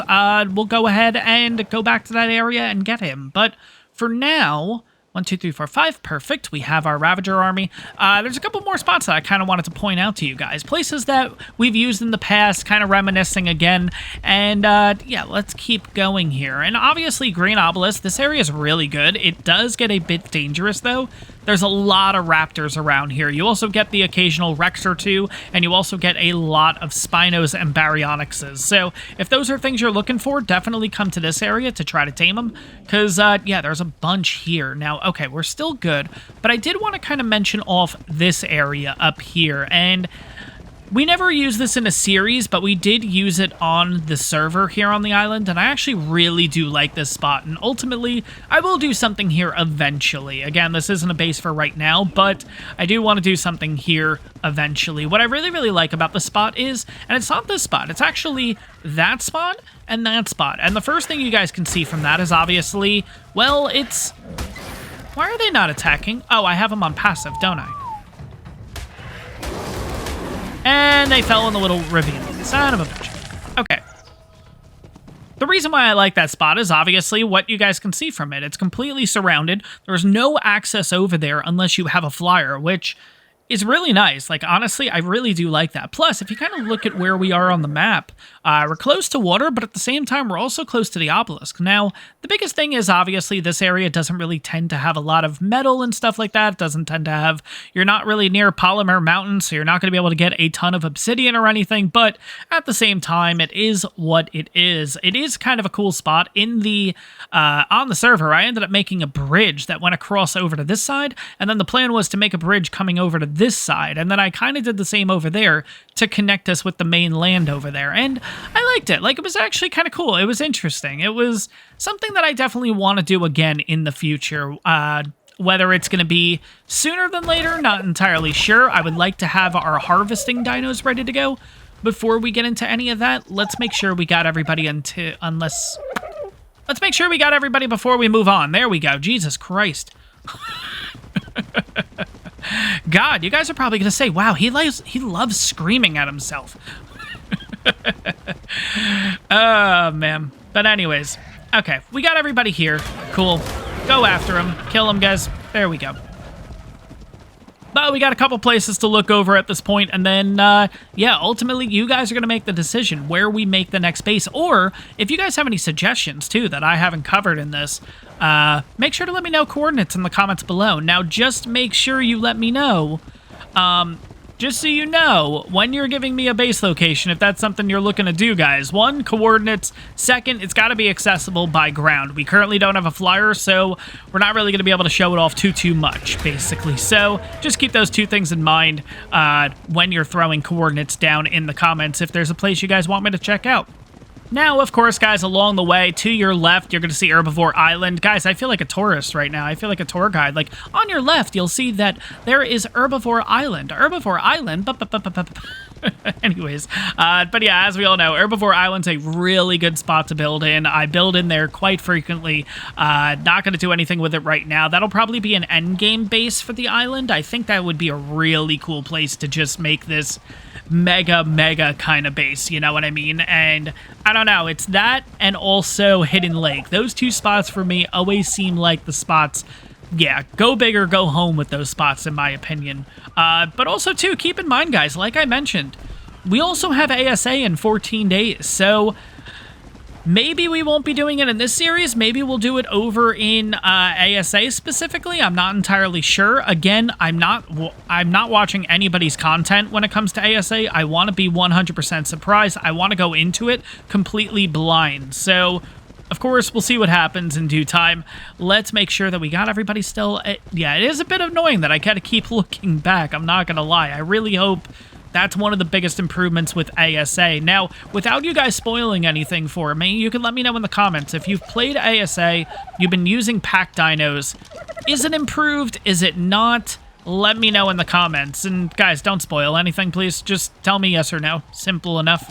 we'll go ahead and go back to that area and get him. But for now, 1, 2, 3, 4, 5. Perfect. We have our Ravager army. There's a couple more spots that I kind of wanted to point out to you guys. Places that we've used in the past, kind of reminiscing again. And, yeah, let's keep going here. And obviously, Green Obelisk, this area is really good. It does get a bit dangerous, though. There's a lot of raptors around here. You also get the occasional Rex or two, and you also get a lot of Spinos and Baryonyxes. So if those are things you're looking for, definitely come to this area to try to tame them, because, yeah, there's a bunch here. Now, okay, we're still good, but I did want to kind of mention off this area up here, and we never used this in a series, but we did use it on the server here on the island, and I actually really do like this spot, and ultimately, I will do something here eventually. Again, this isn't a base for right now, but I do want to do something here eventually. What I really, really like about the spot is, and it's not this spot, it's actually that spot and that spot, and the first thing you guys can see from that is obviously, well, it's... Why are they not attacking? Oh, I have them on passive, don't I? And they fell in the little ravine. Son of a bitch. Okay. The reason why I like that spot is obviously what you guys can see from it. It's completely surrounded. There's no access over there unless you have a flyer, which is really nice. Like, honestly, I really do like that. Plus, if you kind of look at where we are on the map, we're close to water, but at the same time, we're also close to the obelisk. Now, the biggest thing is, obviously, this area doesn't really tend to have a lot of metal and stuff like that. It doesn't tend to have... You're not really near Polymer Mountain, so you're not going to be able to get a ton of obsidian or anything, but at the same time, it is what it is. It is kind of a cool spot. In the... on the server, I ended up making a bridge that went across over to this side, and then the plan was to make a bridge coming over to this side, and then I kind of did the same over there to connect us with the main land over there, and I liked it. Like, it was actually kind of cool. It was interesting. It was something that I definitely want to do again in the future. Whether it's going to be sooner than later, not entirely sure. I would like to have our harvesting dinos ready to go. Before we get into any of that, let's make sure we got everybody let's make sure we got everybody before we move on. There we go. Jesus Christ. God, you guys are probably going to say, wow, he loves screaming at himself. Oh, man. But anyways, okay, we got everybody here. Cool. Go after him. Kill him, guys. There we go. But we got a couple places to look over at this point, and then, yeah, ultimately, you guys are going to make the decision where we make the next base, or if you guys have any suggestions, too, that I haven't covered in this, make sure to let me know coordinates in the comments below. Now, just make sure you let me know, just so you know, when you're giving me a base location, if that's something you're looking to do, guys. 1, coordinates. 2nd, it's got to be accessible by ground. We currently don't have a flyer, so we're not really going to be able to show it off too much, basically. So just keep those 2 things in mind when you're throwing coordinates down in the comments if there's a place you guys want me to check out. Now, of course, guys, along the way, to your left, you're going to see Herbivore Island. Guys, I feel like a tourist right now. I feel like a tour guide. Like, on your left, you'll see that there is Herbivore Island. Herbivore Island. Anyways, but yeah, as we all know, Herbivore Island's a really good spot to build in. I build in there quite frequently. Not going to do anything with it right now. That'll probably be an endgame base for the island. I think that would be a really cool place to just make this mega kind of base, you know what I mean? And I don't know, it's that and also Hidden Lake. Those 2 spots for me always seem like the spots, yeah, go big or go home with those spots in my opinion. But also too, keep in mind guys, like I mentioned, we also have ASA in 14 days, so maybe we won't be doing it in this series. Maybe we'll do it over in ASA specifically. I'm not entirely sure. Again, I'm not watching anybody's content when it comes to ASA. I want to be 100% surprised. I want to go into it completely blind. So, of course, we'll see what happens in due time. Let's make sure that we got everybody still. Yeah, it is a bit annoying that I got to keep looking back. I'm not going to lie. I really hope that's one of the biggest improvements with ASA. Now, without you guys spoiling anything for me, you can let me know in the comments. If you've played ASA, you've been using pack dinos, is it improved? Is it not? Let me know in the comments. And guys, don't spoil anything, please. Just tell me yes or no. Simple enough.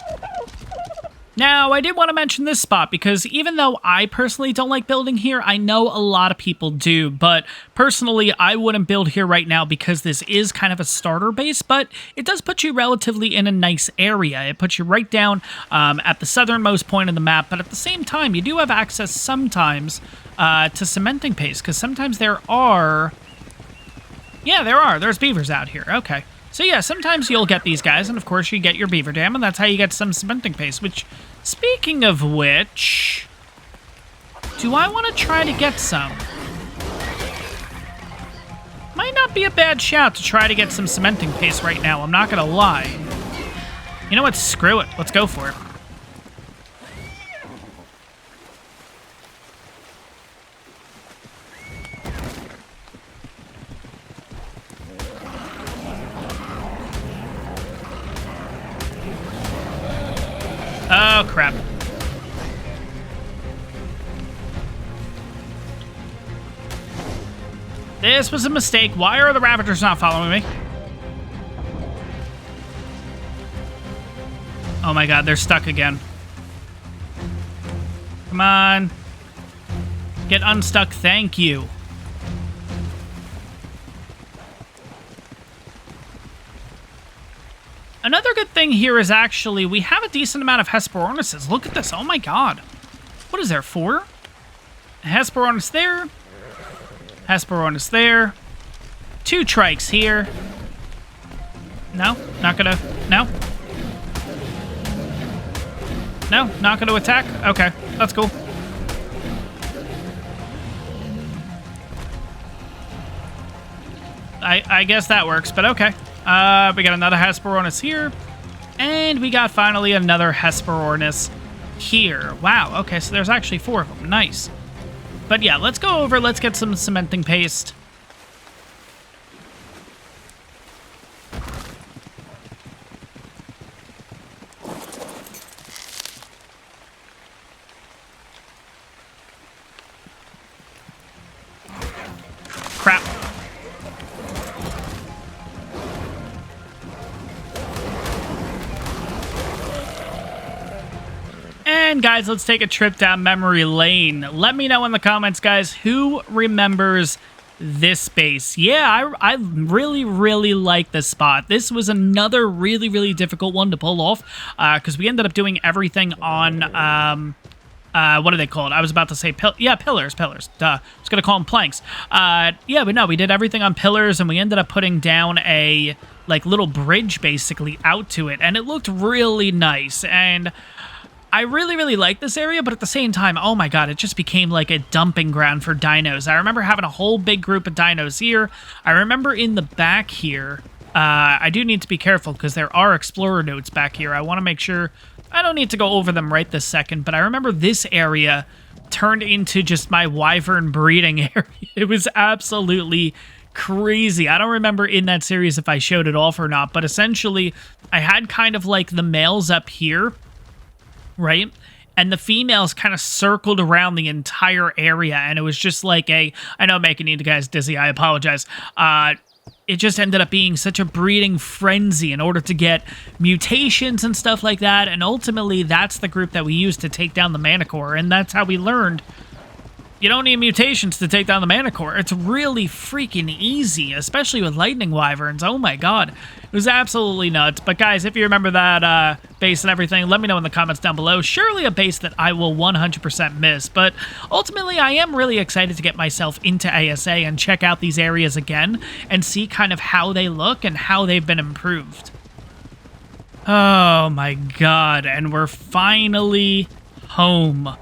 Now, I did want to mention this spot because even though I personally don't like building here, I know a lot of people do, but personally, I wouldn't build here right now because this is kind of a starter base, but it does put you relatively in a nice area. It puts you right down at the southernmost point of the map, but at the same time, you do have access sometimes to cementing paste, because sometimes there are... Yeah, there are. There's beavers out here. Okay. So yeah, sometimes you'll get these guys, and of course you get your beaver dam, and that's how you get some cementing paste, which, speaking of which, do I want to try to get some? Might not be a bad shout to try to get some cementing paste right now, I'm not gonna lie. You know what, screw it, let's go for it. Oh, crap. This was a mistake. Why are the Ravagers not following me? Oh my god, they're stuck again. Come on. Get unstuck, thank you. Another good thing here is actually we have a decent amount of Hesperornises. Look at this. Oh my god. What is there, 4? Hesperornis there. Hesperornis there. 2 trikes here. No? Not gonna... No? No? Not gonna attack? Okay. That's cool. I guess that works, but okay. We got another Hesperornis here. And we got finally another Hesperornis here. Wow, okay, so there's actually 4 of them. Nice. But yeah, let's go over, let's get some cementing paste. Crap. And guys, let's take a trip down memory lane. Let me know in the comments, guys, who remembers this base. Yeah, I really like this spot. This was another really difficult one to pull off because we ended up doing everything on what are they called? I was about to say pillars. Duh. I was gonna call them planks. Yeah, but no, we did everything on pillars, and we ended up putting down a like little bridge basically out to it, and it looked really nice. And I really, really like this area, but at the same time, oh my god, it just became like a dumping ground for dinos. I remember having a whole big group of dinos here. I remember in the back here, I do need to be careful because there are explorer notes back here. I want to make sure I don't need to go over them right this second, but I remember this area turned into just my wyvern breeding area. It was absolutely crazy. I don't remember in that series if I showed it off or not, but essentially I had kind of like the males up here, right? And the females kind of circled around the entire area, and it was just like I know I'm making you guys dizzy, I apologize. It just ended up being such a breeding frenzy in order to get mutations and stuff like that, and ultimately that's the group that we used to take down the Manticore, and that's how we learned you don't need mutations to take down the Manticore. It's really freaking easy, especially with lightning wyverns. Oh my god. It was absolutely nuts. But guys, if you remember that base and everything, let me know in the comments down below. Surely a base that I will 100% miss. But ultimately, I am really excited to get myself into ASA and check out these areas again and see kind of how they look and how they've been improved. Oh my god. And we're finally home.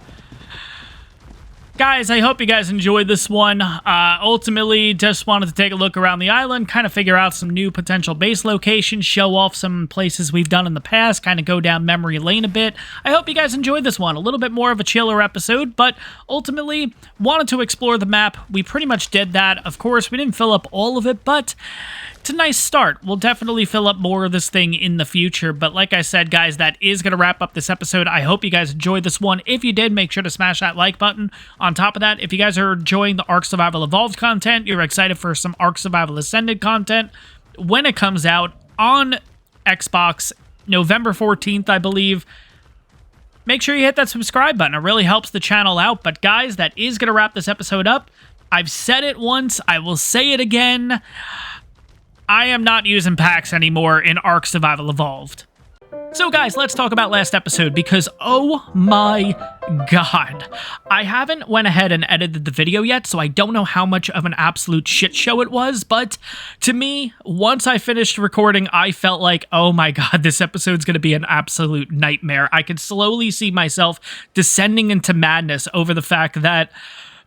Guys, I hope you guys enjoyed this one. Ultimately, just wanted to take a look around the island, kind of figure out some new potential base locations, show off some places we've done in the past, kind of go down memory lane a bit. I hope you guys enjoyed this one. A little bit more of a chiller episode, but ultimately, wanted to explore the map. We pretty much did that. Of course, we didn't fill up all of it, but it's a nice start. We'll definitely fill up more of this thing in the future, but like I said, guys, that is going to wrap up this episode. I hope you guys enjoyed this one. If you did, make sure to smash that like button. On top of that, if you guys are enjoying the ARK Survival Evolved content, you're excited for some ARK Survival Ascended content, when it comes out on Xbox, November 14th, I believe, make sure you hit that subscribe button. It really helps the channel out. But guys, that is going to wrap this episode up. I've said it once. I will say it again. I am not using packs anymore in ARK Survival Evolved. So guys, let's talk about last episode, because oh my god, I haven't went ahead and edited the video yet, so I don't know how much of an absolute shit show it was, but to me, once I finished recording, I felt like, oh my god, this episode's gonna be an absolute nightmare. I could slowly see myself descending into madness over the fact that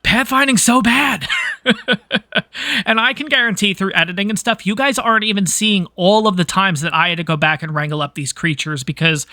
pathfinding's so bad. And I can guarantee through editing and stuff, you guys aren't even seeing all of the times that I had to go back and wrangle up these creatures, because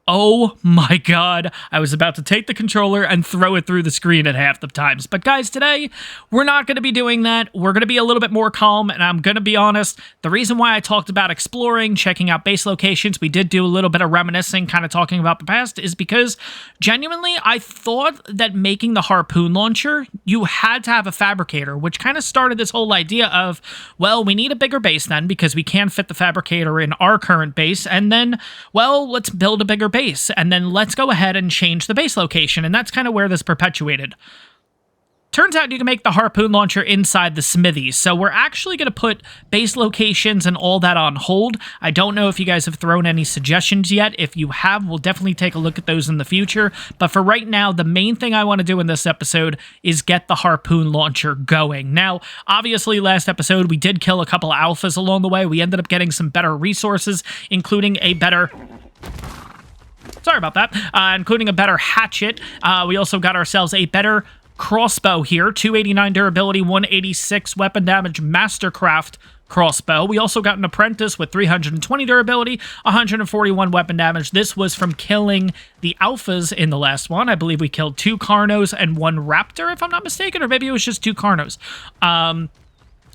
oh my god, I was about to take the controller and throw it through the screen at half the times. But guys, today, we're not going to be doing that. We're going to be a little bit more calm, and I'm going to be honest, the reason why I talked about exploring, checking out base locations, we did do a little bit of reminiscing, kind of talking about the past, is because, genuinely, I thought that making the harpoon launcher, you had to have a fabricator, which kind of started this whole idea of, well, we need a bigger base then, because we can't fit the fabricator in our current base, and then, well, let's build a bigger base, and then let's go ahead and change the base location, and that's kind of where this perpetuated. Turns out you can make the harpoon launcher inside the smithy, so we're actually going to put base locations and all that on hold. I don't know if you guys have thrown any suggestions yet. If you have, we'll definitely take a look at those in the future, but for right now, the main thing I want to do in this episode is get the harpoon launcher going. Now, obviously, last episode, we did kill a couple of alphas along the way. We ended up getting some better resources, including a better... Sorry about that. Including a better hatchet. We also got ourselves a better crossbow here. 289 durability, 186 weapon damage, Mastercraft crossbow. We also got an apprentice with 320 durability, 141 weapon damage. This was from killing the alphas in the last one. I believe we killed 2 Carnos and 1 Raptor, if I'm not mistaken, or maybe it was just 2 Carnos.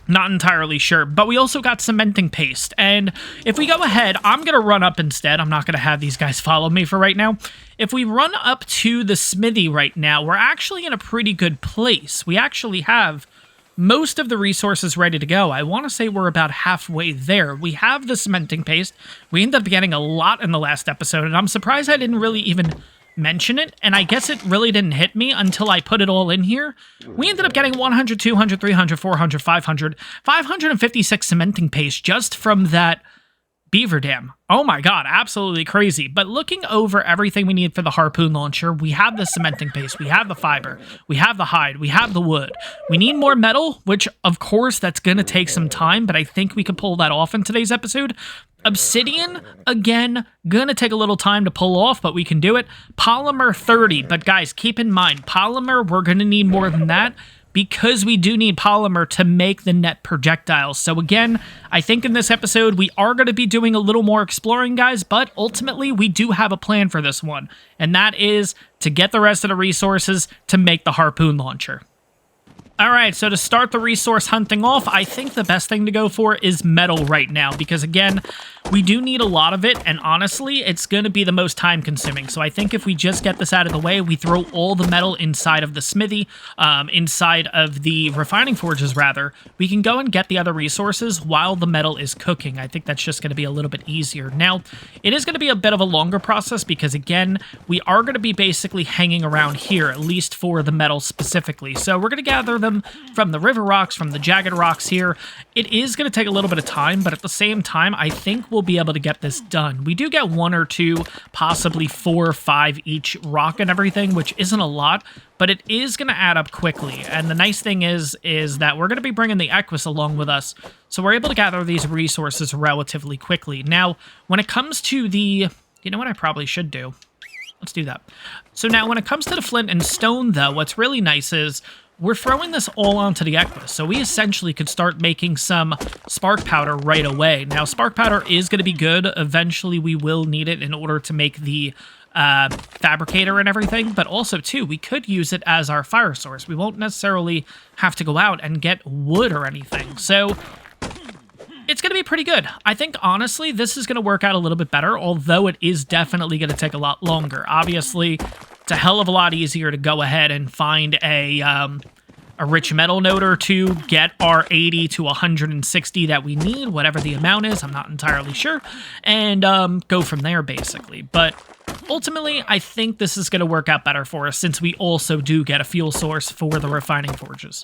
Not entirely sure, but we also got cementing paste, and if we go ahead, I'm going to run up instead. I'm not going to have these guys follow me for right now. If we run up to the smithy right now, we're actually in a pretty good place. We actually have most of the resources ready to go. I want to say we're about halfway there. We have the cementing paste. We ended up getting a lot in the last episode, and I'm surprised I didn't really even mention it, and I guess it really didn't hit me until I put it all in here. We ended up getting 100, 200, 300, 400, 500, 556 cementing paste just from that Beaver Dam. Oh my god, absolutely crazy. But looking over everything we need for the harpoon launcher, we have the cementing paste, we have the fiber, we have the hide, we have the wood. We need more metal, which of course that's going to take some time, but I think we could pull that off in today's episode. Obsidian, again, gonna take a little time to pull off, but we can do it. Polymer 30, but guys, keep in mind, polymer, we're gonna need more than that, because we do need polymer to make the net projectiles. So again, I think in this episode, we are going to be doing a little more exploring, guys, but ultimately, we do have a plan for this one, and that is to get the rest of the resources to make the harpoon launcher. All right, so to start the resource hunting off, I think the best thing to go for is metal right now, because again, we do need a lot of it, and honestly, it's going to be the most time-consuming. So I think if we just get this out of the way, we throw all the metal inside of the smithy, inside of the refining forges, rather, we can go and get the other resources while the metal is cooking. I think that's just going to be a little bit easier. Now, it is going to be a bit of a longer process, because again, we are going to be basically hanging around here, at least for the metal specifically. So we're going to gather them from the river rocks, from the jagged rocks here. It is going to take a little bit of time, but at the same time, I think we'll be able to get this done. We do get 1 or 2, possibly 4 or 5 each rock and everything, which isn't a lot, but it is going to add up quickly. And the nice thing is that we're going to be bringing the Equus along with us, so we're able to gather these resources relatively quickly. Now, when it comes to the... You know what I probably should do? Let's do that. So now, when it comes to the flint and stone, though, what's really nice is we're throwing this all onto the Equus, so we essentially could start making some spark powder right away. Now, spark powder is going to be good. Eventually, we will need it in order to make the fabricator and everything, but also, too, we could use it as our fire source. We won't necessarily have to go out and get wood or anything, so it's going to be pretty good. I think, honestly, this is going to work out a little bit better, although it is definitely going to take a lot longer. Obviously, it's a hell of a lot easier to go ahead and find a rich metal node or two, get our 80 to 160 that we need, whatever the amount is, I'm not entirely sure, and go from there, basically. But ultimately, I think this is going to work out better for us, since we also do get a fuel source for the refining forges.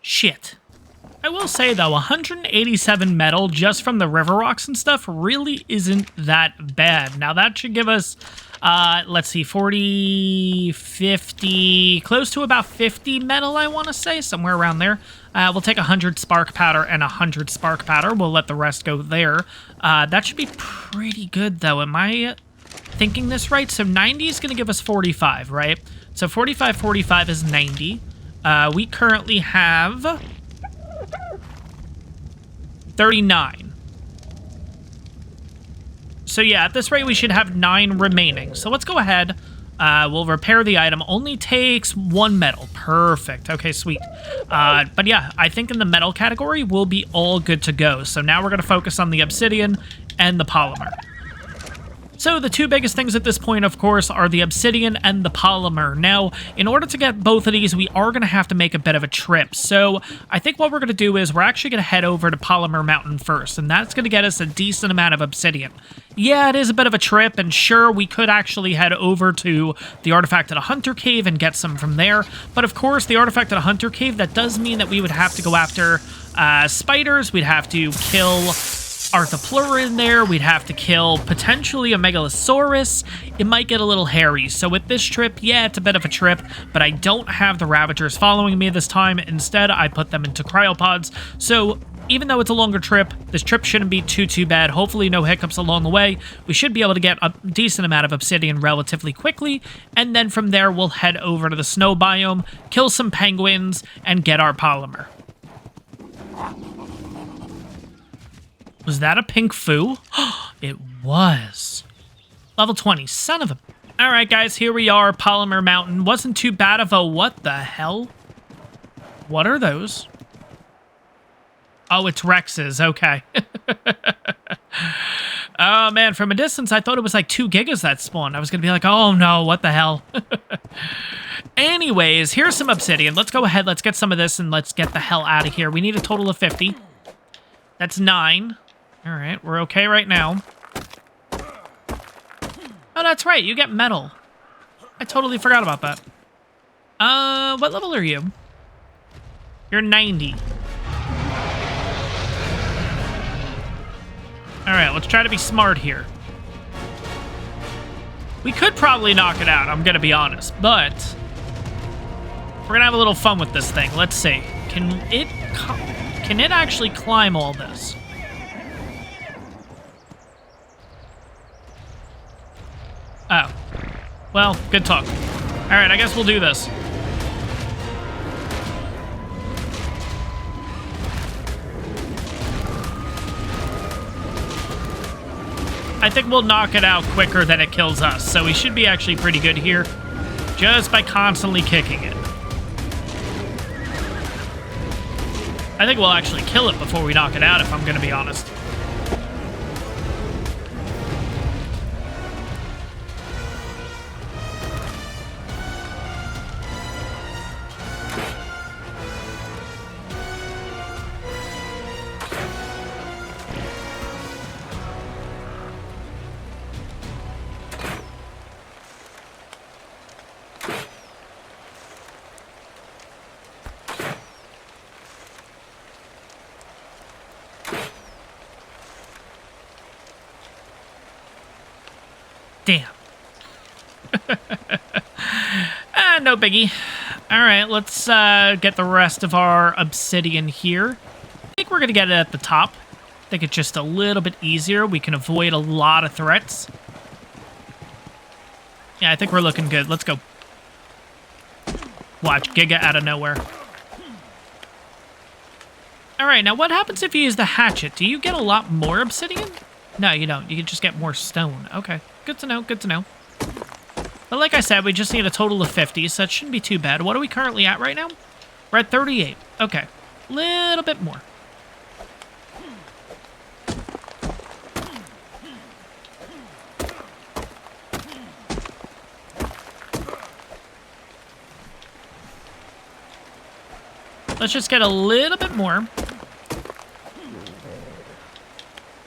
Shit. I will say, though, 187 metal just from the river rocks and stuff really isn't that bad. Now, that should give us, let's see, 40, 50, close to about 50 metal, I want to say, somewhere around there. We'll take 100 spark powder and 100 spark powder. We'll let the rest go there. That should be pretty good, though. Am I thinking this right? So 90 is going to give us 45, right? So 45 is 90. We currently have 39. So yeah, at this rate, we should have 9 remaining. So let's go ahead. We'll repair the item. Only takes 1 metal. Perfect. Okay, sweet. But yeah, I think in the metal category, we'll be all good to go. So now we're going to focus on the obsidian and the polymer. So the 2 biggest things at this point, of course, are the obsidian and the polymer. Now, in order to get both of these, we are going to have to make a bit of a trip. So I think what we're going to do is we're actually going to head over to Polymer Mountain first, and that's going to get us a decent amount of obsidian. Yeah, it is a bit of a trip, and sure, we could actually head over to the Artifact at a Hunter Cave and get some from there. But of course, the Artifact at a Hunter Cave, that does mean that we would have to go after spiders. We'd have to kill Arthroplura in there. We'd have to kill potentially a Megalosaurus. It might get a little hairy. So with this trip, yeah, it's a bit of a trip, but I don't have the Ravagers following me this time. Instead, I put them into cryopods. So even though it's a longer trip, this trip shouldn't be too bad. Hopefully no hiccups along the way. We should be able to get a decent amount of obsidian relatively quickly, and then from there we'll head over to the snow biome, kill some penguins, and get our polymer. Was that a pink foo? It was. Level 20, son of a... Alright guys, here we are, Polymer Mountain. Wasn't too bad of a... What the hell? What are those? Oh, it's Rexes, okay. Oh man, from a distance, I thought it was like 2 gigas that spawned. I was gonna be like, oh no, what the hell? Anyways, here's some obsidian. Let's go ahead, let's get some of this, and let's get the hell out of here. We need a total of 50. That's 9. Alright, we're okay right now. Oh, that's right. You get metal. I totally forgot about that. What level are you? You're 90. Alright, let's try to be smart here. We could probably knock it out, I'm gonna be honest, but we're gonna have a little fun with this thing. Let's see. Can it actually climb all this? Oh. Well, good talk. Alright, I guess we'll do this. I think we'll knock it out quicker than it kills us, so we should be actually pretty good here, just by constantly kicking it. I think we'll actually kill it before we knock it out, if I'm gonna be honest. Damn. No biggie. All right, let's get the rest of our obsidian here. I think we're going to get it at the top. I think it's just a little bit easier. We can avoid a lot of threats. Yeah, I think we're looking good. Let's go. Watch, Giga out of nowhere. All right, now what happens if you use the hatchet? Do you get a lot more obsidian? No, you don't. You can just get more stone. Okay. Good to know, good to know. But like I said, we just need a total of 50, so it shouldn't be too bad. What are we currently at right now? We're at 38. Okay. Little bit more. Let's just get a little bit more.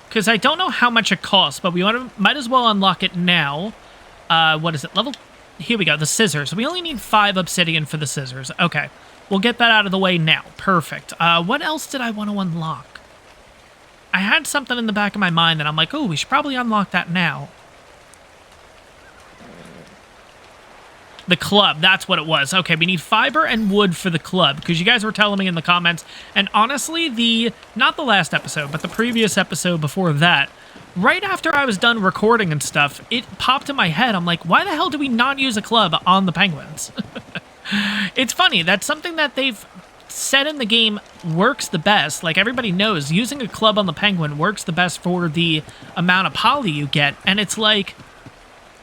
Because I don't know how much it costs, but we might as well unlock it now. What is it? Level... Here we go, the scissors. We only need 5 obsidian for the scissors. Okay, we'll get that out of the way now. Perfect. What else did I want to unlock? I had something in the back of my mind that I'm like, oh, we should probably unlock that now. The club, that's what it was. Okay, we need fiber and wood for the club, because you guys were telling me in the comments, and honestly, not the last episode, but the previous episode before that, right after I was done recording and stuff, it popped in my head. I'm like, why the hell do we not use a club on the penguins? It's funny, that's something that they've said in the game works the best. Like, everybody knows, using a club on the penguin works the best for the amount of poly you get, and it's like...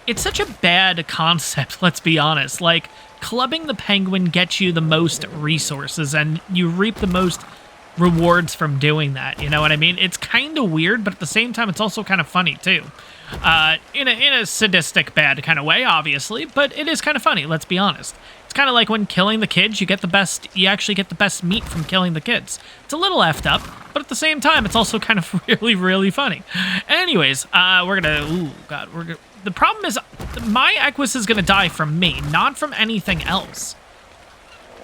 It's such a bad concept, let's be honest. Like, clubbing the penguin gets you the most resources, and you reap the most rewards from doing that, you know what I mean? It's kind of weird, but at the same time, it's also kind of funny, too. In a sadistic, bad kind of way, obviously, but it is kind of funny, let's be honest. It's kind of like when killing the kids, you actually get the best meat from killing the kids. It's a little effed up, but at the same time, it's also kind of really, really funny. Anyways, we're gonna... Ooh, God, we're gonna... The problem is, my Equus is going to die from me, not from anything else.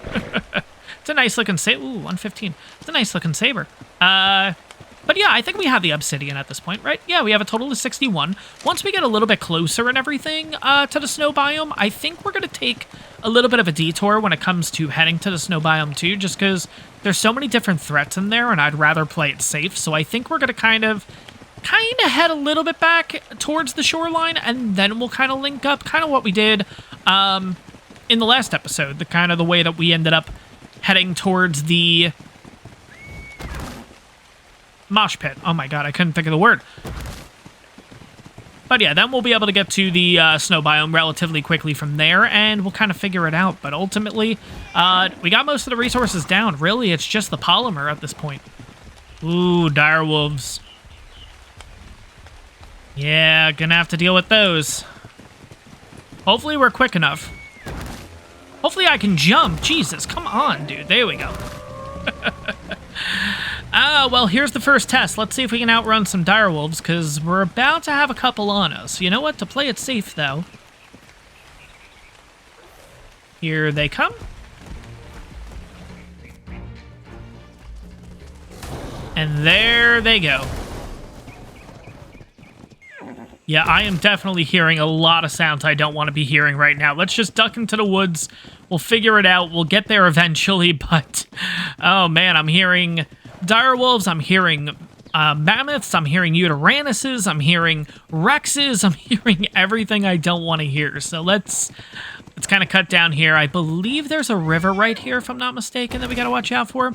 It's a nice-looking saber. Ooh, 115. It's a nice-looking saber. But yeah, I think we have the obsidian at this point, right? Yeah, we have a total of 61. Once we get a little bit closer and everything to the snow biome, I think we're going to take a little bit of a detour when it comes to heading to the snow biome too, just because there's so many different threats in there, and I'd rather play it safe. So I think we're going to kind of head a little bit back towards the shoreline, and then we'll kind of link up, kind of what we did in the last episode, the way that we ended up heading towards the mosh pit. Oh my god, I couldn't think of the word. But yeah, then we'll be able to get to the snow biome relatively quickly from there, and we'll kind of figure it out. But ultimately, we got most of the resources down. Really, it's just the polymer at this point. Ooh, dire wolves. Yeah, gonna have to deal with those. Hopefully we're quick enough. Hopefully I can jump. Jesus, come on, dude. There we go. Well, here's the first test. Let's see if we can outrun some direwolves, because we're about to have a couple on us. You know what? To play it safe, though. Here they come. And there they go. Yeah, I am definitely hearing a lot of sounds I don't want to be hearing right now. Let's just duck into the woods. We'll figure it out. We'll get there eventually, but... Oh, man, I'm hearing direwolves. I'm hearing mammoths. I'm hearing Uteranus's. I'm hearing Rexes. I'm hearing everything I don't want to hear. So let's kind of cut down here. I believe there's a river right here, if I'm not mistaken, that we got to watch out for.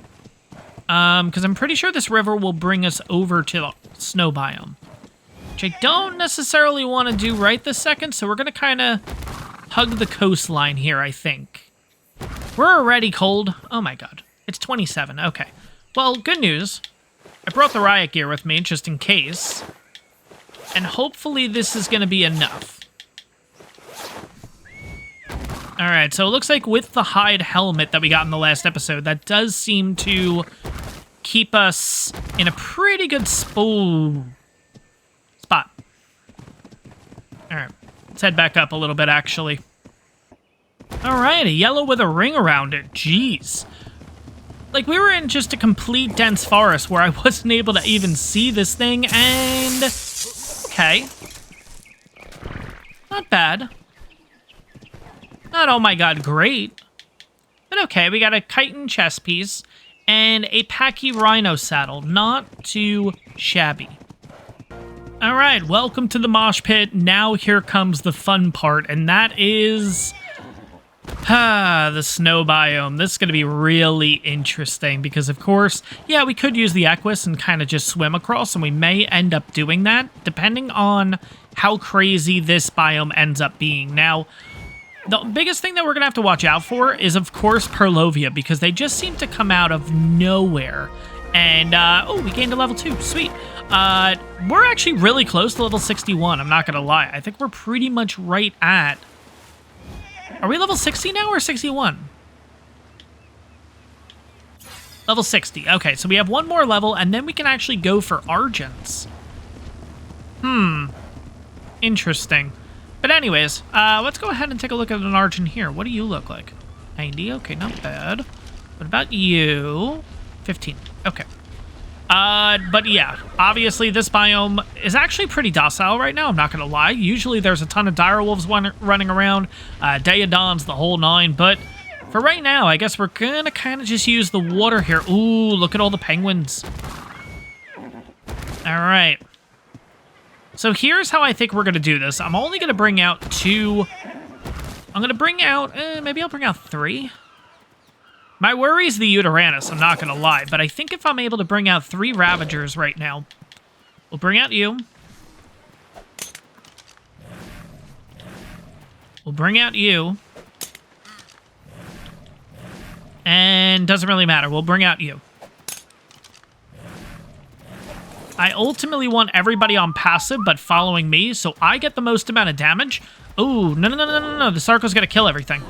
Because I'm pretty sure this river will bring us over to the snow biome. Which I don't necessarily want to do right this second, so we're going to kind of hug the coastline here, I think. We're already cold. Oh my god. It's 27. Okay. Well, good news. I brought the riot gear with me, just in case. And hopefully this is going to be enough. Alright, so it looks like with the hide helmet that we got in the last episode, that does seem to keep us in a pretty good spot. Alright, let's head back up a little bit, actually. Alright, a yellow with a ring around it. Jeez. Like, we were in just a complete dense forest where I wasn't able to even see this thing, and... Okay. Not bad. Not, oh my god, great. But okay, we got a chitin chest piece and a Packy Rhino saddle. Not too shabby. Alright, welcome to the mosh pit. Now here comes the fun part, and that is... the snow biome. This is going to be really interesting because, of course, yeah, we could use the Equus and kind of just swim across, and we may end up doing that, depending on how crazy this biome ends up being. Now, the biggest thing that we're going to have to watch out for is, of course, Perlovia, because they just seem to come out of nowhere. And, oh, we gained a level 2. Sweet. We're actually really close to level 61, I'm not going to lie. I think we're pretty much right at... Are we level 60 now or 61? Level 60. Okay, so we have one more level, and then we can actually go for Argents. Interesting. But anyways, let's go ahead and take a look at an Argent here. What do you look like? 90. Okay, not bad. What about you? 15. Okay. But yeah, obviously this biome is actually pretty docile right now, I'm not gonna lie. Usually there's a ton of direwolves running around, Daeodons, the whole nine, but for right now, I guess we're gonna kind of just use the water here. Ooh, look at all the penguins. Alright. So here's how I think we're gonna do this. I'm only gonna bring out 2... I'm gonna bring out... maybe I'll bring out 3? My worry is the Uteranus, I'm not going to lie, but I think if I'm able to bring out 3 Ravagers right now, we'll bring out you. We'll bring out you. And doesn't really matter, we'll bring out you. I ultimately want everybody on passive, but following me, so I get the most amount of damage. Ooh, no, the Sarco's going to kill everything.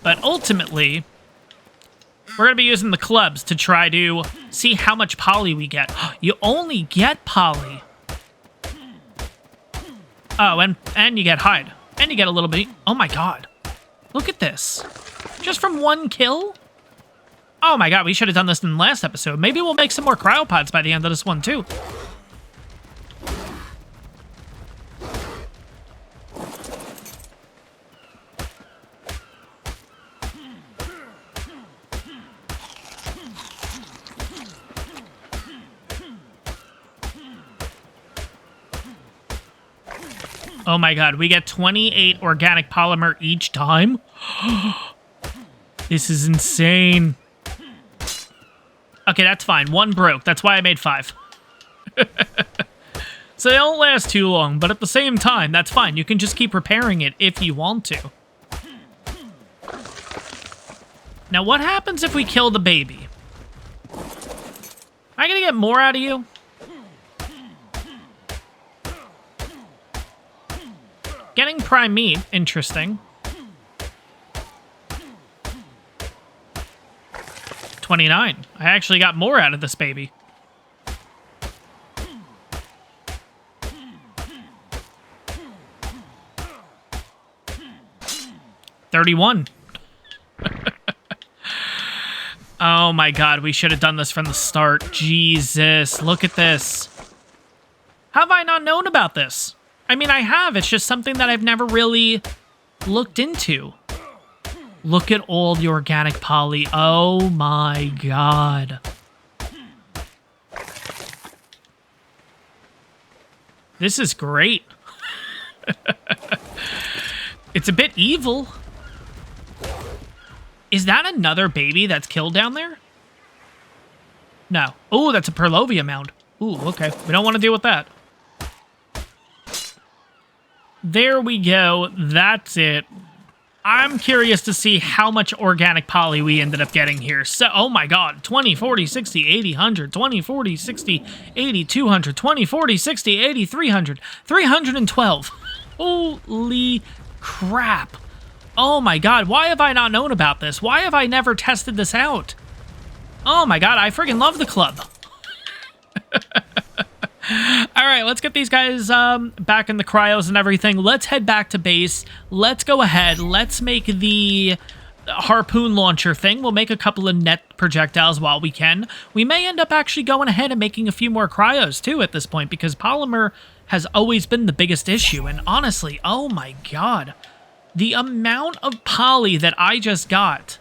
But ultimately, we're going to be using the clubs to try to see how much poly we get. You only get poly. Oh, and you get hide. And you get a little bit... Oh my god. Look at this. Just from 1 kill? Oh my god, we should have done this in the last episode. Maybe we'll make some more cryopods by the end of this one, too. Oh my god, we get 28 organic polymer each time? This is insane. Okay, that's fine. 1 broke. That's why I made 5. So they don't last too long, but at the same time, that's fine. You can just keep repairing it if you want to. Now, what happens if we kill the baby? Am I gonna get more out of you? prime meat. Interesting. 29. I actually got more out of this baby. 31. Oh my god, we should have done this from the start. Jesus, look at this. How have I not known about this? I mean, I have. It's just something that I've never really looked into. Look at all the organic poly. Oh my god. This is great. It's a bit evil. Is that another baby that's killed down there? No. Oh, that's a Perlovia mound. Ooh, okay. We don't want to deal with that. There we go. That's it. I'm curious to see how much organic poly we ended up getting here. So, oh my god. 20, 40, 60, 80, 100, 20, 40, 60, 80, 200, 20, 40, 60, 80, 300, 312. Holy crap. Oh my god, why have I not known about this? Why have I never tested this out? Oh my god, I friggin' love the club. Alright, let's get these guys back in the cryos and everything. Let's head back to base. Let's go ahead. Let's make the harpoon launcher thing. We'll make a couple of net projectiles while we can. We may end up actually going ahead and making a few more cryos too at this point, because polymer has always been the biggest issue. And honestly, oh my god. The amount of poly that I just got.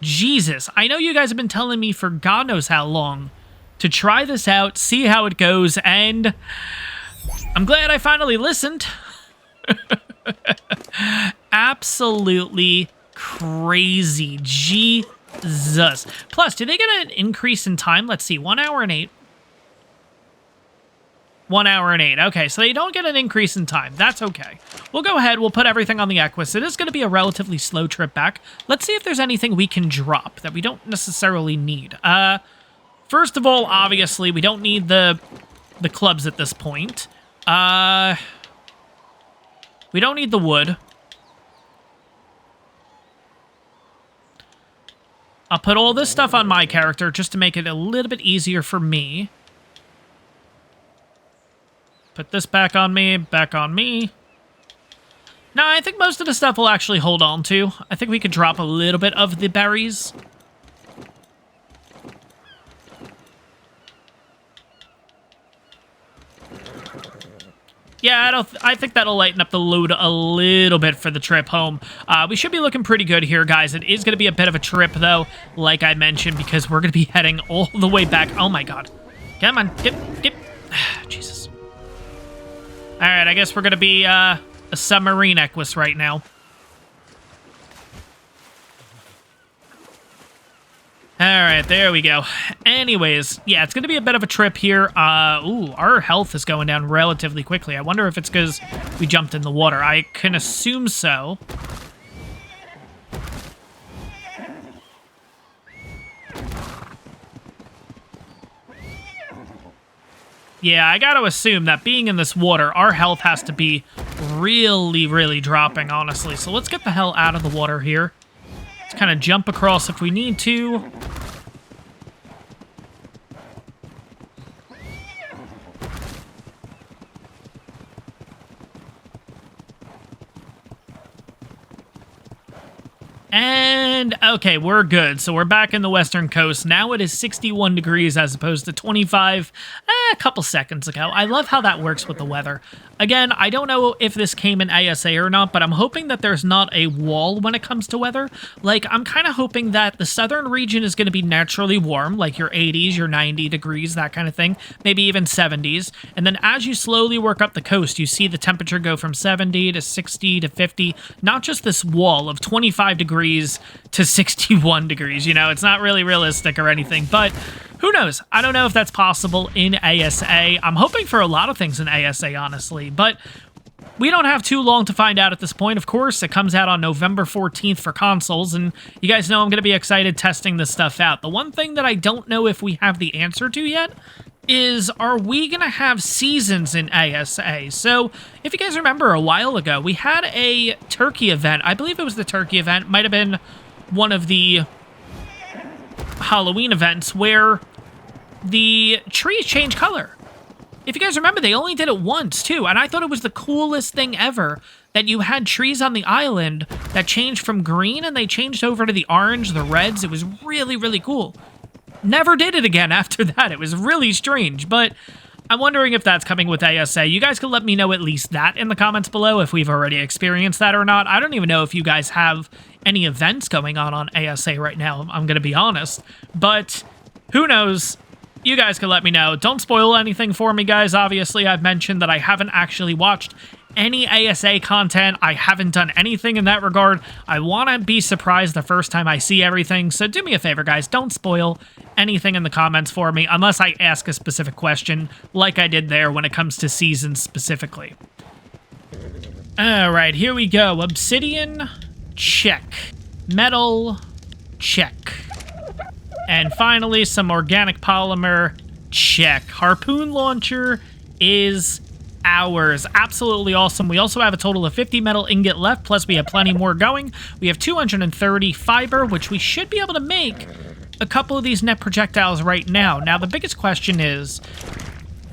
Jesus. I know you guys have been telling me for God knows how long to try this out, see how it goes, and I'm glad I finally listened. Absolutely crazy. Jesus. Plus, do they get an increase in time? Let's see. 1 hour and 8. 1 hour and 8. Okay, so they don't get an increase in time. That's okay. We'll go ahead. We'll put everything on the Equus. It is going to be a relatively slow trip back. Let's see if there's anything we can drop that we don't necessarily need. First of all, obviously, we don't need the clubs at this point. We don't need the wood. I'll put all this stuff on my character just to make it a little bit easier for me. Put this back on me, back on me. No, I think most of the stuff we'll actually hold on to. I think we could drop a little bit of the berries. Yeah, I think that'll lighten up the load a little bit for the trip home. We should be looking pretty good here, guys. It is going to be a bit of a trip, though, like I mentioned, because we're going to be heading all the way back. Oh, my God. Come on. Get. Jesus. All right, I guess we're going to be a submarine Equus right now. All right, there we go. Anyways, yeah, it's going to be a bit of a trip here. Ooh, our health is going down relatively quickly. I wonder if it's because we jumped in the water. I can assume so. Yeah, I got to assume that being in this water, our health has to be really, really dropping, honestly. So let's get the hell out of the water here. Let's kind of jump across if we need to. And, okay, we're good. So we're back in the western coast. Now it is 61 degrees as opposed to 25 a couple seconds ago. I love how that works with the weather. Again, I don't know if this came in ASA or not, but I'm hoping that there's not a wall when it comes to weather. Like, I'm kind of hoping that the southern region is going to be naturally warm, like your 80s, your 90 degrees, that kind of thing. Maybe even 70s. And then as you slowly work up the coast, you see the temperature go from 70 to 60 to 50. Not just this wall of 25 degrees to 61 degrees. You know, it's not really realistic or anything, but who knows? I don't know if that's possible in ASA. I'm hoping for a lot of things in ASA, honestly, but we don't have too long to find out at this point. Of course, it comes out on November 14th for consoles, and you guys know I'm going to be excited testing this stuff out. The one thing that I don't know if we have the answer to yet is, are we going to have seasons in ASA? So, if you guys remember a while ago, we had a turkey event. I believe it was the turkey event. Might have been one of the Halloween events where the trees change color. If you guys remember, they only did it once, too, and I thought it was the coolest thing ever that you had trees on the island that changed from green and they changed over to the orange, the reds. It was really, really cool. Never did it again after that. It was really strange, but I'm wondering if that's coming with ASA. You guys can let me know at least that in the comments below if we've already experienced that or not. I don't even know if you guys have any events going on ASA right now, I'm going to be honest, but who knows? You guys can let me know. Don't spoil anything for me, guys. Obviously, I've mentioned that I haven't actually watched any ASA content. I haven't done anything in that regard. I want to be surprised the first time I see everything, so do me a favor, guys. Don't spoil anything in the comments for me unless I ask a specific question like I did there when it comes to seasons specifically. Alright, here we go. Obsidian, check. Metal, check. And finally, some organic polymer, check. Harpoon launcher is ours. Absolutely awesome. We also have a total of 50 metal ingot left, plus we have plenty more going. We have 230 fiber, which we should be able to make a couple of these net projectiles right now. Now, the biggest question is,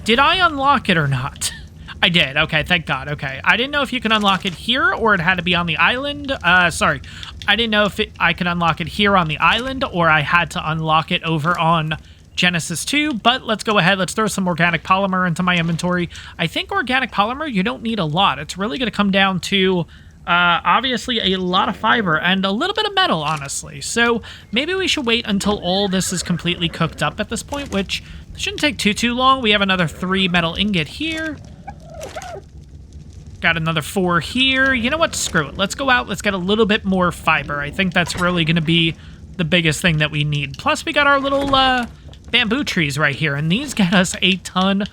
did I unlock it or not? I did. Okay, thank God. Okay, I didn't know if you can unlock it here or it had to be on the island. Sorry. I didn't know if I could unlock it here on the island or I had to unlock it over on Genesis 2, but let's go ahead. Let's throw some organic polymer into my inventory. I think organic polymer, you don't need a lot. It's really going to come down to, obviously, a lot of fiber and a little bit of metal, honestly. So maybe we should wait until all this is completely cooked up at this point, which shouldn't take too long. We have another 3 metal ingot here. Got another 4 here. You know what? Screw it. Let's go out. Let's get a little bit more fiber. I think that's really going to be the biggest thing that we need. Plus, we got our little bamboo trees right here, and these get us a ton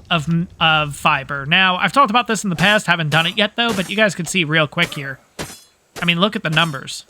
of fiber. Now, I've talked about this in the past. Haven't done it yet, though, but you guys can see real quick here. I mean, look at the numbers.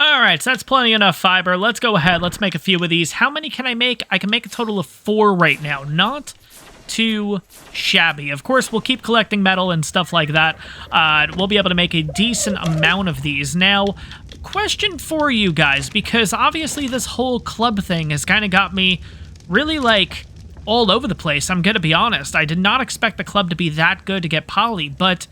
Alright, so that's plenty enough fiber. Let's go ahead. Let's make a few of these. How many can I make? I can make a total of 4 right now. Not too shabby. Of course, we'll keep collecting metal and stuff like that. We'll be able to make a decent amount of these. Now, question for you guys, because obviously this whole club thing has kind of got me really, like, all over the place. I'm going to be honest. I did not expect the club to be that good to get poly, but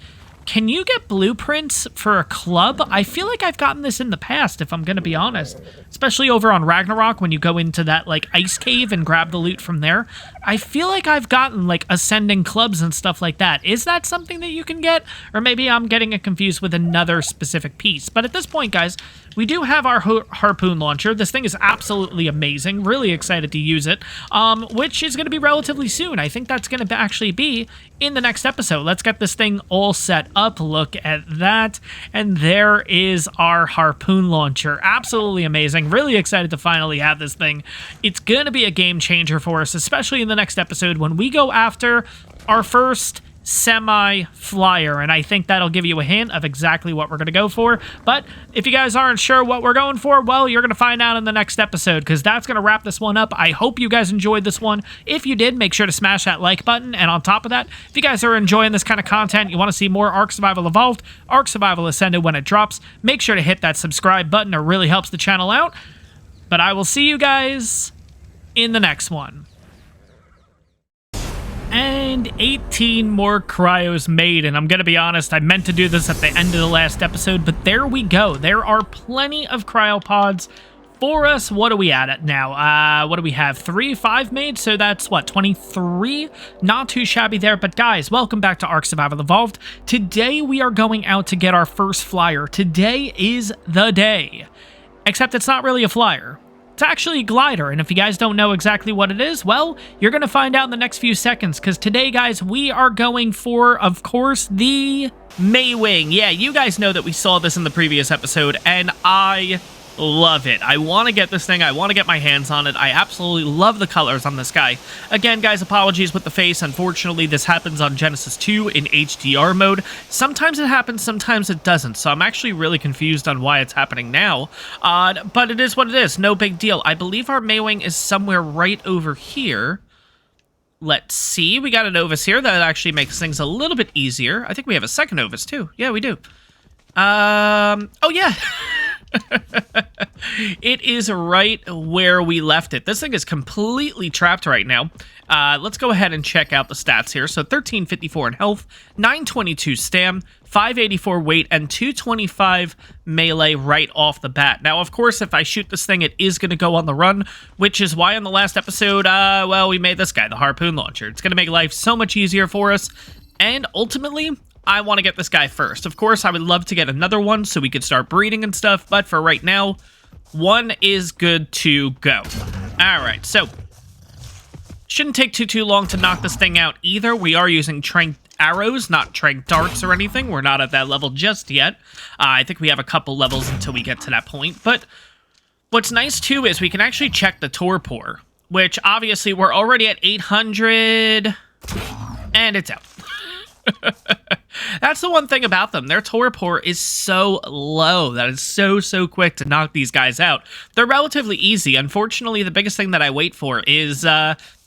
can you get blueprints for a club? I feel like I've gotten this in the past, if I'm going to be honest. Especially over on Ragnarok, when you go into that, like, ice cave and grab the loot from there. I feel like I've gotten, like, ascending clubs and stuff like that. Is that something that you can get? Or maybe I'm getting it confused with another specific piece. But at this point, guys, we do have our harpoon launcher. This thing is absolutely amazing. Really excited to use it, which is going to be relatively soon. I think that's going to actually be in the next episode. Let's get this thing all set up. Look at that. And there is our harpoon launcher. Absolutely amazing. Really excited to finally have this thing. It's going to be a game changer for us, especially in the next episode when we go after our first semi-flyer, and I think that'll give you a hint of exactly what we're going to go for. But if you guys aren't sure what we're going for, well, you're going to find out in the next episode, because that's going to wrap this one up. I hope you guys enjoyed this one. If you did, make sure to smash that like button, and on top of that, if you guys are enjoying this kind of content, you want to see more Ark Survival Evolved, Ark Survival Ascended when it drops, make sure to hit that subscribe button. It really helps the channel out. But I will see you guys in the next one. And 18 more cryos made, and I'm gonna be honest, I meant to do this at the end of the last episode, but there we go. There are plenty of cryopods for us. What are we at now? What do we have? 5 made, so that's, what, 23? Not too shabby there, but guys, welcome back to Ark Survival Evolved. Today, we are going out to get our first flyer. Today is the day. Except it's not really a flyer. It's actually a glider, and if you guys don't know exactly what it is, well, you're going to find out in the next few seconds, because today, guys, we are going for, of course, the Maywing. Yeah, you guys know that we saw this in the previous episode, and I love it. I want to get this thing. I want to get my hands on it. I absolutely love the colors on this guy. Again, guys, apologies with the face. Unfortunately, this happens on Genesis 2 in HDR mode. Sometimes it happens, sometimes it doesn't. So I'm actually really confused on why it's happening now. But it is what it is. No big deal. I believe our Maywing is somewhere right over here. Let's see. We got an Ovis here. That actually makes things a little bit easier. I think we have a second Ovis, too. Yeah, we do. Oh, yeah. It is right where we left it. This thing is completely trapped right now. Let's go ahead and check out the stats here. So 1354 in health, 922 stam, 584 weight, and 225 melee right off the bat. Now, of course, if I shoot this thing, it is going to go on the run, which is why in the last episode, well, we made this guy the harpoon launcher. It's going to make life so much easier for us. And ultimately, I want to get this guy first. Of course, I would love to get another one so we could start breeding and stuff, but for right now, one is good to go. All right, so shouldn't take too long to knock this thing out either. We are using trank arrows, not trank darts or anything. We're not at that level just yet. I think we have a couple levels until we get to that point, but what's nice too is we can actually check the torpor, which obviously we're already at 800, and it's out. That's the one thing about them. Their torpor is so low. That is so quick to knock these guys out. They're relatively easy. Unfortunately, the biggest thing that I wait for is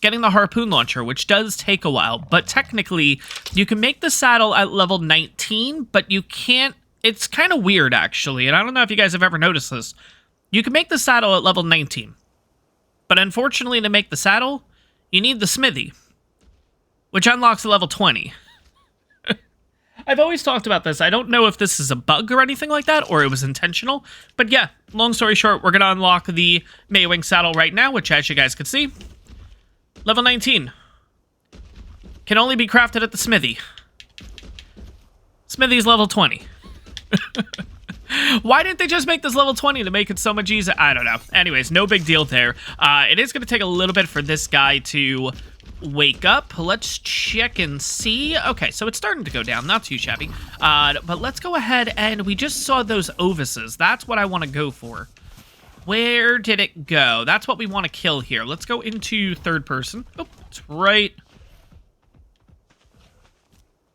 getting the harpoon launcher, which does take a while. But technically, you can make the saddle at level 19, but you can't... It's kind of weird, actually, and I don't know if you guys have ever noticed this. You can make the saddle at level 19, but unfortunately, to make the saddle, you need the smithy, which unlocks at level 20. I've always talked about this. I don't know if this is a bug or anything like that, or it was intentional. But yeah, long story short, we're going to unlock the Maywing saddle right now, which, as you guys can see, level 19. Can only be crafted at the smithy. Smithy's level 20. Why didn't they just make this level 20 to make it so much easier? I don't know. Anyways, no big deal there. It is going to take a little bit for this guy to wake up. Let's check and see. Okay, so it's starting to go down. Not too shabby. But let's go ahead and we just saw those Ovises. That's what I want to go for. Where did it go? That's what we want to kill here. Let's go into third person. Oh, it's right.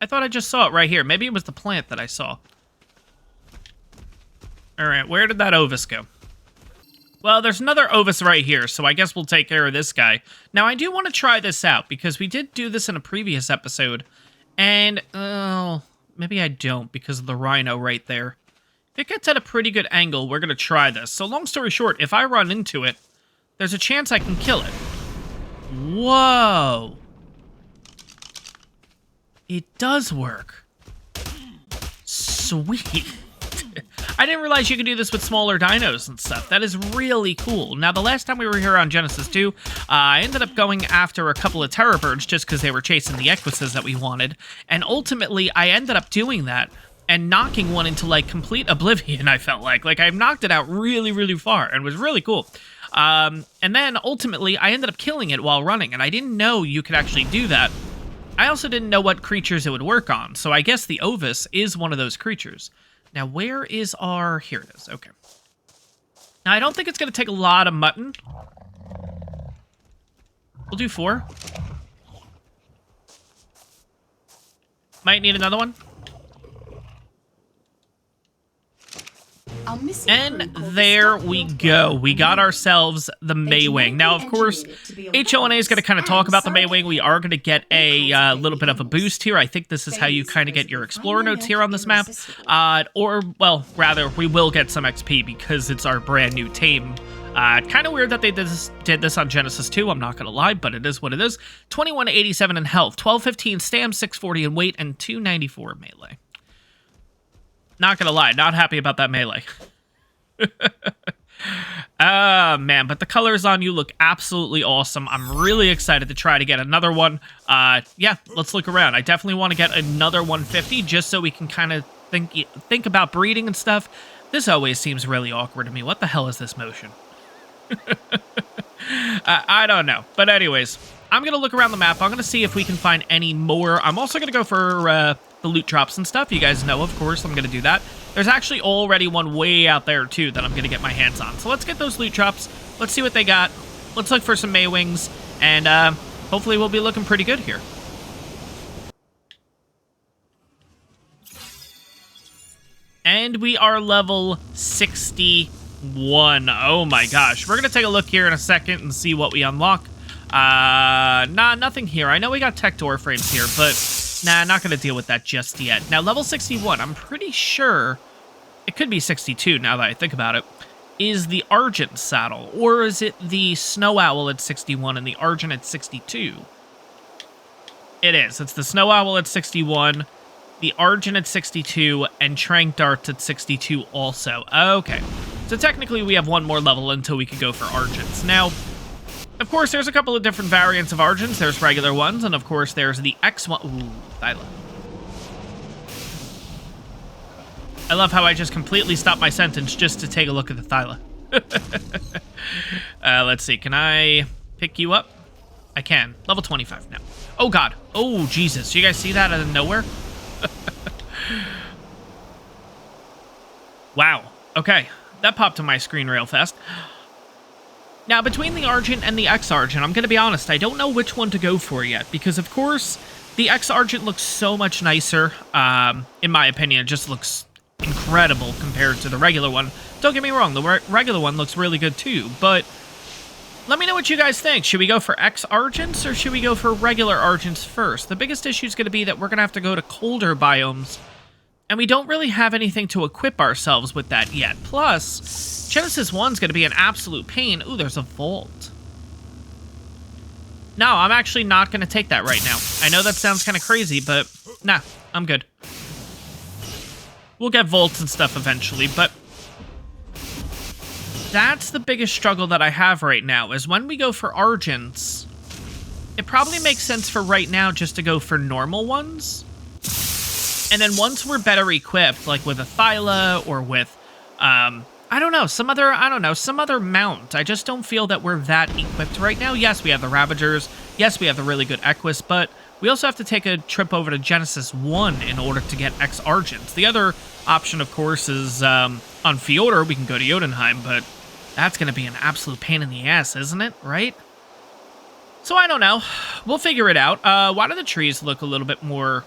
I thought I just saw it right here. Maybe it was the plant that I saw. All right, where did that Ovis go? Well, there's another Ovis right here, so I guess we'll take care of this guy. Now, I do want to try this out, because we did do this in a previous episode, and, maybe I don't, because of the rhino right there. If it gets at a pretty good angle, we're going to try this. So, long story short, if I run into it, there's a chance I can kill it. Whoa! It does work. Sweet. I didn't realize you could do this with smaller dinos and stuff. That is really cool. Now, the last time we were here on Genesis 2, I ended up going after a couple of terror birds just because they were chasing the equises that we wanted. And ultimately, I ended up doing that and knocking one into, like, complete oblivion, I felt like. Like, I knocked it out really far, and it was really cool. And then, ultimately, I ended up killing it while running, and I didn't know you could actually do that. I also didn't know what creatures it would work on, so I guess the Ovis is one of those creatures. Now, where is our... Here it is. Okay. Now, I don't think it's going to take a lot of mutton. We'll do 4. Might need another one. And there we go. We got ourselves the Maywing. Now, of course, HONA is going to kind of talk about the Maywing. We are going to get a little bit of a boost here. I think this is how you kind of get your Explorer notes here on this map. Or, well, rather, we will get some XP because it's our brand new tame. Kind of weird that they did this on Genesis 2, I'm not going to lie, but it is what it is. 2187 in health, 1215 stam, 640 in weight, and 294 melee. Not gonna lie, not happy about that melee. Man, but the colors on you look absolutely awesome. I'm really excited to try to get another one. Yeah, let's look around. I definitely want to get another 150 just so we can kind of think about breeding and stuff. This always seems really awkward to me. What the hell is this motion? I don't know. But anyways, I'm going to look around the map. I'm going to see if we can find any more. I'm also going to go for the loot drops and stuff. You guys know, of course, I'm going to do that. There's actually already one way out there, too, that I'm going to get my hands on. So let's get those loot drops. Let's see what they got. Let's look for some Maywings. And hopefully we'll be looking pretty good here. And we are level 61. Oh my gosh. We're going to take a look here in a second and see what we unlock. Nothing here. I know we got tech door frames here, but nah, not going to deal with that just yet. Now, level 61, I'm pretty sure, it could be 62 now that I think about it, is the Argent saddle. Or is it the Snow Owl at 61 and the Argent at 62? It is. It's the Snow Owl at 61, the Argent at 62, and Trank Darts at 62 also. Okay. So technically we have one more level until we could go for Argents. Now, of course, there's a couple of different variants of Argents. There's regular ones, and of course there's the X1. Ooh, Thyla. I love how I just completely stopped my sentence just to take a look at the Thyla. Let's see. Can I pick you up? I can. Level 25 now. Oh, God. Oh, Jesus. You guys see that out of nowhere? Wow. Okay. That popped on my screen real fast. Now, between the Argent and the X-Argent, I'm going to be honest, I don't know which one to go for yet. Because, of course, the X-Argent looks so much nicer. In my opinion, it just looks incredible compared to the regular one. Don't get me wrong, the regular one looks really good too. But let me know what you guys think. Should we go for X-Argents or should we go for regular Argents first? The biggest issue is going to be that we're going to have to go to colder biomes. And we don't really have anything to equip ourselves with that yet. Plus, Genesis 1's going to be an absolute pain. Ooh, there's a vault. No, I'm actually not going to take that right now. I know that sounds kind of crazy, but nah, I'm good. We'll get vaults and stuff eventually, but that's the biggest struggle that I have right now, is when we go for Argents, it probably makes sense for right now just to go for normal ones. And then once we're better equipped, like with a Thyla or with, some other mount. I just don't feel that we're that equipped right now. Yes, we have the Ravagers. Yes, we have the really good Equus, but we also have to take a trip over to Genesis 1 in order to get X-Argents. The other option, of course, is on Fjordor. We can go to Jotunheim, but that's going to be an absolute pain in the ass, isn't it? Right? So I don't know. We'll figure it out. Why do the trees look a little bit more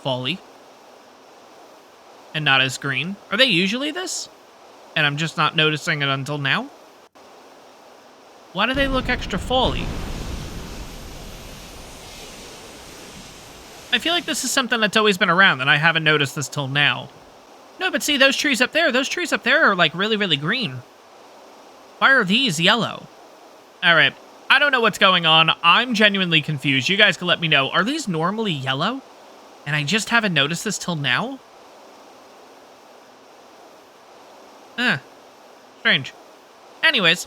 fall-y and not as green? Are they usually this? And I'm just not noticing it until now? Why do they look extra fall-y? I feel like this is something that's always been around, and I haven't noticed this till now. No, but see, those trees up there are, like, really, really green. Why are these yellow? Alright, I don't know what's going on. I'm genuinely confused. You guys can let me know. Are these normally yellow? And I just haven't noticed this till now? Strange. Anyways.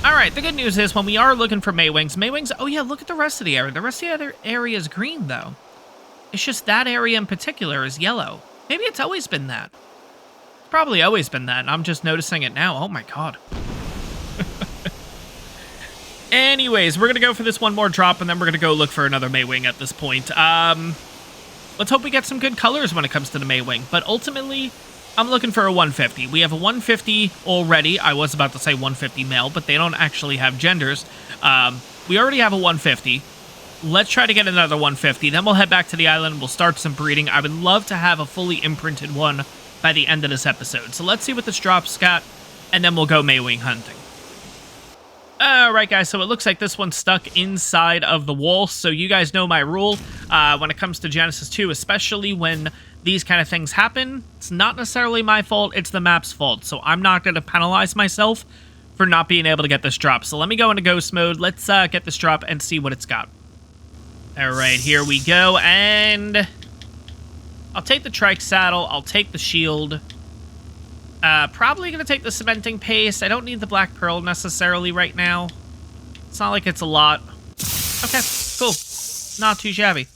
Alright, the good news is when we are looking for Maywings, oh yeah, look at the rest of the area. The rest of the other area is green, though. It's just that area in particular is yellow. Maybe it's always been that. It's probably always been that, and I'm just noticing it now. Oh my god. Anyways, we're going to go for this one more drop, and then we're going to go look for another Maywing at this point. Let's hope we get some good colors when it comes to the Maywing. But ultimately, I'm looking for a 150. We have a 150 already. I was about to say 150 male, but they don't actually have genders. We already have a 150. Let's try to get another 150. Then we'll head back to the island. We'll start some breeding. I would love to have a fully imprinted one by the end of this episode. So let's see what this drops got, and then we'll go Maywing hunting. Alright guys, so it looks like this one's stuck inside of the wall, so you guys know my rule when it comes to Genesis 2, especially when these kind of things happen. It's not necessarily my fault, it's the map's fault, so I'm not going to penalize myself for not being able to get this drop. So let me go into ghost mode, let's get this drop and see what it's got. Alright, here we go, and I'll take the trike saddle, I'll take the shield. Probably going to take the cementing paste. I don't need the black pearl necessarily right now. It's not like it's a lot. Okay, cool. Not too shabby.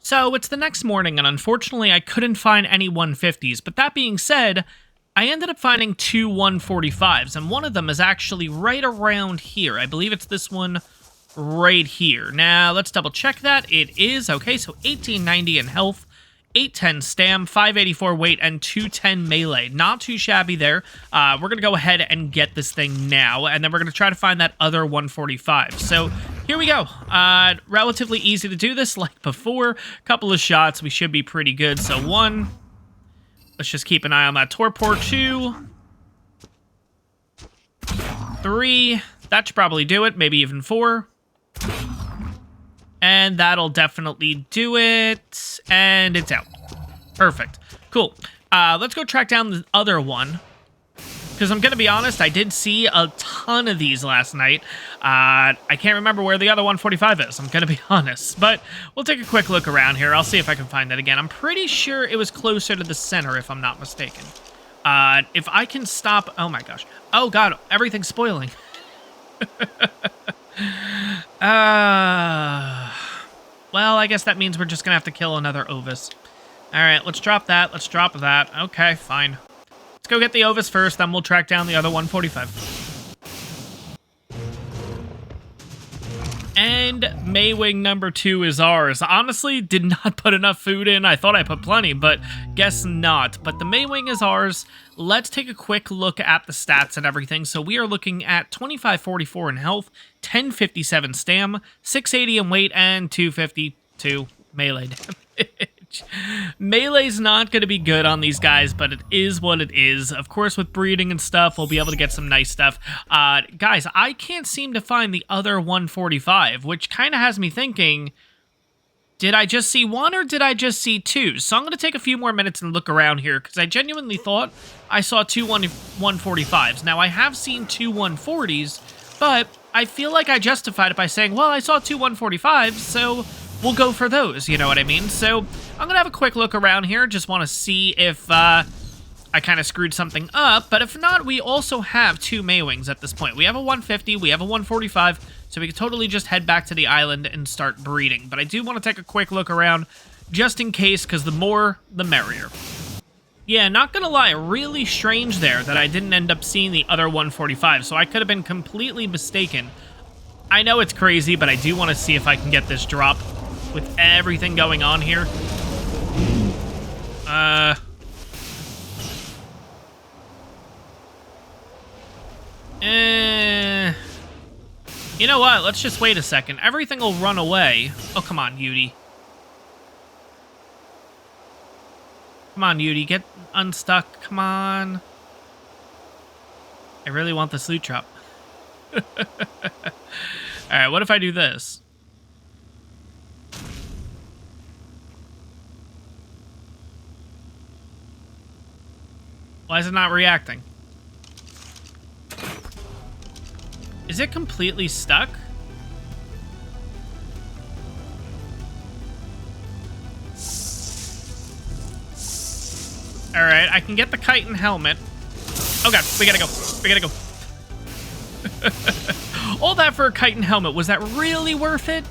So, it's the next morning, and unfortunately I couldn't find any 150s. But that being said, I ended up finding two 145s, and one of them is actually right around here. I believe it's this one right here. Now, let's double check that. It is. Okay, so 1890 in health, 810 stam, 584 weight, and 210 melee. Not too shabby there. We're going to go ahead and get this thing now, and then we're going to try to find that other 145. So here we go. Relatively easy to do this like before. Couple of shots. We should be pretty good. So 1... Let's just keep an eye on that torpor. 2, 3, that should probably do it, maybe even 4. And that'll definitely do it, and it's out. Perfect. Cool. Let's go track down the other one, because I'm going to be honest, I did see a ton of these last night. I can't remember where the other 145 is, I'm going to be honest. But we'll take a quick look around here. I'll see if I can find that again. I'm pretty sure it was closer to the center, if I'm not mistaken. If I can stop... Oh, my gosh. Oh, God. Everything's spoiling. Well, I guess that means we're just going to have to kill another Ovis. All right, let's drop that. Let's drop that. Okay, fine. Let's go get the Ovis first, then we'll track down the other 145. And Maywing number 2 is ours. Honestly, did not put enough food in. I thought I put plenty, but guess not. But the Maywing is ours. Let's take a quick look at the stats and everything. So we are looking at 2544 in health, 1057 stam, 680 in weight, and 252 melee damage. Melee's not going to be good on these guys, but it is what it is. Of course, with breeding and stuff, we'll be able to get some nice stuff. Guys, I can't seem to find the other 145, which kind of has me thinking, did I just see one or did I just see two? So I'm going to take a few more minutes and look around here, because I genuinely thought I saw two 145s. Now, I have seen two 140s, but I feel like I justified it by saying, well, I saw two 145s, so we'll go for those, you know what I mean? So I'm going to have a quick look around here. Just want to see if I kind of screwed something up. But if not, we also have two Maywings at this point. We have a 150, we have a 145, so we can totally just head back to the island and start breeding. But I do want to take a quick look around just in case, because the more, the merrier. Yeah, not going to lie, really strange there that I didn't end up seeing the other 145, so I could have been completely mistaken. I know it's crazy, but I do want to see if I can get this drop with everything going on here. You know what? Let's just wait a second. Everything will run away. Oh, come on, Yudi. Come on, Yudi. Get unstuck. Come on. I really want this loot drop. Alright, what if I do this? Why is it not reacting? Is it completely stuck? Alright, I can get the kite and helmet. Oh god, we gotta go. We gotta go. All that for a kite and helmet. Was that really worth it?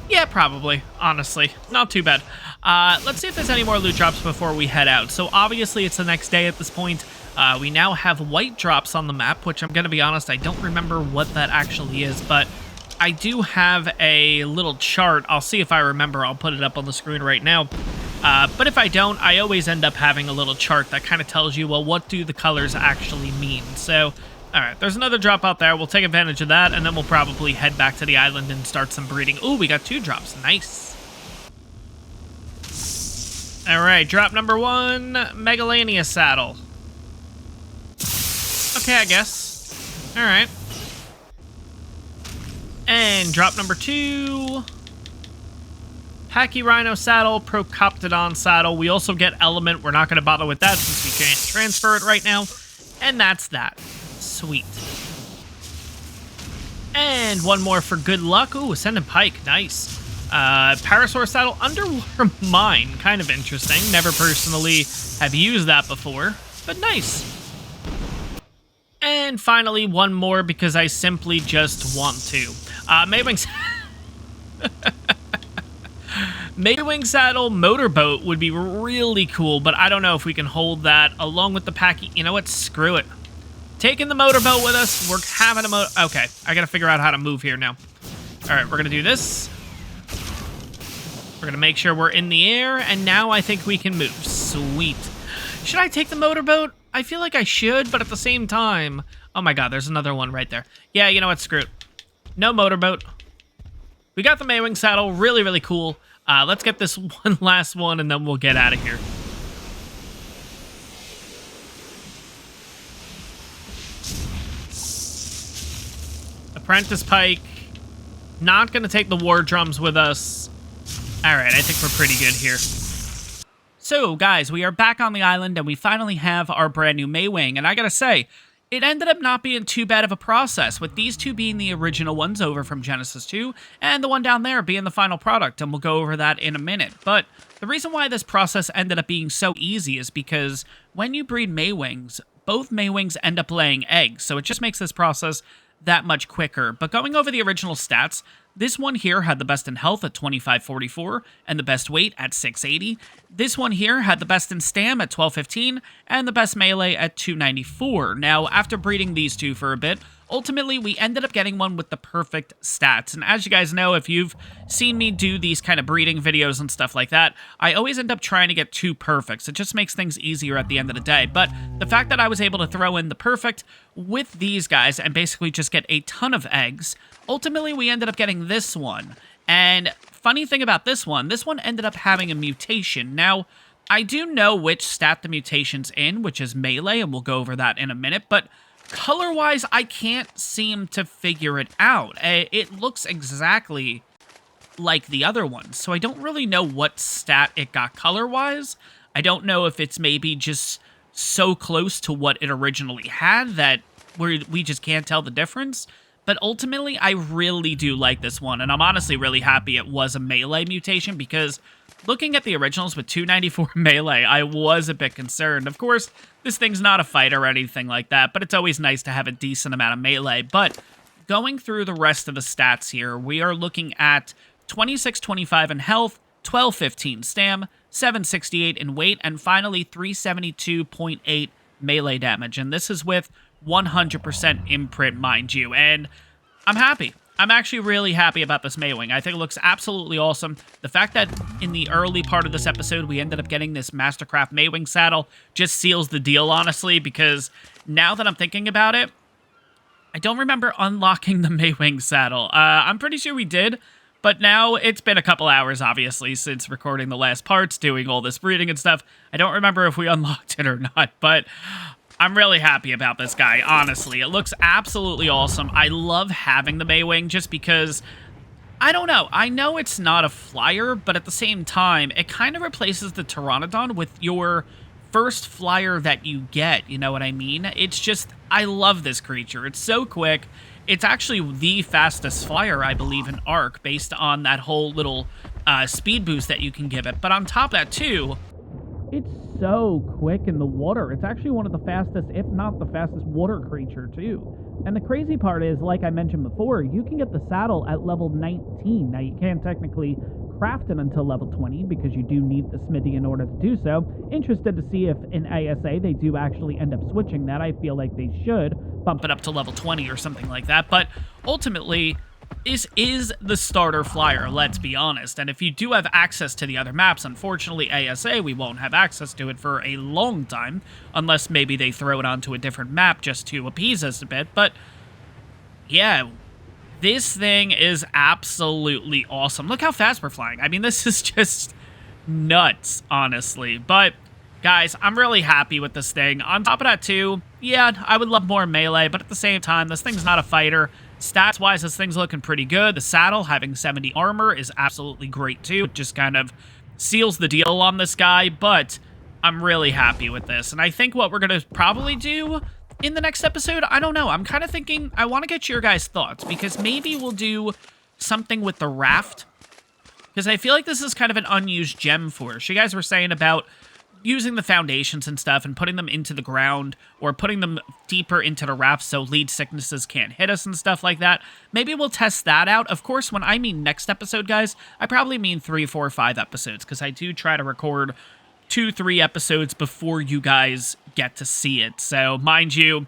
Yeah, probably. Honestly, not too bad. Let's see if there's any more loot drops before we head out. So obviously it's the next day at this point. We now have white drops on the map, which I'm going to be honest, I don't remember what that actually is, but I do have a little chart. I'll see if I remember. I'll put it up on the screen right now. But if I don't, I always end up having a little chart that kind of tells you, well, what do the colors actually mean? So, all right, there's another drop out there. We'll take advantage of that, and then we'll probably head back to the island and start some breeding. Ooh, we got 2 drops. Nice. All right, drop number 1, Megalania saddle. Okay, I guess. All right. And drop number 2, Pachyrhino saddle, Procoptodon saddle. We also get element. We're not going to bother with that since we can't transfer it right now. And that's that. Sweet. And one more for good luck. Ooh, Ascendant Pike. Nice. Parasaur saddle, underwater mine. Kind of interesting. Never personally have used that before, but nice. And finally, one more because I simply just want to. Maywings. Maywing Saddle Motorboat would be really cool, but I don't know if we can hold that along with the packy. You know what? Screw it. Taking the motorboat with us. We're having a okay, I gotta figure out how to move here now. All right, we're gonna do this. We're gonna make sure we're in the air, and now I think we can move. Sweet. Should I take the motorboat? I feel like I should, but at the same time... Oh my god, there's another one right there. Yeah, you know what? Screw it. No motorboat. We got the Maywing Saddle. Really, really cool. Let's get this one last one, and then we'll get out of here. Apprentice Pike. Not going to take the War Drums with us. All right, I think we're pretty good here. So, guys, we are back on the island, and we finally have our brand new Maywing. And I gotta say, it ended up not being too bad of a process, with these two being the original ones over from Genesis 2, and the one down there being the final product, and we'll go over that in a minute. But the reason why this process ended up being so easy is because when you breed Maywings, both Maywings end up laying eggs, so it just makes this process that much quicker. But going over the original stats, this one here had the best in health at 2544 and the best weight at 680. This one here had the best in stam at 1215 and the best melee at 294. Now, after breeding these two for a bit, ultimately we ended up getting one with the perfect stats. And as you guys know, if you've seen me do these kind of breeding videos and stuff like that, I always end up trying to get two perfects. It just makes things easier at the end of the day. But the fact that I was able to throw in the perfect with these guys and basically just get a ton of eggs, ultimately we ended up getting this one. And funny thing about this one ended up having a mutation. Now, I do know which stat the mutation's in, which is melee, and we'll go over that in a minute, but color-wise, I can't seem to figure it out. It looks exactly like the other one, so I don't really know what stat it got color-wise. I don't know if it's maybe just so close to what it originally had that we just can't tell the difference. But ultimately, I really do like this one, and I'm honestly really happy it was a melee mutation, because looking at the originals with 294 melee, I was a bit concerned. Of course, this thing's not a fighter or anything like that, but it's always nice to have a decent amount of melee. But going through the rest of the stats here, we are looking at 2625 in health, 1215 stam, 768 in weight, and finally 372.8 melee damage. And this is with 100% imprint, mind you, and I'm happy. I'm actually really happy about this Maywing. I think it looks absolutely awesome. The fact that in the early part of this episode we ended up getting this Mastercraft Maywing saddle just seals the deal, honestly, because now that I'm thinking about it, I don't remember unlocking the Maywing saddle. I'm pretty sure we did, but now it's been a couple hours, obviously, since recording the last parts, doing all this breeding and stuff. I don't remember if we unlocked it or not, but I'm really happy about this guy, honestly. It looks absolutely awesome. I love having the Maywing just because, I don't know. I know it's not a flyer, but at the same time, it kind of replaces the Pteranodon with your first flyer that you get, you know what I mean? It's just, I love this creature. It's so quick. It's actually the fastest flyer, I believe, in ARK, based on that whole little speed boost that you can give it. But on top of that, too, it's so quick in the water. It's actually one of the fastest, if not the fastest, water creature, too. And the crazy part is, like I mentioned before, you can get the saddle at level 19. Now, you can't technically craft it until level 20, because you do need the smithy in order to do so. Interested to see if in ASA they do actually end up switching that. I feel like they should bump it up to level 20 or something like that. But ultimately, this is the starter flyer, let's be honest. And if you do have access to the other maps, unfortunately, ASA, we won't have access to it for a long time, unless maybe they throw it onto a different map just to appease us a bit. But yeah, this thing is absolutely awesome. Look how fast we're flying. I mean, this is just nuts, honestly. But guys, I'm really happy with this thing. On top of that, too, yeah, I would love more melee, but at the same time, this thing's not a fighter. Stats-wise, this thing's looking pretty good. The saddle, having 70 armor, is absolutely great, too. It just kind of seals the deal on this guy, but I'm really happy with this. And I think what we're going to probably do in the next episode, I don't know. I'm kind of thinking, I want to get your guys' thoughts, because maybe we'll do something with the raft, because I feel like this is kind of an unused gem for us. You guys were saying about using the foundations and stuff and putting them into the ground or putting them deeper into the raft so lead sicknesses can't hit us and stuff like that. Maybe we'll test that out. Of course, when I mean next episode, guys, I probably mean 3, 4, 5 episodes, because I do try to record 2, 3 episodes before you guys get to see it. So, mind you,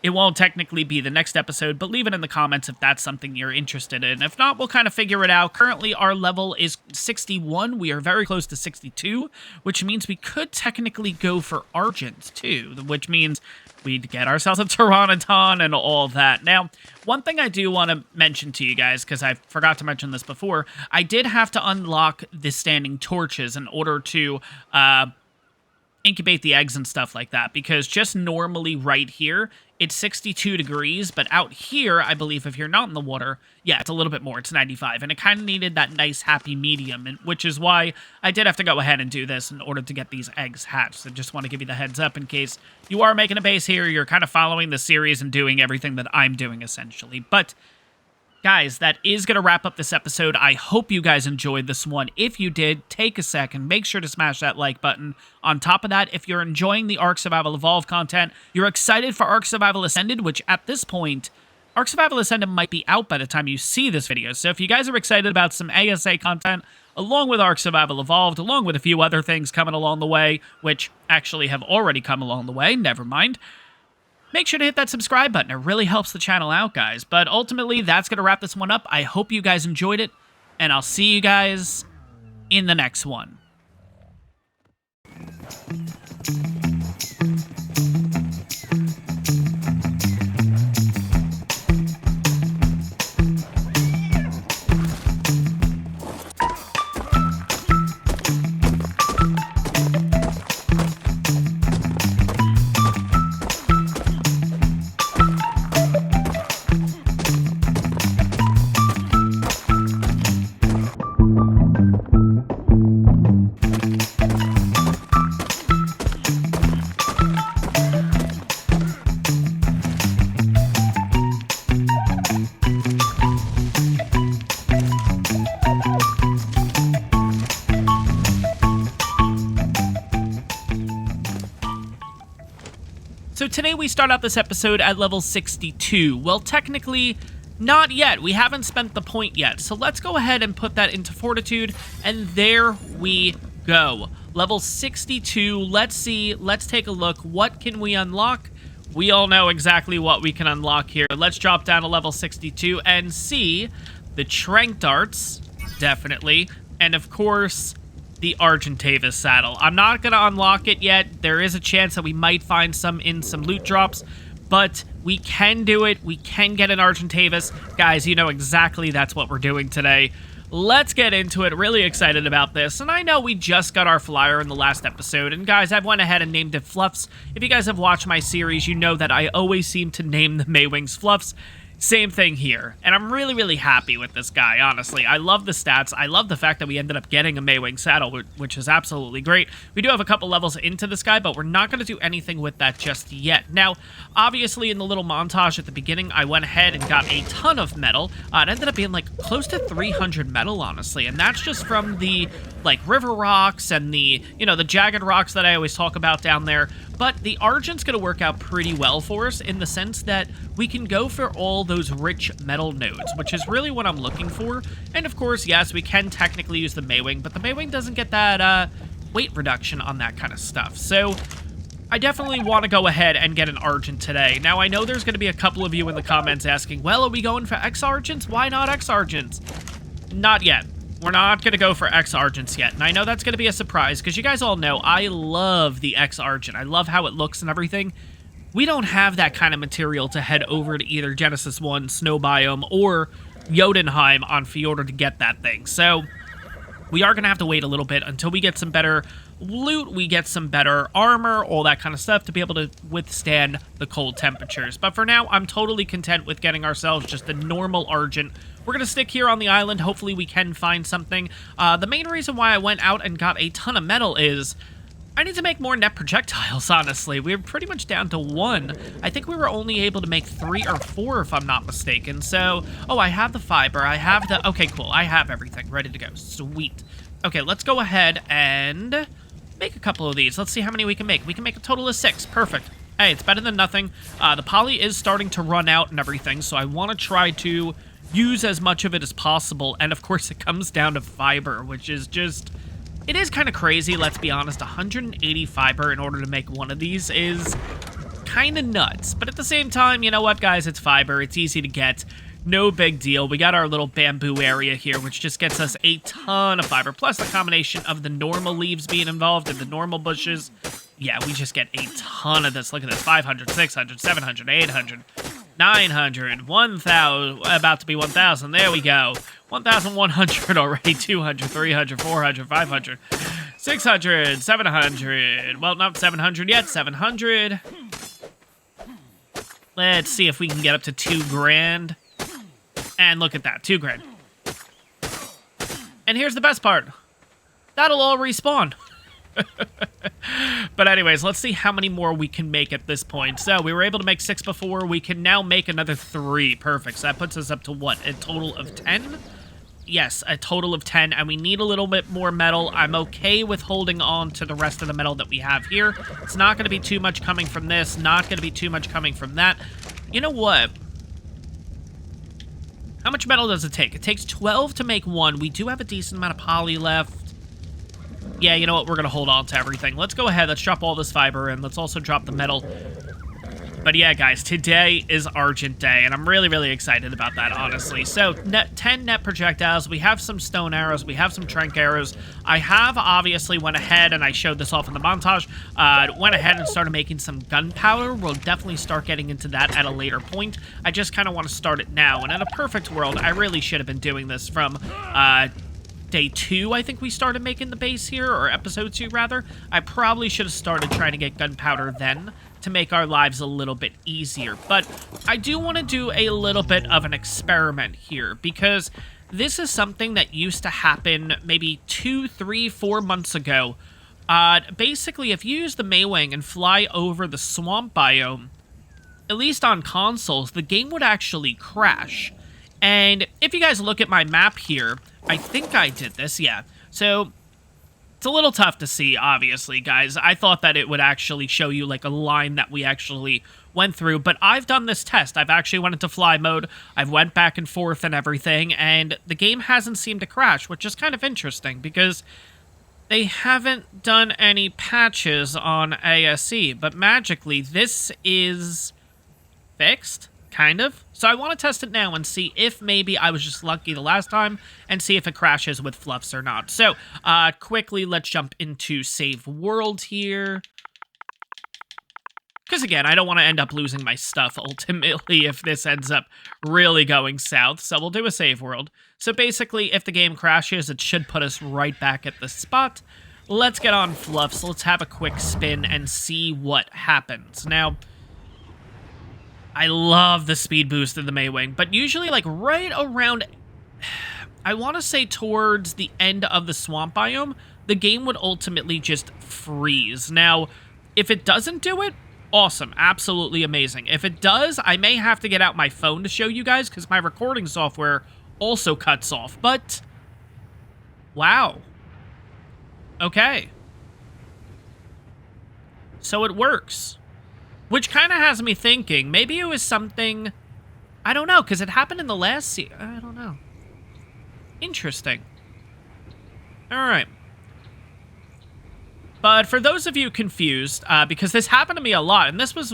it won't technically be the next episode, but leave it in the comments if that's something you're interested in. If not, we'll kind of figure it out. Currently, our level is 61. We are very close to 62, which means we could technically go for Argent, too, which means we'd get ourselves a Pteranodon and all that. Now, one thing I do want to mention to you guys, because I forgot to mention this before, I did have to unlock the standing torches in order to incubate the eggs and stuff like that, because just normally right here, it's 62 degrees, but out here, I believe if you're not in the water, yeah, it's a little bit more, it's 95, and it kind of needed that nice happy medium, and which is why I did have to go ahead and do this in order to get these eggs hatched. So just want to give you the heads up in case you are making a base here, you're kind of following the series and doing everything that I'm doing, essentially. But guys, that is going to wrap up this episode. I hope you guys enjoyed this one. If you did, take a second. Make sure to smash that like button. On top of that, if you're enjoying the ARK Survival Evolved content, you're excited for ARK Survival Ascended, which at this point, ARK Survival Ascended might be out by the time you see this video. So if you guys are excited about some ASA content, along with ARK Survival Evolved, along with a few other things coming along the way, which actually have already come along the way, never mind, make sure to hit that subscribe button. It really helps the channel out, guys. But ultimately, that's going to wrap this one up. I hope you guys enjoyed it, and I'll see you guys in the next one. So today we start out this episode at level 62. Well, technically, not yet. We haven't spent the point yet. So let's go ahead and put that into Fortitude, and there we go. Level 62, let's see, let's take a look. What can we unlock? We all know exactly what we can unlock here. Let's drop down to level 62 and see the Trank Darts, definitely, and of course, the Argentavis saddle. I'm not going to unlock it yet. There is a chance that we might find some in some loot drops, but we can do it. We can get an Argentavis. Guys, you know exactly that's what we're doing today. Let's get into it. Really excited about this. And I know we just got our flyer in the last episode. And guys, I've went ahead and named it Fluffs. If you guys have watched my series, you know that I always seem to name the Maywings Fluffs. Same thing here, and I'm really, really happy with this guy, honestly. I love the stats. I love the fact that we ended up getting a Maywing saddle, which is absolutely great. We do have a couple levels into this guy, but we're not going to do anything with that just yet. Now, obviously, in the little montage at the beginning, I went ahead and got a ton of metal. It ended up being, like, close to 300 metal, honestly, and that's just from the, like, river rocks and the, you know, the jagged rocks that I always talk about down there. But the Argent's going to work out pretty well for us in the sense that we can go for all those rich metal nodes, which is really what I'm looking for. And of course, yes, we can technically use the Maywing, but the Maywing doesn't get that weight reduction on that kind of stuff. So I definitely want to go ahead and get an Argent today. Now, I know there's going to be a couple of you in the comments asking, well, are we going for X-Argents? Why not X-Argents? Not yet. We're not going to go for X-Argents yet, and I know that's going to be a surprise, because you guys all know I love the X-Argent. I love how it looks and everything. We don't have that kind of material to head over to either Genesis 1, Snow Biome, or Jotunheim on Fjordur to get that thing. So we are going to have to wait a little bit until we get some better loot, we get some better armor, all that kind of stuff to be able to withstand the cold temperatures. But for now, I'm totally content with getting ourselves just a normal Argent. We're going to stick here on the island. Hopefully we can find something. The main reason why I went out and got a ton of metal is I need to make more net projectiles, honestly. We're pretty much down to 1. I think we were only able to make 3 or 4, if I'm not mistaken. So, oh, I have the fiber. I have the... Okay, cool. I have everything ready to go. Sweet. Okay, let's go ahead and make a couple of these. Let's see how many we can make. We can make a total of 6. Perfect. Hey, it's better than nothing. The poly is starting to run out and everything, so I want to try to use as much of it as possible. And, of course, it comes down to fiber, which is just... It is kind of crazy, let's be honest. 180 fiber in order to make one of these is kind of nuts. But at the same time, you know what, guys? It's fiber. It's easy to get. No big deal. We got our little bamboo area here, which just gets us a ton of fiber. Plus the combination of the normal leaves being involved and the normal bushes. Yeah, we just get a ton of this. Look at this. 500, 600, 700, 800, 900, 1,000. About to be 1,000. There we go. 1,100 already. 200, 300, 400, 500, 600, 700. Well, not 700 yet. 700. Let's see if we can get up to 2 grand. And look at that. 2 grand. And here's the best part. That'll all respawn. But anyways, let's see how many more we can make at this point. So we were able to make 6 before. We can now make another 3. Perfect. So that puts us up to what? A total of 10? Yes, a total of 10. And we need a little bit more metal. I'm okay with holding on to the rest of the metal that we have here. It's not going to be too much coming from this. Not going to be too much coming from that. You know what? How much metal does it take? It takes 12 to make 1. We do have a decent amount of poly left. Yeah, you know what? We're going to hold on to everything. Let's go ahead. Let's drop all this fiber in. Let's also drop the metal. But yeah, guys, today is Argent Day, and I'm really, really excited about that, honestly. So, 10 net projectiles. We have some stone arrows. We have some trank arrows. I have obviously went ahead, and I showed this off in the montage, went ahead and started making some gunpowder. We'll definitely start getting into that at a later point. I just kind of want to start it now. And in a perfect world, I really should have been doing this from... Day 2, I think we started making the base here, or episode 2, rather. I probably should have started trying to get gunpowder then to make our lives a little bit easier. But I do want to do a little bit of an experiment here, because this is something that used to happen maybe 2, 3, 4 months ago. Basically, if you use the Maywing and fly over the swamp biome, at least on consoles, the game would actually crash. And if you guys look at my map here, I think I did this, yeah. So, it's a little tough to see, obviously, guys. I thought that it would actually show you, like, a line that we actually went through. But I've done this test. I've actually went into fly mode. I've went back and forth and everything. And the game hasn't seemed to crash, which is kind of interesting. Because they haven't done any patches on ASE. But magically, this is fixed. Kind of. So I want to test it now and see if maybe I was just lucky the last time and see if it crashes with fluffs or not. So, quickly, let's jump into save world here. Because again, I don't want to end up losing my stuff ultimately if this ends up really going south. So we'll do a save world. So basically, if the game crashes, it should put us right back at the spot. Let's get on fluffs. Let's have a quick spin and see what happens. Now... I love the speed boost in the Maywing, but usually, like, right around, I want to say towards the end of the swamp biome, the game would ultimately just freeze. Now, if it doesn't do it, awesome, absolutely amazing. If it does, I may have to get out my phone to show you guys, because my recording software also cuts off, but, wow. Okay. So it works. Which kind of has me thinking, maybe it was something, I don't know, because it happened in the last I don't know. Interesting. Alright. But for those of you confused, because this happened to me a lot, and this was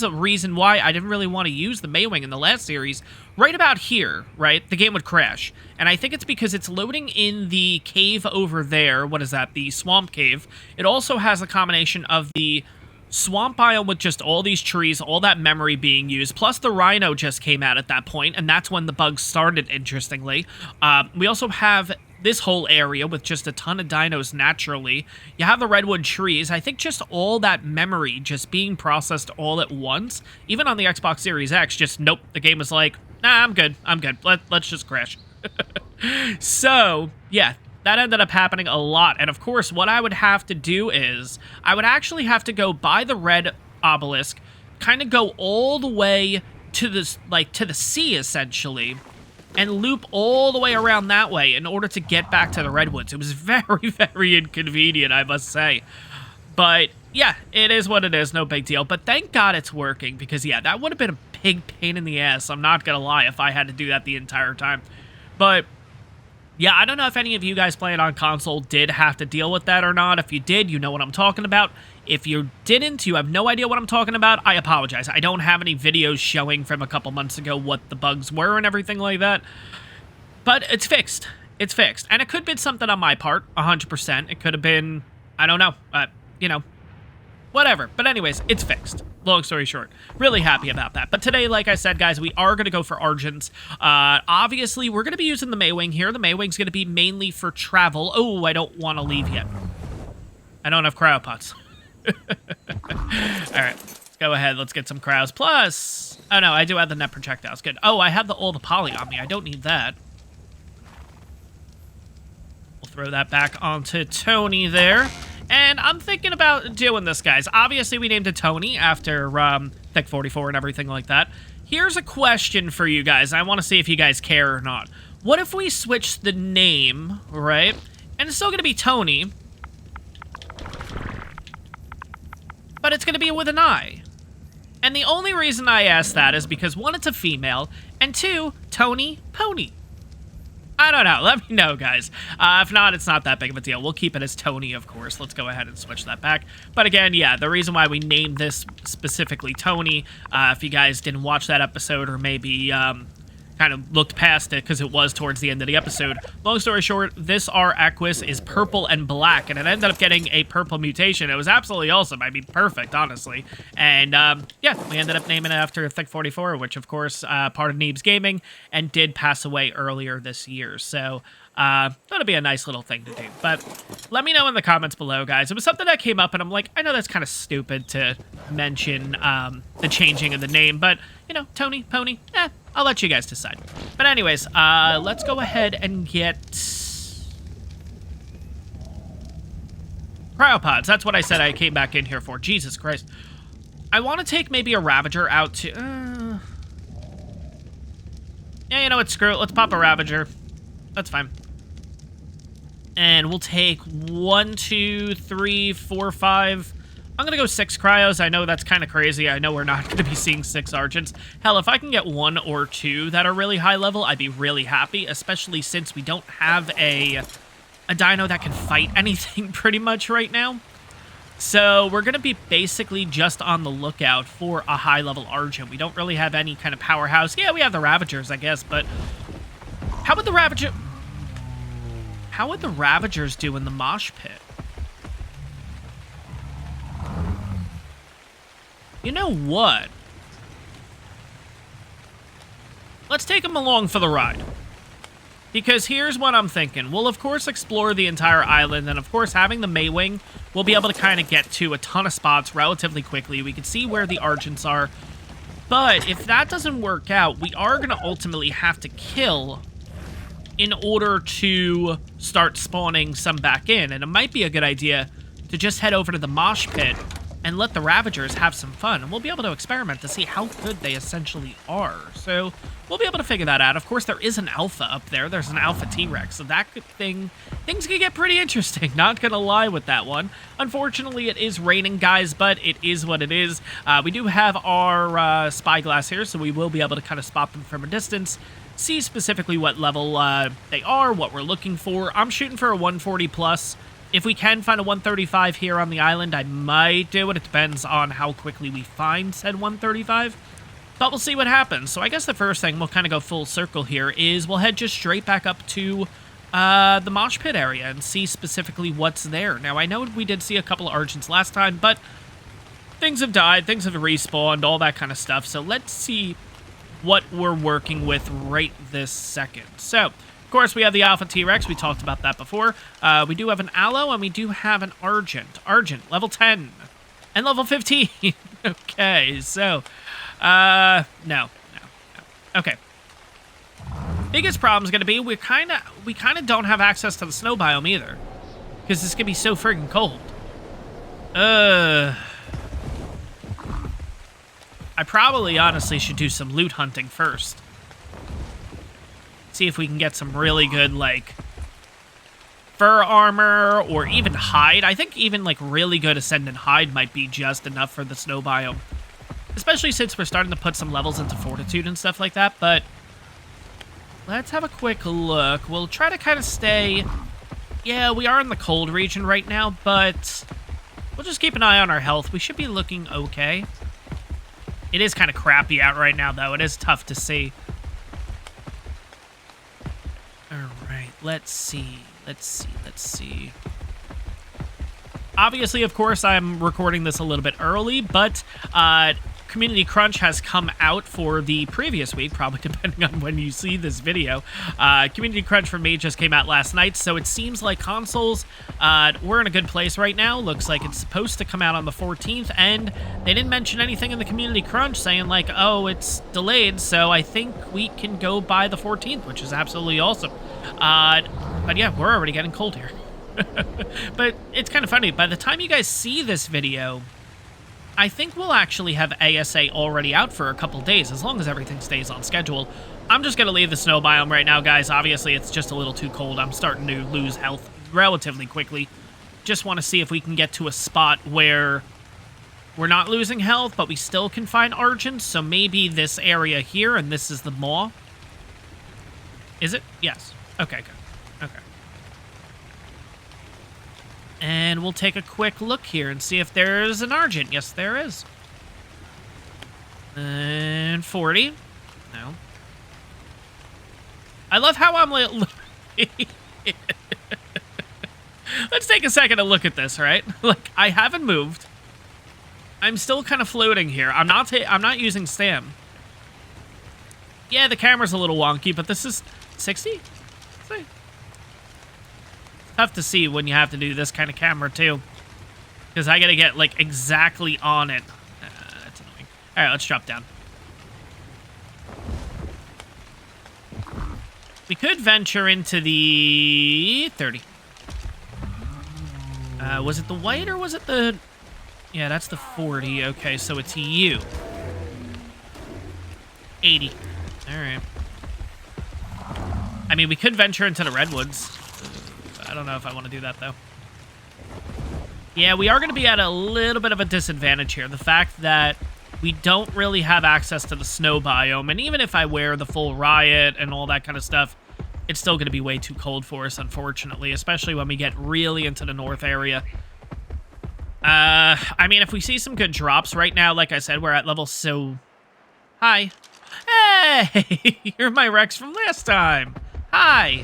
a reason why I didn't really want to use the Maywing in the last series, right about here, right, the game would crash. And I think it's because it's loading in the cave over there, what is that, the swamp cave. It also has a combination of the... swamp biome with just all these trees, all that memory being used, plus the rhino just came out at that point, and that's when the bugs started, interestingly. We also have this whole area with just a ton of dinos naturally. You have the redwood trees. I think just all that memory just being processed all at once, even on the Xbox Series X, just nope, the game was like, nah, I'm good, let's just crash. So, yeah. That ended up happening a lot, and of course, what I would have to do is, I would actually have to go by the red obelisk, kind of go all the way to this, like, to the sea, essentially, and loop all the way around that way in order to get back to the redwoods. It was very, very inconvenient, I must say. But yeah, it is what it is, no big deal. But thank God it's working, because yeah, that would have been a big pain in the ass, I'm not gonna lie, if I had to do that the entire time. But yeah, I don't know if any of you guys playing on console did have to deal with that or not. If you did, you know what I'm talking about. If you didn't, you have no idea what I'm talking about, I apologize. I don't have any videos showing from a couple months ago what the bugs were and everything like that. But it's fixed. It's fixed. And it could have been something on my part, 100%. It could have been, I don't know, you know, whatever. But anyways, it's fixed. Long story short, really happy about that. But today, like I said, guys, we are going to go for Argents. Obviously, we're going to be using the Maywing here. The Maywing's going to be mainly for travel. Oh, I don't want to leave yet. I don't have cryopods. All right, let's go ahead. Let's get some cryos. Plus, oh no, I do have the net projectiles. Good. Oh, I have all the poly on me. I don't need that. We'll throw that back onto Tony there. And I'm thinking about doing this, guys. Obviously, we named it Tony after Thick 44 and everything like that. Here's a question for you guys. I want to see if you guys care or not. What if we switch the name, right? And it's still going to be Tony, but it's going to be with an I. And the only reason I ask that is because, one, it's a female, and two, Tony Pony. I don't know. Let me know, guys. If not, it's not that big of a deal. We'll keep it as Tony, of course. Let's go ahead and switch that back. But again, yeah, the reason why we named this specifically Tony, if you guys didn't watch that episode or maybe kind of looked past it because it was towards the end of the episode. Long story short, this R Equus is purple and black, and it ended up getting a purple mutation. It was absolutely awesome. I mean, perfect, honestly. And yeah, we ended up naming it after Thick 44, which, of course, part of Neebs Gaming, and did pass away earlier this year. So that'll be a nice little thing to do. But let me know in the comments below, guys. It was something that came up, and I'm like, I know that's kind of stupid to mention the changing of the name, but, you know, Tony, Pony, I'll let you guys decide. But anyways, let's go ahead and get cryopods. That's what I said I came back in here for. Jesus Christ. I want to take maybe a Ravager out to... yeah, you know what? Screw it. Let's pop a Ravager. That's fine. And we'll take 1, 2, 3, 4, 5... I'm going to go 6 cryos. I know that's kind of crazy. I know we're not going to be seeing 6 Argents. Hell, if I can get 1 or 2 that are really high level, I'd be really happy, especially since we don't have a dino that can fight anything pretty much right now. So we're going to be basically just on the lookout for a high-level Argent. We don't really have any kind of powerhouse. Yeah, we have the Ravagers, I guess, but how would the Ravagers do in the mosh pit? You know what? Let's take them along for the ride. Because here's what I'm thinking. We'll, of course, explore the entire island, and, of course, having the Maywing, we'll be able to kind of get to a ton of spots relatively quickly. We can see where the Argents are. But if that doesn't work out, we are going to ultimately have to kill in order to start spawning some back in. And it might be a good idea to just head over to the mosh pit and let the Ravagers have some fun, and we'll be able to experiment to see how good they essentially are. So we'll be able to figure that out. Of course, there is an alpha up there. There's an alpha T-Rex, so that things could get pretty interesting. Not gonna lie with that one. Unfortunately, it is raining, guys, but it is what it is. We do have our spyglass here, so we will be able to kind of spot them from a distance, see specifically what level they are, what we're looking for. I'm shooting for a 140 plus. If we can find a 135 here on the island, I might do it. It depends on how quickly we find said 135. But we'll see what happens. So I guess the first thing, we'll kind of go full circle here, is we'll head just straight back up to the mosh pit area and see specifically what's there. Now, I know we did see a couple of Argents last time, but things have died, things have respawned, all that kind of stuff. So let's see what we're working with right this second. So... of course, we have the Alpha T-Rex. We talked about that before. We do have an Aloe, and we do have an Argent. Argent, level 10. And level 15. Okay, so... No. Okay. Biggest problem is going to be we kind of don't have access to the snow biome either. Because it's going to be so friggin' cold. I probably, honestly, should do some loot hunting first. See if we can get some really good, like, fur armor or even hide. I think even, like, really good Ascendant hide might be just enough for the snow biome. Especially since we're starting to put some levels into Fortitude and stuff like that, but let's have a quick look. We'll try to kind of stay... Yeah, we are in the cold region right now, but we'll just keep an eye on our health. We should be looking okay. It is kind of crappy out right now, though. It is tough to see. Alright, let's see. Let's see. Obviously, of course, I'm recording this a little bit early, but Community Crunch has come out for the previous week, probably depending on when you see this video. Community Crunch for me just came out last night, so it seems like consoles, we're in a good place right now. Looks like it's supposed to come out on the 14th, and they didn't mention anything in the Community Crunch saying like, oh, it's delayed, so I think we can go by the 14th, which is absolutely awesome. But yeah, we're already getting cold here. But it's kind of funny. By the time you guys see this video, I think we'll actually have ASA already out for a couple days, as long as everything stays on schedule. I'm just going to leave the snow biome right now, guys. Obviously, it's just a little too cold. I'm starting to lose health relatively quickly. Just want to see if we can get to a spot where we're not losing health, but we still can find Argent. So maybe this area here, and this is the maw. Is it? Yes. Okay, good. Okay. And we'll take a quick look here and see if there's an Argent. Yes, there is. And 40. No. I love how I'm like... Let's take a second to look at this, right? Like, I haven't moved. I'm still kind of floating here. I'm not using stam. Yeah, the camera's a little wonky, but this is 60? See? Tough to see when you have to do this kind of camera too, because I gotta get like exactly on it. That's annoying. All right, let's drop down. We could venture into the 30. Was it the white or was it the? Yeah, that's the 40. Okay, so it's you. 80. All right. I mean, we could venture into the redwoods. I don't know if I want to do that, though. Yeah, we are going to be at a little bit of a disadvantage here. The fact that we don't really have access to the snow biome, and even if I wear the full riot and all that kind of stuff, it's still going to be way too cold for us, unfortunately, especially when we get really into the north area. I mean, if we see some good drops right now, like I said, we're at level so... Hi. Hey! You're my Rex from last time. Hi.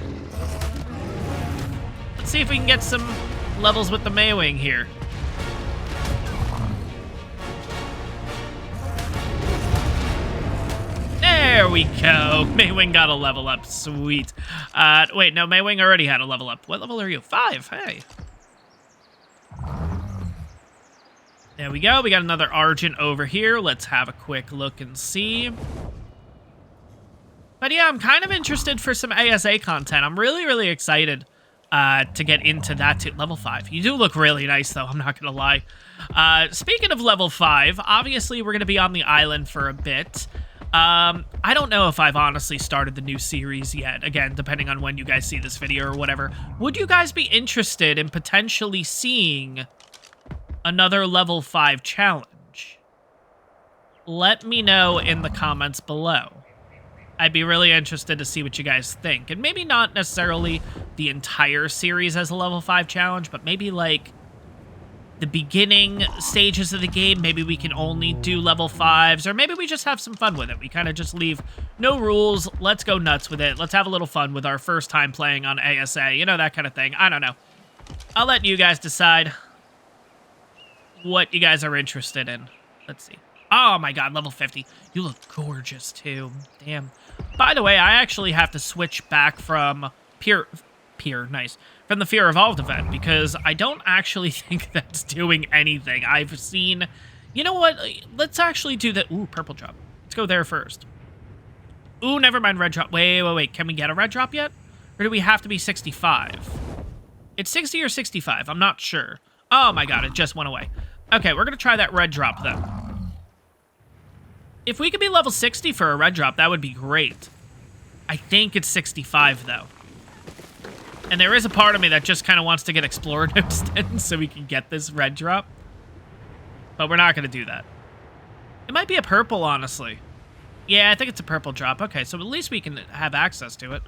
Let's see if we can get some levels with the Maywing here. There we go. Maywing got a level up. Sweet. Wait, no, Maywing already had a level up. What level are you? 5. Hey. There we go. We got another Argent over here. Let's have a quick look and see. But yeah, I'm kind of interested for some ASA content. I'm really, really excited to get into that too. Level 5. You do look really nice, though. I'm not going to lie. Speaking of level 5, obviously we're going to be on the island for a bit. I don't know if I've honestly started the new series yet. Again, depending on when you guys see this video or whatever. Would you guys be interested in potentially seeing another level 5 challenge? Let me know in the comments below. I'd be really interested to see what you guys think. And maybe not necessarily the entire series as a level 5 challenge, but maybe like the beginning stages of the game. Maybe we can only do level 5s, or maybe we just have some fun with it. We kind of just leave no rules. Let's go nuts with it. Let's have a little fun with our first time playing on ASA. You know, that kind of thing. I don't know. I'll let you guys decide what you guys are interested in. Let's see. Oh my god, level 50. You look gorgeous too. Damn. By the way, I actually have to switch back from nice. From the Fear Evolved event, because I don't actually think that's doing anything. I've seen... You know what? Let's actually do the... Ooh, purple drop. Let's go there first. Ooh, never mind, red drop. Wait. Can we get a red drop yet? Or do we have to be 65? It's 60 or 65. I'm not sure. Oh my god, it just went away. Okay, we're going to try that red drop then. If we could be level 60 for a red drop, that would be great. I think it's 65, though. And there is a part of me that just kind of wants to get Explorer Notes then so we can get this red drop. But we're not going to do that. It might be a purple, honestly. Yeah, I think it's a purple drop. Okay, so at least we can have access to it.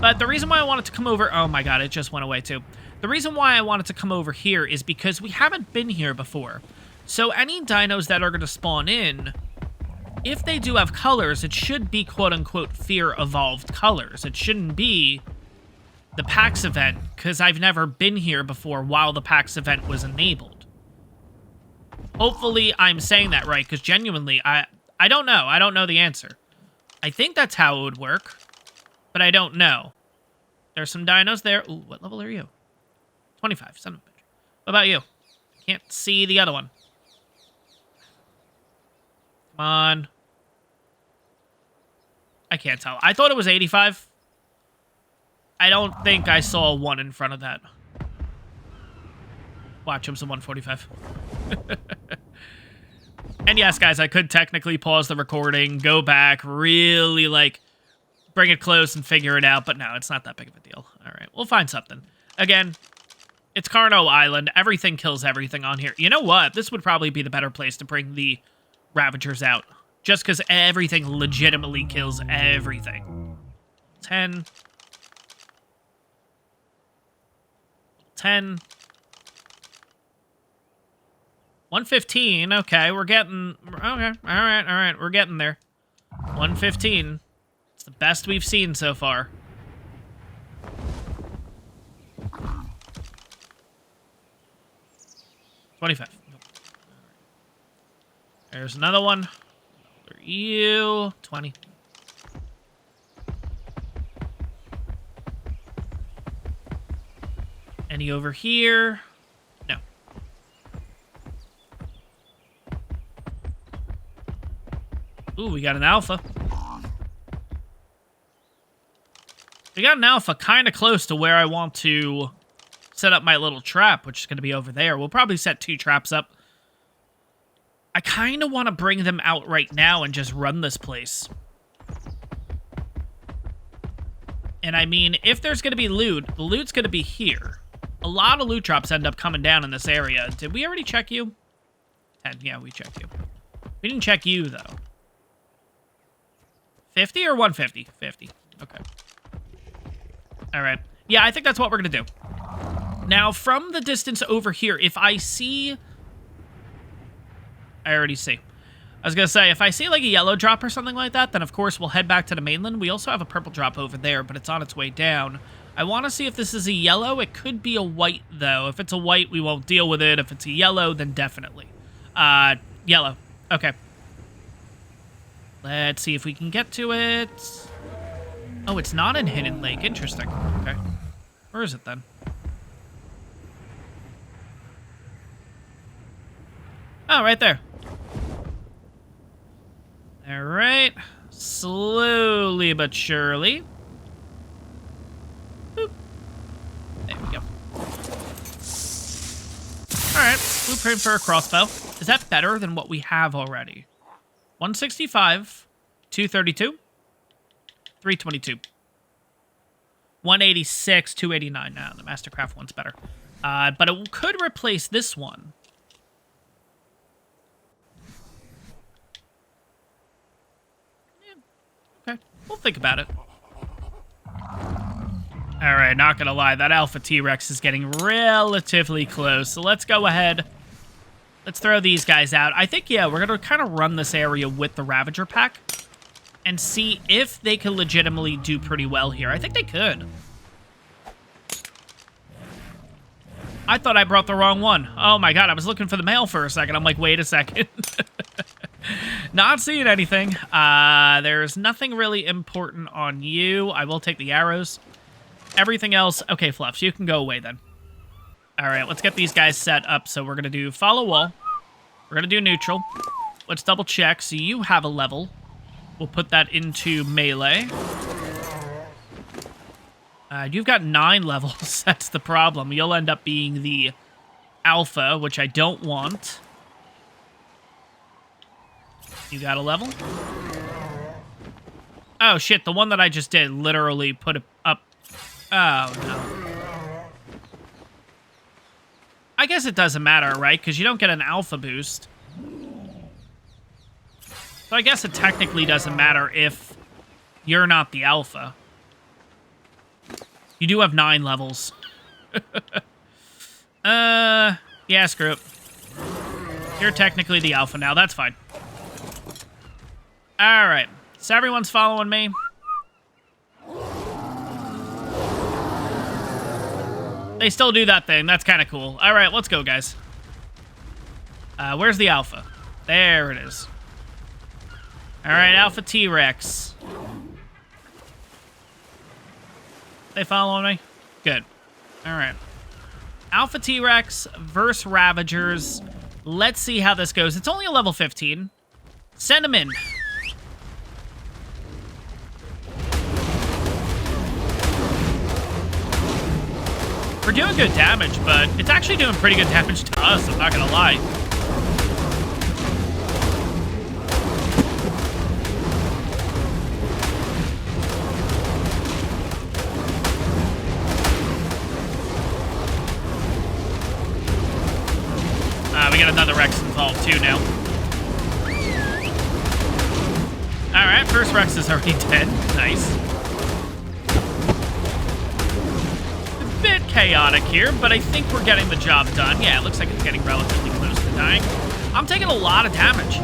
But the reason why I wanted to come over... Oh my god, it just went away too. The reason why I wanted to come over here is because we haven't been here before. So any dinos that are going to spawn in, if they do have colors, it should be quote-unquote fear-evolved colors. It shouldn't be the PAX event, because I've never been here before while the PAX event was enabled. Hopefully I'm saying that right, because genuinely, I don't know. I don't know the answer. I think that's how it would work, but I don't know. There's some dinos there. Ooh, what level are you? 25, son of a bitch. What about you? Can't see the other one. Come on. I can't tell. I thought it was 85. I don't think I saw a 1 in front of that. Watch, him some 145. And yes, guys, I could technically pause the recording, go back, really, like, bring it close and figure it out, but no, it's not that big of a deal. All right, we'll find something. Again, it's Carno Island. Everything kills everything on here. You know what? This would probably be the better place to bring the Ravagers out, just because everything legitimately kills everything. 10. 10. 115. Okay, we're getting... Okay, all right. We're getting there. 115. It's the best we've seen so far. $25. There's another one. Where are you? 20. Any over here? No. Ooh, we got an alpha. We got an alpha kind of close to where I want to set up my little trap, which is going to be over there. We'll probably set 2 traps up. I kind of want to bring them out right now and just run this place. And I mean, if there's going to be loot, the loot's going to be here. A lot of loot drops end up coming down in this area. Did we already check you? 10. Yeah, we checked you. We didn't check you, though. 50 or 150? 50. Okay. All right. Yeah, I think that's what we're going to do. Now, from the distance over here, if I see... I already see. I was going to say, if I see like a yellow drop or something like that, then of course we'll head back to the mainland. We also have a purple drop over there, but it's on its way down. I want to see if this is a yellow. It could be a white, though. If it's a white, we won't deal with it. If it's a yellow, then definitely. Yellow. Okay. Let's see if we can get to it. Oh, it's not in Hidden Lake. Interesting. Okay. Where is it, then? Oh, right there. All right. Slowly but surely. Boop. There we go. All right. Blueprint for a crossbow. Is that better than what we have already? 165, 232, 322, 186, 289. Now the Mastercraft one's better. But it could replace this one. We'll think about it. All right, not gonna lie, that Alpha T-Rex is getting relatively close. So let's go ahead. Let's throw these guys out. I think, yeah, we're gonna kind of run this area with the Ravager pack and see if they can legitimately do pretty well here. I think they could. I thought I brought the wrong one. Oh my god, I was looking for the mail for a second. I'm like, wait a second. Not seeing anything. There's nothing really important on you. I will take the arrows. Everything else... Okay, Fluffs, you can go away then. All right, let's get these guys set up. So we're going to do follow wall. We're going to do neutral. Let's double check. So you have a level. We'll put that into melee. You've got 9 levels. That's the problem. You'll end up being the alpha, which I don't want. You got a level? Oh, shit. The one that I just did literally put it up. Oh, no. I guess it doesn't matter, right? Because you don't get an alpha boost. So I guess it technically doesn't matter if you're not the alpha. You do have 9 levels. Yeah, screw it. You're technically the alpha now. That's fine. All right. So everyone's following me. They still do that thing. That's kind of cool. All right, let's go, guys. Where's the alpha? There it is. All right, Alpha T-Rex. They following me? Good. All right. Alpha T-Rex versus Ravagers. Let's see how this goes. It's only a level 15. Send them in. We're doing good damage, but it's actually doing pretty good damage to us, I'm not gonna lie. We got another Rex involved too now. Alright, first Rex is already dead. Nice. A bit chaotic here, but I think we're getting the job done. Yeah, it looks like it's getting relatively close to dying. I'm taking a lot of damage.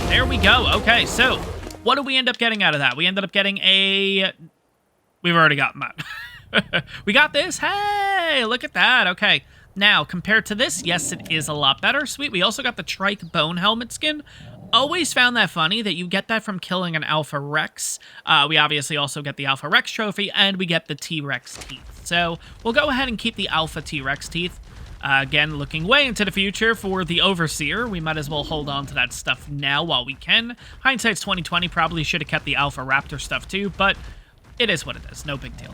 There we go. Okay, so what did we end up getting out of that? We ended up getting a... We've already gotten that. We got this. Hey, look at that. Okay. Now, compared to this, yes, it is a lot better. Sweet. We also got the Trike Bone Helmet skin. Always found that funny that you get that from killing an Alpha Rex. We obviously also get the Alpha Rex trophy, and we get the T-Rex teeth. So we'll go ahead and keep the Alpha T-Rex teeth. Again, looking way into the future for the Overseer. We might as well hold on to that stuff now while we can. Hindsight's 2020. Probably should have kept the Alpha Raptor stuff too, but it is what it is. No big deal.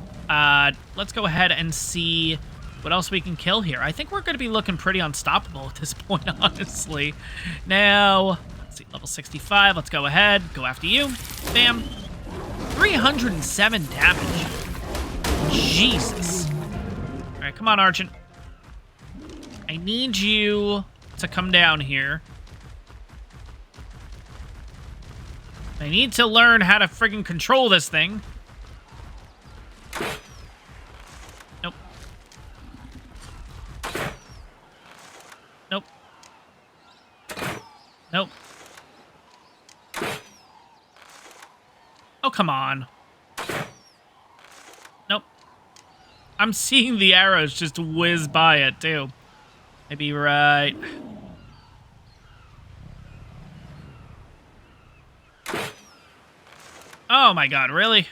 Let's go ahead and see what else we can kill here. I think we're going to be looking pretty unstoppable at this point, honestly. Now, let's see, level 65. Let's go ahead. Go after you. Bam. 307 damage. Jesus. All right, come on, Argent. I need you to come down here. I need to learn how to friggin' control this thing. Nope. Nope. Nope. Oh, come on. Nope. I'm seeing the arrows just whiz by it, too. Maybe right. Oh my god, really?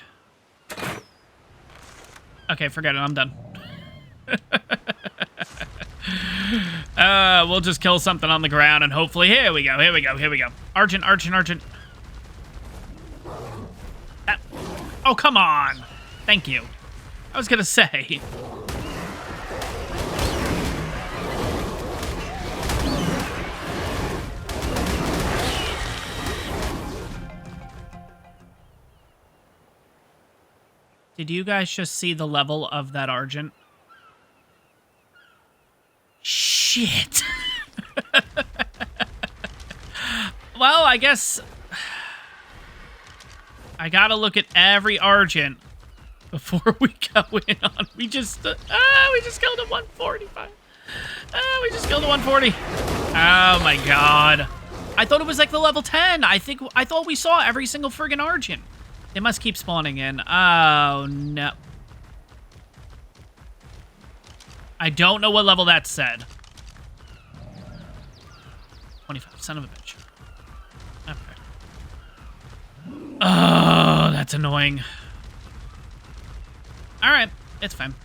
Okay, forget it, I'm done. We'll just kill something on the ground and hopefully... Here we go, here we go, here we go. Argent, Argent, Argent. Oh, come on. Thank you. I was gonna say... Did you guys just see the level of that Argent? Shit. Well, I guess I gotta look at every Argent before we go in on. We just killed a 145. We just killed a 140. Oh my god. I thought it was like the level 10. I thought we saw every single friggin' Argent. They must keep spawning in. Oh, no. I don't know what level that said. 25. Son of a bitch. Okay. Oh, that's annoying. Alright. It's fine.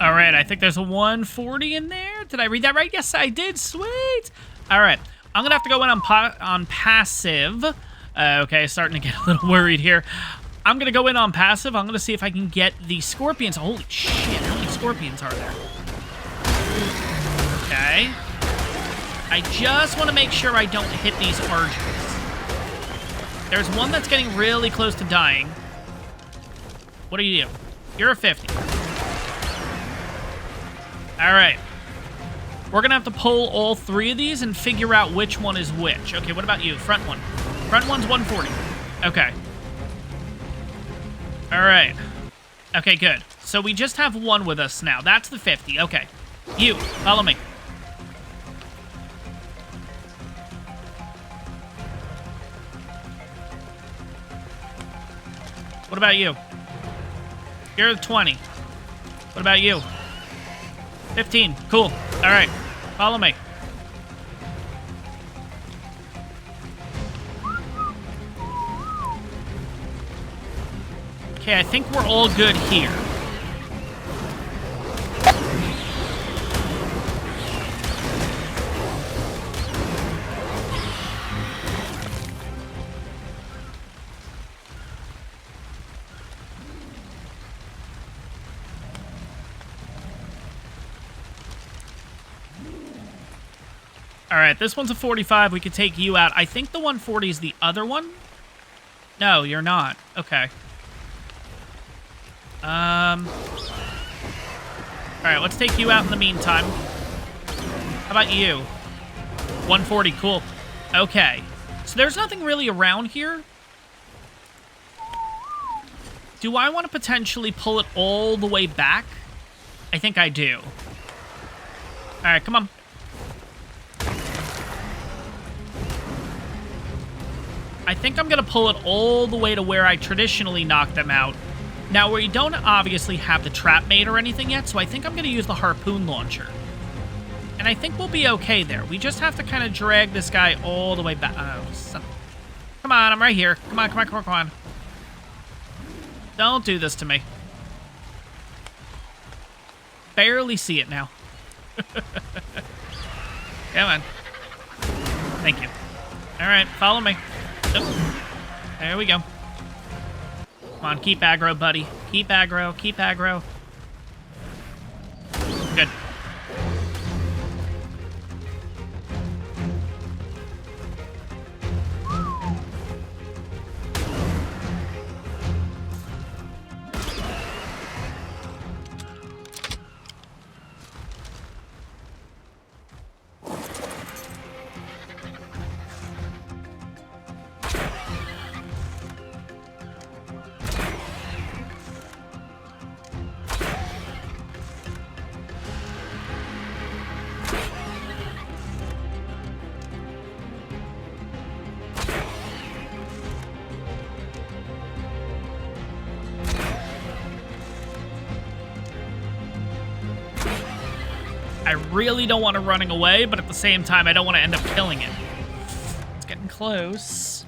Alright, I think there's a 140 in there. Did I read that right? Yes, I did. Sweet. Alright. I'm going to have to go in on passive. Okay, starting to get a little worried here. I'm going to go in on passive. I'm going to see if I can get the scorpions. Holy shit, how many scorpions are there? Okay. I just want to make sure I don't hit these Argents. There's one that's getting really close to dying. What do you do? You're a 50. All right. We're going to have to pull all 3 of these and figure out which one is which. Okay, what about you? Front one. Front one's 140. Okay. All right. Okay, good. So we just have one with us now. That's the 50. Okay. You, follow me. What about you? You're the 20. What about you? 15. Cool. All right. Follow me. Okay, I think we're all good here. All right, this one's a 45. We could take you out. I think the 140 is the other one. No, you're not. Okay. All right, let's take you out in the meantime. How about you? 140, cool. Okay. So there's nothing really around here. Do I want to potentially pull it all the way back? I think I do. All right, come on. I think I'm going to pull it all the way to where I traditionally knock them out. Now, we don't obviously have the trap made or anything yet, so I think I'm going to use the harpoon launcher. And I think we'll be okay there. We just have to kind of drag this guy all the way back. Oh, come on, I'm right here. Come on, come on, come on, come on. Don't do this to me. Barely see it now. Come on. Thank you. All right, follow me. Oh, there we go. Come on, keep aggro, buddy. Keep aggro, keep aggro. Good. I really don't want to running away, but at the same time, I don't want to end up killing it. It's getting close.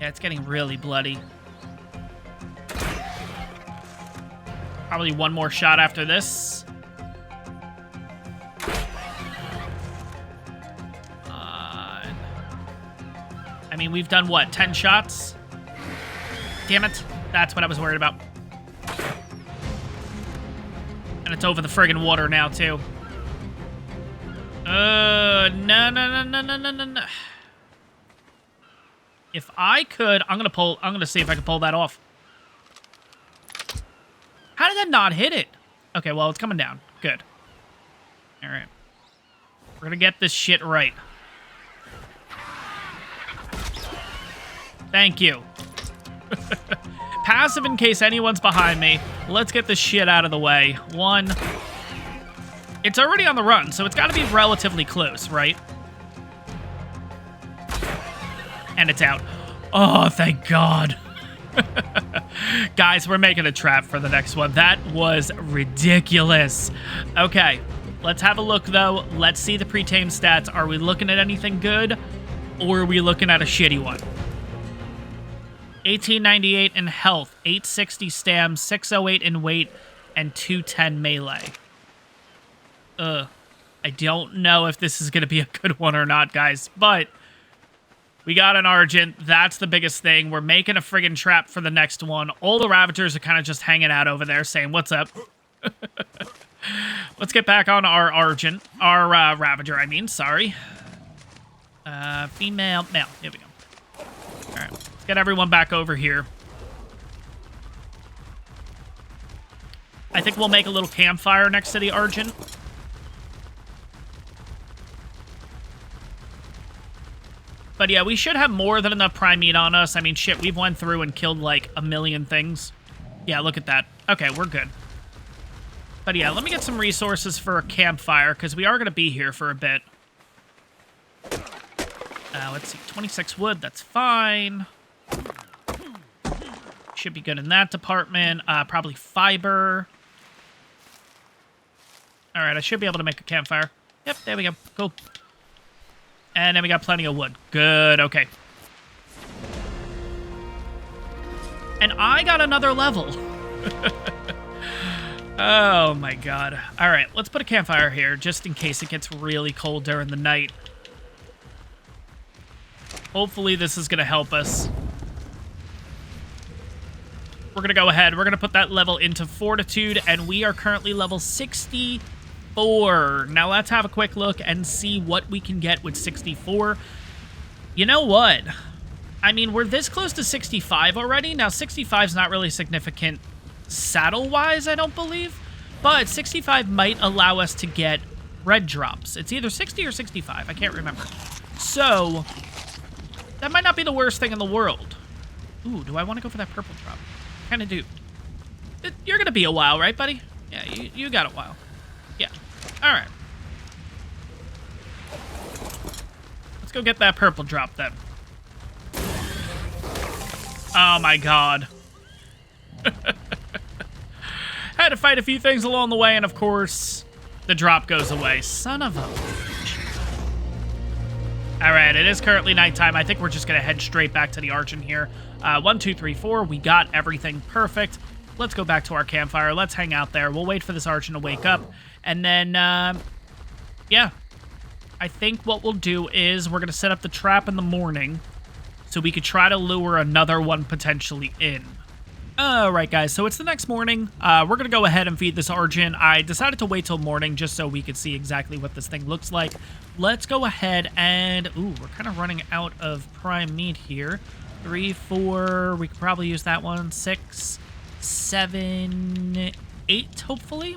Yeah, it's getting really bloody. Probably one more shot after this. I mean, we've done, what, 10 shots? Damn it. That's what I was worried about. And it's over the friggin' water now, too. No. If I could, I'm gonna see if I can pull that off. How did that not hit it? Okay, well, it's coming down. Good. All right. We're gonna get this shit right. Thank you. Passive in case anyone's behind me. Let's get this shit out of the way. One. It's already on the run, so it's got to be relatively close, right? And it's out. Oh, thank God. Guys, we're making a trap for the next one. That was ridiculous. Okay, let's have a look, though. Let's see the pre-tame stats. Are we looking at anything good, or are we looking at a shitty one? 1898 in health, 860 stam, 608 in weight, and 210 melee. I don't know if this is going to be a good one or not, guys, but we got an Argent. That's the biggest thing. We're making a friggin' trap for the next one. All the Ravagers are kind of just hanging out over there saying, what's up? Let's get back on our Argent. Our Ravager, I mean, sorry. Female, male. Here we go. All right, let's get everyone back over here. I think we'll make a little campfire next to the Argent. But yeah, we should have more than enough prime meat on us. I mean, shit, we've went through and killed like a million things. Yeah, look at that. Okay, we're good. But yeah, let me get some resources for a campfire, because we are going to be here for a bit. Let's see, 26 wood, that's fine. Should be good in that department. Probably fiber. All right, I should be able to make a campfire. Yep, there we go. Cool. And then we got plenty of wood. Good, okay. And I got another level. Oh my god. All right, let's put a campfire here just in case it gets really cold during the night. Hopefully this is going to help us. We're going to go ahead. We're going to put that level into Fortitude, and we are currently level 64. Now let's have a quick look and see what we can get with 64. You know what? I mean, we're this close to 65 already. Now, 65 is not really significant saddle-wise, I don't believe. But 65 might allow us to get red drops. It's either 60 or 65. I can't remember. So, that might not be the worst thing in the world. Ooh, do I want to go for that purple drop? Kind of do. You're going to be a while, right, buddy? Yeah, you got a while. Yeah. All right. Let's go get that purple drop, then. Oh, my God. Had to fight a few things along the way, and of course, the drop goes away. Son of a bitch. All right, it is currently nighttime. I think we're just going to head straight back to the Argent here. 1, 2, 3, 4. We got everything perfect. Let's go back to our campfire. Let's hang out there. We'll wait for this Argent to wake up. And then, yeah. I think what we'll do is we're going to set up the trap in the morning so we could try to lure another one potentially in. Alright guys, so it's the next morning. We're going to go ahead and feed this Argent. I decided to wait till morning just so we could see exactly what this thing looks like. Let's go ahead and... Ooh, we're kind of running out of prime meat here. 3, 4, we could probably use that one. 6, 7, 8, hopefully.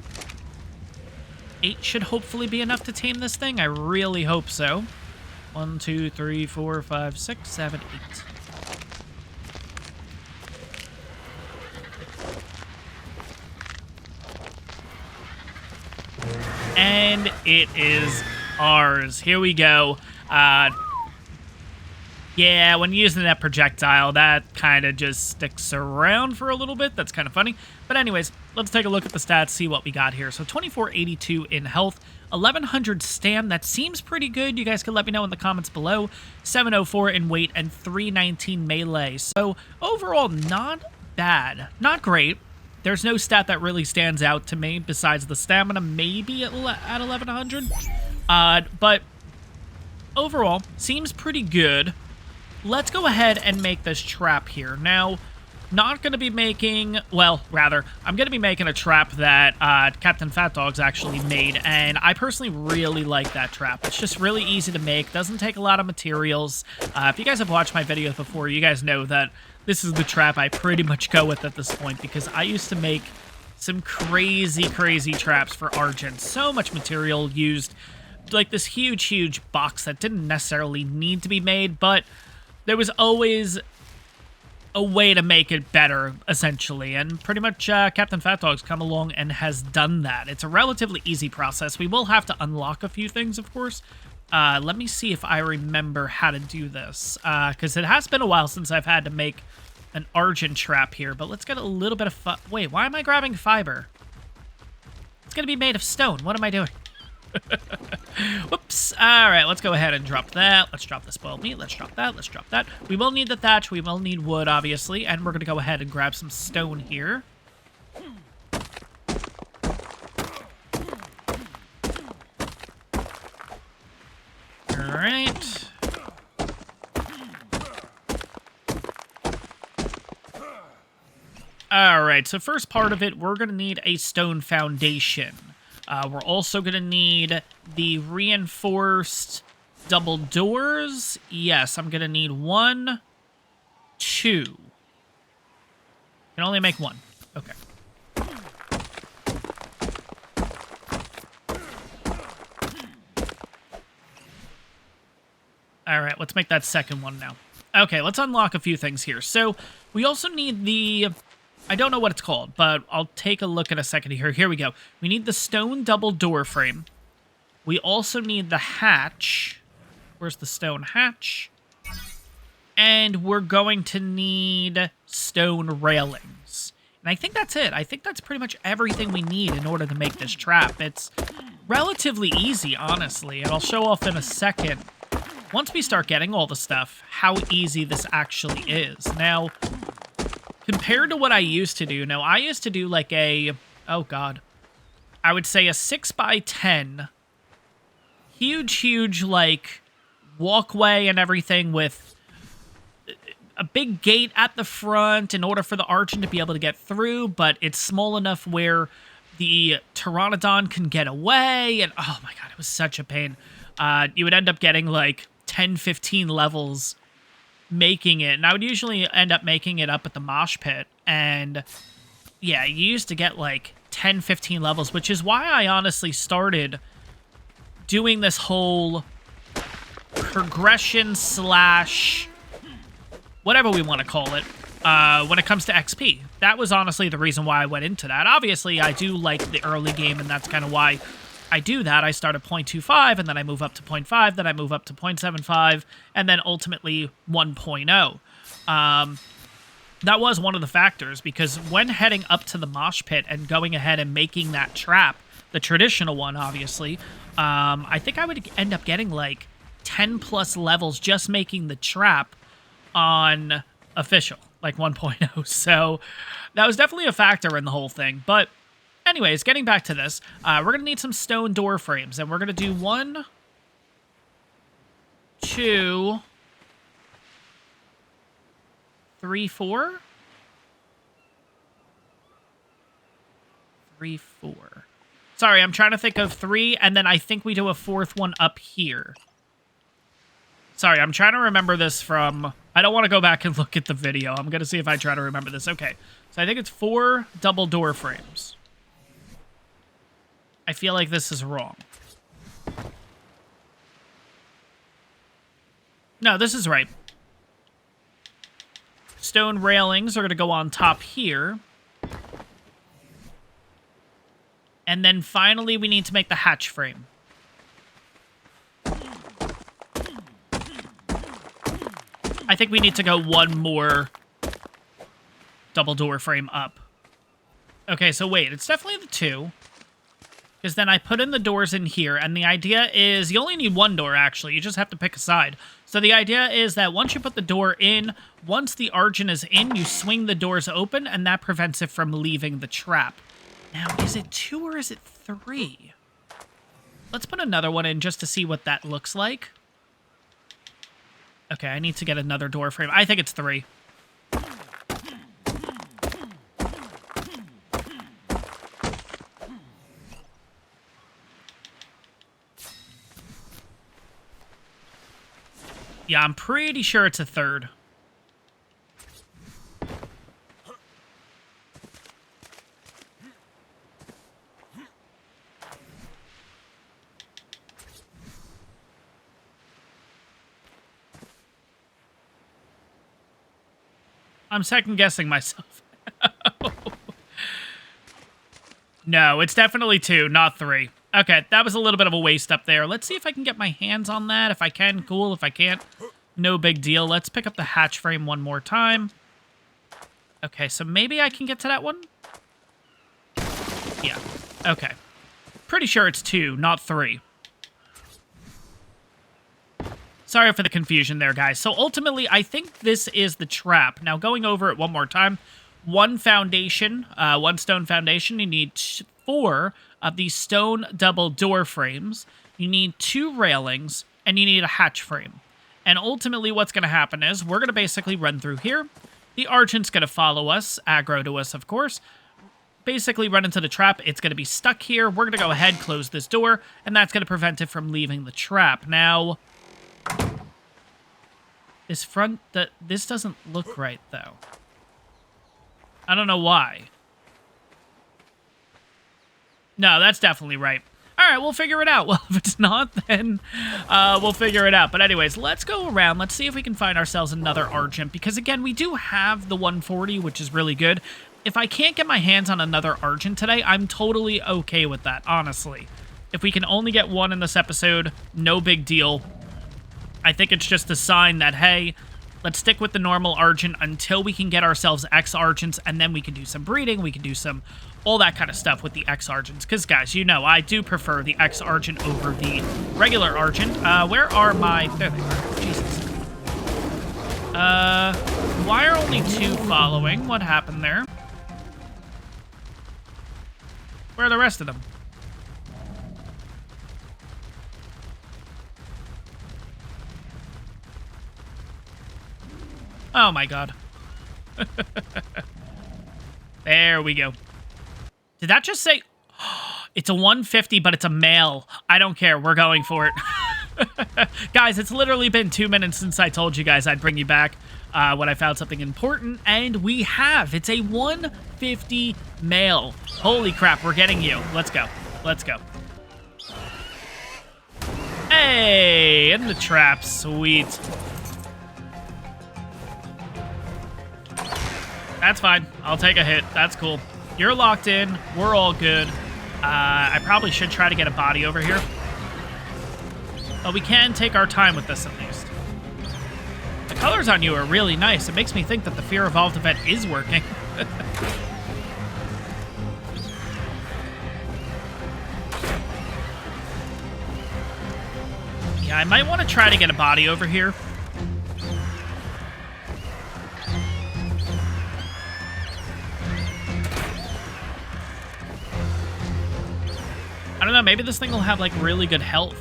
8 should hopefully be enough to tame this thing. I really hope so. 1, 2, 3, 4, 5, 6, 7, 8. And it is ours. Here we go. Yeah, when using that projectile, that kind of just sticks around for a little bit. That's kind of funny. But anyways, let's take a look at the stats, see what we got here. So 2482 in health, 1100 stam. That seems pretty good. You guys can let me know in the comments below. 704 in weight and 319 melee. So overall, not bad. Not great. There's no stat that really stands out to me besides the stamina, maybe at 1100. But overall, seems pretty good. Let's go ahead and make this trap here. Now, not going to be making... Well, rather, I'm going to be making a trap that Captain Fat Dog's actually made, and I personally really like that trap. It's just really easy to make, doesn't take a lot of materials. If you guys have watched my videos before, you guys know that this is the trap I pretty much go with at this point, because I used to make some crazy, crazy traps for Argent. So much material used, like this huge, huge box that didn't necessarily need to be made, but there was always a way to make it better, essentially, and pretty much Captain Fat Dog's come along and has done that. It's a relatively easy process. We will have to unlock a few things, of course. Let me see if I remember how to do this, because it has been a while since I've had to make an Argent trap here, but let's get a little bit of wait, why am I grabbing fiber? It's going to be made of stone. What am I doing? Whoops. All right, let's go ahead and drop that. Let's drop the spoiled meat. Let's drop that. Let's drop that. We will need the thatch. We will need wood, obviously, and we're going to go ahead and grab some stone here. All right. All right, so first part of it, we're going to need a stone foundation. We're also going to need the reinforced Double doors. Yes, I'm going to need 1, 2. Can only make 1. Okay. All right, let's make that second one now. Okay, let's unlock a few things here. So we also need the... I don't know what it's called, but I'll take a look in a second here. Here we go. We need the stone double door frame. We also need the hatch. Where's the stone hatch? And we're going to need stone railings. And I think that's it. I think that's pretty much everything we need in order to make this trap. It's relatively easy, honestly, and I'll show off in a second, once we start getting all the stuff, how easy this actually is. Now, compared to what I used to do, I used to do like a, oh god, I would say a 6x10, huge, like, walkway and everything with a big gate at the front in order for the Archon to be able to get through, but it's small enough where the Pteranodon can get away, and oh my god, it was such a pain. You would end up getting like 10, 15 levels making it, and I would usually end up making it up at the mosh pit, and yeah, you used to get like 10, 15 levels, which is why I honestly started doing this whole progression slash whatever we want to call it when it comes to XP. That was honestly the reason why I went into that. Obviously, I do like the early game, and that's kind of why I do that. I start at 0.25, and then I move up to 0.5, then I move up to 0.75, and then ultimately 1.0. That was one of the factors, because when heading up to the mosh pit and going ahead and making that trap, the traditional one, obviously, I think I would end up getting like 10 plus levels just making the trap on official, like 1.0. So that was definitely a factor in the whole thing. But anyways, getting back to this, we're going to need some stone door frames, and we're going to do 1, 2, 3, 4. 3, 4. Sorry, I'm trying to think of 3, and then I think we do a 4th one up here. Sorry, I'm trying to remember this from... I don't want to go back and look at the video. I'm going to see if I try to remember this. Okay, so I think it's 4 double door frames. I feel like this is wrong. No, this is right. Stone railings are going to go on top here. And then finally, we need to make the hatch frame. I think we need to go 1 more double door frame up. Okay, so wait, it's definitely the 2. Because then I put in the doors in here, and the idea is you only need 1 door, actually. You just have to pick a side. So the idea is that once you put the door in, once the Archon is in, you swing the doors open, and that prevents it from leaving the trap. Now, is it 2 or is it 3? Let's put another one in just to see what that looks like. Okay, I need to get another door frame. I think it's 3. Yeah, I'm pretty sure it's a 3rd. I'm second-guessing myself. No, it's definitely 2, not 3. Okay, that was a little bit of a waste up there. Let's see if I can get my hands on that. If I can, cool. If I can't, no big deal. Let's pick up the hatch frame one more time. Okay, so maybe I can get to that one? Yeah, okay. Pretty sure it's 2, not 3. Sorry for the confusion there, guys. So ultimately, I think this is the trap. Now, going over it one more time, 1 foundation, 1 stone foundation. You need 4 of these stone double door frames. You need 2 railings, and you need a hatch frame. And ultimately, what's going to happen is we're going to basically run through here. The Archon's going to follow us, aggro to us, of course. Basically run into the trap. It's going to be stuck here. We're going to go ahead, close this door, and that's going to prevent it from leaving the trap. Now, This doesn't look right, though. I don't know why. No, that's definitely right. All right, we'll figure it out. Well, if it's not, then we'll figure it out. But anyways, let's go around. Let's see if we can find ourselves another Argent. Because, again, we do have the 140, which is really good. If I can't get my hands on another Argent today, I'm totally okay with that, honestly. If we can only get one in this episode, no big deal. I think it's just a sign that, hey, let's stick with the normal Argent until we can get ourselves X-Argents, and then we can do some breeding, we can do some, all that kind of stuff with the X-Argents. Because, guys, you know, I do prefer the X-Argent over the regular Argent. Where are my... There they are. Jesus. Why are only 2 following? What happened there? Where are the rest of them? Oh my god. There we go. Did that just say... It's a 150, but it's a male. I don't care. We're going for it. Guys, it's literally been 2 minutes since I told you guys I'd bring you back when I found something important, and we have. It's a 150 male. Holy crap, we're getting you. Let's go. Let's go. Hey, in the trap. Sweet. That's fine. I'll take a hit. That's cool. You're locked in. We're all good. I probably should try to get a body over here. But we can take our time with this at least. The colors on you are really nice. It makes me think that the Fear Evolved event is working. Yeah, I might want to try to get a body over here. I don't know, maybe this thing will have, like, really good health.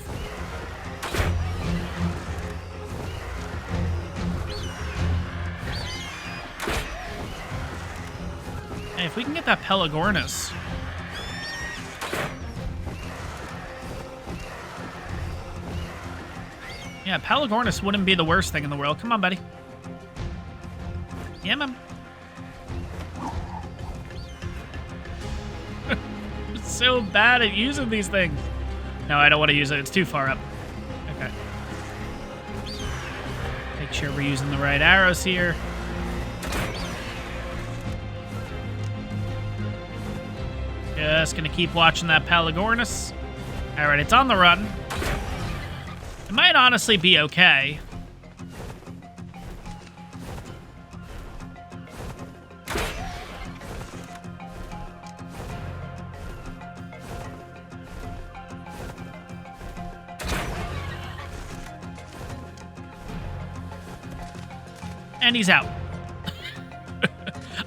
Hey, if we can get that Pelagornis. Yeah, Pelagornis wouldn't be the worst thing in the world. Come on, buddy. Yeah, man. So bad at using these things. No, I don't want to use it. It's too far up. Okay. Make sure we're using the right arrows here. Just gonna keep watching that Pelagornis. All right, it's on the run. It might honestly be okay. And he's out.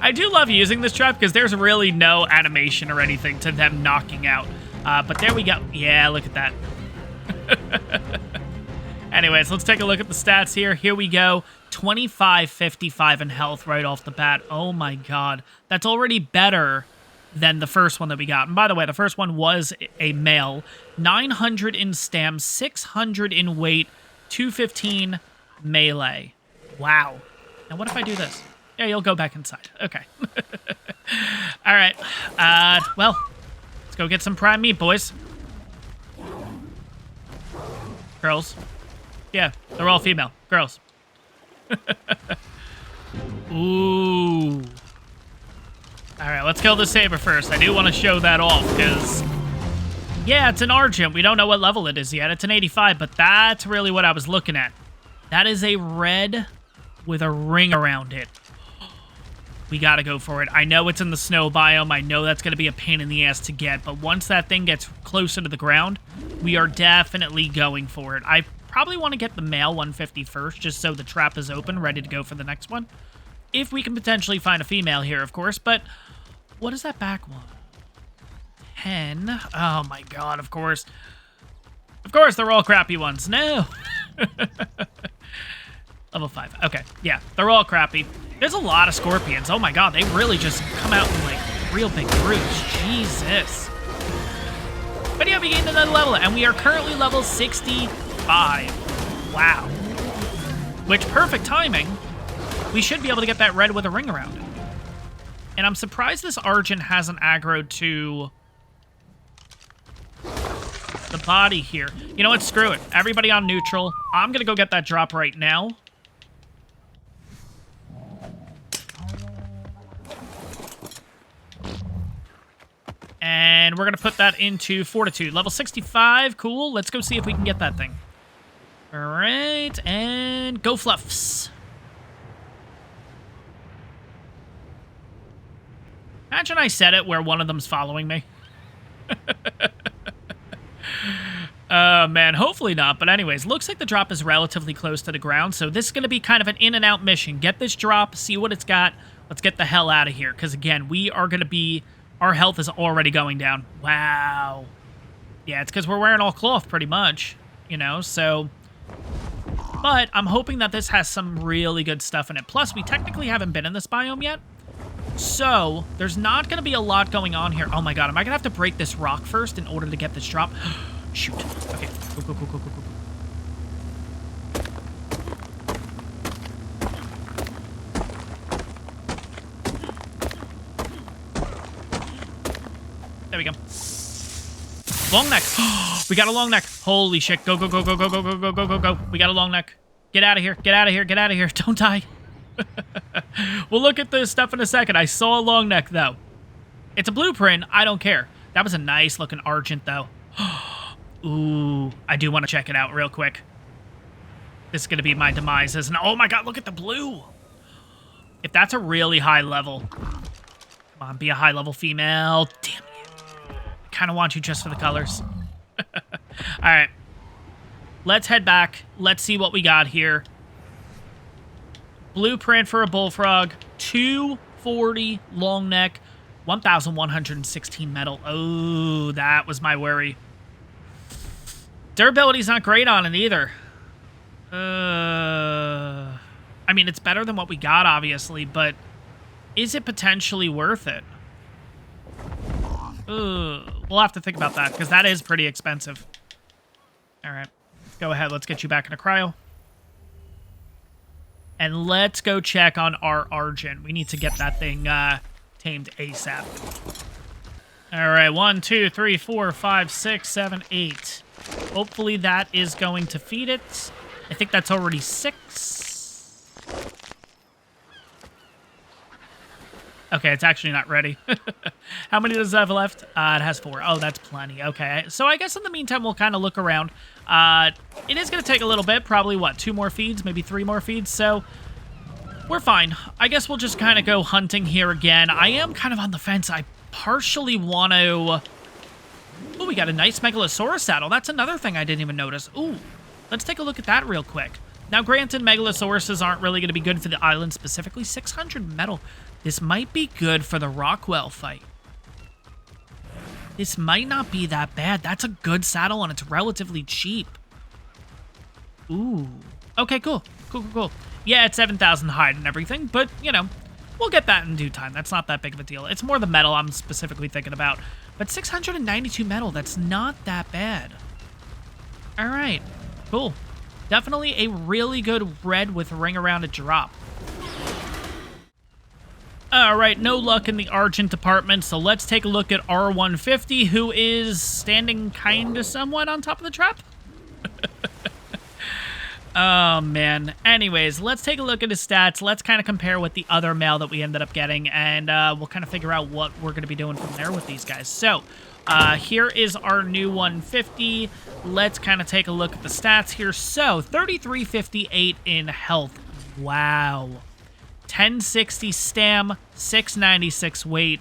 I do love using this trap because there's really no animation or anything to them knocking out. But there we go. Yeah, look at that. Anyways, let's take a look at the stats here. Here we go. 2555 in health right off the bat. Oh my god. That's already better than the first one that we got. And by the way, the first one was a male. 900 in stam, 600 in weight, 215 melee. Wow. Now, what if I do this? Yeah, you'll go back inside. Okay. All right. Well, let's go get some prime meat, boys. Girls. Yeah, they're all female. Girls. Ooh. All right, let's kill the saber first. I do want to show that off because, yeah, it's an Argent. We don't know what level it is yet. It's an 85, but that's really what I was looking at. That is a red with a ring around it. We gotta go for it. I know it's in the snow biome. I know that's gonna be a pain in the ass to get, but once that thing gets closer to the ground, we are definitely going for it. I probably want to get the male 150 first, just so the trap is open, ready to go for the next one. If we can potentially find a female here, of course, but what is that back one? 10. Oh my god, of course. Of course, they're all crappy ones. No. Level 5. Okay, yeah, they're all crappy. There's a lot of scorpions. Oh my god, they really just come out in, like, real big groups. Jesus. But yeah, we gained another level, and we are currently level 65. Wow. which, perfect timing. We should be able to get that red with a ring around it. And I'm surprised this Argent hasn't aggroed to the body here. You know what? Screw it. Everybody on neutral. I'm going to go get that drop right now. And we're going to put that into Fortitude. Level 65. Cool. Let's go see if we can get that thing. All right. And go Fluffs. Imagine I said it where one of them's following me. Man, hopefully not. But anyways, looks like the drop is relatively close to the ground. So this is going to be kind of an in and out mission. Get this drop, see what it's got. Let's get the hell out of here. Because again, we are going to be... Our health is already going down. Wow. Yeah, it's because we're wearing all cloth pretty much. You know, so... But I'm hoping that this has some really good stuff in it. Plus, we technically haven't been in this biome yet. So, there's not going to be a lot going on here. Oh my god, am I going to have to break this rock first in order to get this drop? Shoot. Okay, go. There we go. Long neck. We got a long neck. Holy shit. Go. We got a long neck. Get out of here. Get out of here. Don't die. We'll look at this stuff in a second. I saw a long neck, though. It's a blueprint. I don't care. That was a nice looking Argent, though. Ooh, I do want to check it out real quick. This is going to be my demise, isn't it? Oh my god, look at the blue. If that's a really high level. Come on, be a high level female. Damn you. I kind of want you just for the colors. Alright. Let's head back. Let's see what we got here. Blueprint for a bullfrog, 240 long neck, 1,116 metal. Oh, that was my worry. Durability's not great on it either. I mean, it's better than what we got, obviously, but is it potentially worth it? We'll have to think about that, because that is pretty expensive. All right, go ahead. Let's get you back into cryo. And let's go check on our Argent. We need to get that thing tamed ASAP. All right, 1, 2, 3, 4, 5, 6, 7, 8. Hopefully that is going to feed it. I think that's already 6. Okay, it's actually not ready. How many does it have left? It has 4. Oh, that's plenty. Okay, so I guess in the meantime, we'll kind of look around. It is going to take a little bit. Probably, what, 2 more feeds? Maybe 3 more feeds? So, we're fine. I guess we'll just kind of go hunting here again. I am kind of on the fence. I partially want to... Oh, we got a nice Megalosaurus saddle. That's another thing I didn't even notice. Ooh, let's take a look at that real quick. Now, granted, Megalosauruses aren't really going to be good for the island specifically. 600 metal. This might be good for the Rockwell fight. This might not be that bad. That's a good saddle, and it's relatively cheap. Ooh. Okay, cool. Cool. Yeah, it's 7,000 hide and everything, but, you know, we'll get that in due time. That's not that big of a deal. It's more the metal I'm specifically thinking about. But 692 metal, that's not that bad. All right, cool. Definitely a really good red with ring around a drop. All right, no luck in the Argent department, so let's take a look at R150, who is standing kind of somewhat on top of the trap. Oh, man. Anyways, let's take a look at his stats. Let's kind of compare with the other male that we ended up getting, and we'll kind of figure out what we're going to be doing from there with these guys. So, here is our new 150. Let's kind of take a look at the stats here. So, 3358 in health. Wow. 1060 stam, 696 weight,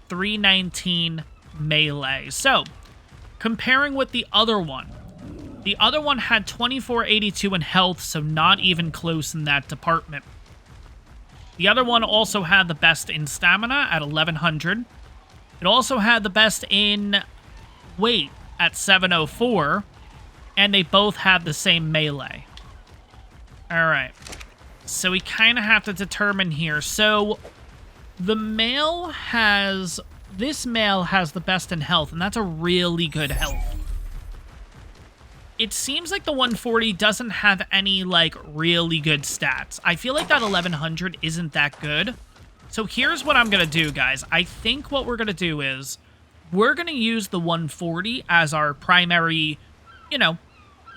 319 melee. So, comparing with the other one had 2482 in health, so not even close in that department. The other one also had the best in stamina at 1100. It also had the best in weight at 704, and they both had the same melee. All right. So we kind of have to determine here. So the male has... This male has the best in health, and that's a really good health. it seems like the 140 doesn't have any, like, really good stats. I feel like that 1100 isn't that good. So here's what I'm going to do, guys. I think what we're going to do is we're going to use the 140 as our primary, you know,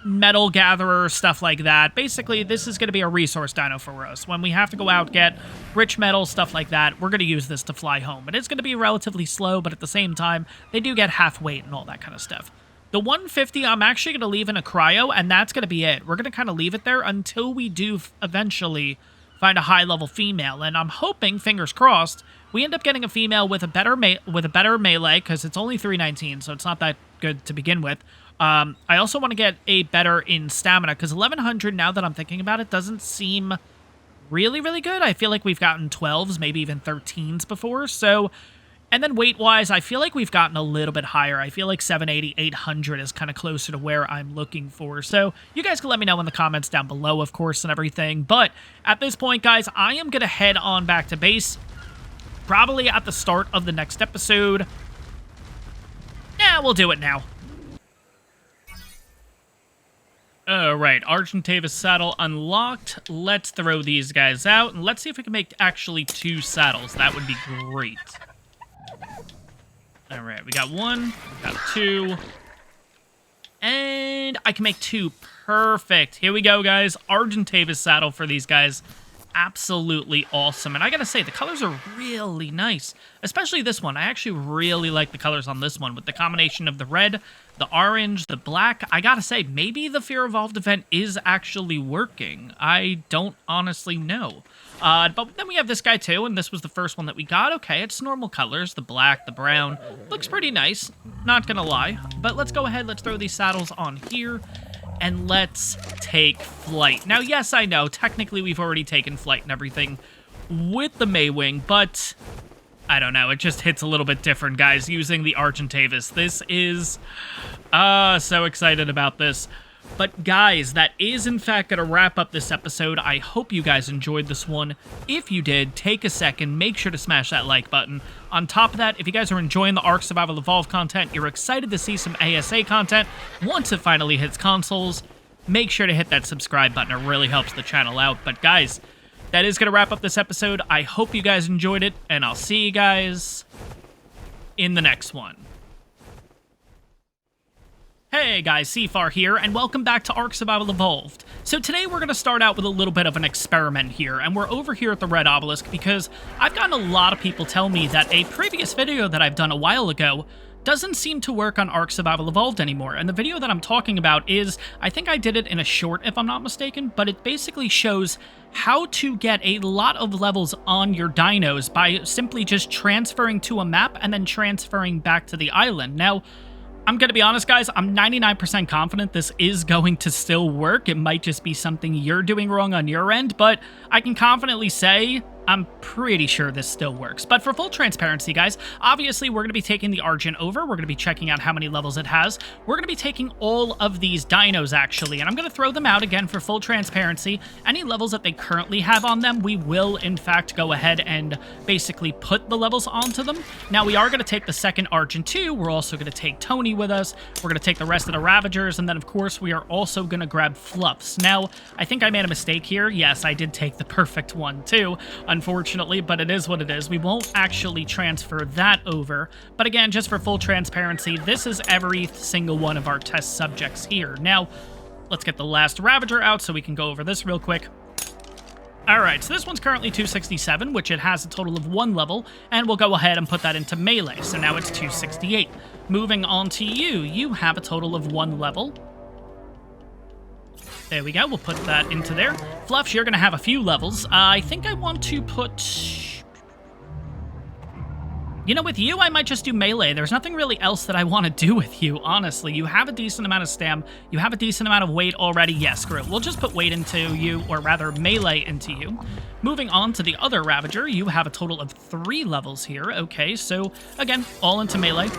metal gatherer, stuff like that. Basically, this is going to be a resource dino for us. When we have to go out, get rich metal, stuff like that, we're going to use this to fly home. It is going to be relatively slow, but at the same time, they do get half weight and all that kind of stuff. The 150, I'm actually going to leave in a cryo, and that's going to be it. We're going to kind of leave it there until we do eventually find a high-level female, and I'm hoping, fingers crossed, we end up getting a female with a better melee, because it's only 319, so it's not that good to begin with. I also want to get a better in stamina, because 1100, now that I'm thinking about it, doesn't seem really, really good. I feel like we've gotten 12s, maybe even 13s before, so... And then weight-wise, I feel like we've gotten a little bit higher. I feel like 780, 800 is kind of closer to where I'm looking for. So you guys can let me know in the comments down below, of course, and everything. But at this point, guys, I am going to head on back to base. Probably at the start of the next episode. Yeah, we'll do it now. Alright, Argentavis saddle unlocked. Let's throw these guys out. And let's see if we can make actually 2 saddles. That would be great. Alright, we got 1, we got 2, and I can make 2. Perfect. Here we go, guys. Argentavis saddle for these guys. Absolutely awesome. And I gotta say, the colors are really nice. Especially this one. I actually really like the colors on this one with the combination of the red, the orange, the black. I gotta say, maybe the Fear Evolved event is actually working. I don't honestly know. But then we have this guy too, and this was the first one that we got. Okay, it's normal colors, the black, the brown. Looks pretty nice, not gonna lie. But let's go ahead, let's throw these saddles on here, and let's take flight. Now, yes, I know, technically we've already taken flight and everything with the Maywing, but I don't know, it just hits a little bit different, guys, using the Argentavis. This is, so excited about this. But guys, that is in fact going to wrap up this episode. I hope you guys enjoyed this one. If you did, take a second, make sure to smash that like button. On top of that, if you guys are enjoying the ARK Survival Evolved content, you're excited to see some ASA content once it finally hits consoles, make sure to hit that subscribe button. It really helps the channel out. But guys, that is going to wrap up this episode. I hope you guys enjoyed it, and I'll see you guys in the next one. Hey guys, Seafar here, and welcome back to ARK Survival Evolved. So today we're going to start out with a little bit of an experiment here, and we're over here at the Red Obelisk because I've gotten a lot of people tell me that a previous video that I've done a while ago doesn't seem to work on ARK Survival Evolved anymore, and the video that I'm talking about is, I think I did it in a short if I'm not mistaken, but it basically shows how to get a lot of levels on your dinos by simply just transferring to a map and then transferring back to the island. Now, I'm going to be honest, guys, I'm 99% confident this is going to still work. It might just be something you're doing wrong on your end, but I can confidently say I'm pretty sure this still works. But for full transparency, guys, obviously we're going to be taking the Argent over. We're going to be checking out how many levels it has. We're going to be taking all of these dinos, actually, and I'm going to throw them out again for full transparency. Any levels that they currently have on them, we will, in fact, go ahead and basically put the levels onto them. Now, we are going to take the second Argent too. We're also going to take Tony with us. We're going to take the rest of the Ravagers, and then, of course, we are also going to grab Fluffs. Now, I think I made a mistake here. Yes, I did take the perfect one, too, unfortunately, but it is what it is. We won't actually transfer that over. But again, just for full transparency, this is every single one of our test subjects here. Now, let's get the last Ravager out so we can go over this real quick. Alright, so this one's currently 267, which it has a total of 1 level, and we'll go ahead and put that into melee, so now it's 268. Moving on to you, you have a total of 1 level. There we go, we'll put that into there. Fluffs, you're going to have a few levels. I think I want to put... You know, with you, I might just do melee. There's nothing really else that I want to do with you, honestly. You have a decent amount of stam. You have a decent amount of weight already. Yes, screw it. We'll just put weight into you, or rather melee into you. Moving on to the other Ravager, you have a total of 3 levels here. Okay, so again, all into melee.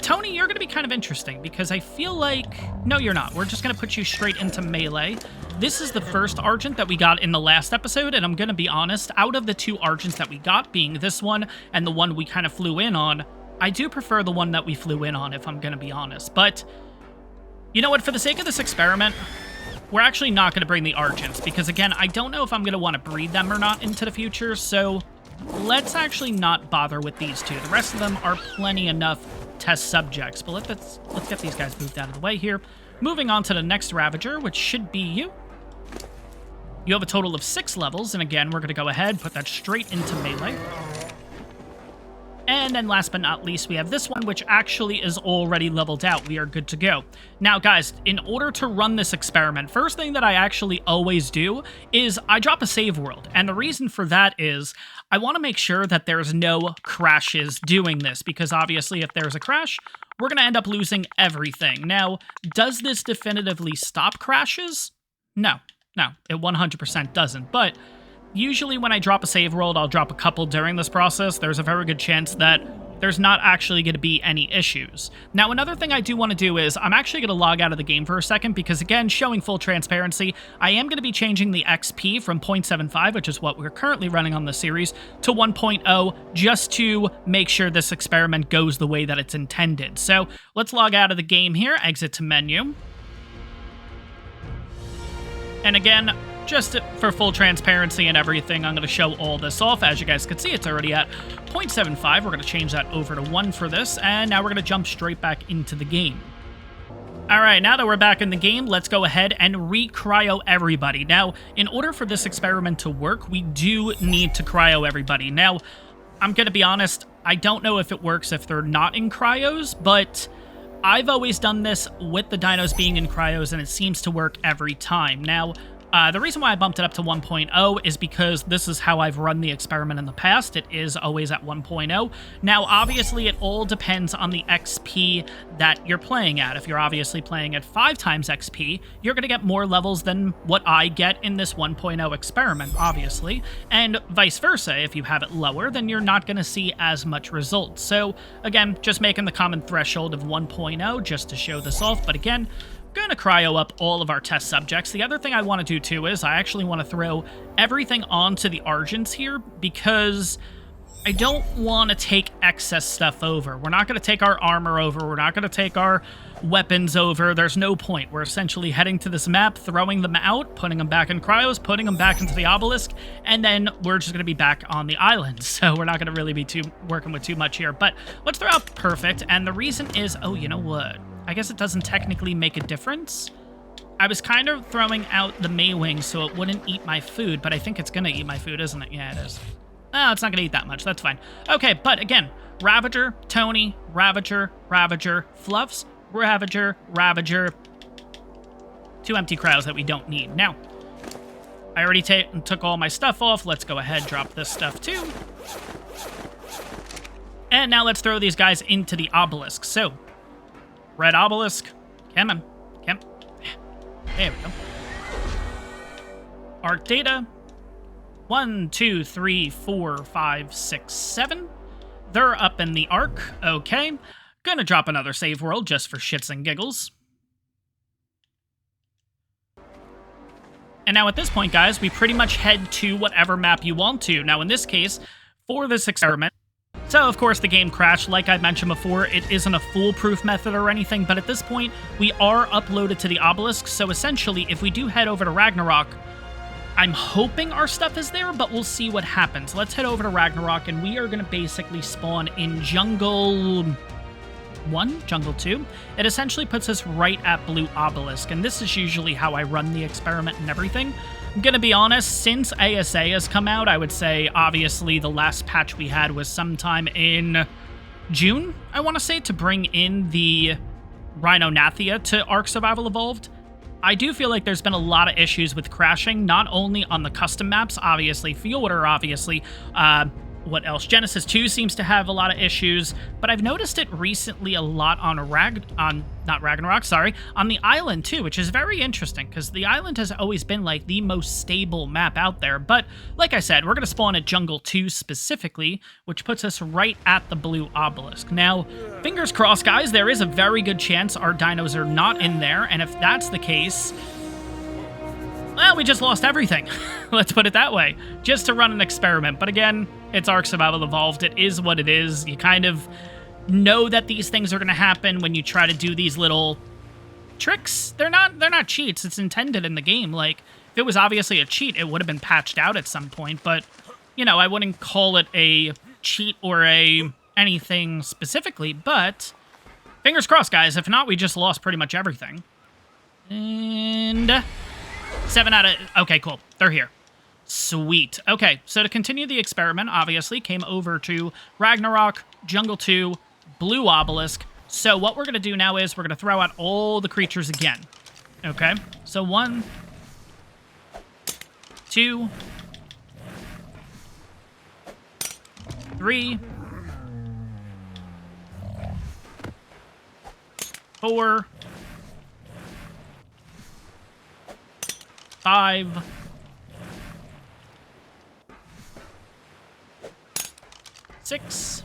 Tony, you're going to be kind of interesting because I feel like... No, you're not. We're just going to put you straight into melee. This is the first Argent that we got in the last episode, and I'm going to be honest, out of the 2 Argents that we got, being this one and the one we kind of flew in on, I do prefer the one that we flew in on, if I'm going to be honest. But You know what? For the sake of this experiment, we're actually not going to bring the Argents, because again, I don't know if I'm going to want to breed them or not into the future, so let's actually not bother with these two. The rest of them are plenty enough test subjects, but let's get these guys moved out of the way here. Moving on to the next Ravager, which should be you. You have a total of 6 levels, and again, we're going to go ahead, put that straight into melee. And then last but not least, we have this one, which actually is already leveled out. We are good to go. Now, guys, in order to run this experiment, first thing that I actually always do is I drop a save world. And the reason for that is I want to make sure that there's no crashes doing this, because obviously if there's a crash, we're going to end up losing everything. Now, does this definitively stop crashes? No, it 100% doesn't. But usually when I drop a save world, I'll drop a couple during this process. There's a very good chance that there's not actually going to be any issues. Now, another thing I do want to do is I'm actually going to log out of the game for a second because, again, showing full transparency, I am going to be changing the XP from 0.75, which is what we're currently running on the series, to 1.0 just to make sure this experiment goes the way that it's intended. So let's log out of the game here, exit to menu. And again, just for full transparency and everything, I'm going to show all this off. As you guys can see, it's already at 0.75. We're going to change that over to 1 for this, and now we're going to jump straight back into the game. All right, now that we're back in the game, let's go ahead and re-cryo everybody. Now, in order for this experiment to work, we do need to cryo everybody. Now, I'm going to be honest, I don't know if it works if they're not in cryos, but I've always done this with the dinos being in cryos, and it seems to work every time. Now, the reason why I bumped it up to 1.0 is because this is how I've run the experiment in the past. It is always at 1.0. Now, obviously, it all depends on the XP that you're playing at. If you're obviously playing at 5 times XP, you're going to get more levels than what I get in this 1.0 experiment, obviously. And vice versa, if you have it lower, then you're not going to see as much results. So, again, just making the common threshold of 1.0 just to show this off. But again, going to cryo up all of our test subjects. The other thing I want to do too is I actually want to throw everything onto the Argents here because I don't want to take excess stuff over. We're not going to take our armor over. We're not going to take our weapons over. There's no point. We're essentially heading to this map, throwing them out, putting them back in cryos, putting them back into the obelisk, and then we're just going to be back on the island. So we're not going to really be working with too much here. But let's throw out perfect. And the reason is, oh, you know what? I guess it doesn't technically make a difference. I was kind of throwing out the Maywing so it wouldn't eat my food, but I think it's going to eat my food, isn't it? Yeah, it is. Oh, it's not going to eat that much. That's fine. Okay, but again, Ravager, Tony, Ravager, Ravager, Fluffs, Ravager, Ravager. 2 empty cryos that we don't need. Now, I already took all my stuff off. Let's go ahead and drop this stuff too. And now let's throw these guys into the obelisk. So, red obelisk. Come on. There we go. ARK data. 1, 2, 3, 4, 5, 6, 7. They're up in the ARK. Okay. Gonna drop another save world just for shits and giggles. And now at this point, guys, we pretty much head to whatever map you want to. Now in this case, for this experiment, so, of course, the game crashed. Like I mentioned before, it isn't a foolproof method or anything, but at this point, we are uploaded to the obelisk, so essentially, if we do head over to Ragnarok, I'm hoping our stuff is there, but we'll see what happens. Let's head over to Ragnarok, and we are going to basically spawn in Jungle 1, Jungle 2. It essentially puts us right at Blue Obelisk, and this is usually how I run the experiment and everything. I'm gonna be honest, since ASA has come out, I would say, obviously, the last patch we had was sometime in June, I want to say, to bring in the Rhinonathia to ARK Survival Evolved. I do feel like there's been a lot of issues with crashing, not only on the custom maps, obviously, Fjordur, obviously, what else? Genesis 2 seems to have a lot of issues, but I've noticed it recently a lot on on the island too, which is very interesting because the island has always been like the most stable map out there. But like I said, we're going to spawn at Jungle 2 specifically, which puts us right at the Blue Obelisk. Now, fingers crossed, guys, there is a very good chance our dinos are not in there, and if that's the case, well, we just lost everything. Let's put it that way. Just to run an experiment. But again, it's ARK Survival Evolved. It is what it is. You kind of know that these things are going to happen when you try to do these little tricks, they're not cheats. It's intended in the game. Like, if it was obviously a cheat, it would have been patched out at some point, but, you know, I wouldn't call it a cheat or a anything specifically, but fingers crossed, guys. If not, we just lost pretty much everything. And 7 out of... Okay, cool. They're here. Sweet. Okay, so to continue the experiment, obviously, came over to Ragnarok, Jungle 2, Blue Obelisk. So what we're going to do now is we're going to throw out all the creatures again. Okay, so 1, 2, 3, 4, 5, 6,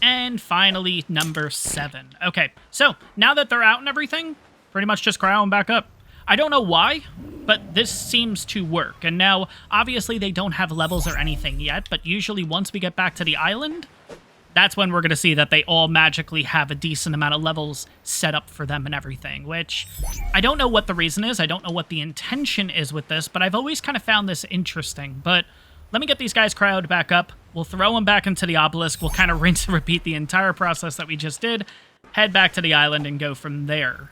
and finally, number 7. Okay, so now that they're out and everything, pretty much just cryo them back up. I don't know why, but this seems to work. And now, obviously, they don't have levels or anything yet, but usually once we get back to the island, that's when we're going to see that they all magically have a decent amount of levels set up for them and everything, which I don't know what the reason is. I don't know what the intention is with this, but I've always kind of found this interesting. But let me get these guys cryoed back up. We'll throw them back into the obelisk. We'll kind of rinse and repeat the entire process that we just did, head back to the island, and go from there.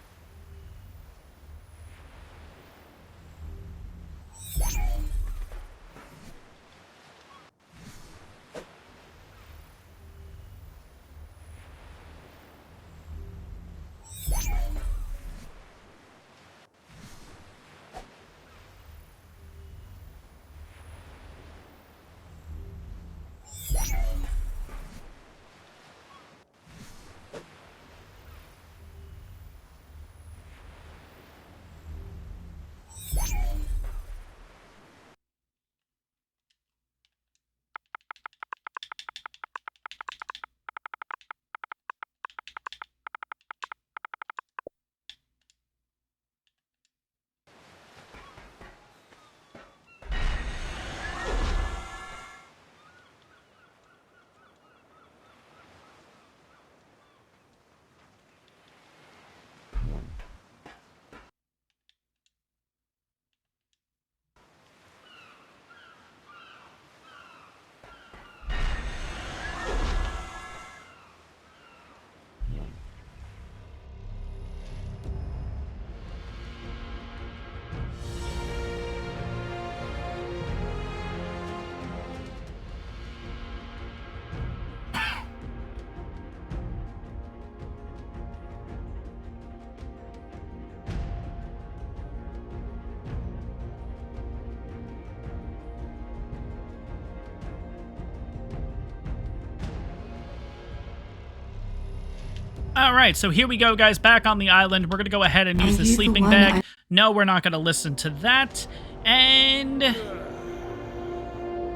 All right, so here we go, guys, back on the island. We're going to go ahead and use the sleeping bag. No, we're not going to listen to that. And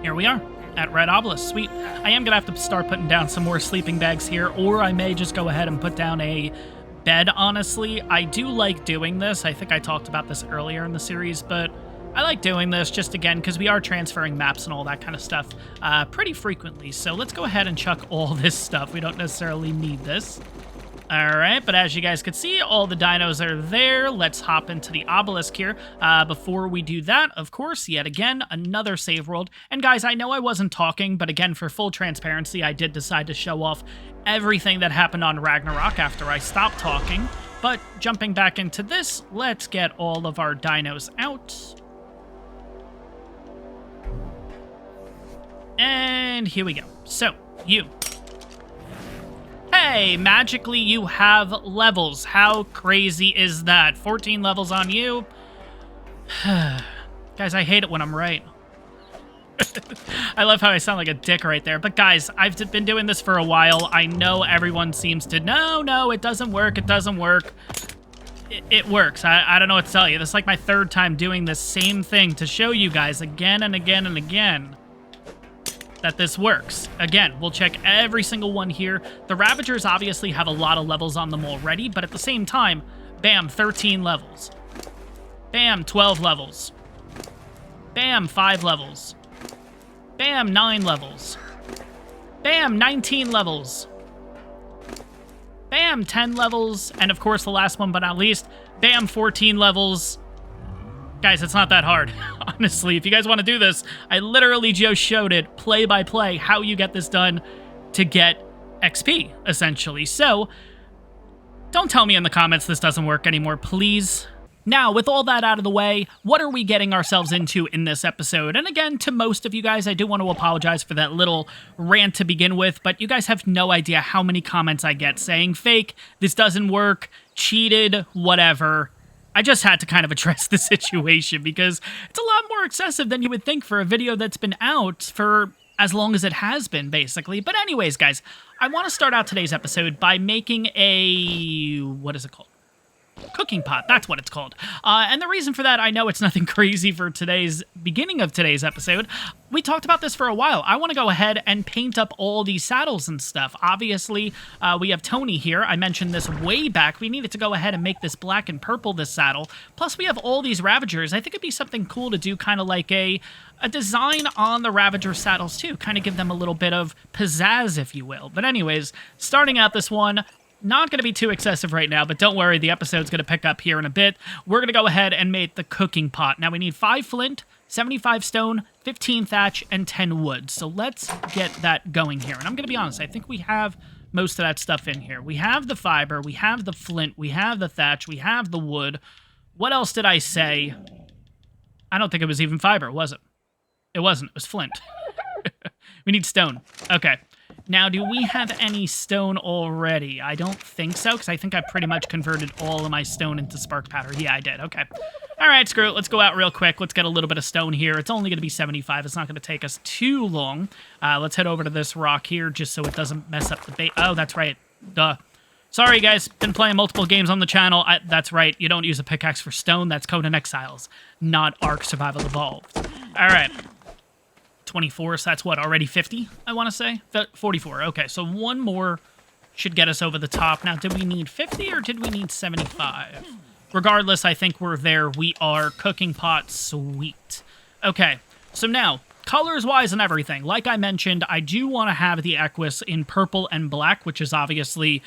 here we are at Red Obelisk. Sweet. I am going to have to start putting down some more sleeping bags here, or I may just go ahead and put down a bed, honestly. I do like doing this. I think I talked about this earlier in the series, but I like doing this just, again, because we are transferring maps and all that kind of stuff pretty frequently. So let's go ahead and chuck all this stuff. We don't necessarily need this. Alright, but as you guys can see, all the dinos are there. Let's hop into the obelisk here. Before we do that, of course, yet again, another save world. And guys, I know I wasn't talking, but again, for full transparency, I did decide to show off everything that happened on Ragnarok after I stopped talking. But jumping back into this, let's get all of our dinos out. And here we go. So, you. Hey, magically you have levels. How crazy is that? 14 levels on you. Guys, I hate it when I'm right. I love how I sound like a dick right there. But guys, I've been doing this for a while. I know everyone seems to, no, it doesn't work, it doesn't work. It works. I don't know what to tell you. This is like my 3rd time doing this same thing to show you guys again and again and again that this works. Again, we'll check every single one here. The Ravagers obviously have a lot of levels on them already, but at the same time, bam, 13 levels. Bam, 12 levels. Bam, 5 levels. Bam, 9 levels. Bam, 19 levels. Bam, 10 levels. And of course, the last one but not least, bam, 14 levels. Guys, it's not that hard. Honestly, if you guys want to do this, I literally just showed it play by play how you get this done to get XP, essentially. So, don't tell me in the comments this doesn't work anymore, please. Now, with all that out of the way, what are we getting ourselves into in this episode? And again, to most of you guys, I do want to apologize for that little rant to begin with, but you guys have no idea how many comments I get saying fake, this doesn't work, cheated, whatever. I just had to kind of address the situation because it's a lot more excessive than you would think for a video that's been out for as long as it has been, basically. But anyways, guys, I want to start out today's episode by making a... what is it called? Cooking pot, that's what it's called. And the reason for that, I know it's nothing crazy for today's beginning of today's episode. We talked about this for a while. I want to go ahead and paint up all these saddles and stuff. Obviously, we have Tony here. I mentioned this way back. We needed to go ahead and make this black and purple, this saddle. Plus, we have all these Ravagers. I think it'd be something cool to do kind of like a design on the Ravager saddles too. Kind of give them a little bit of pizzazz, if you will. But anyways, starting out this one, not going to be too excessive right now, but don't worry, the episode's going to pick up here in a bit. We're going to go ahead and make the cooking pot. Now, we need 5 flint, 75 stone, 15 thatch, and 10 wood. So let's get that going here. And I'm going to be honest, I think we have most of that stuff in here. We have the fiber, we have the flint, we have the thatch, we have the wood. What else did I say? I don't think it was even fiber, was it? It wasn't. It was flint. We need stone. Okay. Now, do we have any stone already? I don't think so, because I think I pretty much converted all of my stone into spark powder. Yeah, I did. Okay. All right, screw it. Let's go out real quick. Let's get a little bit of stone here. It's only going to be 75. It's not going to take us too long. Let's head over to this rock here, just so it doesn't mess up the bait. Oh, that's right. Duh. Sorry, guys. Been playing multiple games on the channel. That's right. You don't use a pickaxe for stone. That's Conan Exiles, not ARK Survival Evolved. All right. 24, so that's what, already 50, I want to say? 44, okay, so one more should get us over the top. Now, did we need 50 or did we need 75? Regardless, I think we're there. We are cooking pot, sweet. Okay, so now, colors-wise and everything, like I mentioned, I do want to have the Equus in purple and black, which is obviously...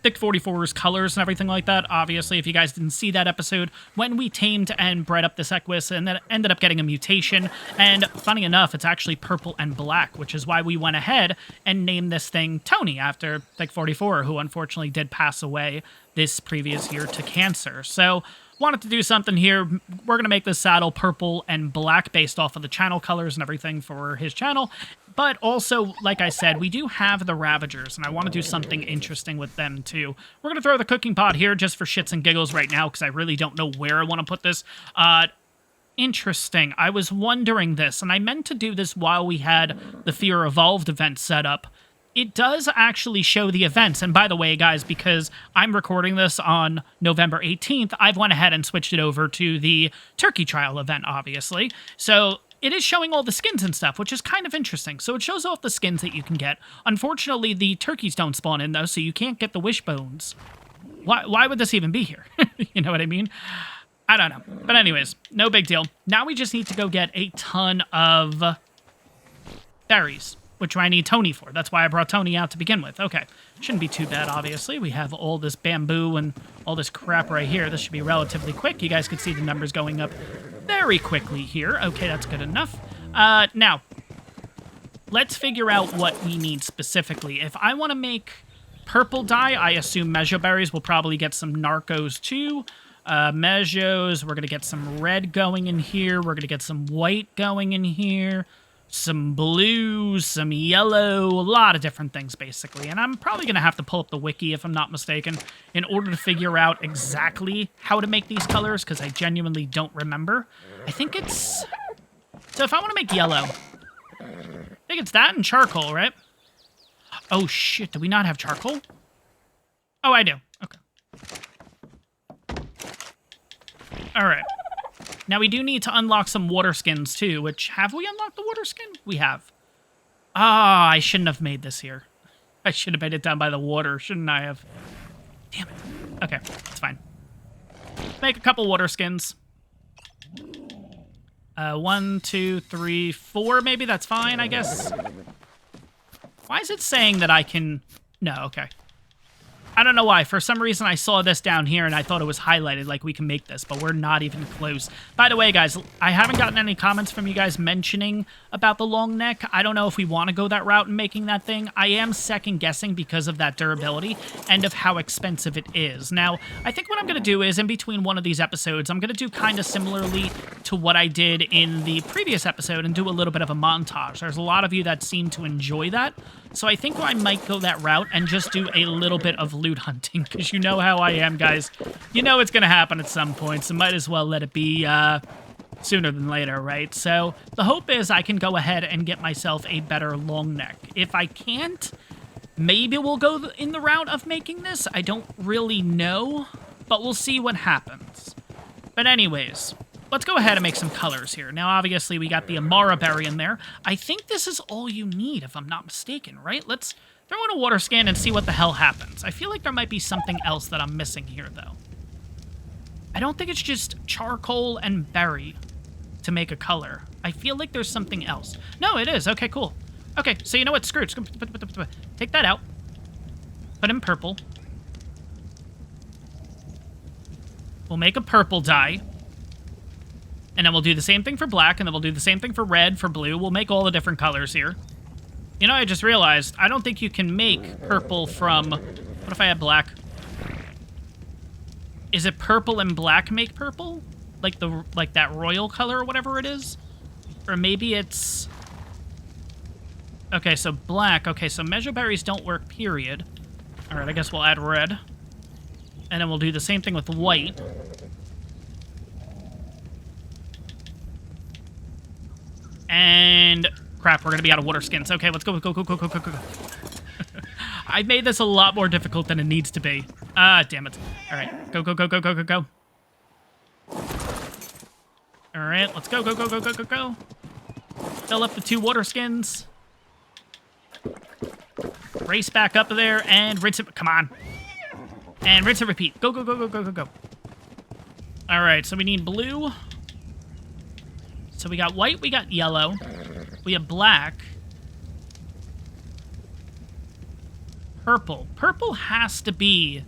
Thick 44's colors and everything like that. Obviously, if you guys didn't see that episode, when we tamed and bred up this Equus and then ended up getting a mutation, and funny enough, it's actually purple and black, which is why we went ahead and named this thing Tony, after Thick 44, who unfortunately did pass away this previous year to cancer. So, wanted to do something here. We're going to make this saddle purple and black based off of the channel colors and everything for his channel. But also, like I said, we do have the Ravagers, and I want to do something interesting with them, too. We're going to throw the cooking pot here just for shits and giggles right now, because I really don't know where I want to put this. Interesting. I was wondering this, and I meant to do this while we had the Fear Evolved event set up. It does actually show the events, and by the way, guys, because I'm recording this on November 18th, I've went ahead and switched it over to the Turkey Trial event, obviously. So... it is showing all the skins and stuff, which is kind of interesting. So it shows off the skins that you can get. Unfortunately, the turkeys don't spawn in, though, so you can't get the wishbones. Why would this even be here? You know what I mean? I don't know. But anyways, no big deal. Now we just need to go get a ton of berries, which I need Tony for. That's why I brought Tony out to begin with. Okay. Shouldn't be too bad, obviously. We have all this bamboo and all this crap right here. This should be relatively quick. You guys can see the numbers going up very quickly here. Okay, that's good enough. Now, let's figure out what we need specifically. If I want to make purple dye, I assume Mejo berries will probably get some Narcos too. Mejos, we're going to get some red going in here. We're going to get some white going in here. Some blue, some yellow, a lot of different things, basically. And I'm probably going to have to pull up the wiki, if I'm not mistaken, in order to figure out exactly how to make these colors, because I genuinely don't remember. I think it's... so if I want to make yellow, I think it's that and charcoal, right? Oh, shit, do we not have charcoal? Oh, I do. Okay. All right. Now, we do need to unlock some water skins, too, which... have we unlocked the water skin? We have. Ah, I shouldn't have made this here. I should have made it down by the water, shouldn't I have? Damn it. Okay, it's fine. Make a couple water skins. 1, 2, 3, 4, maybe? That's fine, I guess. Why is it saying that I can... no, okay. I don't know why. For some reason, I saw this down here, and I thought it was highlighted, like we can make this, but we're not even close. By the way, guys, I haven't gotten any comments from you guys mentioning about the long neck. I don't know if we want to go that route in making that thing. I am second-guessing because of that durability and of how expensive it is. Now, I think what I'm going to do is, in between one of these episodes, I'm going to do kind of similarly to what I did in the previous episode and do a little bit of a montage. There's a lot of you that seem to enjoy that. So I think I might go that route and just do a little bit of loot hunting, because you know how I am, guys. You know it's going to happen at some point, so might as well let it be sooner than later, right? So the hope is I can go ahead and get myself a better long neck. If I can't, maybe we'll go in the route of making this. I don't really know, but we'll see what happens. But anyways, let's go ahead and make some colors here. Now, obviously, we got the Amara berry in there. I think this is all you need, if I'm not mistaken, right? Let's throw in a water scan and see what the hell happens. I feel like there might be something else that I'm missing here, though. I don't think it's just charcoal and berry to make a color. I feel like there's something else. No, it is. Okay, cool. Okay, so you know what? Screw it. Take that out. Put in purple. We'll make a purple dye. And then we'll do the same thing for black, and then we'll do the same thing for red, for blue. We'll make all the different colors here. You know, I just realized, I don't think you can make purple from... What if I had black? Is it purple and black make purple? Like that royal color or whatever it is? Or maybe it's... Okay, so black. Okay, so measure berries don't work, period. Alright, I guess we'll add red. And then we'll do the same thing with white. And crap, we're gonna be out of water skins. Okay, let's go. I made this a lot more difficult than it needs to be. Ah, damn it. All right, go. All right, let's go. Fill up the 2 water skins. Race back up there and rinse it. Come on. And rinse and repeat. Go. All right, so we need blue. So we got white, we got yellow, we have black, purple. Purple has to be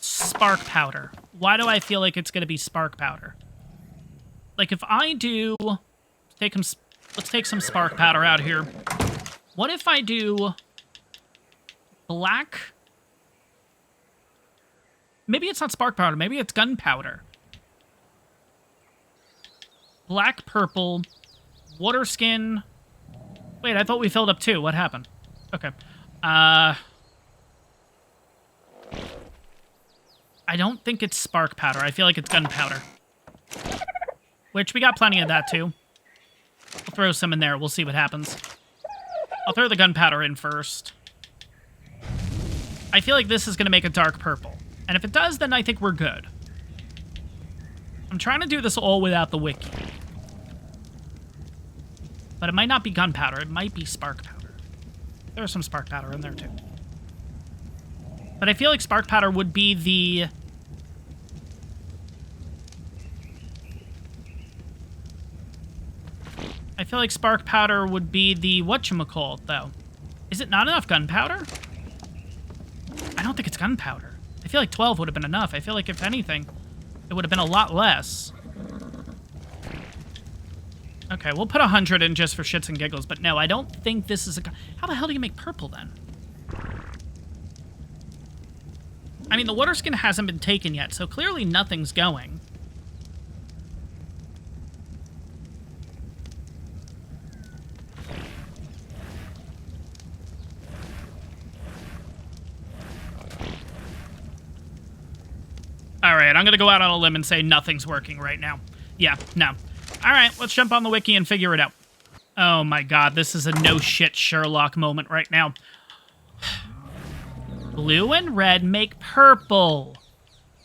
spark powder. Why do I feel like it's going to be spark powder? Like if I do, let's take some spark powder out here. What if I do black? Maybe it's not spark powder. Maybe it's gunpowder. Black, purple, water skin. Wait, I thought we filled up 2. What happened? Okay. I don't think it's spark powder. I feel like it's gunpowder. Which, we got plenty of that, too. We'll throw some in there. We'll see what happens. I'll throw the gunpowder in first. I feel like this is going to make a dark purple. And if it does, then I think we're good. I'm trying to do this all without the wiki. But it might not be gunpowder. It might be spark powder. There's some spark powder in there, too. But I feel like spark powder would be the... I feel like spark powder would be the whatchamacallit, though. Is it not enough gunpowder? I don't think it's gunpowder. I feel like 12 would have been enough. I feel like, if anything, it would have been a lot less. Okay, we'll put 100 in just for shits and giggles, but no, I don't think this is a... How the hell do you make purple, then? I mean, the water skin hasn't been taken yet, so clearly nothing's going. All right, I'm going to go out on a limb and say nothing's working right now. Yeah, no. All right, let's jump on the wiki and figure it out. Oh my god, this is a no-shit Sherlock moment right now. Blue and red make purple.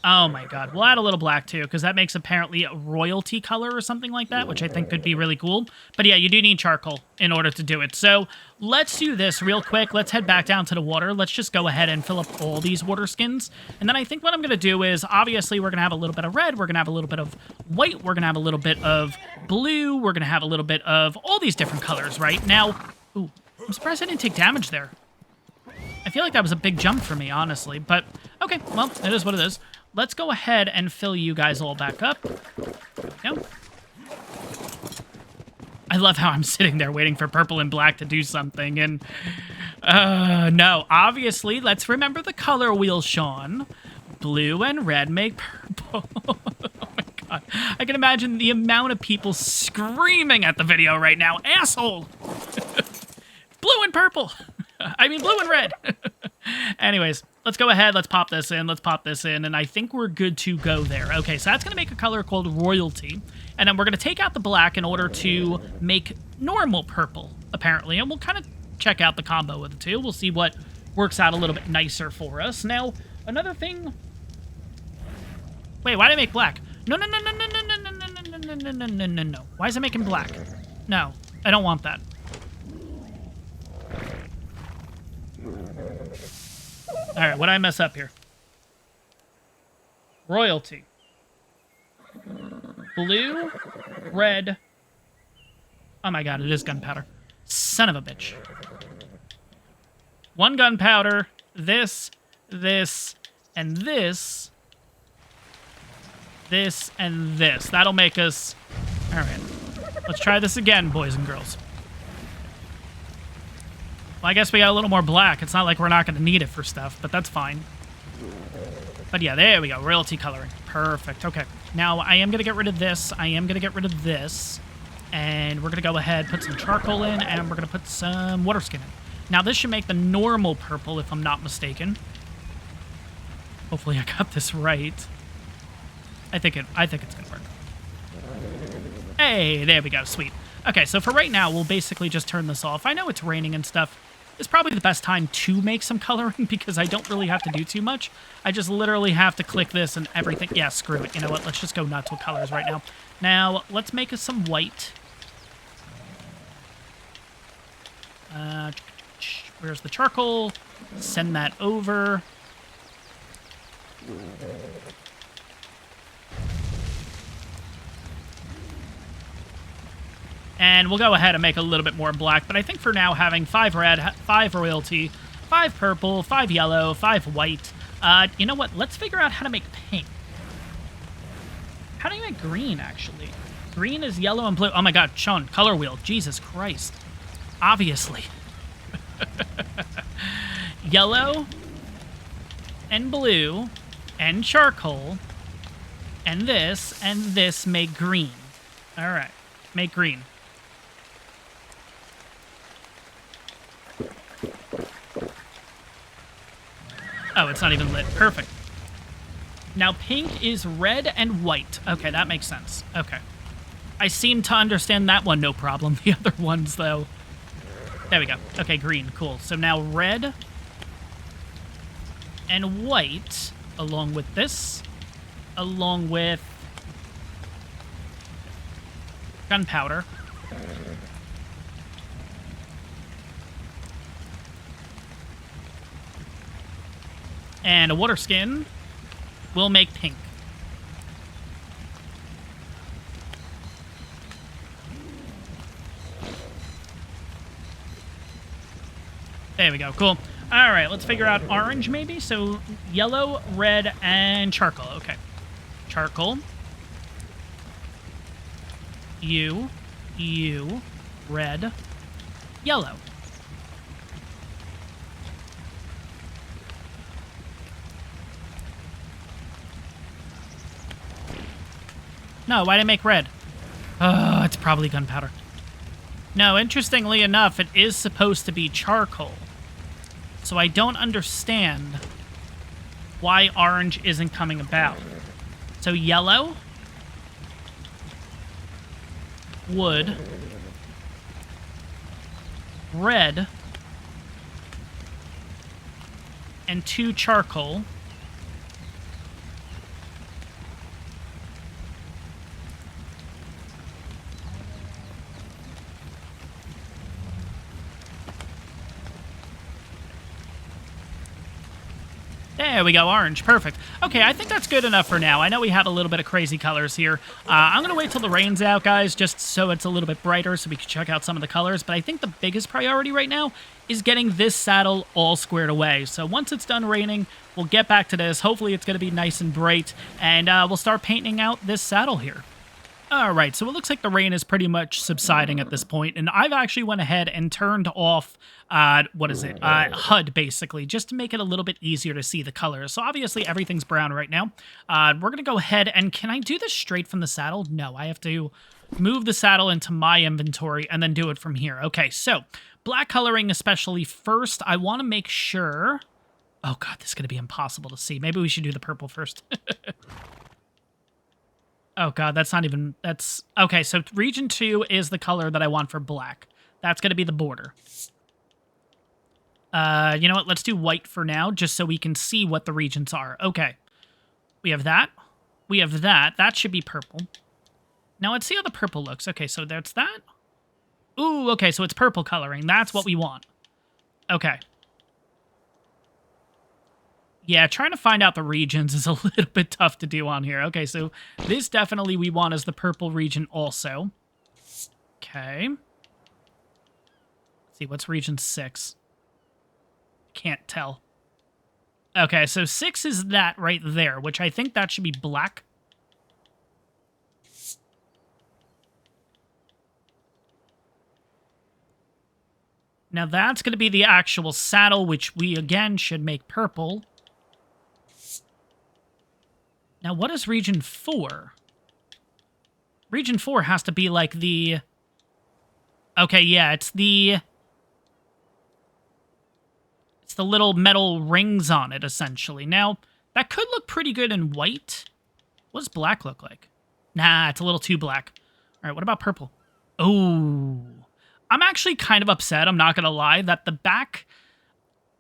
Oh my god. We'll add a little black too, because that makes apparently a royalty color or something like that, which I think could be really cool. But yeah, you do need charcoal in order to do it. So let's do this real quick. Let's head back down to the water. Let's just go ahead and fill up all these water skins. And then I think what I'm going to do is, obviously, we're going to have a little bit of red. We're going to have a little bit of white. We're going to have a little bit of blue. We're going to have a little bit of all these different colors, right? Now, ooh, I'm surprised I didn't take damage there. I feel like that was a big jump for me, honestly. But, okay, well, it is what it is. Let's go ahead and fill you guys all back up. There we go. I love how I'm sitting there waiting for purple and black to do something, and... no, obviously, let's remember the color wheel, Sean. Blue and red make purple. Oh my god. I can imagine the amount of people screaming at the video right now. Asshole! Blue and purple! I mean, blue and red! Anyways, let's go ahead, let's pop this in, and I think we're good to go there. Okay, so that's going to make a color called Royalty, and then we're going to take out the black in order to make normal purple, apparently, and we'll kind of check out the combo of the two. We'll see what works out a little bit nicer for us. Now, another thing... Wait, why did I make black? No. Why is it making black? No, I don't want that. Alright, what did I mess up here? Royalty. Blue, red. Oh my god, it is gunpowder. Son of a bitch. One gunpowder, this, and this, and this. That'll make us... Alright. Let's try this again, boys and girls. Well, I guess we got a little more black. It's not like we're not going to need it for stuff, but that's fine. But yeah, there we go. Royalty coloring. Perfect. Okay. Now, I am going to get rid of this. And we're going to go ahead, put some charcoal in, and we're going to put some water skin in. Now, this should make the normal purple, if I'm not mistaken. Hopefully I got this right. I think it's going to work. Hey, there we go. Sweet. Okay, so for right now, we'll basically just turn this off. I know it's raining and stuff. It's probably the best time to make some coloring because I don't really have to do too much. I just literally have to click this and everything. Yeah, screw it. You know what? Let's just go nuts with colors right now. Now, let's make us some white. Where's the charcoal? Send that over. And we'll go ahead and make a little bit more black, but I think for now, having 5 red, 5 royalty, 5 purple, 5 yellow, 5 white. You know what? Let's figure out how to make pink. How do you make green, actually? Green is yellow and blue. Oh my god, Sean, color wheel. Jesus Christ. Obviously. Yellow and blue and charcoal and this make green. All right, make green. Oh, it's not even lit. Perfect. Now, pink is red and white. Okay, that makes sense. Okay. I seem to understand that one, no problem. The other ones, though. There we go. Okay, green. Cool. So now red and white, along with this, along with gunpowder. And a water skin will make pink. There we go. Cool. All right, let's figure out orange maybe. So yellow, red, and charcoal. Okay. Charcoal. You, red, yellow. No, why did I make red? Oh, it's probably gunpowder. No, interestingly enough, it is supposed to be charcoal. So I don't understand why orange isn't coming about. So yellow, wood, red, and 2 charcoal. There we go, orange. Perfect. Okay, I think that's good enough for now. I know we have a little bit of crazy colors here. I'm going to wait till the rain's out, guys, just so it's a little bit brighter so we can check out some of the colors. But I think the biggest priority right now is getting this saddle all squared away. So once it's done raining, we'll get back to this. Hopefully it's going to be nice and bright, and we'll start painting out this saddle here. All right, so it looks like the rain is pretty much subsiding at this point, and I've actually went ahead and turned off, HUD, basically, just to make it a little bit easier to see the colors. So obviously everything's brown right now. We're going to go ahead, and can I do this straight from the saddle? No, I have to move the saddle into my inventory and then do it from here. Okay, so black coloring especially first. I want to make sure... Oh, God, this is going to be impossible to see. Maybe we should do the purple first. Oh, God, that's not even... That's... Okay, so region 2 is the color that I want for black. That's going to be the border. You know what? Let's do white for now, just so we can see what the regions are. Okay. We have that. We have that. That should be purple. Now, let's see how the purple looks. Okay, so that's that. Ooh, okay, so it's purple coloring. That's what we want. Okay. Yeah, trying to find out the regions is a little bit tough to do on here. Okay, so this definitely we want as the purple region also. Okay. Let's see, what's region 6? Can't tell. Okay, so 6 is that right there, which I think that should be black. Now that's going to be the actual saddle, which we, again, should make purple. Now, what is region 4? Region 4 has to be like the... Okay, yeah, it's the little metal rings on it, essentially. Now, that could look pretty good in white. What does black look like? Nah, it's a little too black. All right, what about purple? Oh, I'm actually kind of upset, I'm not going to lie, that the back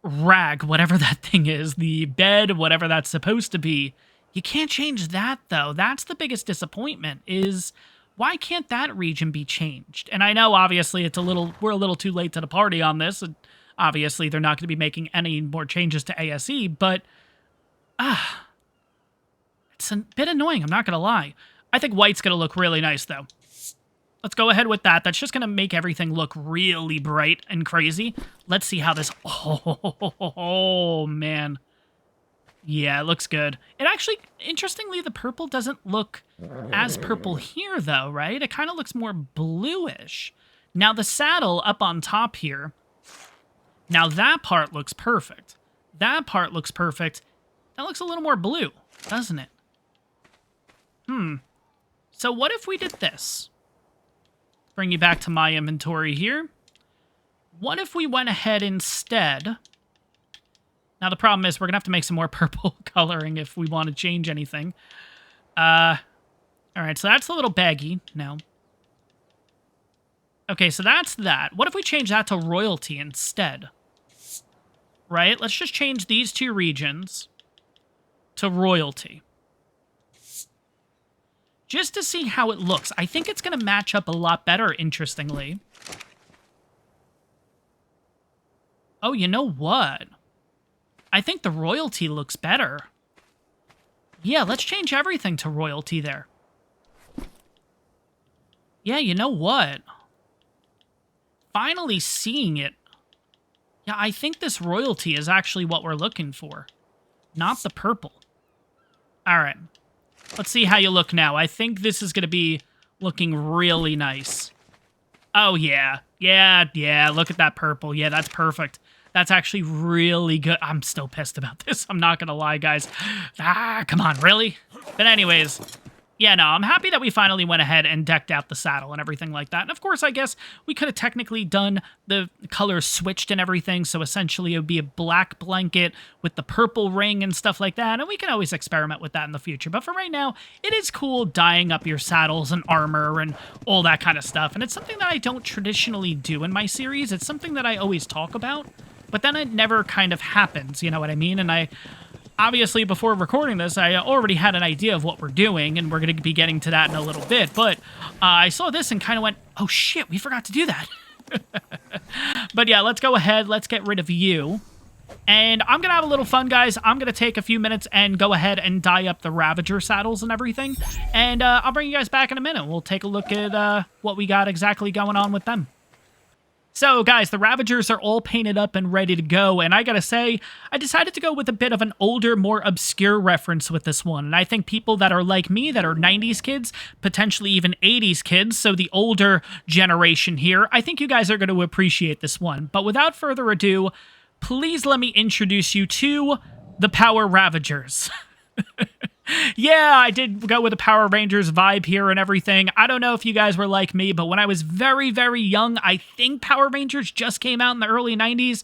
rag, whatever that thing is, the bed, whatever that's supposed to be, you can't change that, though. That's the biggest disappointment, is why can't that region be changed? And I know, obviously, we're a little too late to the party on this, and obviously they're not going to be making any more changes to ASE, but, it's a bit annoying, I'm not going to lie. I think white's going to look really nice, though. Let's go ahead with that. That's just going to make everything look really bright and crazy. Let's see how this... Oh, man. Yeah, it looks good. It actually, interestingly, the purple doesn't look as purple here, though, right? It kind of looks more bluish. Now, the saddle up on top here, now that part looks perfect. That part looks perfect. That looks a little more blue, doesn't it? So what if we did this? Bring you back to my inventory here. What if we went ahead instead... Now, the problem is we're going to have to make some more purple coloring if we want to change anything. All right, so that's a little baggy now. Okay, so that's that. What if we change that to royalty instead? Right? Let's just change these two regions to royalty. Just to see how it looks. I think it's going to match up a lot better, interestingly. Oh, you know what? I think the royalty looks better. Yeah, let's change everything to royalty there. Yeah, you know what? Finally seeing it. Yeah, I think this royalty is actually what we're looking for. Not the purple. Alright. Let's see how you look now. I think this is going to be looking really nice. Oh, yeah. Yeah, look at that purple. Yeah, that's perfect. That's actually really good. I'm still pissed about this. I'm not gonna lie, guys. Come on, really? But anyways, yeah, no, I'm happy that we finally went ahead and decked out the saddle and everything like that. And of course, I guess we could have technically done the colors switched and everything, so essentially it would be a black blanket with the purple ring and stuff like that, and we can always experiment with that in the future. But for right now, it is cool dyeing up your saddles and armor and all that kind of stuff, and it's something that I don't traditionally do in my series. It's something that I always talk about, but then it never kind of happens, you know what I mean? And obviously, before recording this, I already had an idea of what we're doing, and we're going to be getting to that in a little bit, but I saw this and kind of went, oh shit, we forgot to do that. But yeah, let's go ahead, let's get rid of you, And I'm going to have a little fun, guys. I'm going to take a few minutes and go ahead and dye up the Ravager saddles and everything. And I'll bring you guys back in a minute. We'll take a look at what we got exactly going on with them. So, guys, the Ravagers are all painted up and ready to go, and I gotta say, I decided to go with a bit of an older, more obscure reference with this one, and I think people that are like me, that are 90s kids, potentially even 80s kids, so the older generation here, I think you guys are going to appreciate this one. But without further ado, please let me introduce you to the Power Ravagers. Yeah, I did go with the Power Rangers vibe here and everything. I don't know if you guys were like me, but when I was very, very young, I think Power Rangers just came out in the early 90s.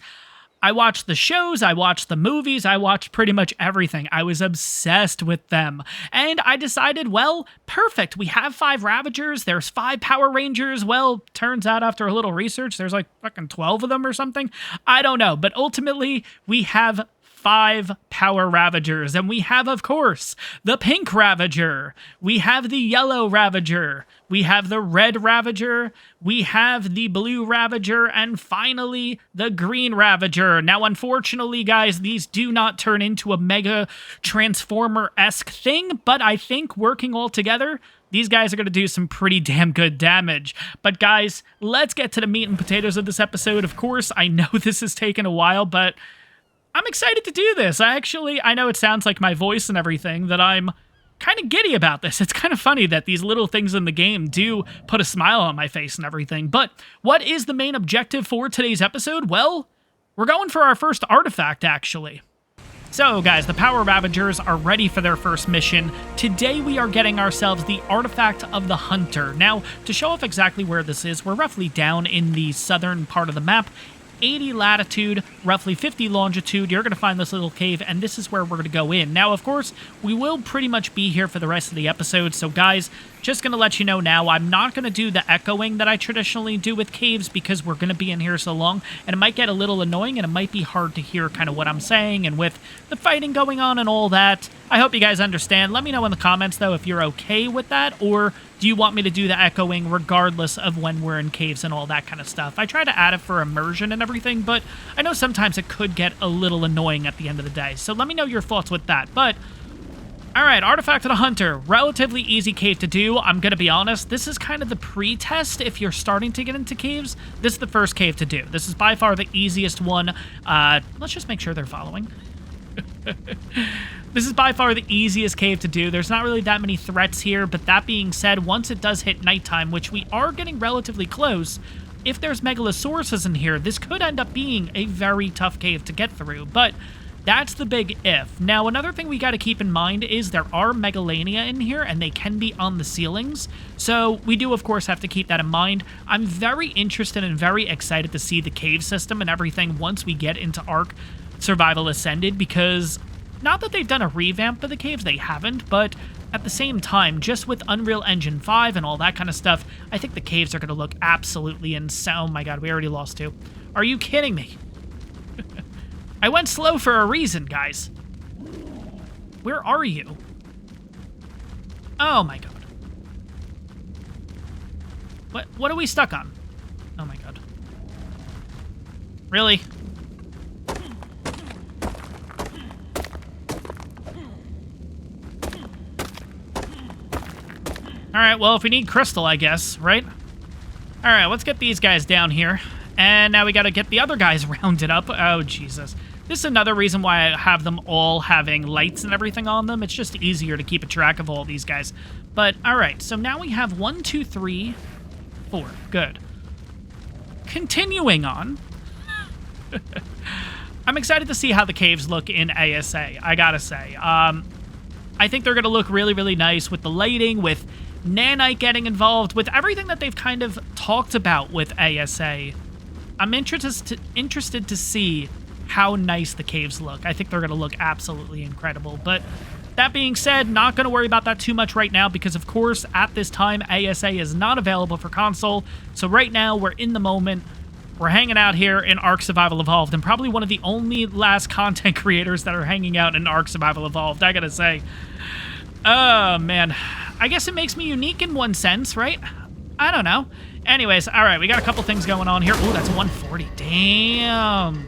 I watched the shows, I watched the movies, I watched pretty much everything. I was obsessed with them. And I decided, well, perfect. We have 5 Ravagers, there's 5 Power Rangers. Well, turns out after a little research, there's like fucking 12 of them or something. I don't know, but ultimately, we have 5 Power Ravagers, and we have, of course, the Pink Ravager, we have the Yellow Ravager, we have the Red Ravager, we have the Blue Ravager, and finally, the Green Ravager. Now, unfortunately, guys, these do not turn into a Mega Transformer-esque thing, but I think working all together, these guys are going to do some pretty damn good damage. But guys, let's get to the meat and potatoes of this episode. Of course, I know this has taken a while, but I'm excited to do this. I know it sounds like my voice and everything, that I'm kind of giddy about this. It's kind of funny that these little things in the game do put a smile on my face and everything. But what is the main objective for today's episode? Well, we're going for our first artifact, actually. So, guys, the Power Ravagers are ready for their first mission. Today, we are getting ourselves the Artifact of the Hunter. Now, to show off exactly where this is, we're roughly down in the southern part of the map, 80 latitude, roughly 50 longitude. You're going to find this little cave, and this is where we're going to go in. Now, of course, we will pretty much be here for the rest of the episode, so guys, just going to let you know now, I'm not going to do the echoing that I traditionally do with caves because we're going to be in here so long, and it might get a little annoying, and it might be hard to hear kind of what I'm saying, and with the fighting going on and all that, I hope you guys understand. Let me know in the comments, though, if you're okay with that, or do you want me to do the echoing regardless of when we're in caves and all that kind of stuff? I try to add it for immersion and everything, but I know sometimes it could get a little annoying at the end of the day, so let me know your thoughts with that. But alright, Artifact of the Hunter. Relatively easy cave to do. I'm gonna be honest, this is kind of the pre-test if you're starting to get into caves. This is the first cave to do. This is by far the easiest one. Let's just make sure they're following. This is by far the easiest cave to do. There's not really that many threats here, but that being said, once it does hit nighttime, which we are getting relatively close, if there's Megalosauruses in here, this could end up being a very tough cave to get through, but that's the big if. Now, another thing we got to keep in mind is there are Megalania in here, and they can be on the ceilings. So we do, of course, have to keep that in mind. I'm very interested and very excited to see the cave system and everything once we get into ARK Survival Ascended, because not that they've done a revamp of the caves, they haven't, but at the same time, just with Unreal Engine 5 and all that kind of stuff, I think the caves are going to look absolutely insane. Oh my god, we already lost 2. Are you kidding me? I went slow for a reason, guys. Where are you? Oh my god. What are we stuck on? Oh my god. Really? Alright, well, if we need crystal, I guess, right? Alright, let's get these guys down here. And now we gotta get the other guys rounded up. Oh, Jesus. This is another reason why I have them all having lights and everything on them. It's just easier to keep a track of all these guys. But, alright, so now we have 1, 2, 3, 4. Good. Continuing on. I'm excited to see how the caves look in ASA, I gotta say. I think they're gonna look really, really nice with the lighting, with Nanite getting involved, with everything that they've kind of talked about with ASA. I'm interested to see how nice the caves look. I think they're going to look absolutely incredible. But that being said, not going to worry about that too much right now because, of course, at this time, ASA is not available for console. So right now, we're in the moment. We're hanging out here in ARK Survival Evolved, and probably one of the only last content creators that are hanging out in ARK Survival Evolved, I gotta say. Oh, man. I guess it makes me unique in one sense, right? I don't know. Anyways, alright, we got a couple things going on here. Ooh, that's 140. Damn.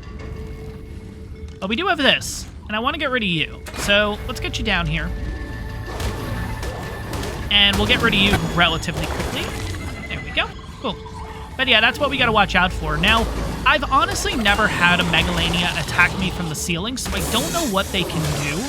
But we do have this, and I want to get rid of you. So let's get you down here. And we'll get rid of you relatively quickly. There we go. Cool. But yeah, that's what we got to watch out for. Now, I've honestly never had a Megalania attack me from the ceiling, so I don't know what they can do.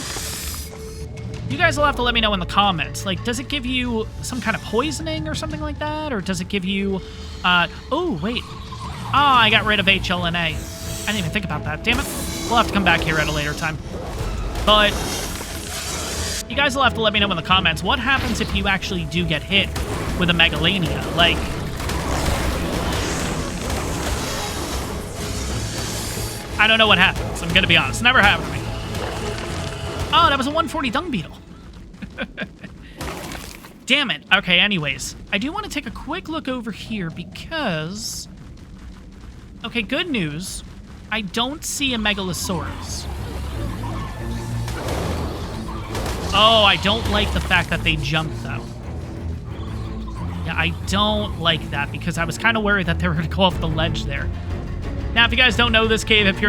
You guys will have to let me know in the comments. Like, does it give you some kind of poisoning or something like that? Or does it give you... oh, wait. Oh, I got rid of HLNA. I didn't even think about that. Damn it. We'll have to come back here at a later time. But you guys will have to let me know in the comments what happens if you actually do get hit with a Megalania. Like... I don't know what happens. I'm going to be honest. Never happened to me. Oh, that was a 140 dung beetle. Damn it. Okay, anyways. I do want to take a quick look over here because... Okay, good news. I don't see a Megalosaurus. Oh, I don't like the fact that they jumped, though. Yeah, I don't like that because I was kind of worried that they were going to go off the ledge there. Now, if you guys don't know this cave, if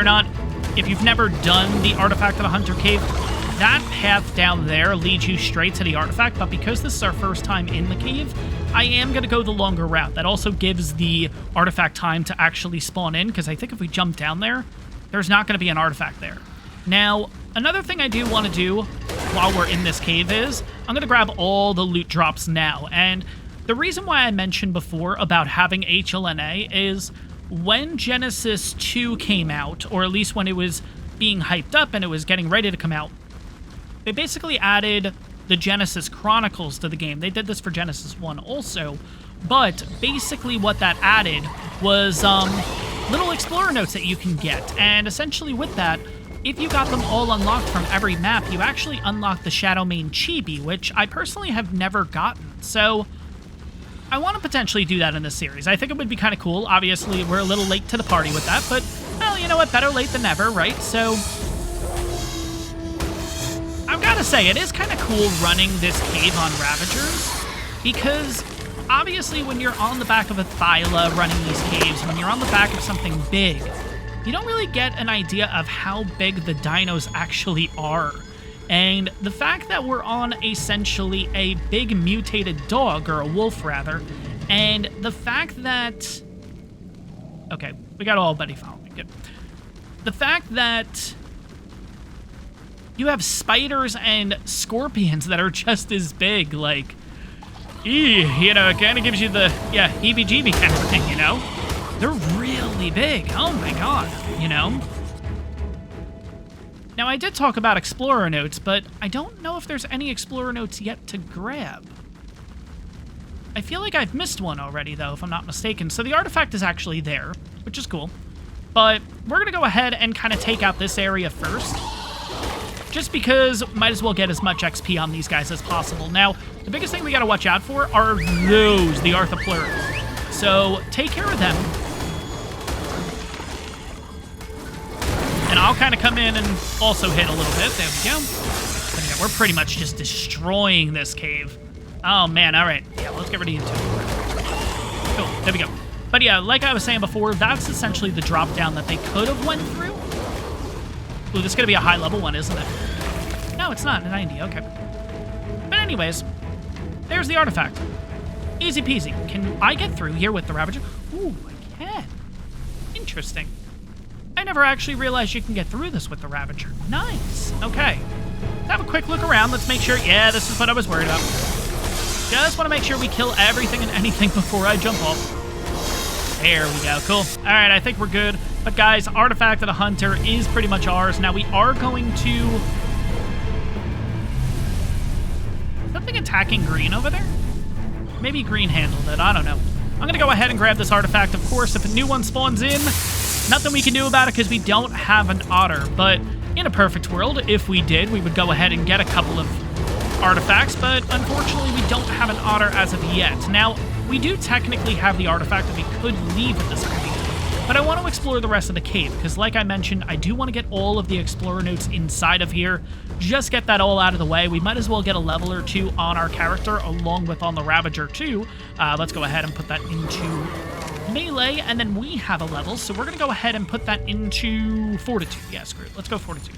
you've never done the Artifact of the Hunter Cave, that path down there leads you straight to the artifact, but because this is our first time in the cave, I am going to go the longer route. That also gives the artifact time to actually spawn in, because I think if we jump down there, there's not going to be an artifact there. Now, another thing I do want to do while we're in this cave is, I'm going to grab all the loot drops now, and the reason why I mentioned before about having HLNA is when Genesis 2 came out, or at least when it was being hyped up and it was getting ready to come out, they basically added the Genesis Chronicles to the game. They did this for Genesis 1 also, but basically what that added was little explorer notes that you can get, and essentially with that, if you got them all unlocked from every map, you actually unlock the Shadowmane Chibi, which I personally have never gotten, so I want to potentially do that in this series. I think it would be kind of cool. Obviously, we're a little late to the party with that, but, well, you know what? Better late than never, right? So I've got to say, it is kind of cool running this cave on Ravagers, because obviously when you're on the back of a Thyla running these caves, when you're on the back of something big, you don't really get an idea of how big the dinos actually are. And the fact that we're on essentially a big mutated dog, or a wolf rather, and the fact that... Okay, we got all buddy following. Good. The fact that you have spiders and scorpions that are just as big, like, you know, it kind of gives you the, yeah, heebie-jeebie kind of thing, you know? They're really big. Oh my god, you know? Now, I did talk about Explorer Notes, but I don't know if there's any Explorer Notes yet to grab. I feel like I've missed one already, though, if I'm not mistaken. So the artifact is actually there, which is cool. But we're going to go ahead and kind of take out this area first, just because might as well get as much XP on these guys as possible. Now, the biggest thing we got to watch out for are those, the Arthropleurus. So take care of them. And I'll kind of come in and also hit a little bit. There we go. But yeah, we're pretty much just destroying this cave. Oh, man. All right. Yeah, let's get rid of you, too. Cool. There we go. But yeah, like I was saying before, that's essentially the drop down that they could have went through. Ooh, this is going to be a high-level one, isn't it? No, it's not. A 90. Okay. But anyways, there's the artifact. Easy peasy. Can I get through here with the Ravager? Ooh, I can. Interesting. I never actually realized you can get through this with the Ravager. Nice. Okay. Let's have a quick look around. Let's make sure... Yeah, this is what I was worried about. Just want to make sure we kill everything and anything before I jump off. There we go. Cool. All right, I think we're good. But guys, Artifact of the Hunter is pretty much ours. Now, we are going to... Something attacking green over there? Maybe green handled it. I don't know. I'm going to go ahead and grab this artifact. Of course, if a new one spawns in, nothing we can do about it because we don't have an otter. But in a perfect world, if we did, we would go ahead and get a couple of artifacts. But unfortunately, we don't have an otter as of yet. Now, we do technically have the artifact that we could leave at this point. But I want to explore the rest of the cave, because like I mentioned, I do want to get all of the Explorer Notes inside of here. Just get that all out of the way. We might as well get a level or two on our character, along with on the Ravager too. Let's go ahead and put that into melee, and then we have a level, so we're going to go ahead and put that into fortitude. Yeah, screw it. Let's go fortitude.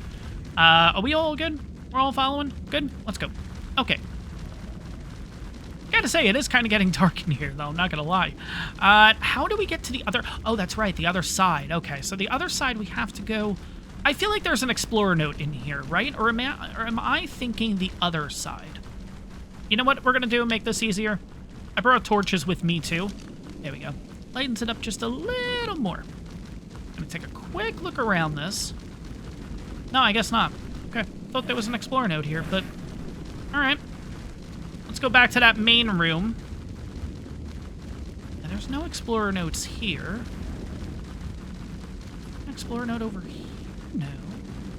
Are we all good? We're all following? Good? Let's go. Okay. Gotta say, it is kind of getting dark in here, though. I'm not gonna lie. How do we get to the other... Oh, that's right, the other side. Okay, so the other side we have to go... I feel like there's an explorer note in here, right? Or am I thinking the other side? You know what we're gonna do? Make this easier. I brought torches with me, too. There we go. Lightens it up just a little more. Gonna take a quick look around this. No, I guess not. Okay, thought there was an explorer note here, but... Alright. Let's go back to that main room. Now, there's no explorer notes here. Explorer note over here? No.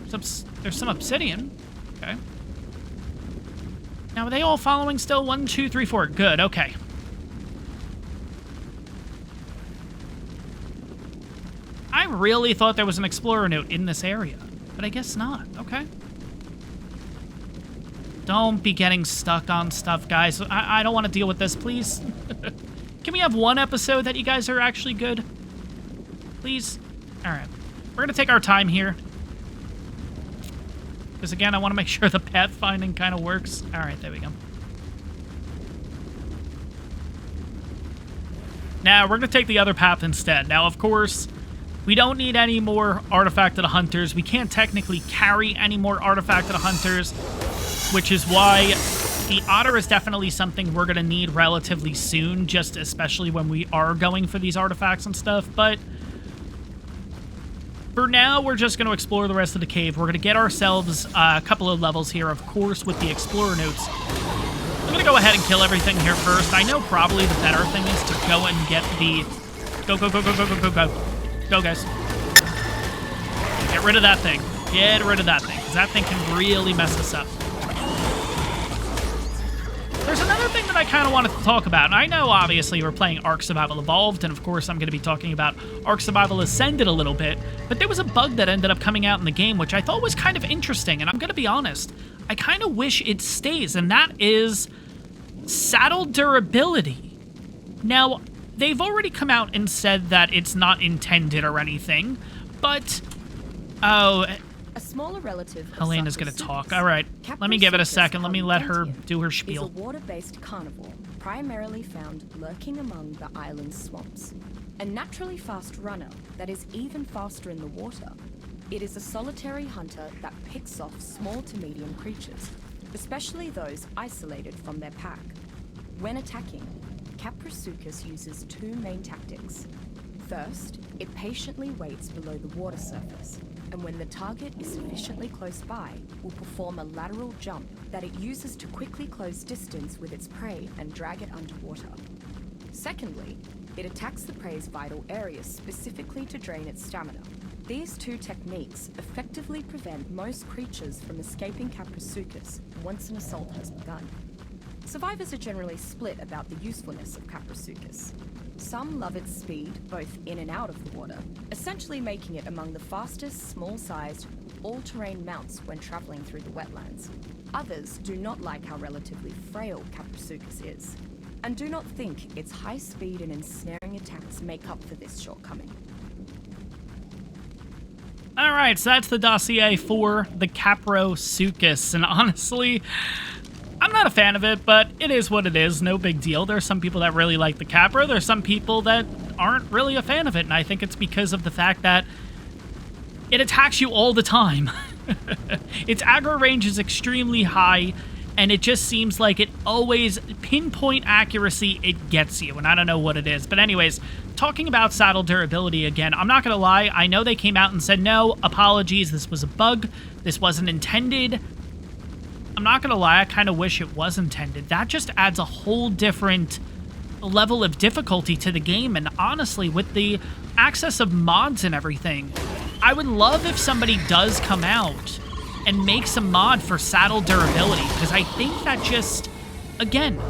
There's some obsidian. Okay. Now, are they all following still? 1, 2, 3, 4. Good, okay. I really thought there was an explorer note in this area, but I guess not. Okay. Don't be getting stuck on stuff, guys. I don't want to deal with this, please. Can we have one episode that you guys are actually good? Please? Alright. We're going to take our time here. Because, again, I want to make sure the pathfinding kind of works. Alright, there we go. Now, we're going to take the other path instead. Now, of course, we don't need any more artifacted hunters. We can't technically carry any more artifacted hunters, which is why the otter is definitely something we're going to need relatively soon, just especially when we are going for these artifacts and stuff. But for now, we're just going to explore the rest of the cave. We're going to get ourselves a couple of levels here, of course, with the explorer notes. I'm going to go ahead and kill everything here first. I know probably the better thing is to go and get the... Go, go, go, go, go, go, go, go. Go, guys. Get rid of that thing. Get rid of that thing, because that thing can really mess us up. There's another thing that I kind of wanted to talk about. And I know, obviously, we're playing ARK Survival Evolved, and of course, I'm going to be talking about ARK Survival Ascended a little bit, but there was a bug that ended up coming out in the game, which I thought was kind of interesting, and I'm going to be honest, I kind of wish it stays, and that is saddle durability. Now, they've already come out and said that it's not intended or anything, but... Oh... A smaller relative of Helena's gonna talk. All right, let me give it a second. Let me let her do her spiel. Is a water-based carnivore, primarily found lurking among the island's swamps. A naturally fast runner that is even faster in the water. It is a solitary hunter that picks off small to medium creatures, especially those isolated from their pack. When attacking, Caprisuchus uses two main tactics. First, it patiently waits below the water surface, and when the target is sufficiently close by, will perform a lateral jump that it uses to quickly close distance with its prey and drag it underwater. Secondly, it attacks the prey's vital areas specifically to drain its stamina. These two techniques effectively prevent most creatures from escaping Caprisuchus once an assault has begun. Survivors are generally split about the usefulness of Caprisuchus. Some love its speed, both in and out of the water, essentially making it among the fastest, small-sized, all-terrain mounts when traveling through the wetlands. Others do not like how relatively frail Caprisuchus is, and do not think its high speed and ensnaring attacks make up for this shortcoming. Alright, so that's the dossier for the Caprisuchus, and honestly, I'm not a fan of it, but it is what it is, no big deal. There's some people that really like the Capra, there's some people that aren't really a fan of it, and I think it's because of the fact that it attacks you all the time. Its aggro range is extremely high, and it just seems like it always, pinpoint accuracy, it gets you, and I don't know what it is. But anyways, talking about saddle durability again, I'm not gonna lie, I know they came out and said, no, apologies, this was a bug, this wasn't intended. I'm not gonna lie, I kind of wish it was intended. That just adds a whole different level of difficulty to the game, and honestly, with the access of mods and everything, I would love if somebody does come out and makes a mod for saddle durability, because I think that just, again,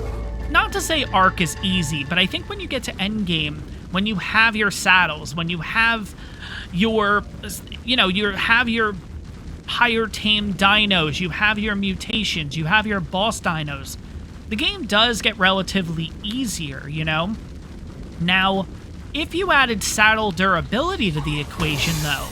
not to say ARK is easy, but I think when you get to endgame, when you have your saddles, when you have your, have your higher tamed dinos, you have your mutations, you have your boss dinos, the game does get relatively easier, you know? Now, If you added saddle durability to the equation, though,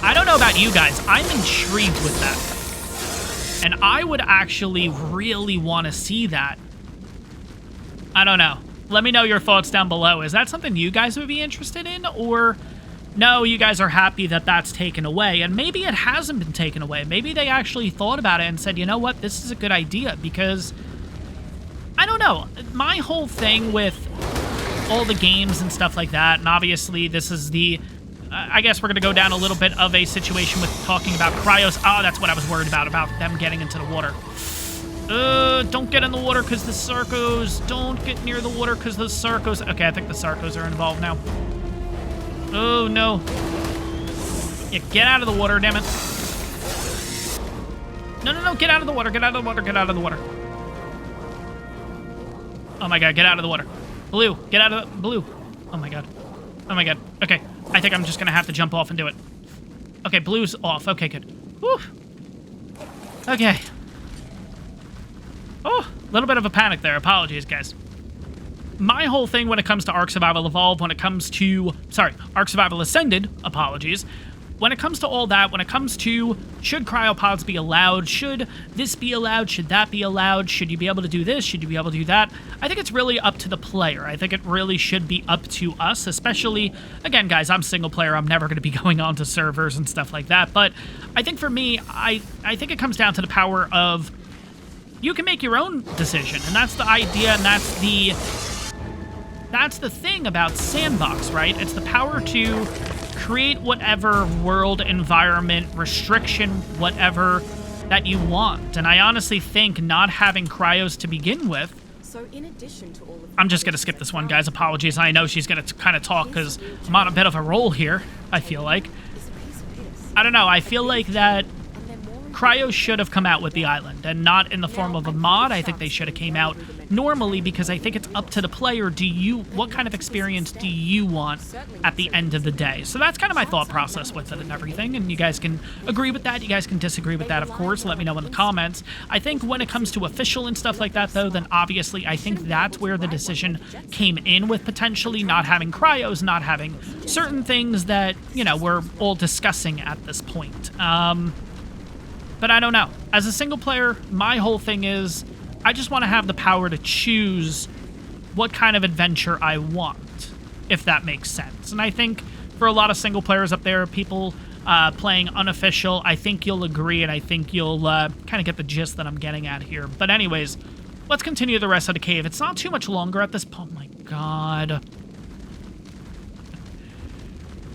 I don't know about you guys. I'm intrigued with that. And I would actually really want to see that. I don't know. Let me know your thoughts down below. Is that something you guys would be interested in? Or no, you guys are happy that that's taken away. And maybe it hasn't been taken away. Maybe they actually thought about it and said, you know what? This is a good idea. Because, I don't know. My whole thing with all the games and stuff like that, and obviously this is the... I guess we're going to go down a little bit of a situation with talking about cryos. Oh, that's what I was worried about them getting into the water. Don't get in the water because the Sarcos. Don't get near the water because the Sarcos. Okay, I think the Sarcos are involved now. Oh, no. Yeah, get out of the water, damn it. No, get out of the water, get out of the water, get out of the water. Oh my god, get out of the water. Blue, get out of the... Blue. Oh my god. Oh my god. Okay. I think I'm just gonna have to jump off and do it. Okay, blue's off. Okay, good. Whew. Okay. Oh, a little bit of a panic there. Apologies, guys. My whole thing when it comes to Ark Survival Evolved, when it comes to... Sorry, Ark Survival Ascended, apologies. When it comes to all that, when it comes to should cryopods be allowed, should this be allowed, should that be allowed, should you be able to do this, should you be able to do that, I think it's really up to the player. I think it really should be up to us, especially, again, guys, I'm single player, I'm never going to be going on to servers and stuff like that, but I think for me, I think it comes down to the power of you can make your own decision, and that's the idea, and that's the thing about Sandbox, right? It's the power to create whatever world, environment, restriction, whatever that you want. And I honestly think not having cryos to begin with... So in addition to all of I'm just going to skip this one, guys. Apologies. I know she's going to kind of talk because I'm on a bit of a roll here, I feel like. I don't know. I feel like that cryos should have come out with the island and not in the form of a mod. I think they should have came out normally because I think it's up to the player. What kind of experience do you want at the end of the day? So that's kind of my thought process with it and everything, and you guys can agree with that, you guys can disagree with that, of course. Let me know in the comments. I think when it comes to official and stuff like that, though, then obviously I think that's where the decision came in with potentially not having cryos, not having certain things that, you know, we're all discussing at this point. But I don't know. As a single player, my whole thing is I just want to have the power to choose what kind of adventure I want, if that makes sense. And I think for a lot of single players up there, people playing unofficial, I think you'll agree, and I think you'll kind of get the gist that I'm getting at here. But anyways, let's continue the rest of the cave. It's not too much longer at this point. Oh my god.